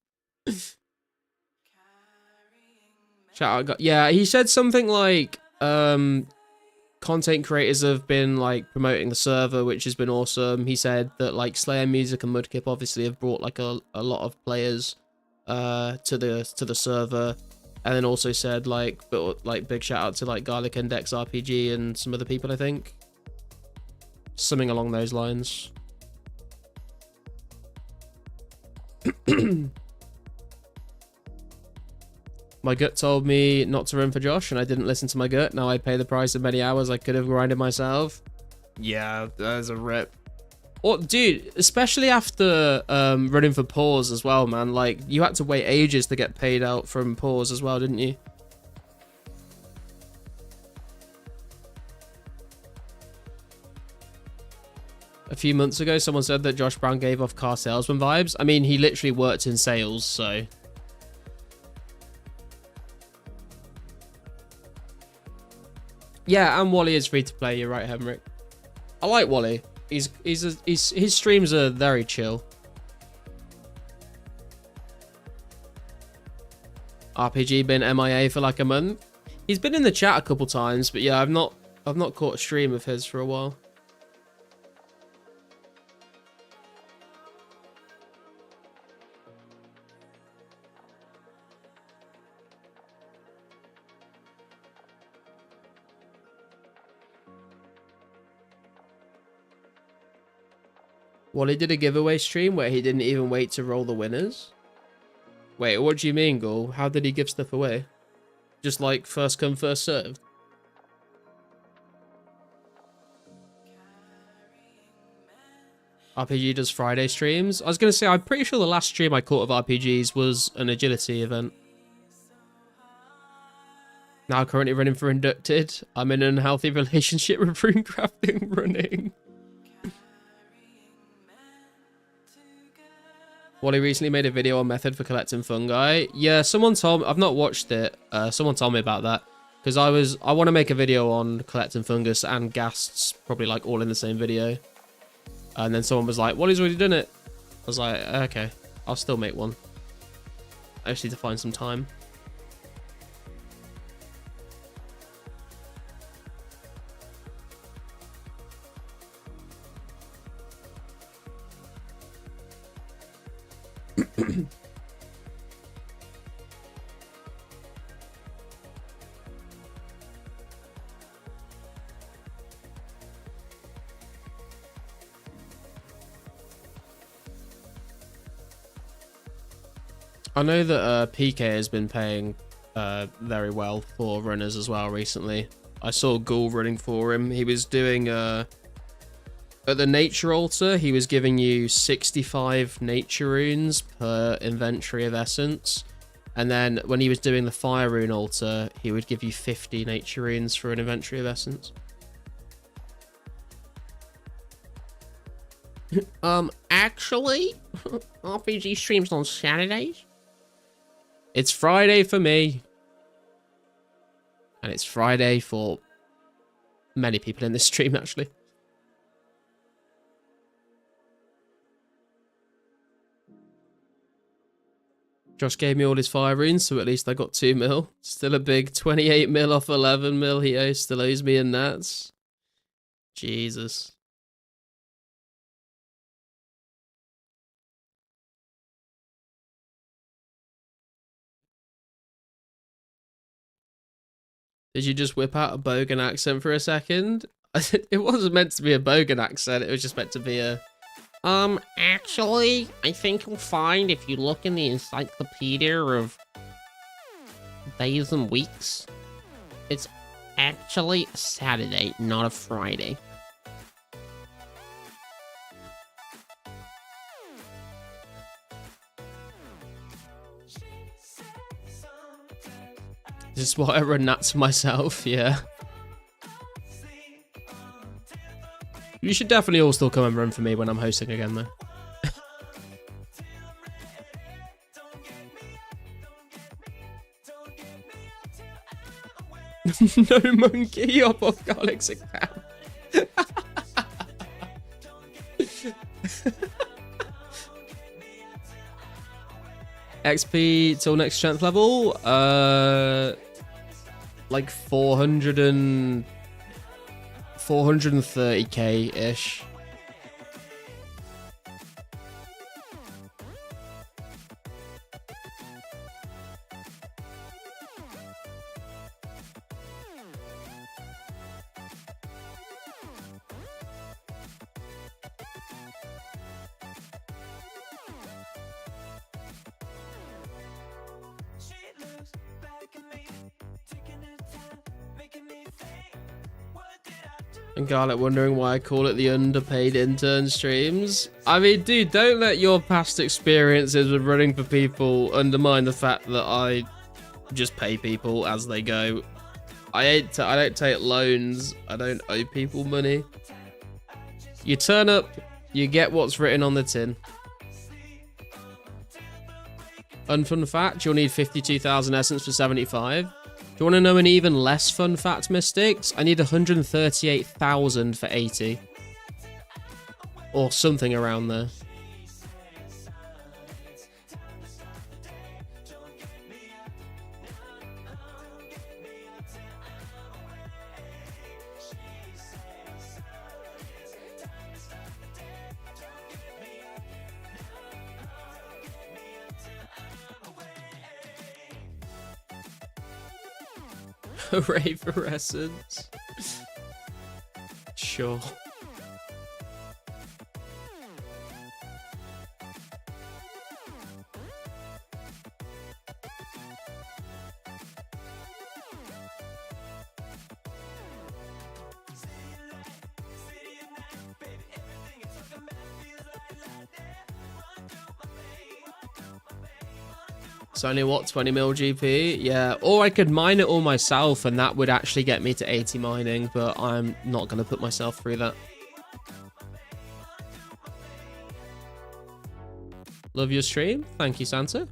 Shout out, yeah, he said something like, content creators have been like promoting the server, which has been awesome. He said that like Slayer Music and Mudkip obviously have brought like a lot of players to the server. And then also said like, but like big shout out to like Garlic Index RPG and some other people, I think. Something along those lines. My gut told me not to run for Josh, and I didn't listen to my gut. Now I pay the price of many hours I could have grinded myself. Yeah, there's a rip. Oh, dude, especially after running for pause as well, man. Like, you had to wait ages to get paid out from pause as well, didn't you? A few months ago, someone said that Josh Brown gave off car salesman vibes. I mean, he literally worked in sales, so... Yeah, and Wally is free to play. You're right, Henrik. I like Wally. His streams are very chill. RPG been MIA for like a month. He's been in the chat a couple times, but yeah, I've not caught a stream of his for a while. Wally did a giveaway stream where he didn't even wait to roll the winners. Wait, what do you mean, Ghoul? How did he give stuff away? Just like first come, first served? RPG does Friday streams. I was going to say, I'm pretty sure the last stream I caught of RPGs was an agility event. Now currently running for Inducted. I'm in an unhealthy relationship with rune crafting running. Wally recently made a video on method for collecting fungi. Yeah, someone told me, I've not watched it. Someone told me about that because I want to make a video on collecting fungus and ghasts, probably like all in the same video. And then someone was like, Wally's already done it. I was like, okay, I'll still make one. I just need to find some time. I know that PK has been paying very well for runners as well recently. I saw Ghoul running for him. He was doing at the nature altar, he was giving you 65 nature runes per inventory of essence. And then when he was doing the fire rune altar, he would give you 50 nature runes for an inventory of essence. Actually, RPG streams on Saturdays. It's Friday for me. And it's Friday for many people in this stream, actually. Josh gave me all his fire runes, so at least I got 2 mil. Still a big 28 mil off 11 mil he still owes me in nats. Jesus. Did you just whip out a Bogan accent for a second? It wasn't meant to be a Bogan accent, it was just meant to be a Actually, I think you'll find if you look in the encyclopedia of days and weeks, it's actually a Saturday, not a Friday. This is what I run that to myself, yeah. You should definitely all still come and run for me when I'm hosting again, though. No monkey up off garlic's account. XP till next strength level, like 430k ish. And Garlic wondering why I call it the underpaid intern streams. I mean, dude, don't let your past experiences with running for people undermine the fact that I just pay people as they go. I don't take loans. I don't owe people money. You turn up, you get what's written on the tin. Unfun fact, you'll need 52,000 essence for 75. Do you want to know an even less fun fact, Mystics? I need 138,000 for 80. Or something around there. Hooray for essence. Sure. It's only, what, 20 mil GP? Yeah, or I could mine it all myself and that would actually get me to 80 mining, but I'm not going to put myself through that. Love your stream. Thank you, Santa.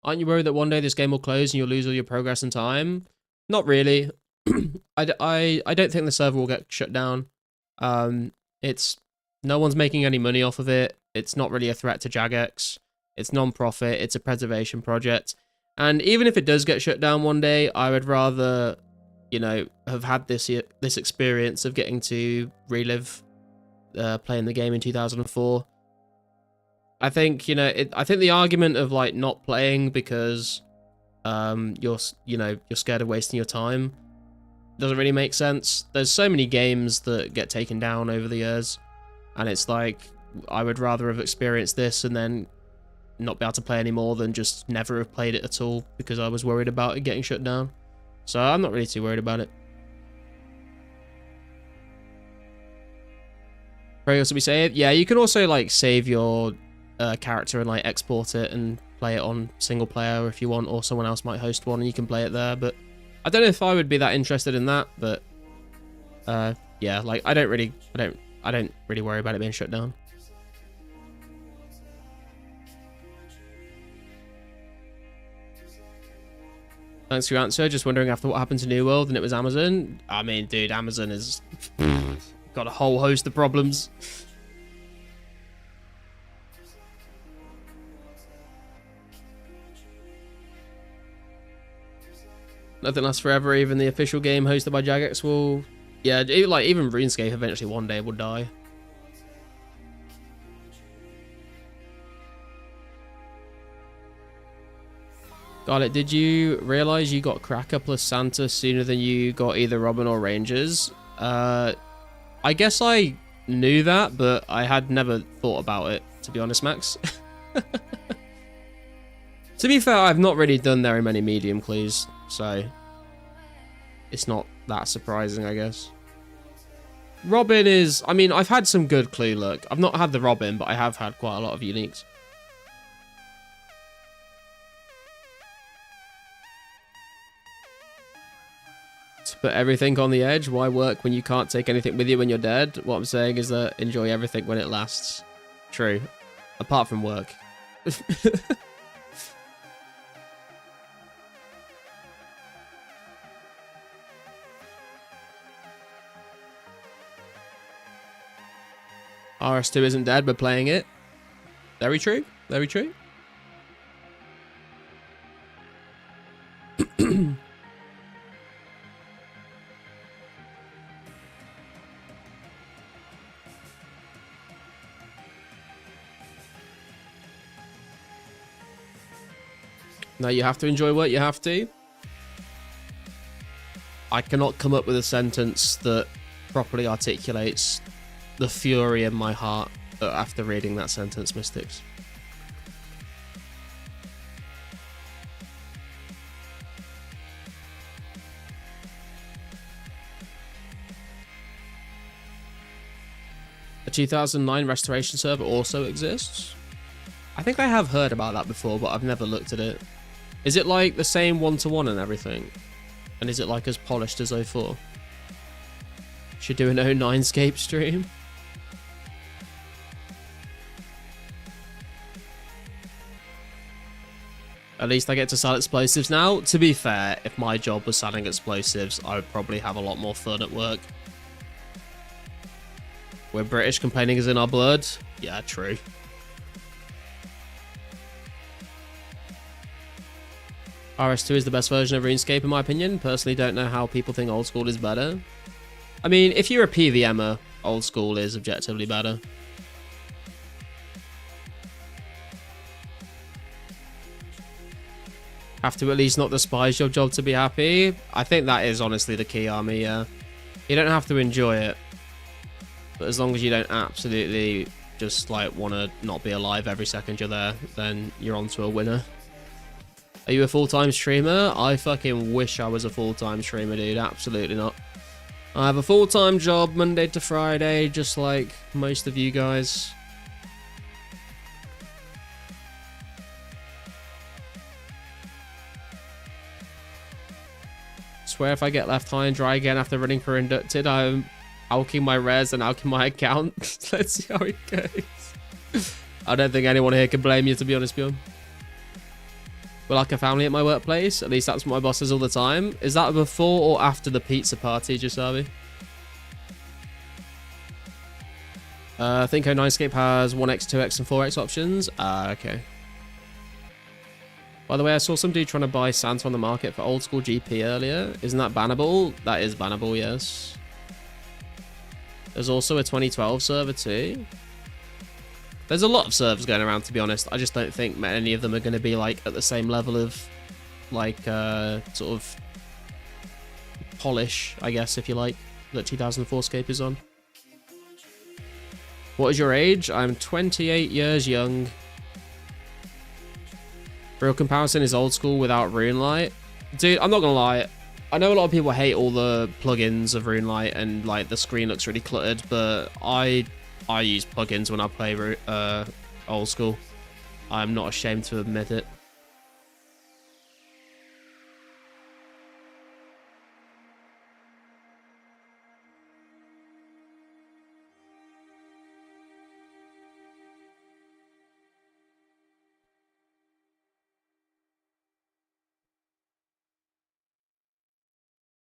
Aren't you worried that one day this game will close and you'll lose all your progress and time? Not really. I don't think the server will get shut down. It's no one's making any money off of it. It's not really a threat to Jagex. It's non-profit. It's a preservation project. And even if it does get shut down one day, I would rather, you know, have had this experience of getting to relive playing the game in 2004. I think, you know, I think the argument of like not playing because you're scared of wasting your time doesn't really make sense. There's so many games that get taken down over the years, and it's like I would rather have experienced this and then not be able to play anymore than just never have played it at all because I was worried about it getting shut down. So I'm not really too worried about it. Very also be saved. Yeah, you can also like save your character and like export it and play it on single player if you want, or someone else might host one and you can play it there. But I don't know if I would be that interested in that. But yeah, like I don't really worry about it being shut down. Thanks for your answer. Just wondering after what happened to New World and it was Amazon. I mean, dude, Amazon has got a whole host of problems. Nothing lasts forever. Even the official game hosted by Jagex will Yeah, like even RuneScape eventually one day will die. Got it. Did you realize you got Cracker plus Santa sooner than you got either Robin or Rangers? I guess I knew that, but I had never thought about it, to be honest, Max. To be fair, I've not really done very many medium clues, so it's not that surprising, I guess. Robin is... I mean, I've had some good clue luck. I've not had the Robin, but I have had quite a lot of uniques. To put everything on the edge, why work when you can't take anything with you when you're dead? What I'm saying is that enjoy everything when it lasts. True. Apart from work. RS2 isn't dead, but playing it. Very true. Very true. No, you have to enjoy what you have to. I cannot come up with a sentence that properly articulates the fury in my heart after reading that sentence, Mystics. A 2009 restoration server also exists. I think I have heard about that before, but I've never looked at it. Is it like the same one-to-one and everything? And is it like as polished as 04? Should do an 2009scape stream. At least I get to sell explosives now. To be fair, if my job was selling explosives, I would probably have a lot more fun at work. We're British, complaining is in our blood. Yeah, true. RS2 is the best version of RuneScape in my opinion. Personally, don't know how people think old school is better. I mean, if you're a PVMer, old school is objectively better. Have to at least not despise your job to be happy. I think that is honestly the key, Army, yeah. You don't have to enjoy it. But as long as you don't absolutely just like want to not be alive every second you're there, then you're on to a winner. Are you a full-time streamer? I fucking wish I was a full-time streamer, dude. Absolutely not. I have a full-time job Monday to Friday, just like most of you guys. Swear if I get left high and dry again after running for inducted, I'm alking my res and alking my account. Let's see how it goes. I don't think anyone here can blame you, to be honest, Bjorn. We're like a family at my workplace. At least that's what my boss says all the time. Is that before or after the pizza party, Jasabi? I think 09scape has 1x, 2x, and 4x options. Okay. By the way, I saw some dude trying to buy Santa on the market for old school GP earlier. Isn't that bannable? That is bannable, yes. There's also a 2012 server too. There's a lot of servers going around, to be honest. I just don't think many of them are going to be like at the same level of like sort of polish, I guess, if you like, that 2004scape is on. What is your age? I'm 28 years young. Real comparison is old school without RuneLite. Dude, I'm not gonna lie. I know a lot of people hate all the plugins of RuneLite and like the screen looks really cluttered, but I use plugins when I play old school. I'm not ashamed to admit it.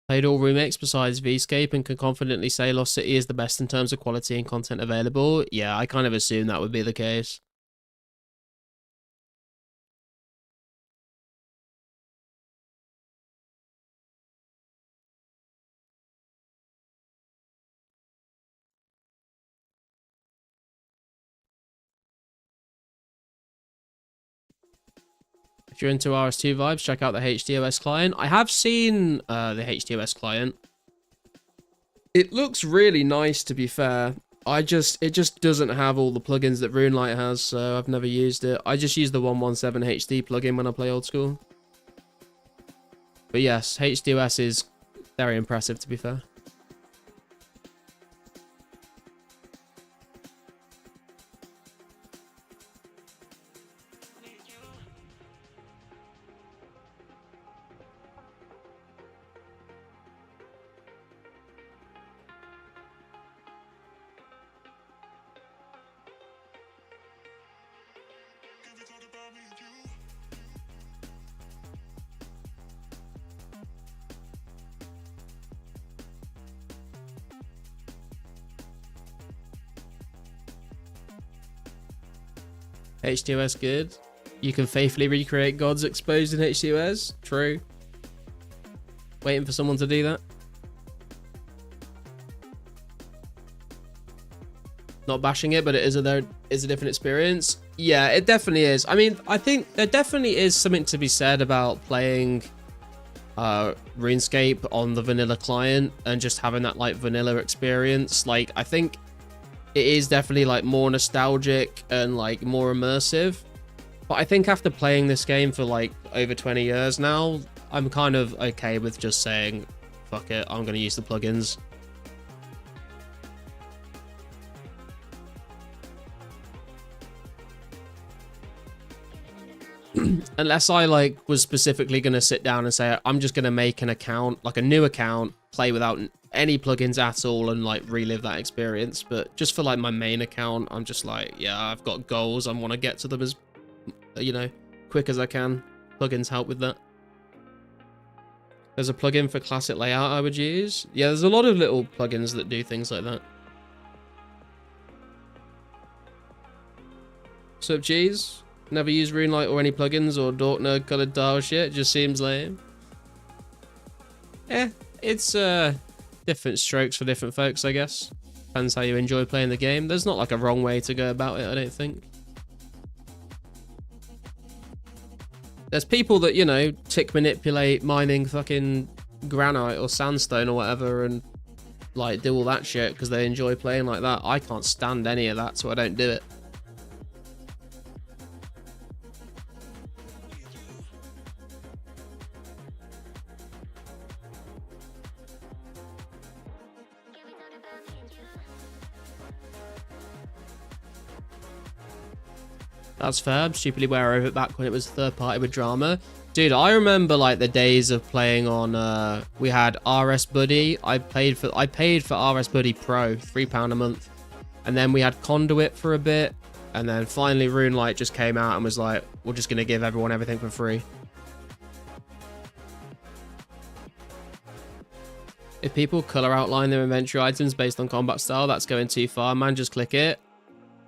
Played all remakes besides VScape and can confidently say Lost City is the best in terms of quality and content available. Yeah, I kind of assumed that would be the case. If you're into RS2 vibes, check out the HDOS client. I have seen the HDOS client. It looks really nice, to be fair. It just doesn't have all the plugins that RuneLite has, so I've never used it. I just use the 117 HD plugin when I play old school. But yes, HDOS is very impressive, to be fair. HDOS good. You can faithfully recreate gods exposed in HDOS. True. Waiting for someone to do that. Not bashing it, but it is a different experience. Yeah, it definitely is. I mean, I think there definitely is something to be said about playing RuneScape on the vanilla client and just having that like vanilla experience. Like, I think it is definitely like more nostalgic and like more immersive. But I think after playing this game for like over 20 years now, I'm kind of okay with just saying, fuck it, I'm going to use the plugins. Unless I like was specifically going to sit down and say, I'm just going to make an account, like a new account, play without any plugins at all and like relive that experience. But just for like my main account, I'm just like, yeah, I've got goals. I want to get to them as, you know, quick as I can. Plugins help with that. There's a plugin for classic layout I would use. Yeah, there's a lot of little plugins that do things like that. Sup, cheese? Never use RuneLite or any plugins or dork nerd colored tile shit. Just seems lame. Eh, it's different strokes for different folks, I guess. Depends how you enjoy playing the game. There's not like a wrong way to go about it, I don't think. There's people that, you know, tick manipulate mining fucking granite or sandstone or whatever and like do all that shit because they enjoy playing like that. I can't stand any of that, so I don't do it. That's fair. I'm stupidly aware of it back when it was third party with drama. Dude, I remember like the days of playing on we had RS Buddy. I paid for RS Buddy Pro, £3 a month. And then we had Conduit for a bit. And then finally RuneLite just came out and was like, we're just gonna give everyone everything for free. If people color outline their inventory items based on combat style, that's going too far, man. Just click it.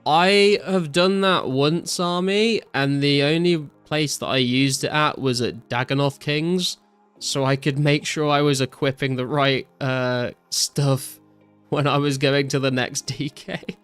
I have done that once, Army, and the only place that I used it at was at Dagonoth Kings, so I could make sure I was equipping the right stuff when I was going to the next DK.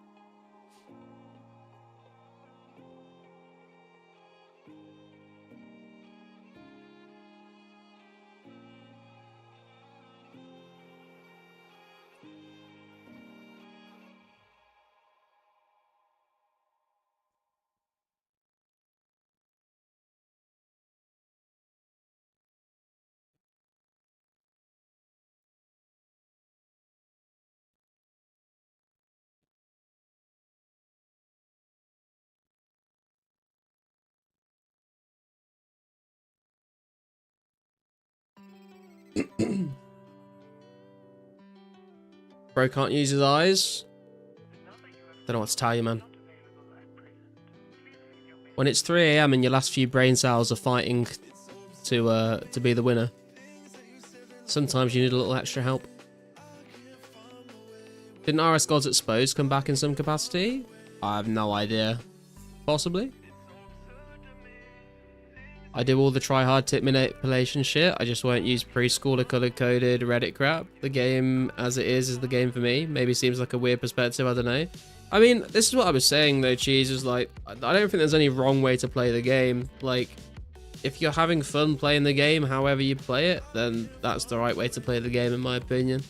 Bro can't use his eyes. Don't know what to tell you, man. When it's 3 AM and your last few brain cells are fighting to be the winner, sometimes you need a little extra help. Didn't RS Gods Exposed come back in some capacity? I have no idea. Possibly. I do all the try-hard tip manipulation shit. I just won't use preschooler color-coded Reddit crap. The game as it is the game for me. Maybe seems like a weird perspective, I don't know. I mean, this is what I was saying though, Cheese, is like, I don't think there's any wrong way to play the game. Like, if you're having fun playing the game, however you play it, then that's the right way to play the game, in my opinion.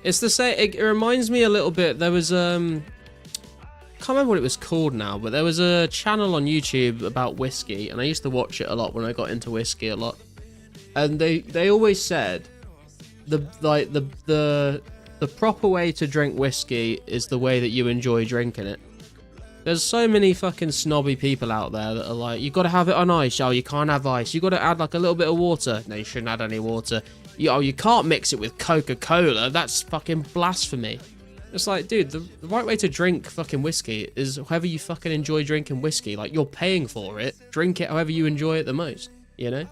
It's the same. It reminds me a little bit. There was can't remember what it was called now, but there was a channel on YouTube about whiskey, and I used to watch it a lot when I got into whiskey a lot. And they always said the proper way to drink whiskey is the way that you enjoy drinking it. There's so many fucking snobby people out there that are like, you got to have it on ice. Oh, you can't have ice. You got to add like a little bit of water. No, you shouldn't add any water. You can't mix it with Coca-Cola. That's fucking blasphemy. It's like, dude, the right way to drink fucking whiskey is however you fucking enjoy drinking whiskey. Like, you're paying for it. Drink it however you enjoy it the most, you know?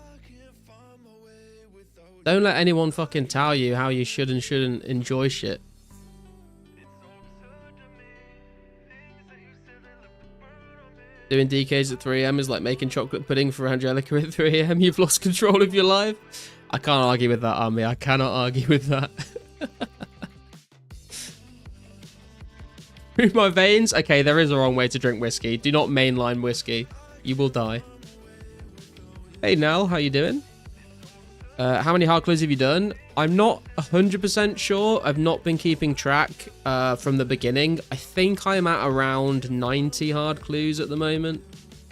Don't let anyone fucking tell you how you should and shouldn't enjoy shit. Doing DKs at 3 AM is like making chocolate pudding for Angelica at 3 AM. You've lost control of your life. I can't argue with that, Army. I cannot argue with that. Through my veins? Okay, there is a wrong way to drink whiskey. Do not mainline whiskey. You will die. Hey, Nell. How you doing? How many hard clues have you done? I'm not 100% sure. I've not been keeping track from the beginning. I think I'm at around 90 hard clues at the moment.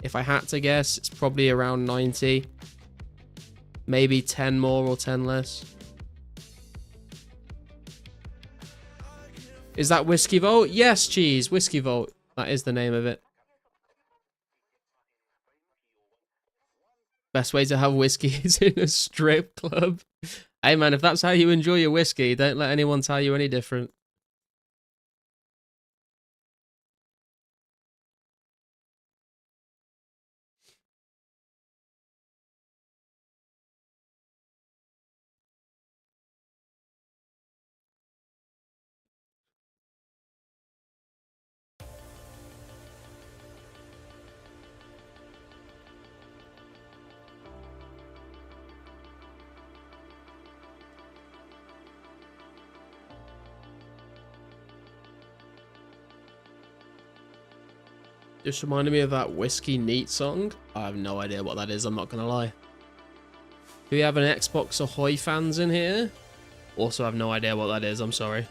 If I had to guess, it's probably around 90. Maybe 10 more or 10 less. Is that Whiskey Vault? Yes, Cheese. Whiskey Vault. That is the name of it. Best way to have whiskey is in a strip club. Hey man, if that's how you enjoy your whiskey, don't let anyone tell you any different. Just reminded me of that Whiskey Neat song. I have no idea what that is, I'm not gonna lie. Do we have an Xbox Ahoy fans in here? Also have no idea what that is, I'm sorry.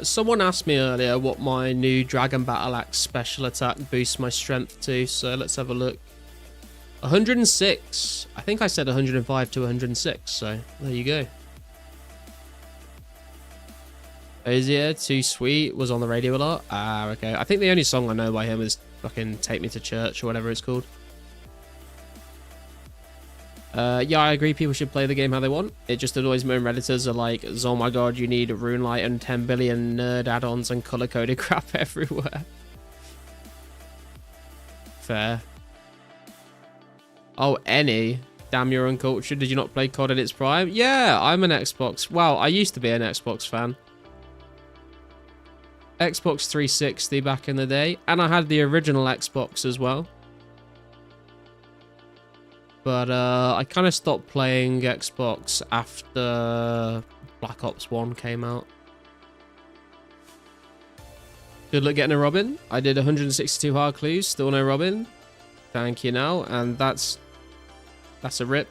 Someone asked me earlier what my new Dragon Battle Axe special attack boosts my strength to, so let's have a look. 106. I think I said 105 to 106, so there you go. Ozia, Too Sweet, was on the radio a lot. Ah, okay. I think the only song I know by him is fucking Take Me to Church or whatever it's called. Yeah, I agree people should play the game how they want. It just annoys me when Redditors are like, oh my god, you need RuneLite and 10 billion nerd add-ons and color-coded crap everywhere. Fair. Oh, any. Damn, you're uncultured. Did you not play COD in its prime? Yeah, I'm an Xbox. Well, I used to be an Xbox fan. Xbox 360 back in the day. And I had the original Xbox as well. But I kind of stopped playing Xbox after Black Ops 1 came out. Good luck getting a Robin. I did 162 hard clues, still no Robin. Thank you now, and that's a rip.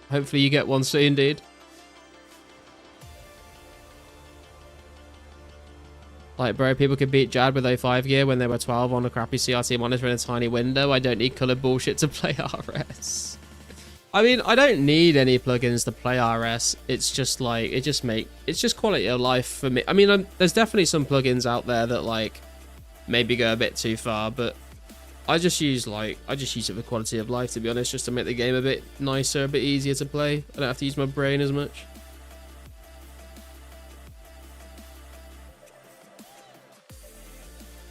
Hopefully you get one soon, dude. Like, bro, people could beat Jad with 05 gear when they were 12 on a crappy CRT monitor in a tiny window. I don't need colored bullshit to play RS. I mean, I don't need any plugins to play RS. It's just like, it's just quality of life for me. I mean, there's definitely some plugins out there that like maybe go a bit too far, but I just use it for quality of life, to be honest, just to make the game a bit nicer, a bit easier to play. I don't have to use my brain as much.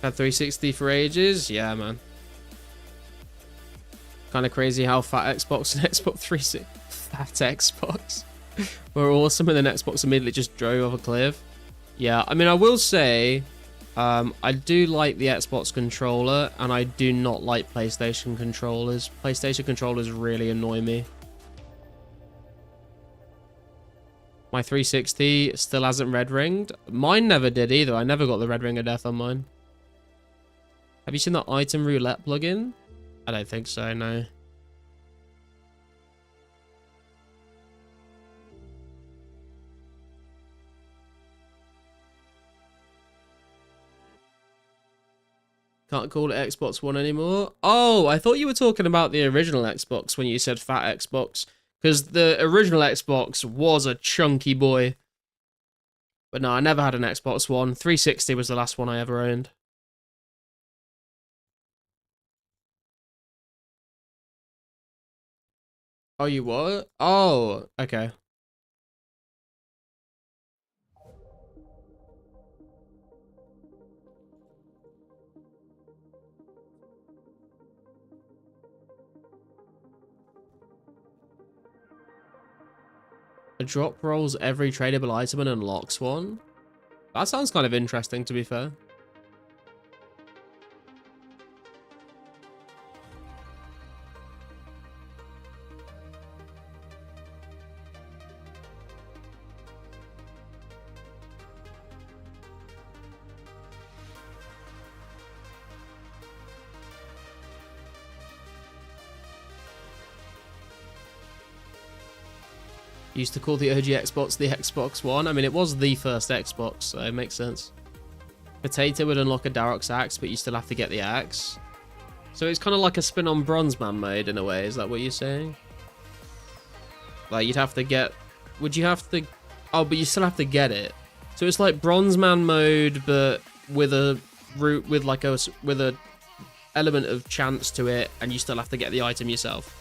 Had 360 for ages, yeah, man. Kind of crazy how fat Xbox and Xbox 360. Fat Xbox. were awesome, and then Xbox immediately just drove off a cliff. Yeah, I mean, I will say, I do like the Xbox controller, and I do not like PlayStation controllers. PlayStation controllers really annoy me. My 360 still hasn't red ringed. Mine never did either. I never got the red ring of death on mine. Have you seen the item roulette plugin? I don't think so, no. Can't call it Xbox One anymore. Oh, I thought you were talking about the original Xbox when you said fat Xbox. Because the original Xbox was a chunky boy. But no, I never had an Xbox One. 360 was the last one I ever owned. Oh, you what? Oh, okay. A drop rolls every tradable item and unlocks one. That sounds kind of interesting, to be fair. Used to call the OG Xbox the Xbox One. I mean, it was the first Xbox, so it makes sense. Potato would unlock a Darok's axe, but you still have to get the axe. So it's kind of like a spin on Bronze Man mode in a way. Is that what you're saying? Like, you'd have to get... Would you have to... Oh, but you still have to get it. So it's like Bronze Man mode, but with a route, with like a... with a element of chance to it, and you still have to get the item yourself.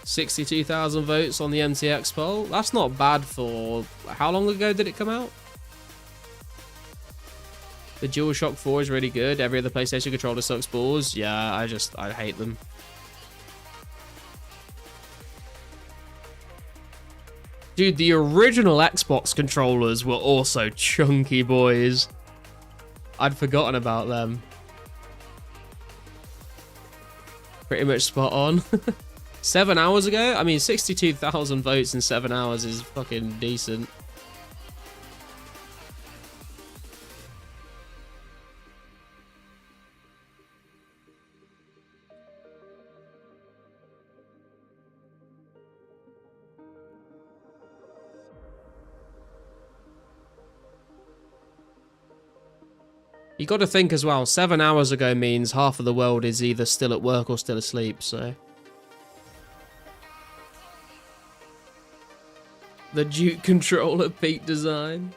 62,000 votes on the MTX poll. That's not bad for... How long ago did it come out? The DualShock 4 is really good. Every other PlayStation controller sucks balls. Yeah, I hate them. Dude, the original Xbox controllers were also chunky boys. I'd forgotten about them. Pretty much spot on. 7 hours ago? I mean, 62,000 votes in 7 hours is fucking decent. You got to think as well, 7 hours ago means half of the world is either still at work or still asleep, so... The Duke controller peak design.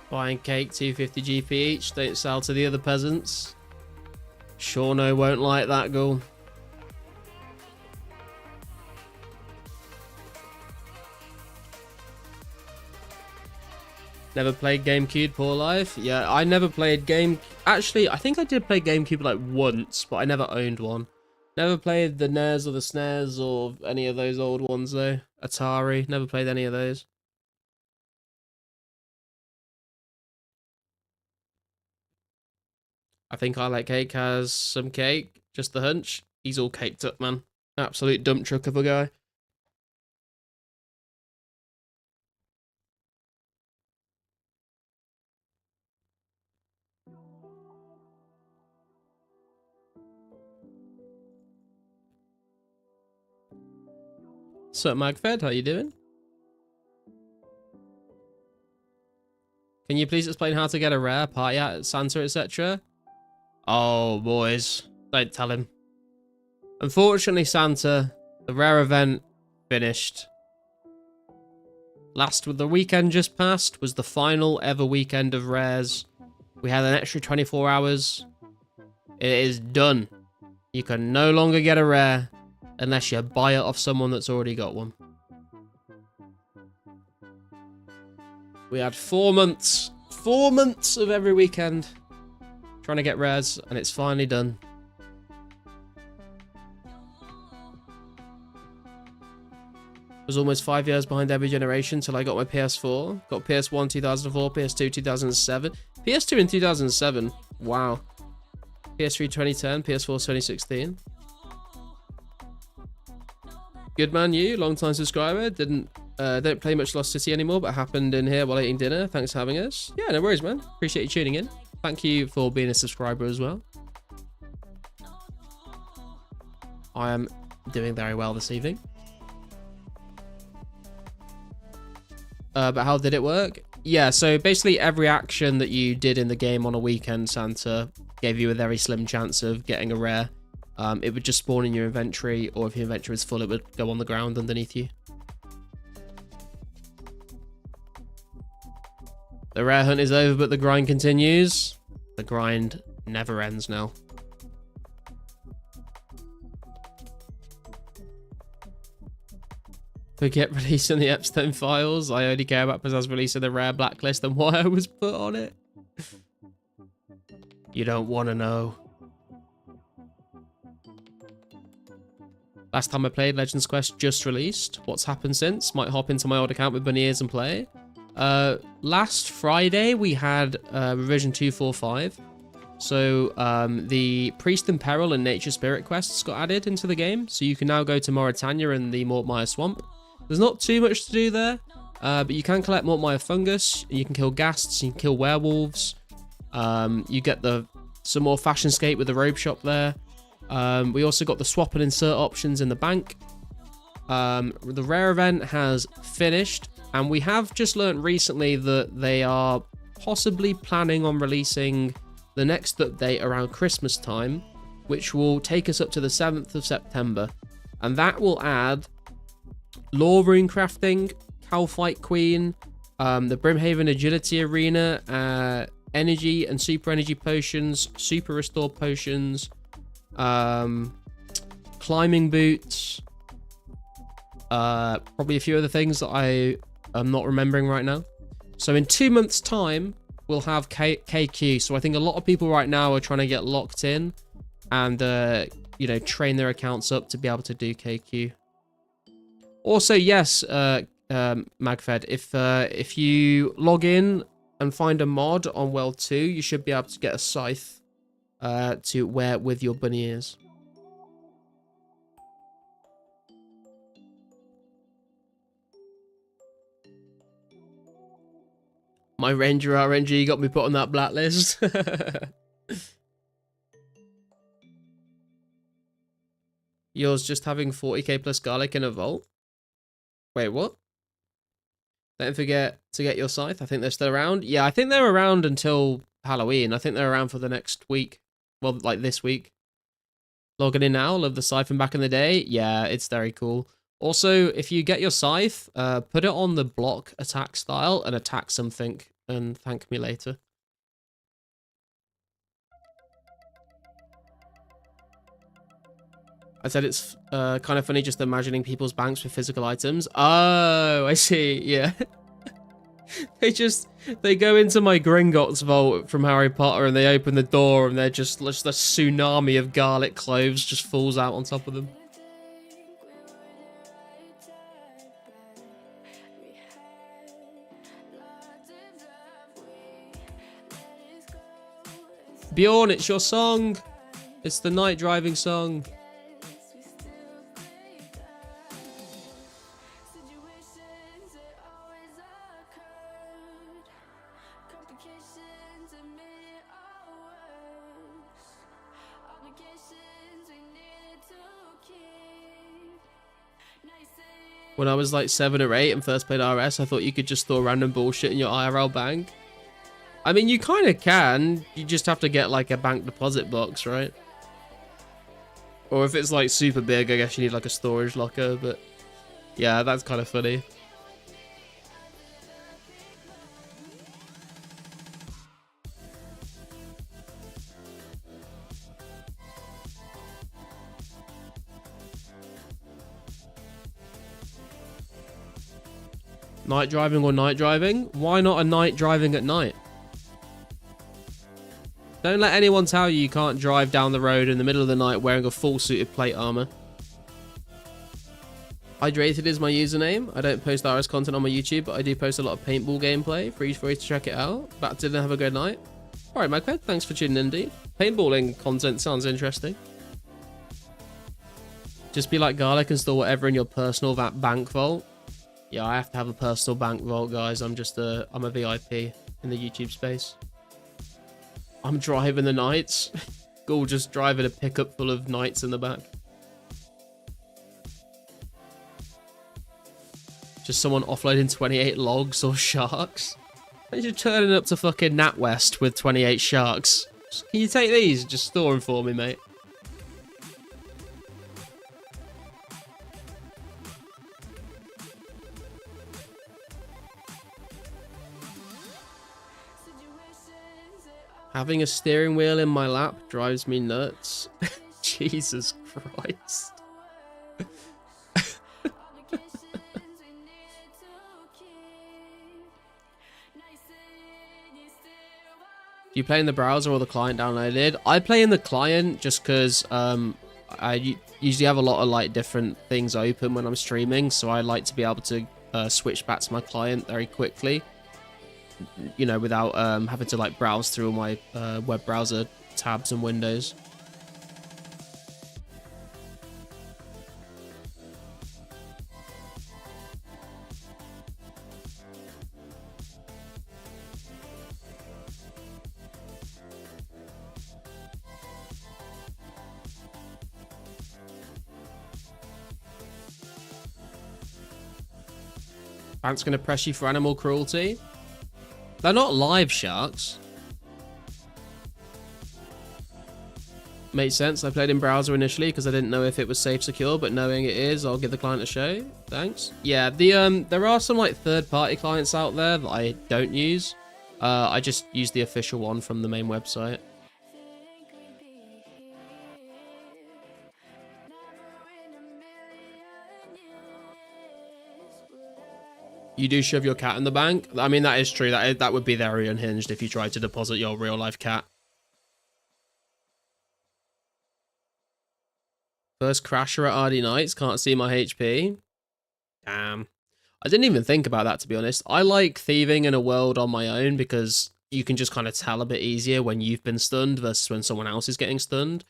Buying cake, 250 GP each. Don't sell to the other peasants. Shauno won't like that, Ghoul. Never played GameCube, poor life. Yeah, I never played Game... Actually, I think I did play GameCube like once, but I never owned one. Never played the NES or the SNES or any of those old ones, though. Atari, never played any of those. I think I Like Cake has some cake. Just the hunch. He's all caked up, man. Absolute dump truck of a guy. So Magfed, how you doing? Can you please explain how to get a rare party at Santa, etc.? Oh, boys. Don't tell him. Unfortunately, Santa, the rare event finished. The weekend just passed was the final ever weekend of rares. We had an extra 24 hours. It is done. You can no longer get a rare unless you buy it off someone that's already got one. We had 4 months. 4 months of every weekend trying to get rares, and it's finally done. I was almost 5 years behind every generation till I got my PS4. Got PS1 2004, PS2 2007. PS2 in 2007. Wow. PS3 2010, PS4 2016. Good man, you, long time subscriber. Don't play much Lost City anymore, but happened in here while eating dinner. Thanks for having us. Yeah, no worries, man. Appreciate you tuning in. Thank you for being a subscriber as well. I am doing very well this evening. But how did it work? Yeah, so basically every action that you did in the game on a weekend, Santa gave you a very slim chance of getting a rare. It would just spawn in your inventory, or if your inventory was full, it would go on the ground underneath you. The rare hunt is over, but the grind continues. The grind never ends now. Forget releasing the Epstein files. I only care about Pizzazz releasing the rare blacklist and why I was put on it. You don't want to know. Last time I played, Legends Quest just released. What's happened since? Might hop into my old account with bunny ears and play. Last Friday, we had revision 245. So the Priest in Peril and Nature Spirit quests got added into the game. So you can now go to Mauritania and the Mortmire Swamp. There's not too much to do there, but you can collect Mortmire Fungus. You can kill ghasts, you can kill werewolves. You get some more fashion scape with the robe shop there. We also got the swap and insert options in the bank. The rare event has finished, and we have just learned recently that they are possibly planning on releasing the next update around Christmas time, which will take us up to the 7th of September. And that will add Law Rune Crafting, Calfight Queen, the Brimhaven Agility Arena, Energy and Super Energy Potions, Super Restore Potions, Climbing Boots, probably a few other things that I am not remembering right now. So in 2 months' time, we'll have KQ. So I think a lot of people right now are trying to get locked in and, you know, train their accounts up to be able to do KQ. Also, yes, Magfed, if you log in and find a mod on World 2, you should be able to get a scythe to wear with your bunny ears. My Ranger RNG got me put on that blacklist. Yours just having 40k plus garlic in a vault? Wait, what? Don't forget to get your scythe. I think they're still around. Yeah, I think they're around until Halloween. I think they're around for the next week. Well, like this week. Logging in now. Love the scythe from back in the day. Yeah, it's very cool. Also, if you get your scythe, put it on the block attack style and attack something and thank me later. I said it's kind of funny just imagining people's banks with physical items. Oh, I see. Yeah. They go into my Gringotts vault from Harry Potter and they open the door and they're just a tsunami of garlic cloves just falls out on top of them. Bjorn, it's your song. It's the night driving song. Obligations we needed to keep. Now you say When I was like 7 or 8 and first played RS, I thought you could just store random bullshit in your IRL bank. I mean, you kind of can. You just have to get like a bank deposit box, right? Or if it's like super big, I guess you need like a storage locker. But yeah, that's kind of funny. Night driving or night driving? Why not a night driving at night? Don't let anyone tell you can't drive down the road in the middle of the night wearing a full suit of plate armor. Hydrated is my username. I don't post RS content on my YouTube, but I do post a lot of paintball gameplay. Free for you to check it out. Back to dinner, have a good night. Alright, Magped, thanks for tuning in, dude. Paintballing content sounds interesting. Just be like Garlic and store whatever in your personal bank vault. Yeah, I have to have a personal bank vault, guys. I'm a VIP in the YouTube space. I'm driving the knights. Ghoul just driving a pickup full of knights in the back. Just someone offloading 28 logs or sharks. And you're turning up to fucking NatWest with 28 sharks. Can you take these? Just store them for me, mate. Having a steering wheel in my lap drives me nuts. Jesus Christ. Do you play in the browser or the client downloaded? I play in the client just because I usually have a lot of like different things open when I'm streaming, so I like to be able to switch back to my client very quickly. You know, without having to like browse through all my web browser tabs and windows. Ant's gonna press you for animal cruelty. They're not live sharks. Makes sense. I played in browser initially because I didn't know if it was safe secure, but knowing it is, I'll give the client a show. Thanks. Yeah, there are some like third-party clients out there that I don't use. I just use the official one from the main website. You do shove your cat in the bank? I mean, that is true. That would be very unhinged if you tried to deposit your real-life cat. First crasher at RD Nights. Can't see my HP. Damn. I didn't even think about that, to be honest. I like thieving in a world on my own because you can just kind of tell a bit easier when you've been stunned versus when someone else is getting stunned.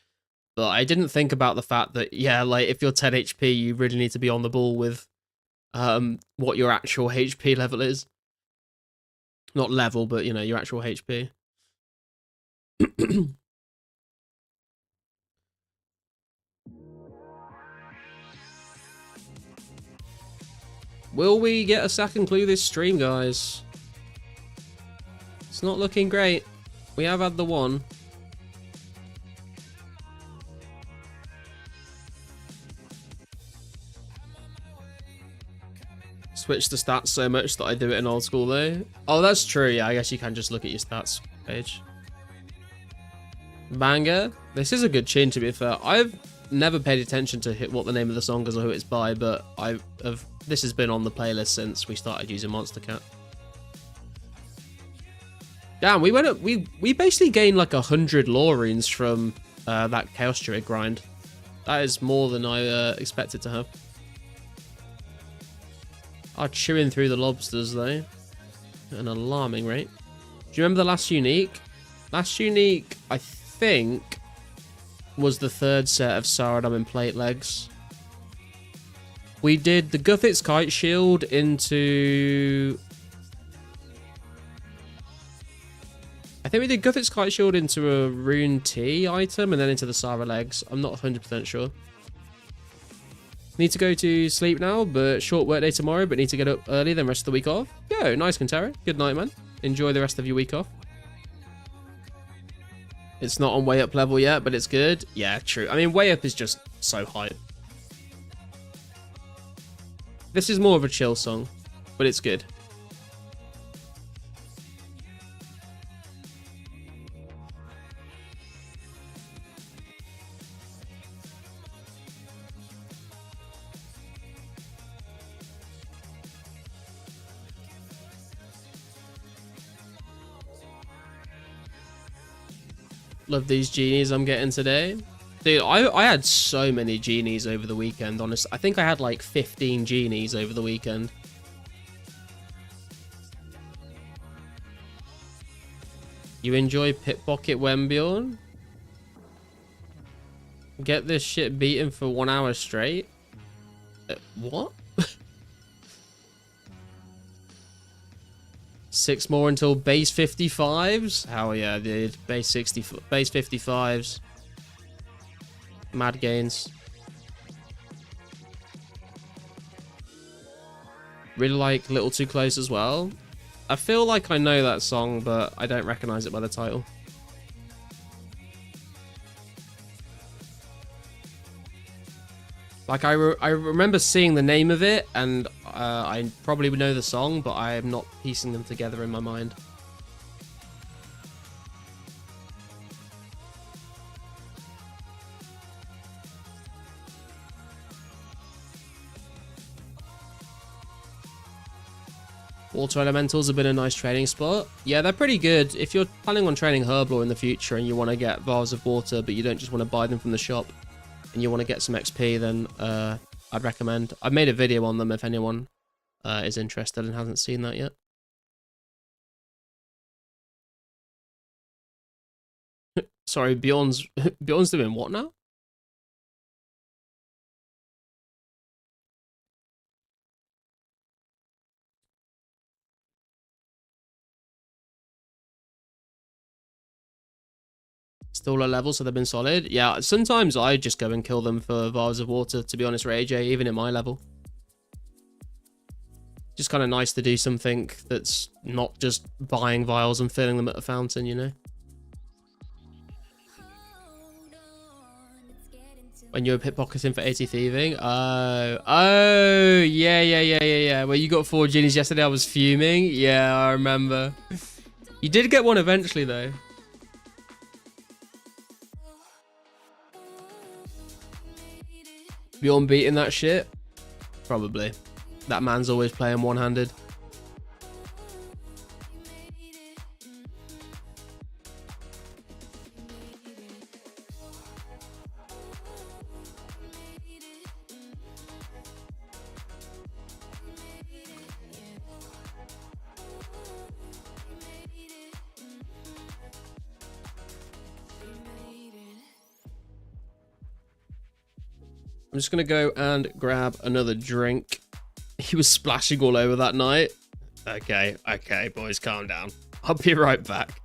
But I didn't think about the fact that, yeah, like, if you're 10 HP, you really need to be on the ball with what your actual HP level is. Not level, but, you know, your actual HP. Will we get a second clue this stream, guys? It's not looking great. We have had the one. Switch the stats so much that I do it in old school though. Oh, that's true. Yeah, I guess you can just look at your stats page. Banger. This is a good tune, to be fair. I've never paid attention to what the name of the song is or who it's by, but this has been on the playlist since we started using Monster Cat. Damn, we basically gained like 100 lore runes from that Chaos Druid grind. That is more than I expected to have. Are chewing through the lobsters though at an alarming rate. Do you remember the last unique? Last unique, I think, was the third set of Saurodom and plate legs. We did the Guffet's Kite Shield into... I think we did Guffet's Kite Shield into a Rune T item and then into the Sara legs. I'm not 100% sure. Need to go to sleep now, but short work day tomorrow, but need to get up early, then rest of the week off. Yo, nice, Quintero. Good night, man. Enjoy the rest of your week off. It's not on way up level yet, but it's good. Yeah, true. I mean, way up is just so hype. This is more of a chill song, but it's good. Love these genies I'm getting today. Dude, I had so many genies over the weekend, honestly. I think I had like 15 genies over the weekend. You enjoy Pickpocket Wembjorn? Get this shit beaten for 1 hour straight? What? 6 more until base 55s? Hell yeah, dude. Base 55s. Mad gains. Really like Little Too Close as well. I feel like I know that song, but I don't recognize it by the title. Like, I remember seeing the name of it, and I probably would know the song, but I am not piecing them together in my mind. Water Elementals have been a nice training spot. Yeah, they're pretty good. If you're planning on training Herblore in the future and you want to get Vials of Water, but you don't just want to buy them from the shop, and you want to get some XP, then I'd recommend. I've made a video on them if anyone is interested and hasn't seen that yet. Sorry, Bjorn's doing what now? Still low level, so they've been solid. Yeah, sometimes I just go and kill them for Vials of Water, to be honest, Ray J, even at my level. Just kind of nice to do something that's not just buying vials and filling them at a fountain, you know? When you were pickpocketing for 80 thieving? Oh, yeah. Well, you got 4 genies yesterday, I was fuming. Yeah, I remember. You did get one eventually, though. Bjorn beating that shit? Probably. That man's always playing one-handed. I'm just going to go and grab another drink. He was splashing all over that night. Okay, boys, calm down. I'll be right back.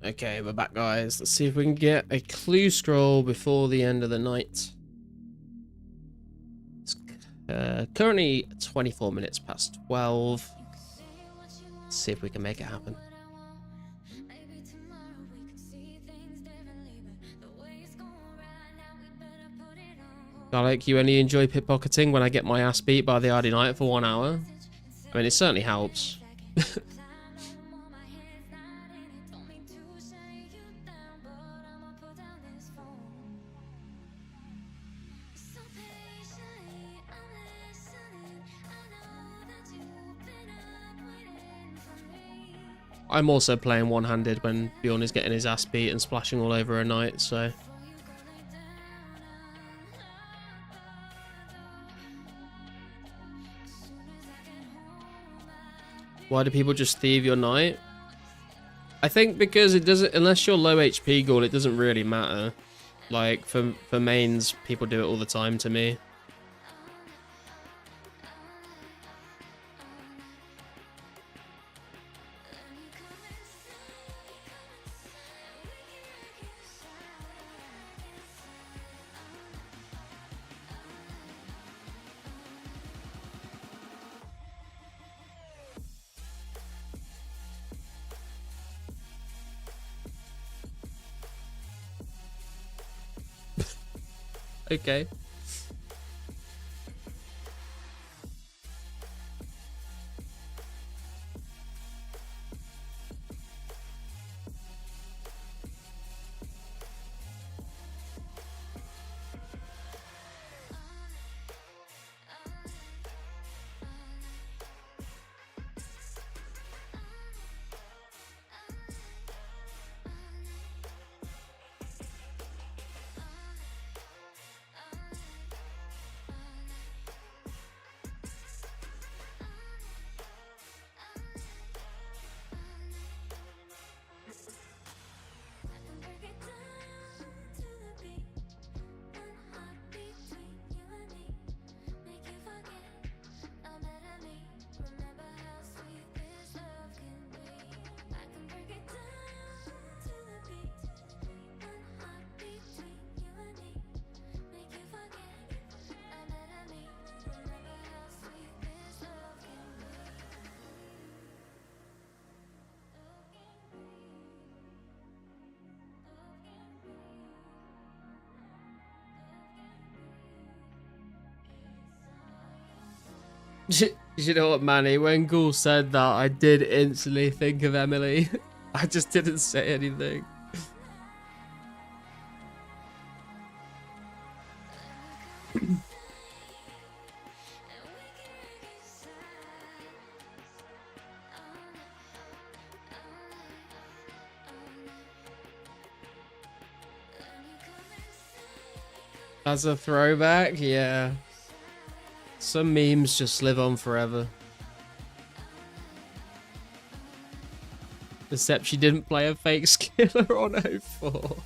Okay, we're back, guys. Let's see if we can get a clue scroll before the end of the night. It's currently 24 minutes past 12. Let's see if we can make it happen. Garlic, you only enjoy pickpocketing when I get my ass beat by the RD Knight for 1 hour? I mean, it certainly helps. I'm also playing one-handed when Bjorn is getting his ass beat and splashing all over a night, so... Why do people just thieve your knight? I think because it doesn't, unless you're low HP Ghoul, it doesn't really matter. Like, for mains, people do it all the time to me. Okay. You know what, Manny? When Ghoul said that, I did instantly think of Emily. I just didn't say anything. As a throwback, yeah. Some memes just live on forever. Except she didn't play a fake skiller on 04.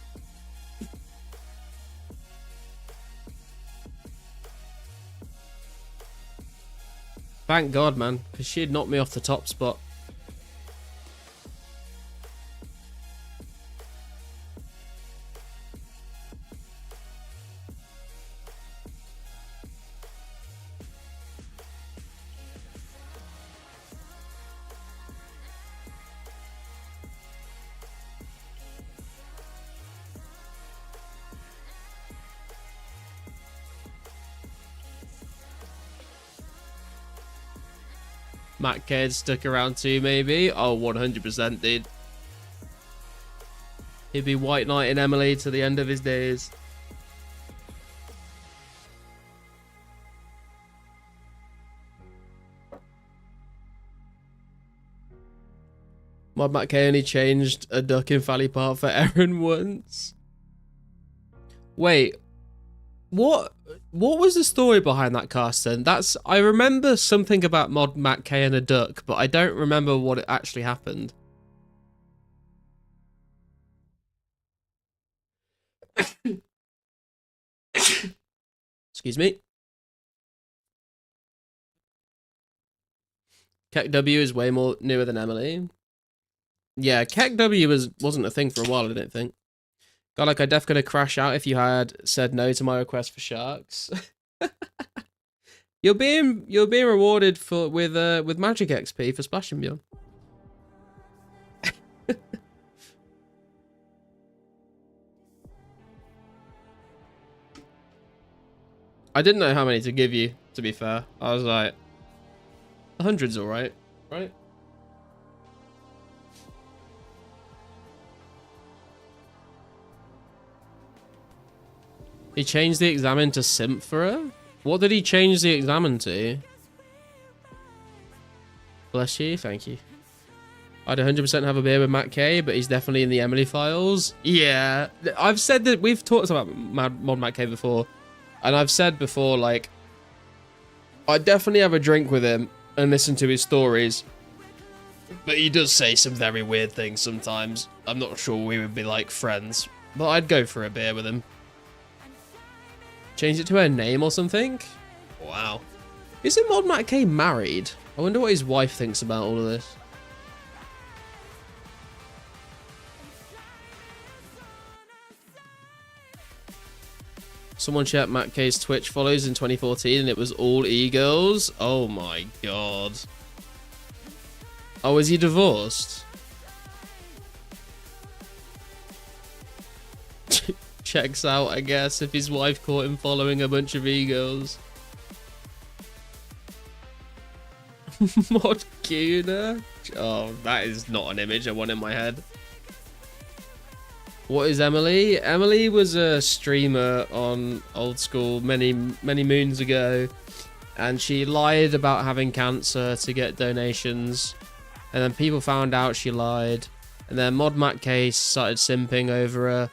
Thank God, man, because she'd knocked me off the top spot. Matt Cade stuck around too, maybe? Oh, 100%, dude. He'd be White Knight and Emily to the end of his days. Mod Matt K only changed a duck in Valley Park for Aaron once. Wait, what was the story behind that cast then? I remember something about Mod Matt K and a duck, but I don't remember what it actually happened. Excuse me. Keck W is way more newer than Emily. Yeah, Keck W wasn't a thing for a while, I don't think. God, like, I def gonna crash out if you had said no to my request for sharks. You're being rewarded with magic XP for splashing Beyond. I didn't know how many to give you, to be fair. I was like, 100's alright, right? He changed the examine to simp for her? What did he change the examine to? Bless you, thank you. I'd 100% have a beer with Matt K, but he's definitely in the Emily files. Yeah, I've said that we've talked about Mod Matt K before, and I've said before, like, I'd definitely have a drink with him and listen to his stories, but he does say some very weird things sometimes. I'm not sure we would be like friends, but I'd go for a beer with him. Change it to her name or something? Wow. Isn't Mod Matt K married? I wonder what his wife thinks about all of this. Someone checked Matt K's Twitch follows in 2014 and it was all e-girls. Oh my god. Oh, is he divorced? Checks out, I guess, if his wife caught him following a bunch of e-girls. Mod Kuna? Oh, that is not an image I want in my head. What is Emily? Emily was a streamer on Old School many moons ago, and she lied about having cancer to get donations, and then people found out she lied, and then Mod Matt K started simping over her,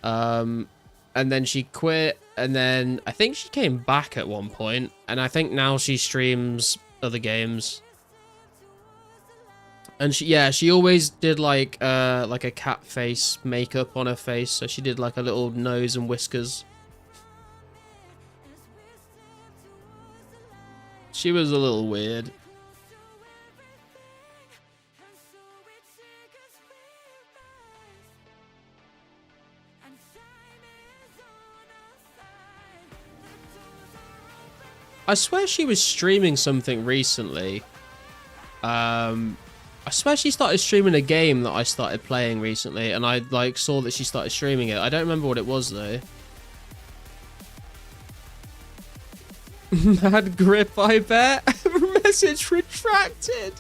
and then she quit, and then I think she came back at one point, and I think now she streams other games. And she always did like a cat face makeup on her face, so she did like a little nose and whiskers. She was a little weird. I swear she was streaming something recently. I swear she started streaming a game that I started playing recently, and I like saw that she started streaming it. I don't remember what it was though. Mad grip, I bet. Message retracted.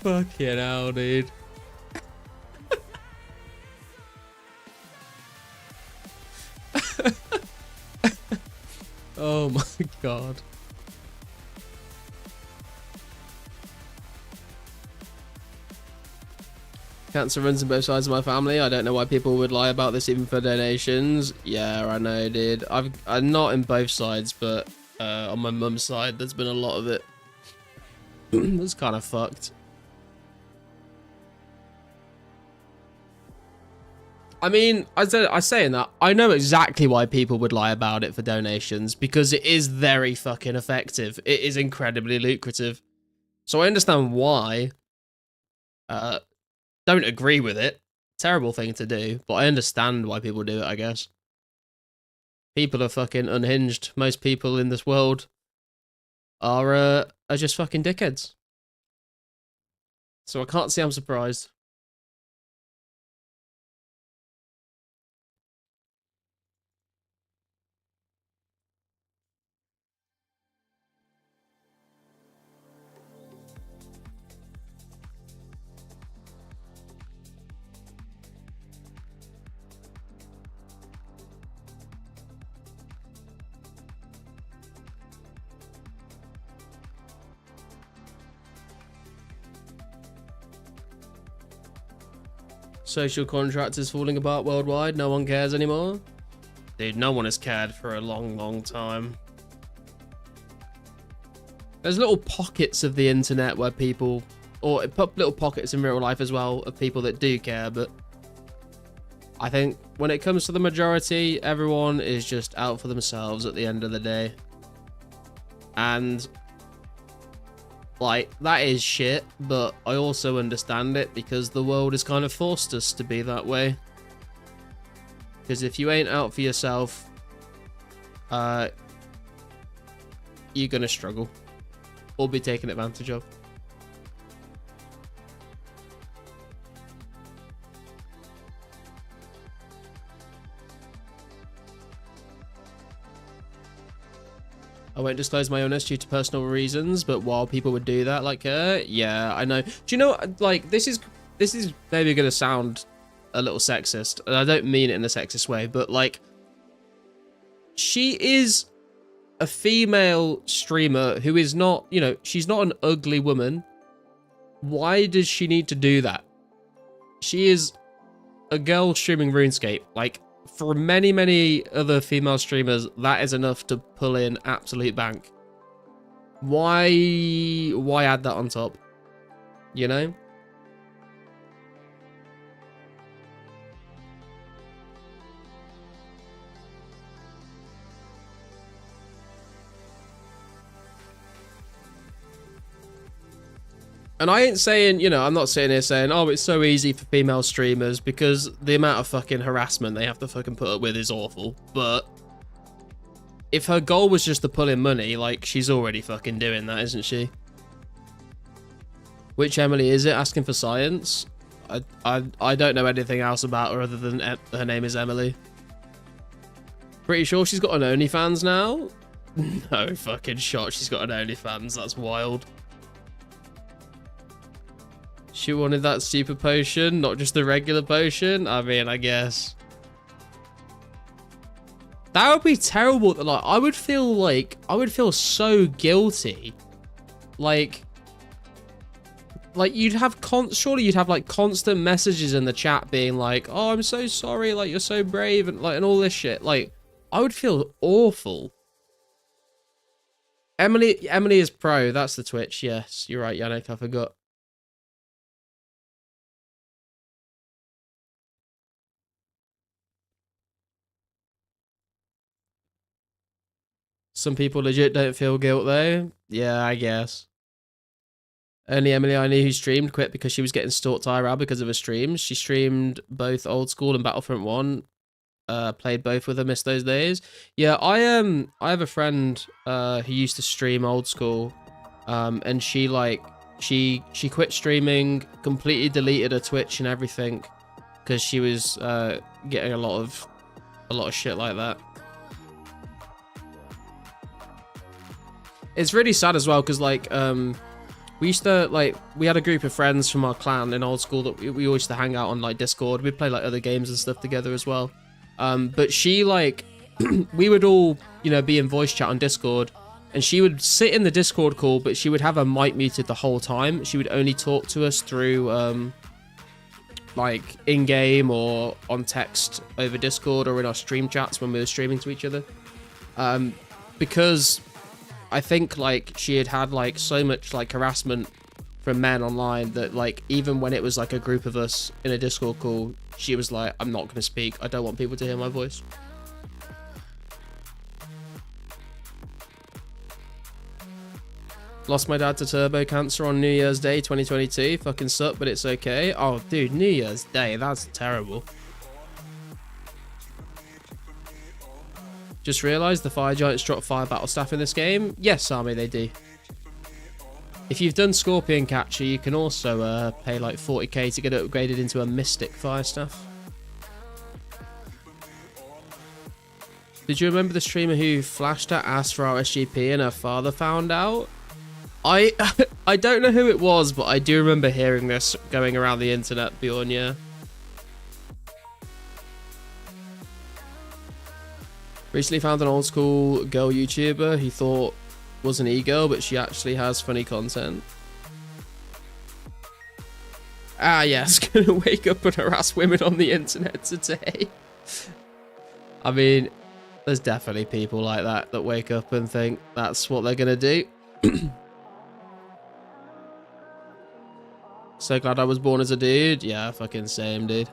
Fucking hell, dude. Oh my god. Cancer runs in both sides of my family. I don't know why people would lie about this even for donations. Yeah, I know, dude. I'm not in both sides, but on my mum's side, there's been a lot of it. That's kind of fucked. I mean, I saying that, I know exactly why people would lie about it for donations, because it is very fucking effective. It is incredibly lucrative. So I understand why. Don't agree with it. Terrible thing to do, but I understand why people do it, I guess. People are fucking unhinged. Most people in this world are just fucking dickheads. So I can't say I'm surprised. Social contractors falling apart worldwide. No one cares anymore. Dude, no one has cared for a long, long time. There's little pockets of the internet where people, or little pockets in real life as well, of people that do care, but I think when it comes to the majority, everyone is just out for themselves at the end of the day. And like, that is shit, but I also understand it because the world has kind of forced us to be that way. Because if you ain't out for yourself, you're gonna struggle or be taken advantage of. I won't disclose my illness due to personal reasons, but while people would do that, like, yeah, I know. Do you know, like, this is maybe gonna sound a little sexist, and I don't mean it in a sexist way, but like, she is a female streamer who is not, you know, she's not an ugly woman. Why does she need to do that? She is a girl streaming RuneScape. Like, for many, many other female streamers, that is enough to pull in absolute bank. Why add that on top? You know? And I ain't saying, you know, I'm not sitting here saying, oh, it's so easy for female streamers, because the amount of fucking harassment they have to fucking put up with is awful. But if her goal was just to pull in money, like, she's already fucking doing that, isn't she? Which Emily is it? Asking for science? I don't know anything else about her other than her name is Emily. Pretty sure she's got an OnlyFans now? No fucking shot, she's got an OnlyFans. That's wild. She wanted that super potion, not just the regular potion. I mean, I guess. That would be terrible. Like, I would feel so guilty. Like you'd have surely you'd have like constant messages in the chat being like, oh, I'm so sorry, like, you're so brave, and like, and all this shit. Like, I would feel awful. Emily is pro. That's the Twitch. Yes, you're right, Yannick. I forgot. Some people legit don't feel guilt though. Yeah, I guess. Only Emily I knew who streamed quit because she was getting stalked IRL because of her streams. She streamed both Old School and Battlefront 1. Played both with her, missed those days. Yeah, I have a friend who used to stream Old School. And she quit streaming, completely deleted her Twitch and everything because she was getting a lot of shit like that. It's really sad as well because, like, we used to, like, we had a group of friends from our clan in Old School that we always used to hang out on, like, Discord. We'd play, like, other games and stuff together as well. But she, like, we would all, you know, be in voice chat on Discord, and she would sit in the Discord call, but she would have her mic muted the whole time. She would only talk to us through, like, in-game or on text over Discord or in our stream chats when we were streaming to each other. Because I think, like, she had like so much like harassment from men online that, like, even when it was like a group of us in a Discord call, she was like, I'm not going to speak. I don't want people to hear my voice. Lost my dad to turbo cancer on New Year's Day 2022. Fucking suck, but it's okay. Oh, dude, New Year's Day. That's terrible. Just realised the fire giants drop fire battle staff in this game. Yes, Army, they do. If you've done Scorpion Catcher, you can also pay like 40k to get it upgraded into a Mystic fire staff. Did you remember the streamer who flashed her ass for our SGP and her father found out? I don't know who it was, but I do remember hearing this going around the internet, Bjorn, yeah. Recently found an Old School girl YouTuber who thought was an e-girl, but she actually has funny content. Ah, yes, gonna wake up and harass women on the internet today. I mean, there's definitely people like that wake up and think that's what they're gonna do. So glad I was born as a dude. Yeah, fucking same, dude.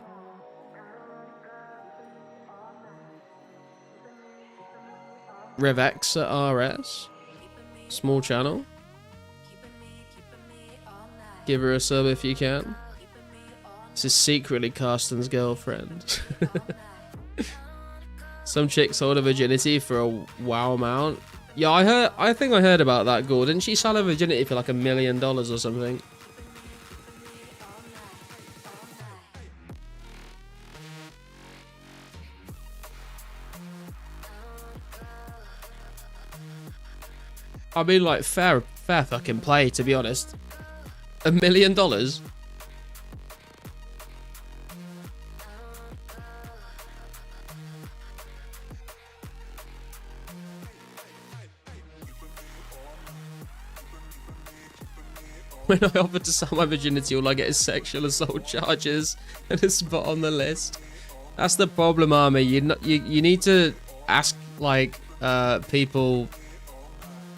Revex at RS. Small channel. Give her a sub if you can. This is secretly Carston's girlfriend. Some chick sold her virginity for a wow amount. Yeah, I think I heard about that, Gore. Didn't she sell her virginity for like $1 million or something? I mean, like, fair fucking play, to be honest. $1 million? When I offered to sell my virginity, all I get is sexual assault charges and a spot on the list. That's the problem, Army. You need to ask, like, people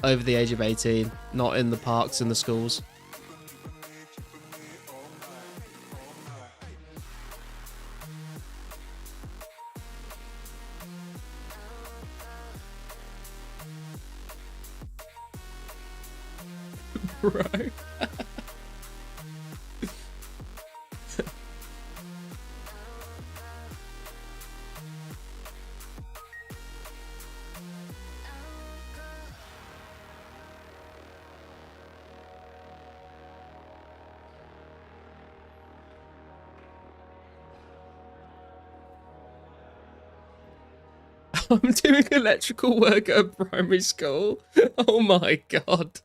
over the age of 18, not in the parks and the schools. Right. I'm doing electrical work at a primary school. Oh my god.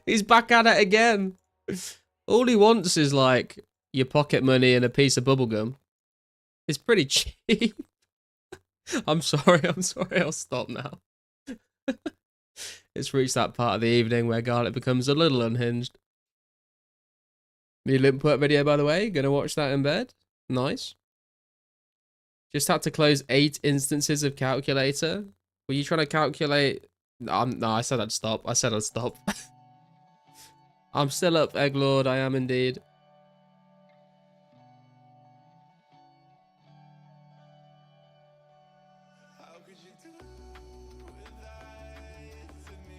He's back at it again. All he wants is like your pocket money and a piece of bubblegum. It's pretty cheap. I'm sorry, I'll stop now. It's reached that part of the evening where Garlic becomes a little unhinged. New input video, by the way. Gonna watch that in bed. Nice. Just had to close 8 instances of calculator. Were you trying to calculate? No, I said I'd stop. I said I'd stop. I'm still up, Egglord. I am indeed.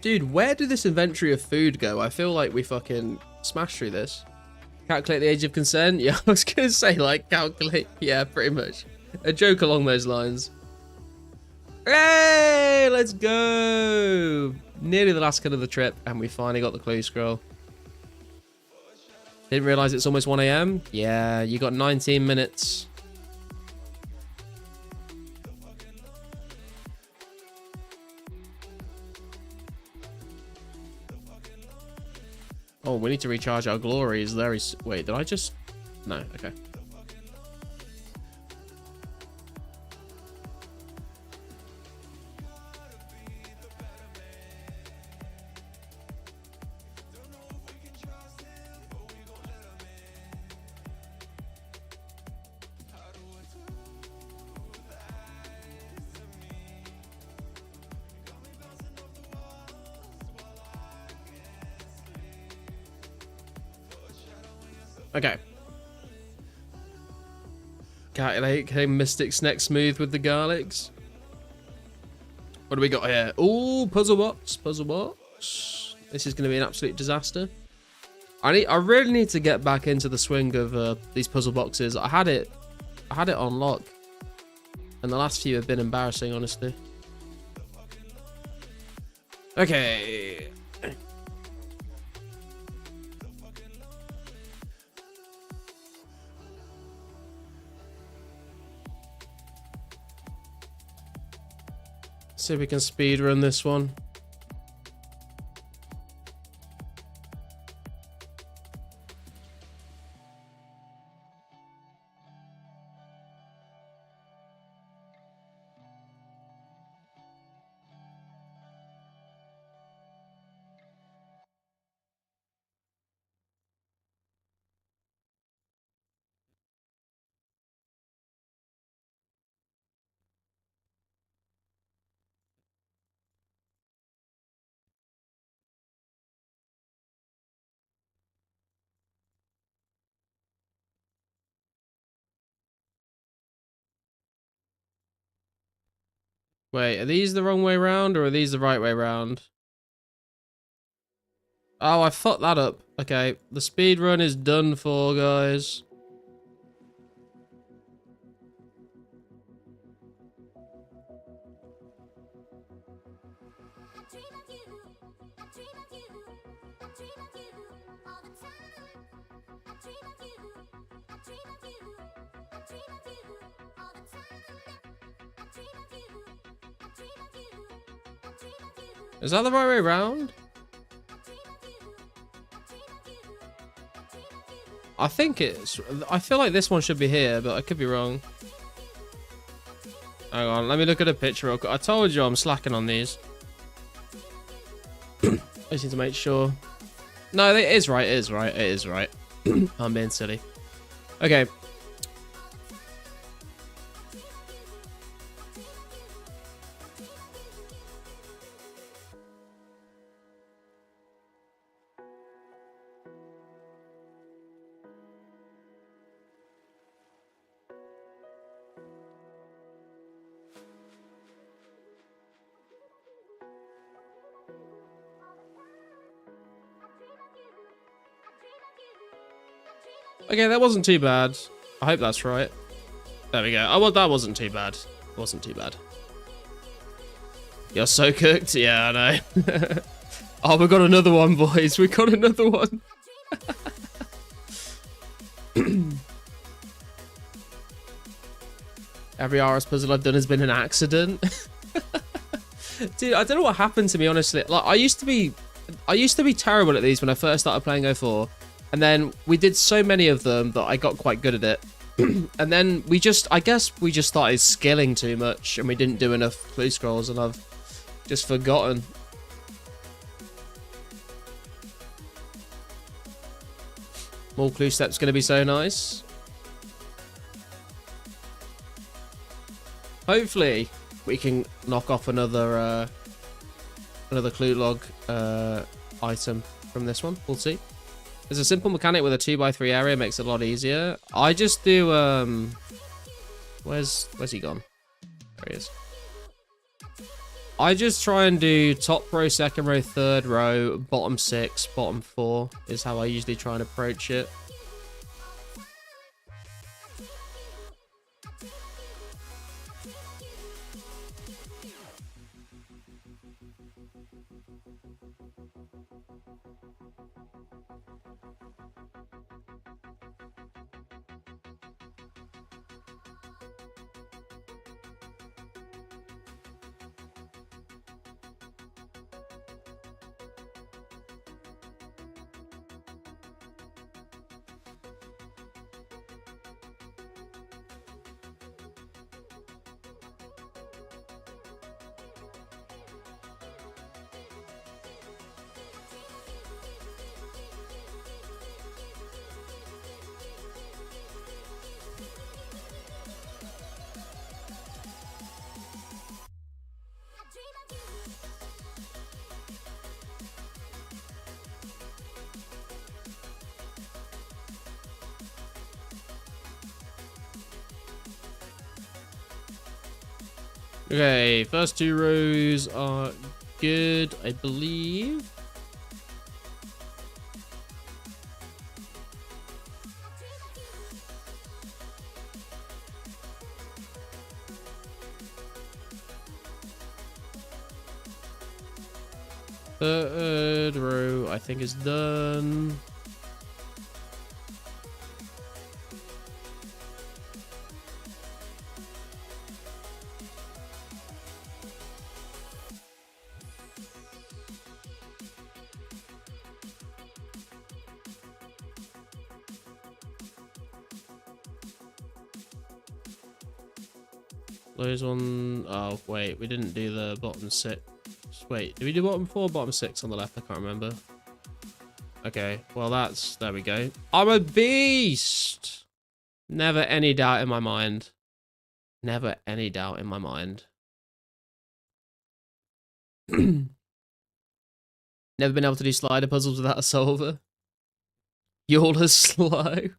Dude, where did this inventory of food go? I feel like we fucking smashed through this. Calculate the age of consent? Yeah, I was gonna say, like, calculate. Yeah, pretty much. A joke along those lines. Hey, let's go. Nearly the last cut of the trip, and we finally got the clue scroll. Didn't realize it's almost 1 AM. Yeah, you got 19 minutes. Oh, we need to recharge our glories. There is. Wait, did I just? No. Okay. Okay. Calculate Mystic's neck smooth with the garlics. What do we got here? Oh, puzzle box. Puzzle box. This is going to be an absolute disaster. I really need to get back into the swing of these puzzle boxes. I had it on lock, and the last few have been embarrassing, honestly. Okay. See if we can speed run this one. Wait, are these the wrong way round or are these the right way round? Oh, I fucked that up. Okay, the speed run is done for, guys. Is that the right way around? I think it's... I feel like this one should be here, but I could be wrong. Hang on, let me look at a picture real quick. I told you I'm slacking on these. I just need to make sure. No, it is right, it is right, it is right. I'm being silly. Okay. Okay, that wasn't too bad. I hope that's right. There we go. Oh, well, that wasn't too bad. Wasn't too bad. You're so cooked. Yeah, I know. Oh, we got another one, boys. We got another one. Every RS puzzle I've done has been an accident. Dude, I don't know what happened to me, honestly. Like, I used to be terrible at these when I first started playing 04. And then we did so many of them that I got quite good at it. And then I guess we just started skilling too much and we didn't do enough clue scrolls and I've just forgotten. More clue steps going to be so nice. Hopefully we can knock off another clue log item from this one. We'll see. There's a simple mechanic with a 2x3 area, makes it a lot easier. I just do, where's he gone? There he is. I just try and do top row, second row, third row, bottom 6, bottom 4 is how I usually try and approach it. Okay, first 2 rows are good, I believe. Third row, I think, is done. Those on... Oh, wait. We didn't do the bottom 6. Wait, did we do bottom 4 bottom 6 on the left? I can't remember. Okay, well, that's... There we go. I'm a beast! Never any doubt in my mind. Never any doubt in my mind. Never been able to do slider puzzles without a solver. You're slow.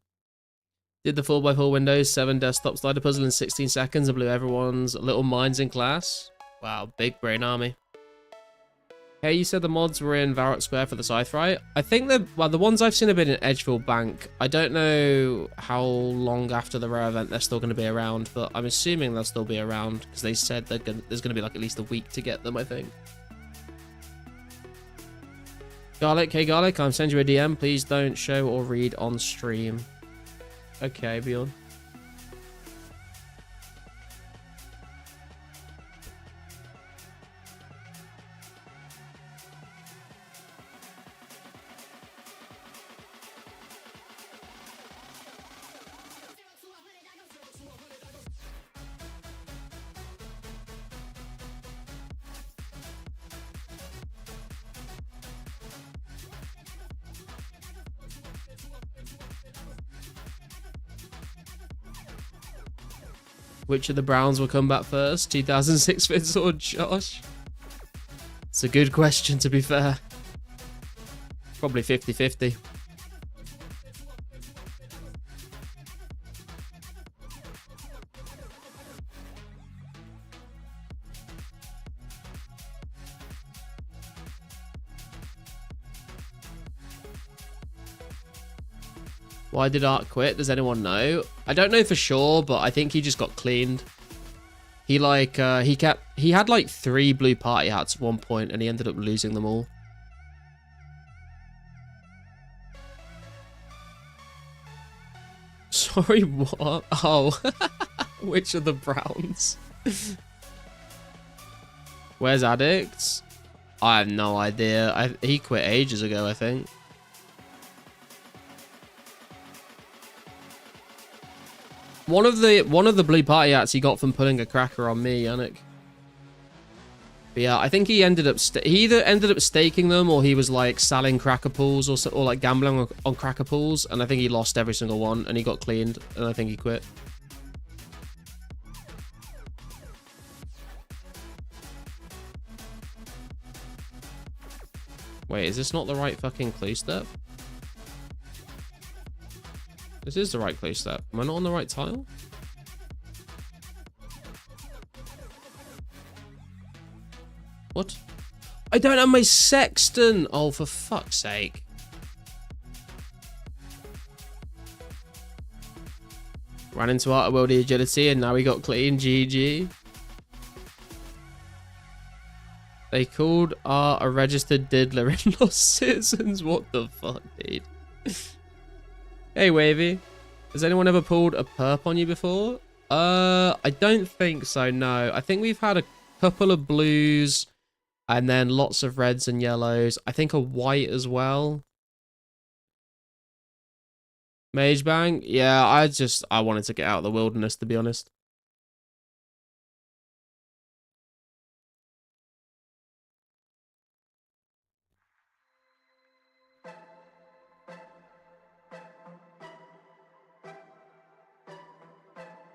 Did the 4x4 Windows 7 desktop slider puzzle in 16 seconds and blew everyone's little minds in class. Wow, big brain army. Hey, you said the mods were in Varrock Square for the scythe, right? I think the ones I've seen have been in Edgefield Bank. I don't know how long after the rare event they're still going to be around, but I'm assuming they'll still be around because they said there's going to be like at least a week to get them, I think. Garlic, hey Garlic, I'm sending you a DM. Please don't show or read on stream. Okay, Bjorn. Which of the Browns will come back first? 2006 Fitz or Josh? It's a good question, to be fair. Probably 50-50. Why did Art quit? Does anyone know? I don't know for sure, but I think he just got cleaned. He he had like 3 blue party hats at one point and he ended up losing them all. Sorry, what? Oh, which of the Browns? Where's Addicts? I have no idea. He quit ages ago, I think. One of the blue party hats he got from pulling a cracker on me, Yannick. But yeah, I think he ended up he either ended up staking them or he was like selling cracker pools or like gambling on cracker pools, and I think he lost every single one and he got cleaned and I think he quit. Wait, is this not the right fucking clue step? This is the right clue step. Am I not on the right tile? What? I don't have my sextant! Oh, for fuck's sake. Ran into Art World Agility and now we got clean. GG. They called Art a registered diddler in Lost Citizens. What the fuck, dude? Hey, Wavy. Has anyone ever pulled a perp on you before? I don't think so, no. I think we've had a couple of blues and then lots of reds and yellows. I think a white as well. Mage Bang? Yeah, I wanted to get out of the wilderness, to be honest.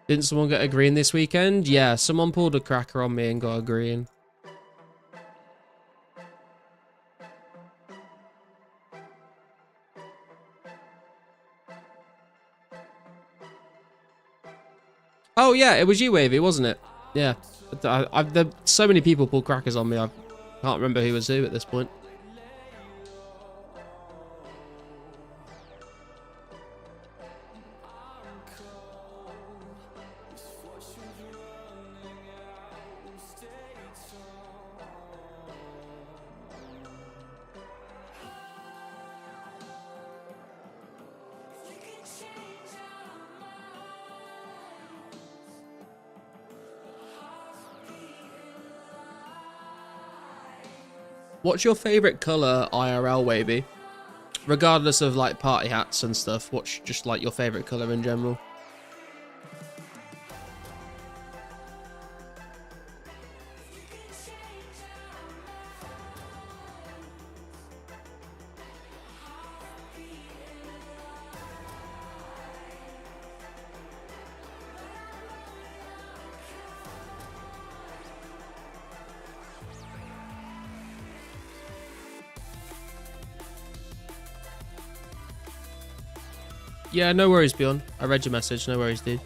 Didn't someone get a green this weekend? Yeah, someone pulled a cracker on me and got a green. Oh yeah, it was you, Wavy, wasn't it? Yeah. So many people pulled crackers on me, I can't remember who was who at this point. What's your favorite color IRL, Wavy? Regardless of like party hats and stuff, what's just like your favorite color in general? Yeah, no worries, Bjorn. I read your message. No worries, dude.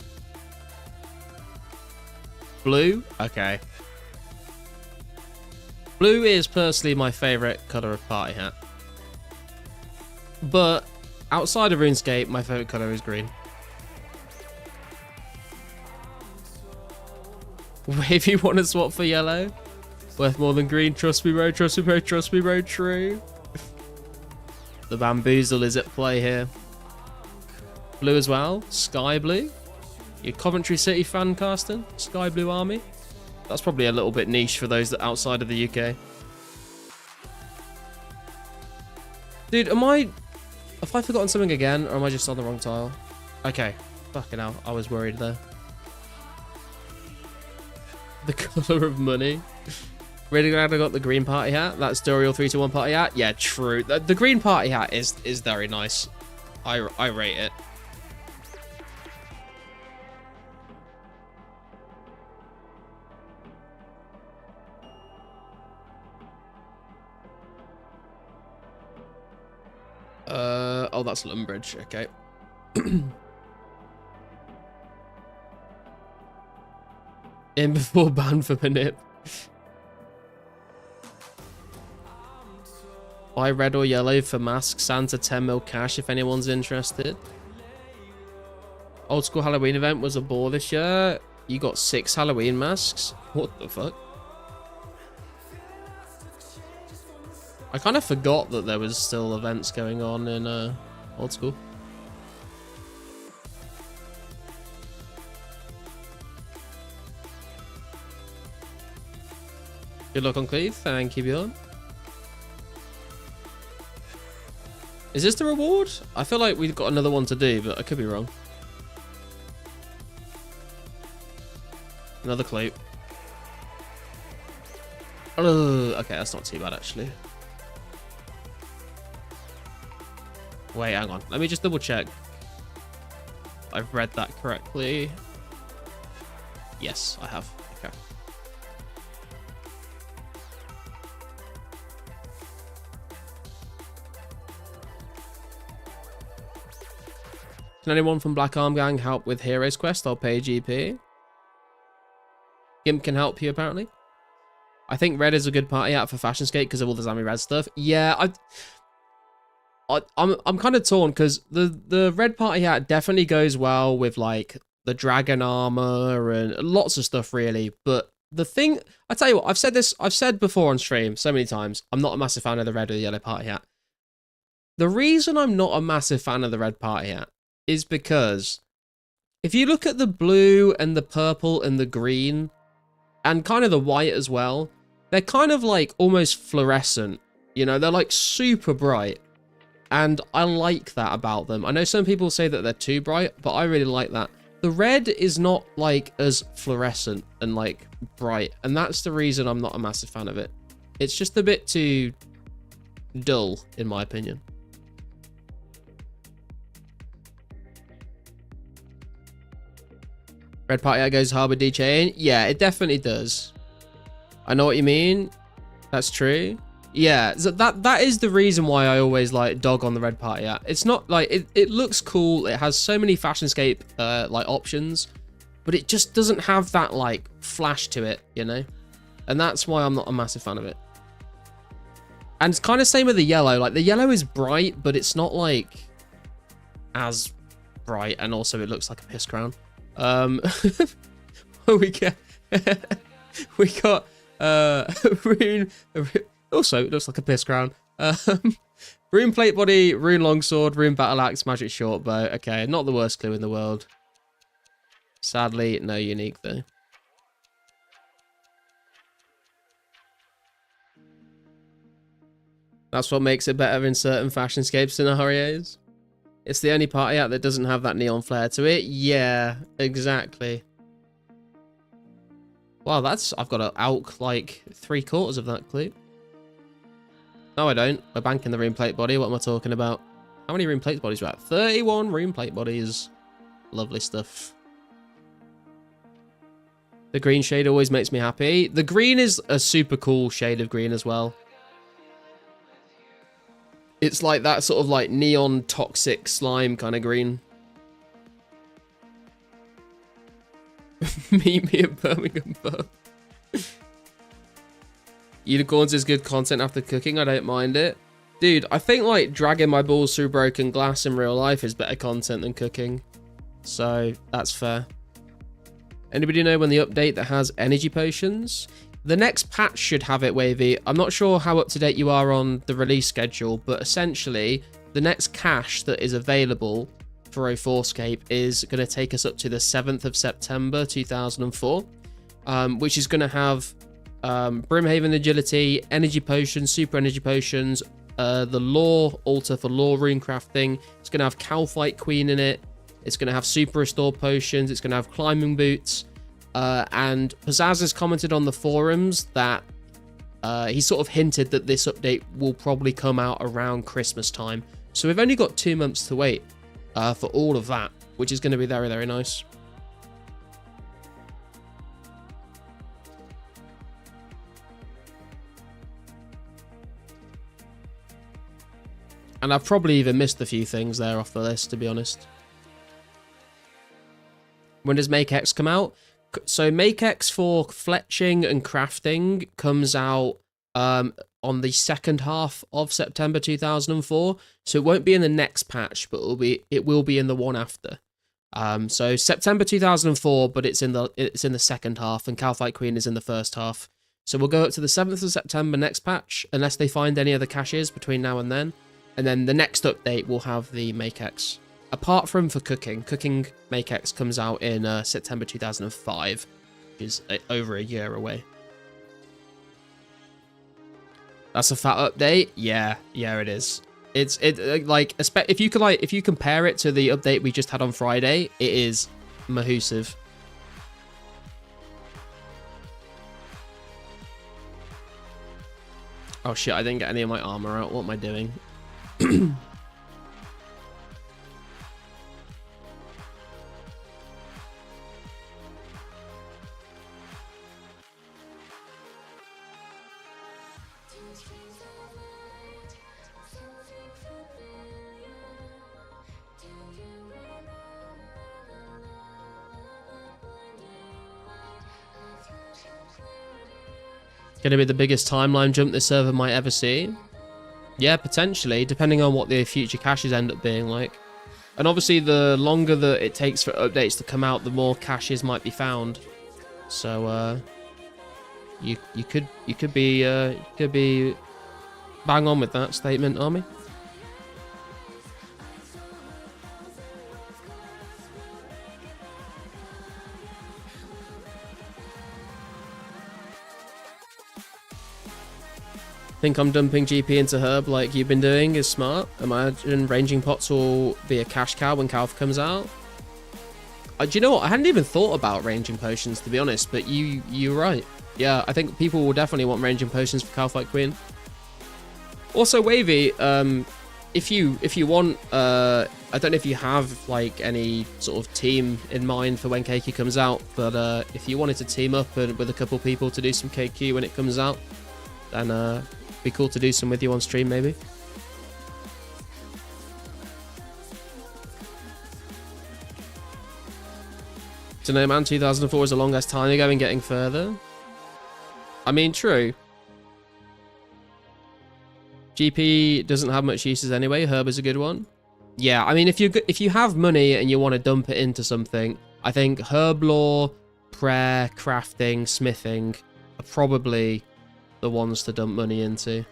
Blue? Okay. Blue is personally my favourite colour of party hat. But outside of RuneScape, my favourite colour is green. If you want to swap for yellow, worth more than green. Trust me, bro. Trust me, bro. Trust me, bro. True. The bamboozle is at play here. Blue as well. Sky blue. Your Coventry City fan casting. Sky blue army. That's probably a little bit niche for those that outside of the UK. Dude, have I forgotten something again, or am I just on the wrong tile? Okay. Fucking hell. I was worried there. The colour of money. Really glad I got the green party hat. That's Dorial 321 party hat. Yeah, true. The green party hat is very nice. I rate it. Oh, that's Lumbridge. Okay. In before ban for Manip. Buy red or yellow for mask. Santa 10 mil cash if anyone's interested. Old school Halloween event was a bore this year. You got 6 Halloween masks. What the fuck? I kind of forgot that there was still events going on in old school. Good luck on Cleve. Thank you, Bjorn. Is this the reward? I feel like we've got another one to do, but I could be wrong. Another clue. Oh, okay, that's not too bad, actually. Wait, hang on. Let me just double check. I've read that correctly. Yes, I have. Okay. Can anyone from Black Arm Gang help with Heroes Quest? I'll pay GP. Gimp can help you, apparently. I think red is a good party hat for Fashion Skate because of all the Zami Red stuff. Yeah, I'm kind of torn because the red party hat definitely goes well with like the dragon armor and lots of stuff really. But the thing, I tell you what, I've said before on stream so many times, I'm not a massive fan of the red or the yellow party hat. The reason I'm not a massive fan of the red party hat is because if you look at the blue and the purple and the green and kind of the white as well, they're kind of like almost fluorescent, you know, they're like super bright. And I like that about them. I know some people say that they're too bright, but I really like that. The red is not like as fluorescent and like bright. And that's the reason I'm not a massive fan of it. It's just a bit too dull, in my opinion. Red party hat goes hard with D-Chain. Yeah, it definitely does. I know what you mean. That's true. Yeah, so that is the reason why I always like dog on the red party hat. It's not like it looks cool. It has so many Fashionscape like options, but it just doesn't have that like flash to it, you know? And that's why I'm not a massive fan of it. And it's kind of same with the yellow. Like the yellow is bright, but it's not like as bright, and also it looks like a piss crown. we got rune. Also, it looks like a piss crown. Rune plate body, rune longsword, rune battle axe, magic short bow. Okay, not the worst clue in the world. Sadly, no unique though. That's what makes it better in certain Fashionscape scenarios. It's the only party out that doesn't have that neon flare to it. Yeah, exactly. Wow, I've got to out like 3/4 of that clue. No, I don't. We're banking the rune plate body. What am I talking about? How many rune plate bodies are at? 31 rune plate bodies. Lovely stuff. The green shade always makes me happy. The green is a super cool shade of green as well. It's like that sort of like neon toxic slime kind of green. Meet me at Birmingham pub. Unicorns is good content after cooking. I don't mind it. Dude, I think like dragging my balls through broken glass in real life is better content than cooking. So that's fair. Anybody know when the update that has energy potions? The next patch should have it, Wavy. I'm not sure how up to date you are on the release schedule, but essentially the next cache that is available for 2004scape is going to take us up to the 7th of September 2004, which is going to have Brimhaven agility, energy potions, super energy potions, the lore altar for lore rune crafting. It's going to have Calphite Queen in it. It's going to have super restore potions. It's going to have climbing boots. And Pizzazz has commented on the forums that he sort of hinted that this update will probably come out around Christmas time. So we've only got 2 months to wait for all of that, which is going to be very, very nice. And I've probably even missed a few things there off the list, to be honest. When does Make X come out? So Make X for fletching and crafting comes out on the second half of September 2004. So it won't be in the next patch, but it will be in the one after. So September 2004, but it's in the second half, and Calphite Queen is in the first half. So we'll go up to the 7th of September next patch, unless they find any other caches between now and then. And then the next update will have the Make X. Apart from for cooking Make X comes out in September 2005, which is over a year away. That's a fat update. Yeah, it is. It's like if you compare it to the update we just had on Friday, it is massive. Oh shit! I didn't get any of my armor out. What am I doing? Gonna be the biggest timeline jump this server might ever see. Yeah, potentially, depending on what the future caches end up being like. And obviously, the longer that it takes for updates to come out, the more caches might be found. So, you could be bang on with that statement, Army. Think I'm dumping GP into Herb like you've been doing is smart. Imagine ranging pots will be a cash cow when Calf comes out. Do you know what? I hadn't even thought about ranging potions, to be honest, but you're right. Yeah, I think people will definitely want ranging potions for Calphite Queen. Also, Wavy, if you want, I don't know if you have like any sort of team in mind for when KQ comes out, but if you wanted to team up with a couple people to do some KQ when it comes out, then be cool to do some with you on stream, maybe. Don't know, man. 2004 is a long ass time ago and getting further. I mean, true. GP doesn't have much uses anyway. Herb is a good one. Yeah, I mean, if you have money and you want to dump it into something, I think herb lore, prayer, crafting, smithing are probably the ones to dump money into.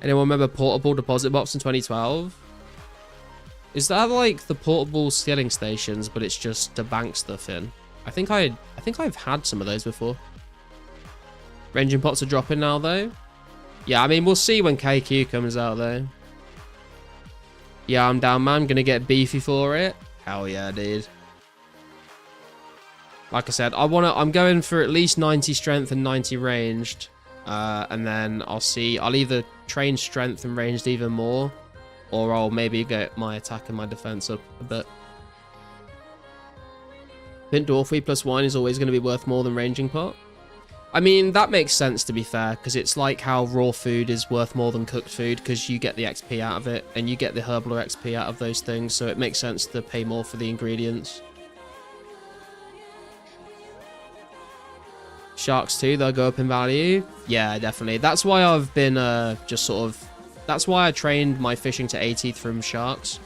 Anyone remember portable deposit box in 2012? Is that like the portable skilling stations, but it's just to bank stuff in? I think I've had some of those before. Ranging pots are dropping now though. Yeah, I mean we'll see when KQ comes out though. Yeah, I'm down, man. Gonna get beefy for it. Hell yeah, dude. Like I said, I'm going for at least 90 strength and 90 ranged. And then I'll either train strength and ranged even more, or I'll maybe get my attack and my defense up a bit. Pint Dwarfy plus wine is always going to be worth more than ranging pot. I mean, that makes sense to be fair, because it's like how raw food is worth more than cooked food, because you get the XP out of it, and you get the Herbler XP out of those things, so it makes sense to pay more for the ingredients. Sharks too, they'll go up in value. Yeah, definitely. That's why I've been just sort of... That's why I trained my fishing to 80 from sharks.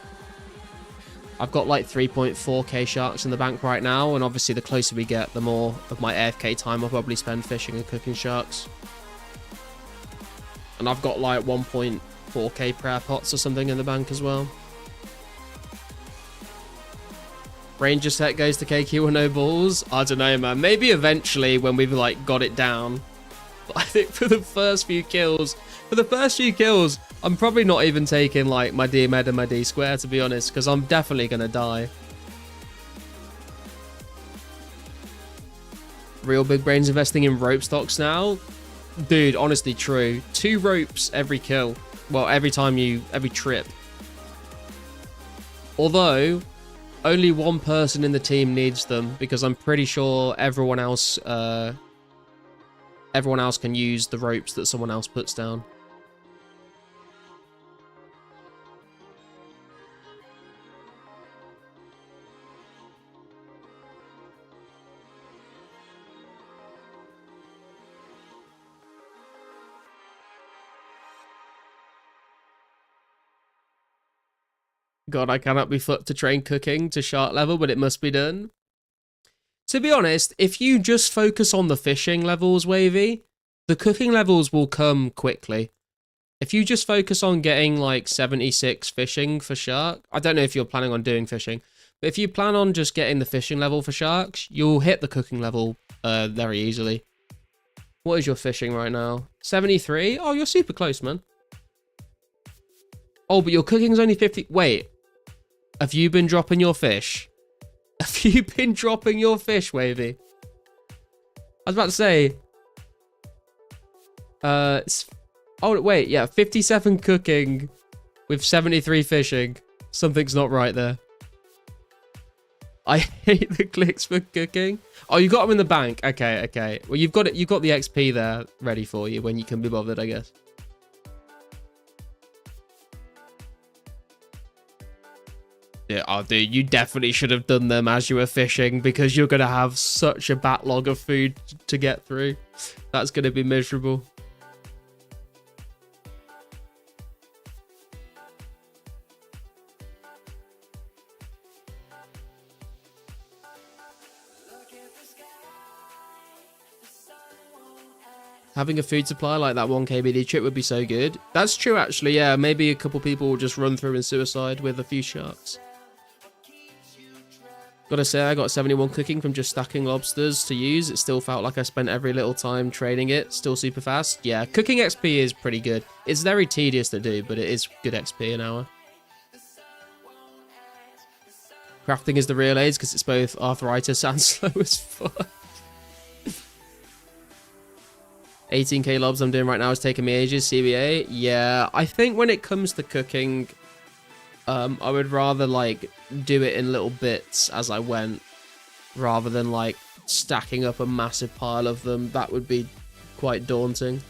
I've got like 3.4k sharks in the bank right now, and obviously the closer we get, the more of my AFK time I'll probably spend fishing and cooking sharks. And I've got like 1.4k prayer pots or something in the bank as well. Ranger set goes to KQ with no balls. I don't know, man. Maybe eventually when we've like got it down. But I think for the first few kills, I'm probably not even taking like my D med and my D square, to be honest, because I'm definitely gonna die. Real big brains investing in rope stocks now. Dude, honestly, true. 2 ropes every kill. Well, every trip. Although, only one person in the team needs them, because I'm pretty sure everyone else can use the ropes that someone else puts down. God, I cannot be fucked to train cooking to shark level, but it must be done. To be honest, if you just focus on the fishing levels, Wavy, the cooking levels will come quickly. If you just focus on getting like 76 fishing for shark, I don't know if you're planning on doing fishing, but if you plan on just getting the fishing level for sharks, you'll hit the cooking level very easily. What is your fishing right now? 73? Oh, you're super close, man. Oh, but your cooking's only 50. Wait. Have you been dropping your fish? Have you been dropping your fish, Wavy? I was about to say. Oh, wait. Yeah, 57 cooking with 73 fishing. Something's not right there. I hate the clicks for cooking. Oh, you got them in the bank. Okay, okay. Well, you've got it. You've got the XP there ready for you when you can be bothered, I guess. Yeah, oh, dude, you definitely should have done them as you were fishing, because you're going to have such a backlog of food to get through. That's going to be miserable. Having a food supply like that 1KBD trip would be so good. That's true, actually, yeah. Maybe a couple people will just run through in suicide with a few sharks. Gotta say, I got 71 cooking from just stacking lobsters to use. It still felt like I spent every little time training it. Still super fast. Yeah, cooking XP is pretty good. It's very tedious to do, but it is good XP an hour. Crafting is the real AIDS because it's both arthritis and slow as fuck. 18k lobs I'm doing right now is taking me ages. CBA. Yeah, I think when it comes to cooking, I would rather like do it in little bits as I went, rather than like stacking up a massive pile of them. That would be quite daunting.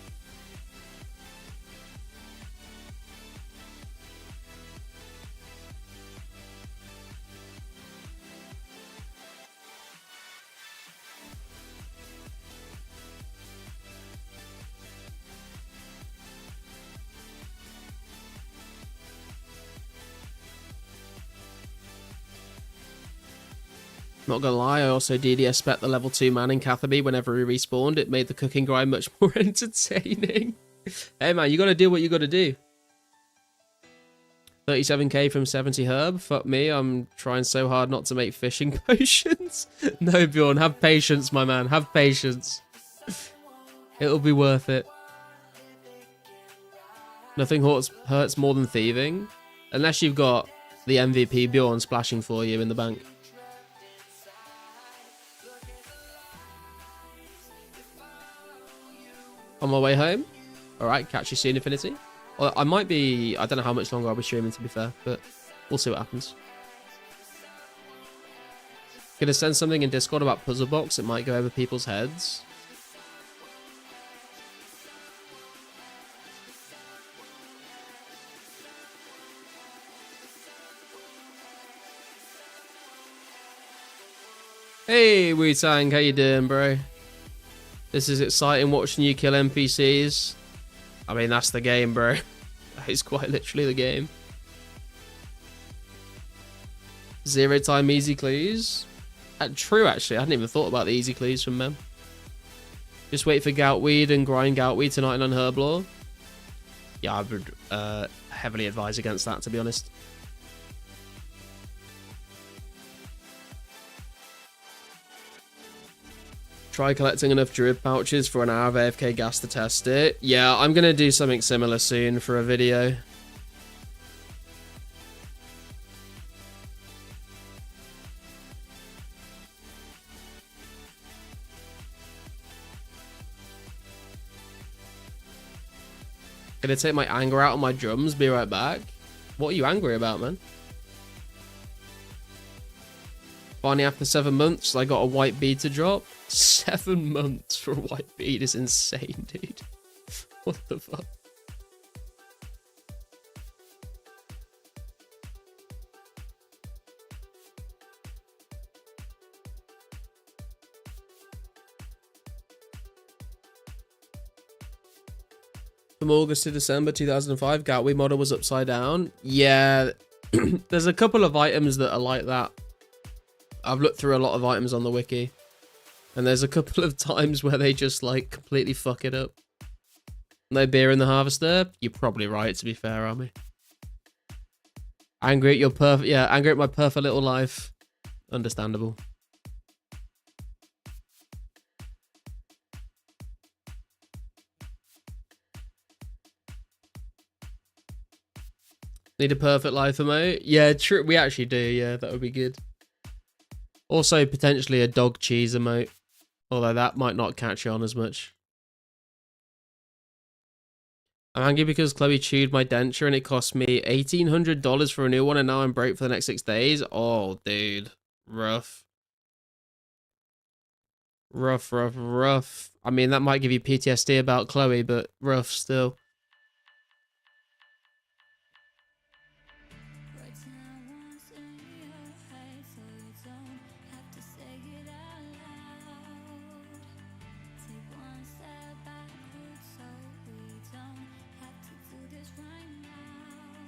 Not gonna lie, I also DDS spec the level 2 man in Catherby whenever he respawned. It made the cooking grind much more entertaining. Hey man, you gotta do what you gotta do. 37k from 70 herb. Fuck me, I'm trying so hard not to make fishing potions. No, Bjorn, have patience, my man. Have patience. It'll be worth it. Nothing hurts more than thieving. Unless you've got the MVP Bjorn splashing for you in the bank. On my way home. Alright, catch you soon, Infinity. Well, I might be... I don't know how much longer I'll be streaming, to be fair, but we'll see what happens. Gonna send something in Discord about Puzzle Box. It might go over people's heads. Hey, Wu-Tang, how you doing, bro? This is exciting watching you kill NPCs. I mean, that's the game, bro. That is quite literally the game. 0 time easy clues. True, actually. I hadn't even thought about the easy clues from them. Just wait for goutweed and grind goutweed tonight on Herblore. Yeah, I would heavily advise against that, to be honest. Try collecting enough druid pouches for an hour of AFK gas to test it. Yeah, I'm going to do something similar soon for a video. Gonna take my anger out on my drums, be right back. What are you angry about, man? Finally, after 7 months, I got a white bead to drop. 7 months for a white bead is insane, dude. What the fuck? From August to December 2005, Gateway model was upside down. Yeah, there's a couple of items that are like that. I've looked through a lot of items on the wiki, and there's a couple of times where they just like completely fuck it up. No beer in the harvester? You're probably right, to be fair, Army. Angry at your perfect, yeah, angry at my perfect little life. Understandable. Need a perfect life emote? Yeah, true. We actually do. Yeah, that would be good. Also, potentially a dog cheese emote. Although that might not catch on as much. I'm angry because Chloe chewed my denture and it cost me $1,800 for a new one, and now I'm broke for the next 6 days. Oh, dude. Rough. Rough, rough, rough. I mean, that might give you PTSD about Chloe, but rough still.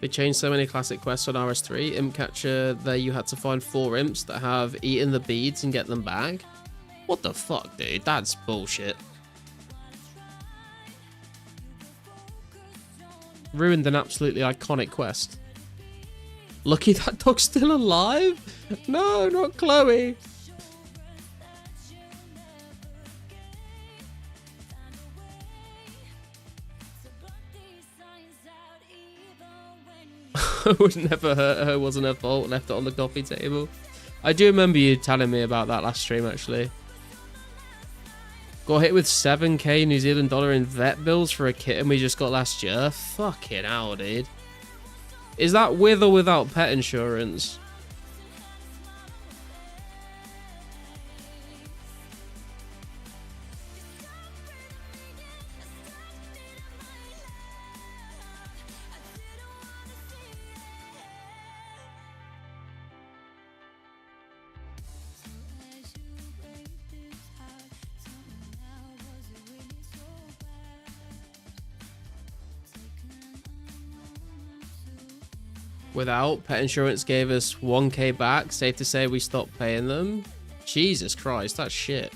They changed so many classic quests on RS3. Imp Catcher, there you had to find 4 imps that have eaten the beads and get them back. What the fuck, dude? That's bullshit. Ruined an absolutely iconic quest. Lucky that dog's still alive? No, not Chloe. I would never hurt her, wasn't her fault, left it on the coffee table. I do remember you telling me about that last stream, actually. Got hit with 7k New Zealand dollar in vet bills for a kitten we just got last year. Fucking hell, dude. Is that with or without pet insurance? Without, pet insurance gave us 1k back. Safe to say we stopped paying them. Jesus Christ, that's shit.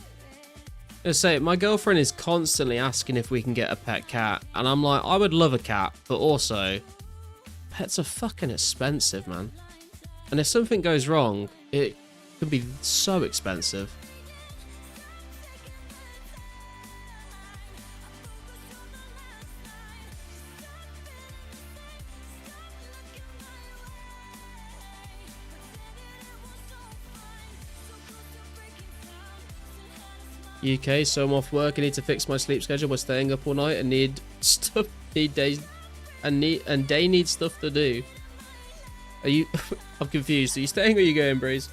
I say, my girlfriend is constantly asking if we can get a pet cat, and I'm like, I would love a cat, but also, pets are fucking expensive, man. And if something goes wrong, it could be so expensive. UK, so I'm off work. I need to fix my sleep schedule. We're staying up all night and need stuff. They need stuff to do. Are you? I'm confused. Are you staying or are you going, Breeze?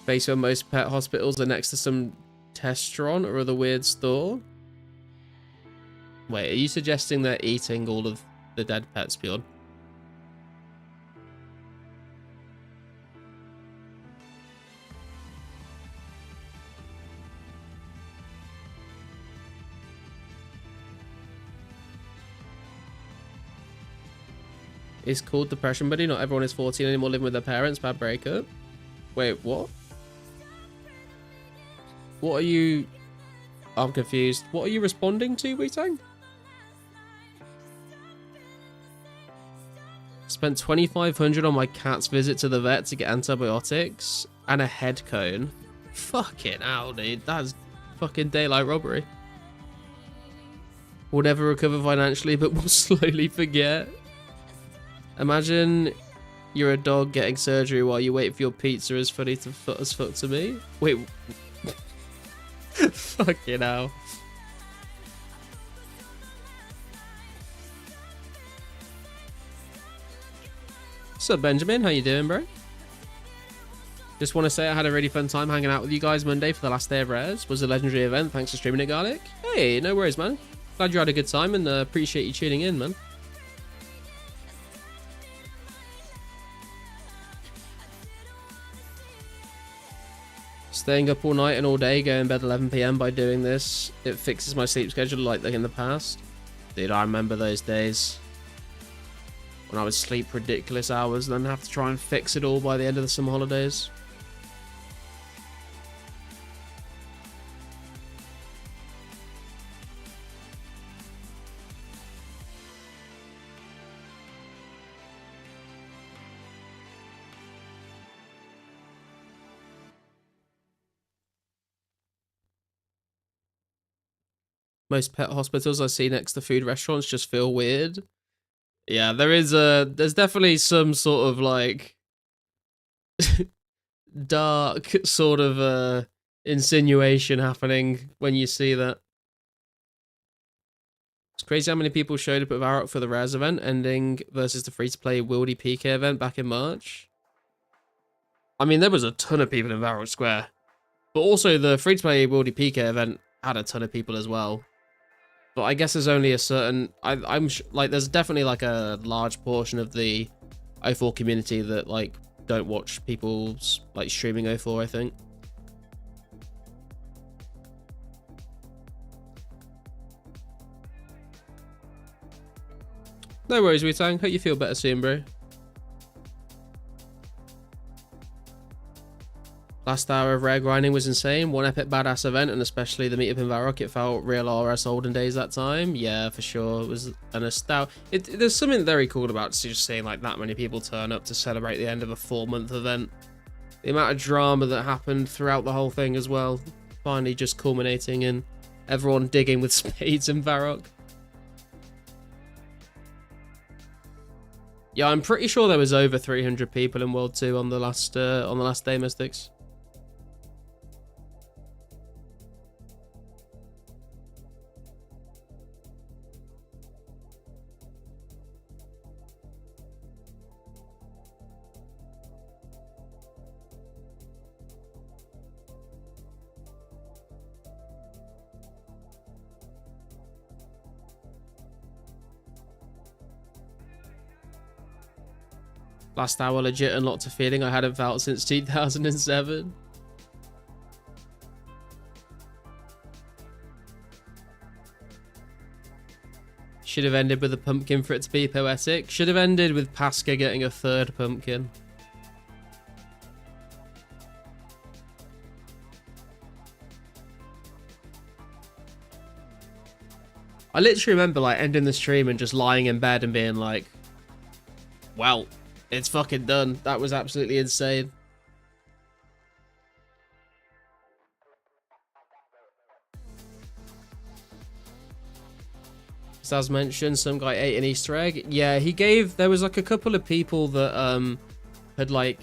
Base where most pet hospitals are next to some restaurant or other weird store. Wait, are you suggesting they're eating all of the dead pets, Bjorn? It's called depression, buddy. Not everyone is 14 anymore living with their parents. Bad breakup. Wait, what? What are you... I'm confused. What are you responding to, Wu-Tang? Spent 2,500 on my cat's visit to the vet to get antibiotics and a head cone. Fucking hell, dude. That's fucking daylight robbery. We'll never recover financially, but we'll slowly forget. Imagine you're a dog getting surgery while you wait for your pizza. As funny as fuck to me. Wait. Fucking hell. What's up, Benjamin? How you doing, bro? Just want to say I had a really fun time hanging out with you guys Monday for the last day of Rares. Was a legendary event. Thanks for streaming it, Garlic. Hey, no worries, man. Glad you had a good time and appreciate you tuning in, man. Staying up all night and all day, going to bed 11 PM by doing this. It fixes my sleep schedule like in the past. Dude, I remember those days. When I would sleep ridiculous hours and then have to try and fix it all by the end of the summer holidays. Most pet hospitals I see next to food restaurants just feel weird. Yeah, there's definitely some sort of like dark sort of insinuation happening when you see that. It's crazy how many people showed up at Varrock for the Rares event, ending versus the free-to-play Wildy PK event back in March. I mean, there was a ton of people in Varrock Square, but also the free-to-play Wildy PK event had a ton of people as well. But I guess there's only a certain... I'm like, there's definitely like a large portion of the 04 community that like don't watch people's like streaming 04, I think. No worries, Wu-Tang. Hope you feel better soon, bro. Last hour of rare grinding was insane. One epic badass event, and especially the meetup in Varrock. It felt real RS olden days that time. Yeah, for sure. It was a nostalgia. There's something very cool about just seeing like that many people turn up to celebrate the end of a 4-month event. The amount of drama that happened throughout the whole thing as well. Finally just culminating in everyone digging with spades in Varrock. Yeah, I'm pretty sure there was over 300 people in World 2 on the last day, Mystics. Last hour legit unlocked a feeling I hadn't felt since 2007. Should have ended with a pumpkin for it to be poetic. Should have ended with Pasca getting a 3rd pumpkin. I literally remember like ending the stream and just lying in bed and being like, well, it's fucking done. That was absolutely insane. As mentioned, some guy ate an Easter egg. Yeah, he gave... There was like a couple of people that had like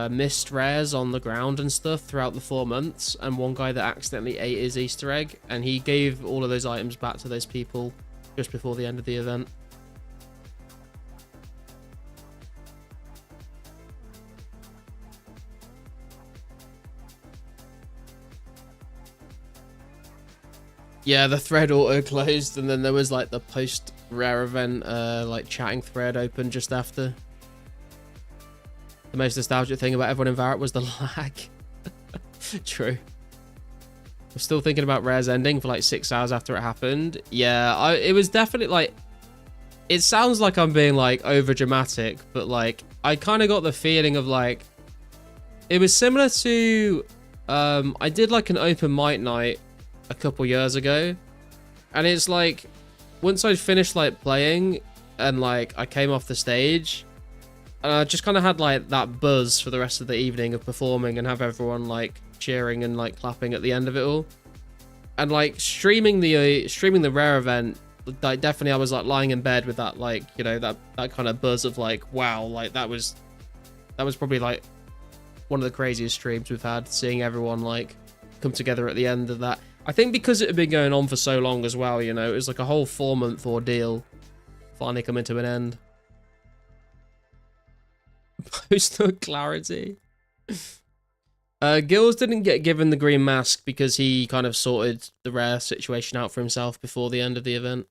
missed rares on the ground and stuff throughout the 4 months, and one guy that accidentally ate his Easter egg, and he gave all of those items back to those people just before the end of the event. Yeah, the thread auto closed, and then there was like the post rare event like chatting thread open just after. The most nostalgic thing about everyone in Varrock was the lag. True. I'm still thinking about rares ending for like 6 hours after it happened. Yeah, it was definitely like it sounds like I'm being like over dramatic, but like I kind of got the feeling of like it was similar to I did like an open mic night a couple years ago, and it's like once I'd finished like playing and like I came off the stage, and I just kind of had like that buzz for the rest of the evening of performing and have everyone like cheering and like clapping at the end of it all. And like streaming the rare event, like definitely I was like lying in bed with that like, you know, that kind of buzz of like, wow, like that was probably like one of the craziest streams we've had, seeing everyone like come together at the end of that. I think because it had been going on for so long as well, you know, it was like a whole 4-month ordeal finally coming to an end. Postal clarity. Gills didn't get given the green mask because he kind of sorted the rare situation out for himself before the end of the event.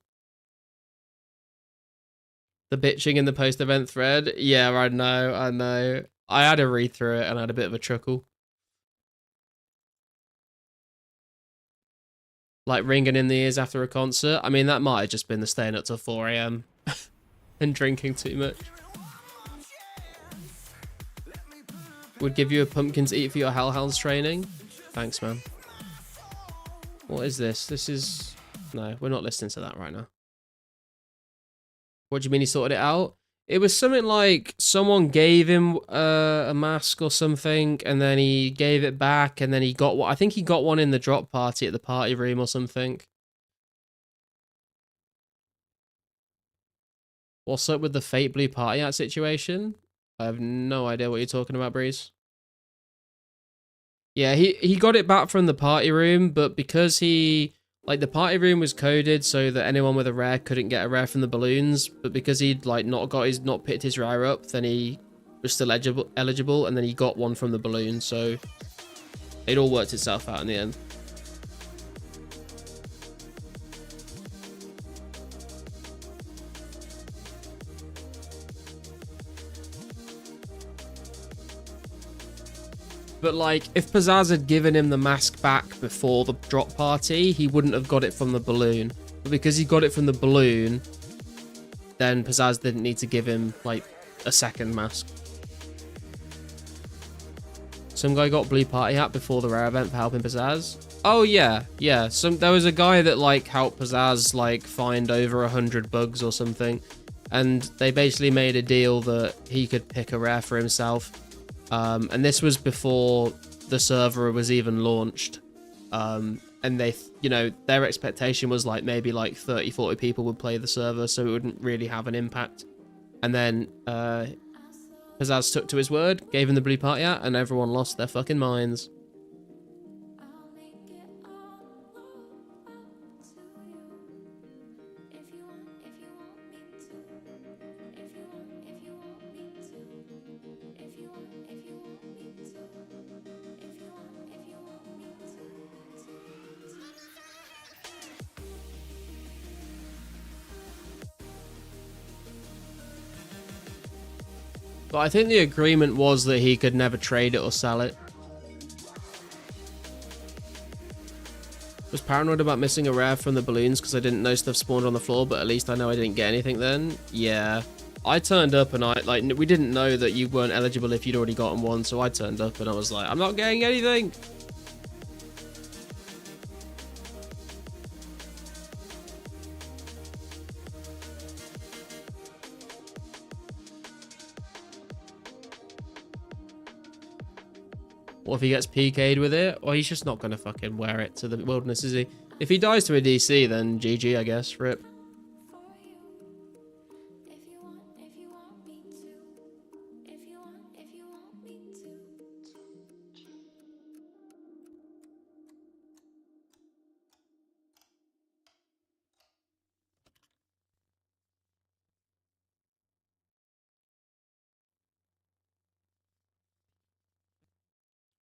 The bitching in the post-event thread? Yeah, I know. I had to read through it and I had a bit of a chuckle. Like ringing in the ears after a concert. I mean, that might have just been the staying up till 4 AM and drinking too much. Would give you a pumpkin to eat for your Hellhounds training. Thanks, man. What is this? This is... No, we're not listening to that right now. What do you mean he sorted it out? It was something like someone gave him a mask or something, and then he gave it back, and then he got one. I think he got one in the drop party at the party room or something. What's up with the Fate Blue party hat situation? I have no idea what you're talking about, Breeze. Yeah, he got it back from the party room, but because he... Like, the party room was coded so that anyone with a rare couldn't get a rare from the balloons, but because he'd, like, not picked his rare up, then he was still eligible, and then he got one from the balloon, so it all worked itself out in the end. But, like, if Pizzazz had given him the mask back before the drop party, he wouldn't have got it from the balloon. But because he got it from the balloon, then Pizzazz didn't need to give him, like, a second mask. Some guy got blue party hat before the rare event for helping Pizzazz. Oh, yeah. There was a guy that, like, helped Pizzazz, like, find over 100 bugs or something. And they basically made a deal that he could pick a rare for himself. And this was before the server was even launched. And they, you know, their expectation was like maybe like 30, 40 people would play the server, so it wouldn't really have an impact. And then Pizzazz stuck to his word, gave him the blue party hat, and everyone lost their fucking minds. But I think the agreement was that he could never trade it or sell it. Was paranoid about missing a rare from the balloons because I didn't know stuff spawned on the floor, but at least I know I didn't get anything then. Yeah. I turned up and we didn't know that you weren't eligible if you'd already gotten one, so I turned up and I was like, I'm not getting anything. What if he gets PK'd with it? Or he's just not going to fucking wear it to the wilderness, is he? If he dies to a DC, then GG, I guess. RIP.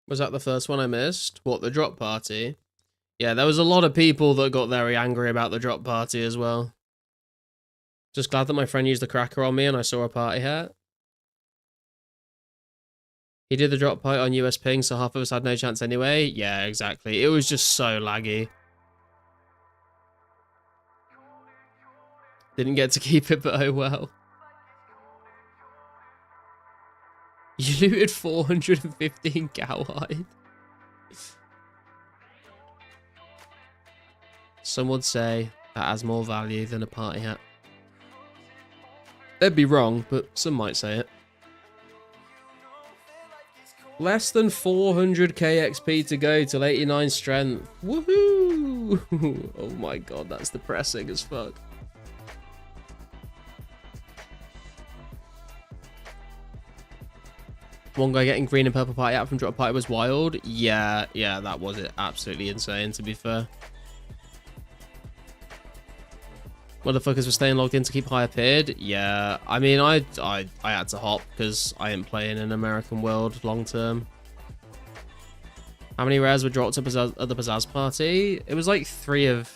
Was that the first one I missed? What, the drop party? Yeah, there was a lot of people that got very angry about the drop party as well. Just glad that my friend used the cracker on me and I saw a party hat. He did the drop party on US ping, so half of us had no chance anyway. Yeah, exactly. It was just so laggy. Didn't get to keep it, but oh well. You looted 415 cowhide. Some would say that has more value than a party hat. They'd be wrong, but some might say it. Less than 400k XP to go till 89 strength. Woohoo! Oh my god, that's depressing as fuck. One guy getting green and purple party out from drop party was wild. Yeah, that was it. Absolutely insane, to be fair. Motherfuckers were staying logged in to keep high appeared. Yeah, I mean, I had to hop because I ain't playing in American World long term. How many rares were dropped at the Pizzazz party? It was like three of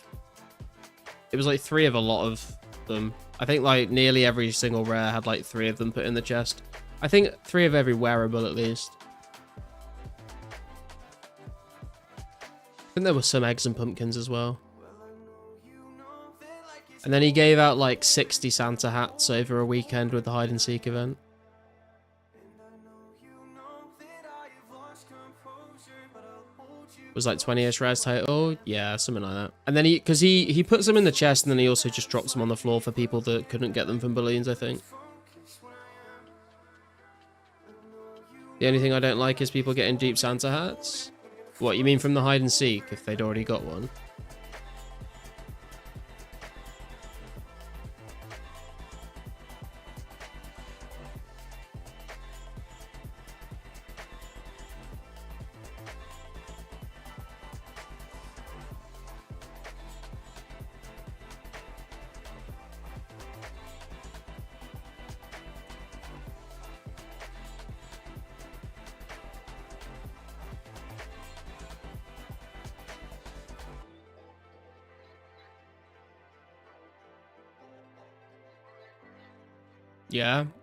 a lot of them. I think like nearly every single rare had like 3 of them put in the chest. I think 3 of every wearable at least. I think there were some eggs and pumpkins as well. And then he gave out like 60 Santa hats over a weekend with the hide and seek event. It was like 20ish rares total. Yeah, something like that. And then because he puts them in the chest and then he also just drops them on the floor for people that couldn't get them from balloons, I think. The only thing I don't like is people getting deep Santa hats. What, you mean from the hide and seek if they'd already got one?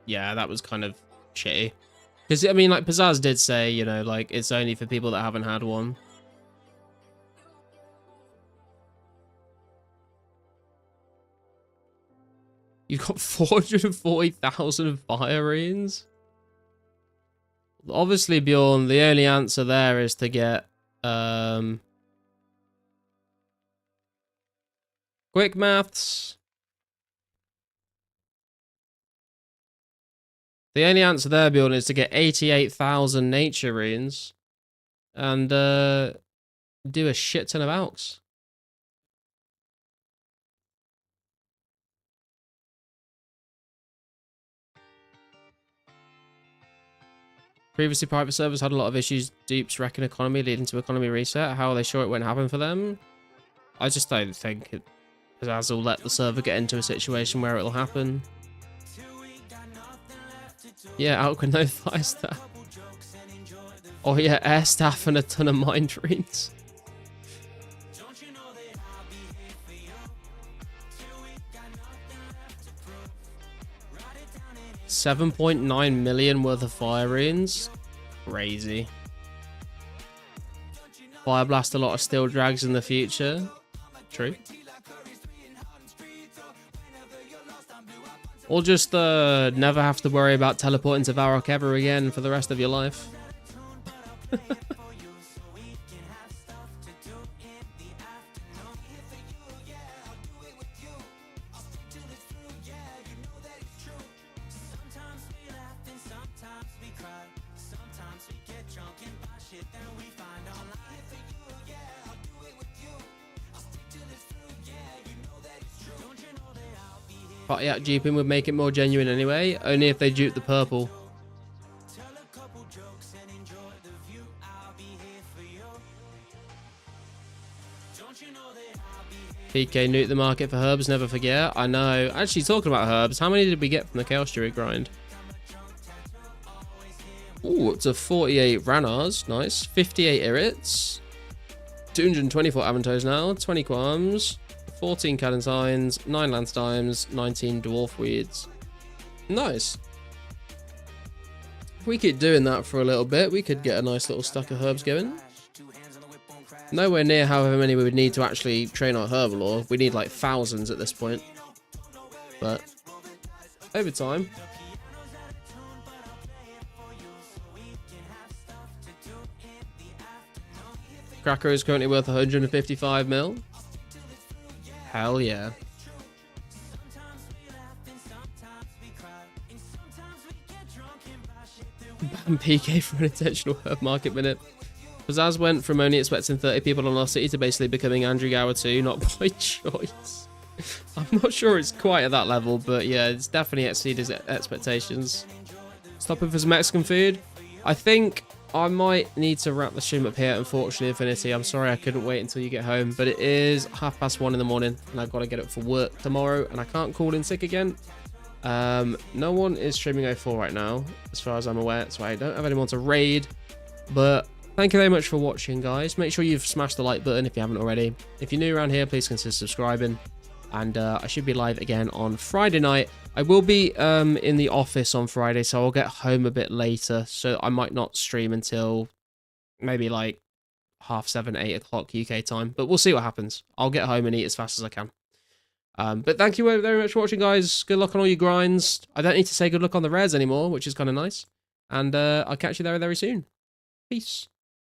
Yeah, that was kind of shitty. Because, I mean, like, Pizzazz did say, you know, like, it's only for people that haven't had one. You've got 440,000 fire runes? Obviously, Bjorn, the only answer there is to get, quick maths. The only answer there, Bjorn, is to get 88,000 nature runes and do a shit ton of alks. Previously, private servers had a lot of issues. Dupes wrecking economy, leading to economy reset. How are they sure it won't happen for them? I just don't think it, Pizzazz will let the server get into a situation where it'll happen. Yeah, out with no fire staff. Oh yeah, air staff and a ton of mind runes. $7.9 million worth of fire runes. Crazy. Fire blast a lot of steel drags in the future. True. Or just never have to worry about teleporting to Varrock ever again for the rest of your life. But yeah, duping would make it more genuine anyway, only if they dupe the purple. PK nuke the market for herbs, never forget. I know. Actually, talking about herbs, how many did we get from the Chaos Druid grind? Ooh, it's a 48 Ranars, nice. 58 Irrits. 224 Avantos now, 20 Qualms. 14 Callentines, 9 Landstimes, 19 Dwarf Weeds. Nice. If we keep doing that for a little bit, we could get a nice little stack of herbs going. Nowhere near however many we would need to actually train our Herbalore. We need like thousands at this point. but over time. Cracker is currently worth 155 mil. Hell yeah. Ban PK for an intentional market minute. Pizzazz went from only expecting 30 people on our city to basically becoming Andrew Gower 2, not by choice. I'm not sure it's quite at that level, but yeah, it's definitely exceeded his expectations. Stopping for some Mexican food. I think I might need to wrap the stream up here, unfortunately, Infinity. I'm sorry I couldn't wait until you get home, but it is 1:30 in the morning, and I've got to get up for work tomorrow, and I can't call in sick again. No one is streaming 04 right now, as far as I'm aware, so I don't have anyone to raid, but thank you very much for watching, guys. Make sure you've smashed the like button if you haven't already. If you're new around here, please consider subscribing, and I should be live again on Friday night. I will be in the office on Friday, so I'll get home a bit later, so I might not stream until maybe like 7:30, 8 o'clock UK time, but we'll see what happens. I'll get home and eat as fast as I can. But thank you very much for watching, guys. Good luck on all your grinds. I don't need to say good luck on the rares anymore, which is kind of nice. And I'll catch you there very soon. Peace.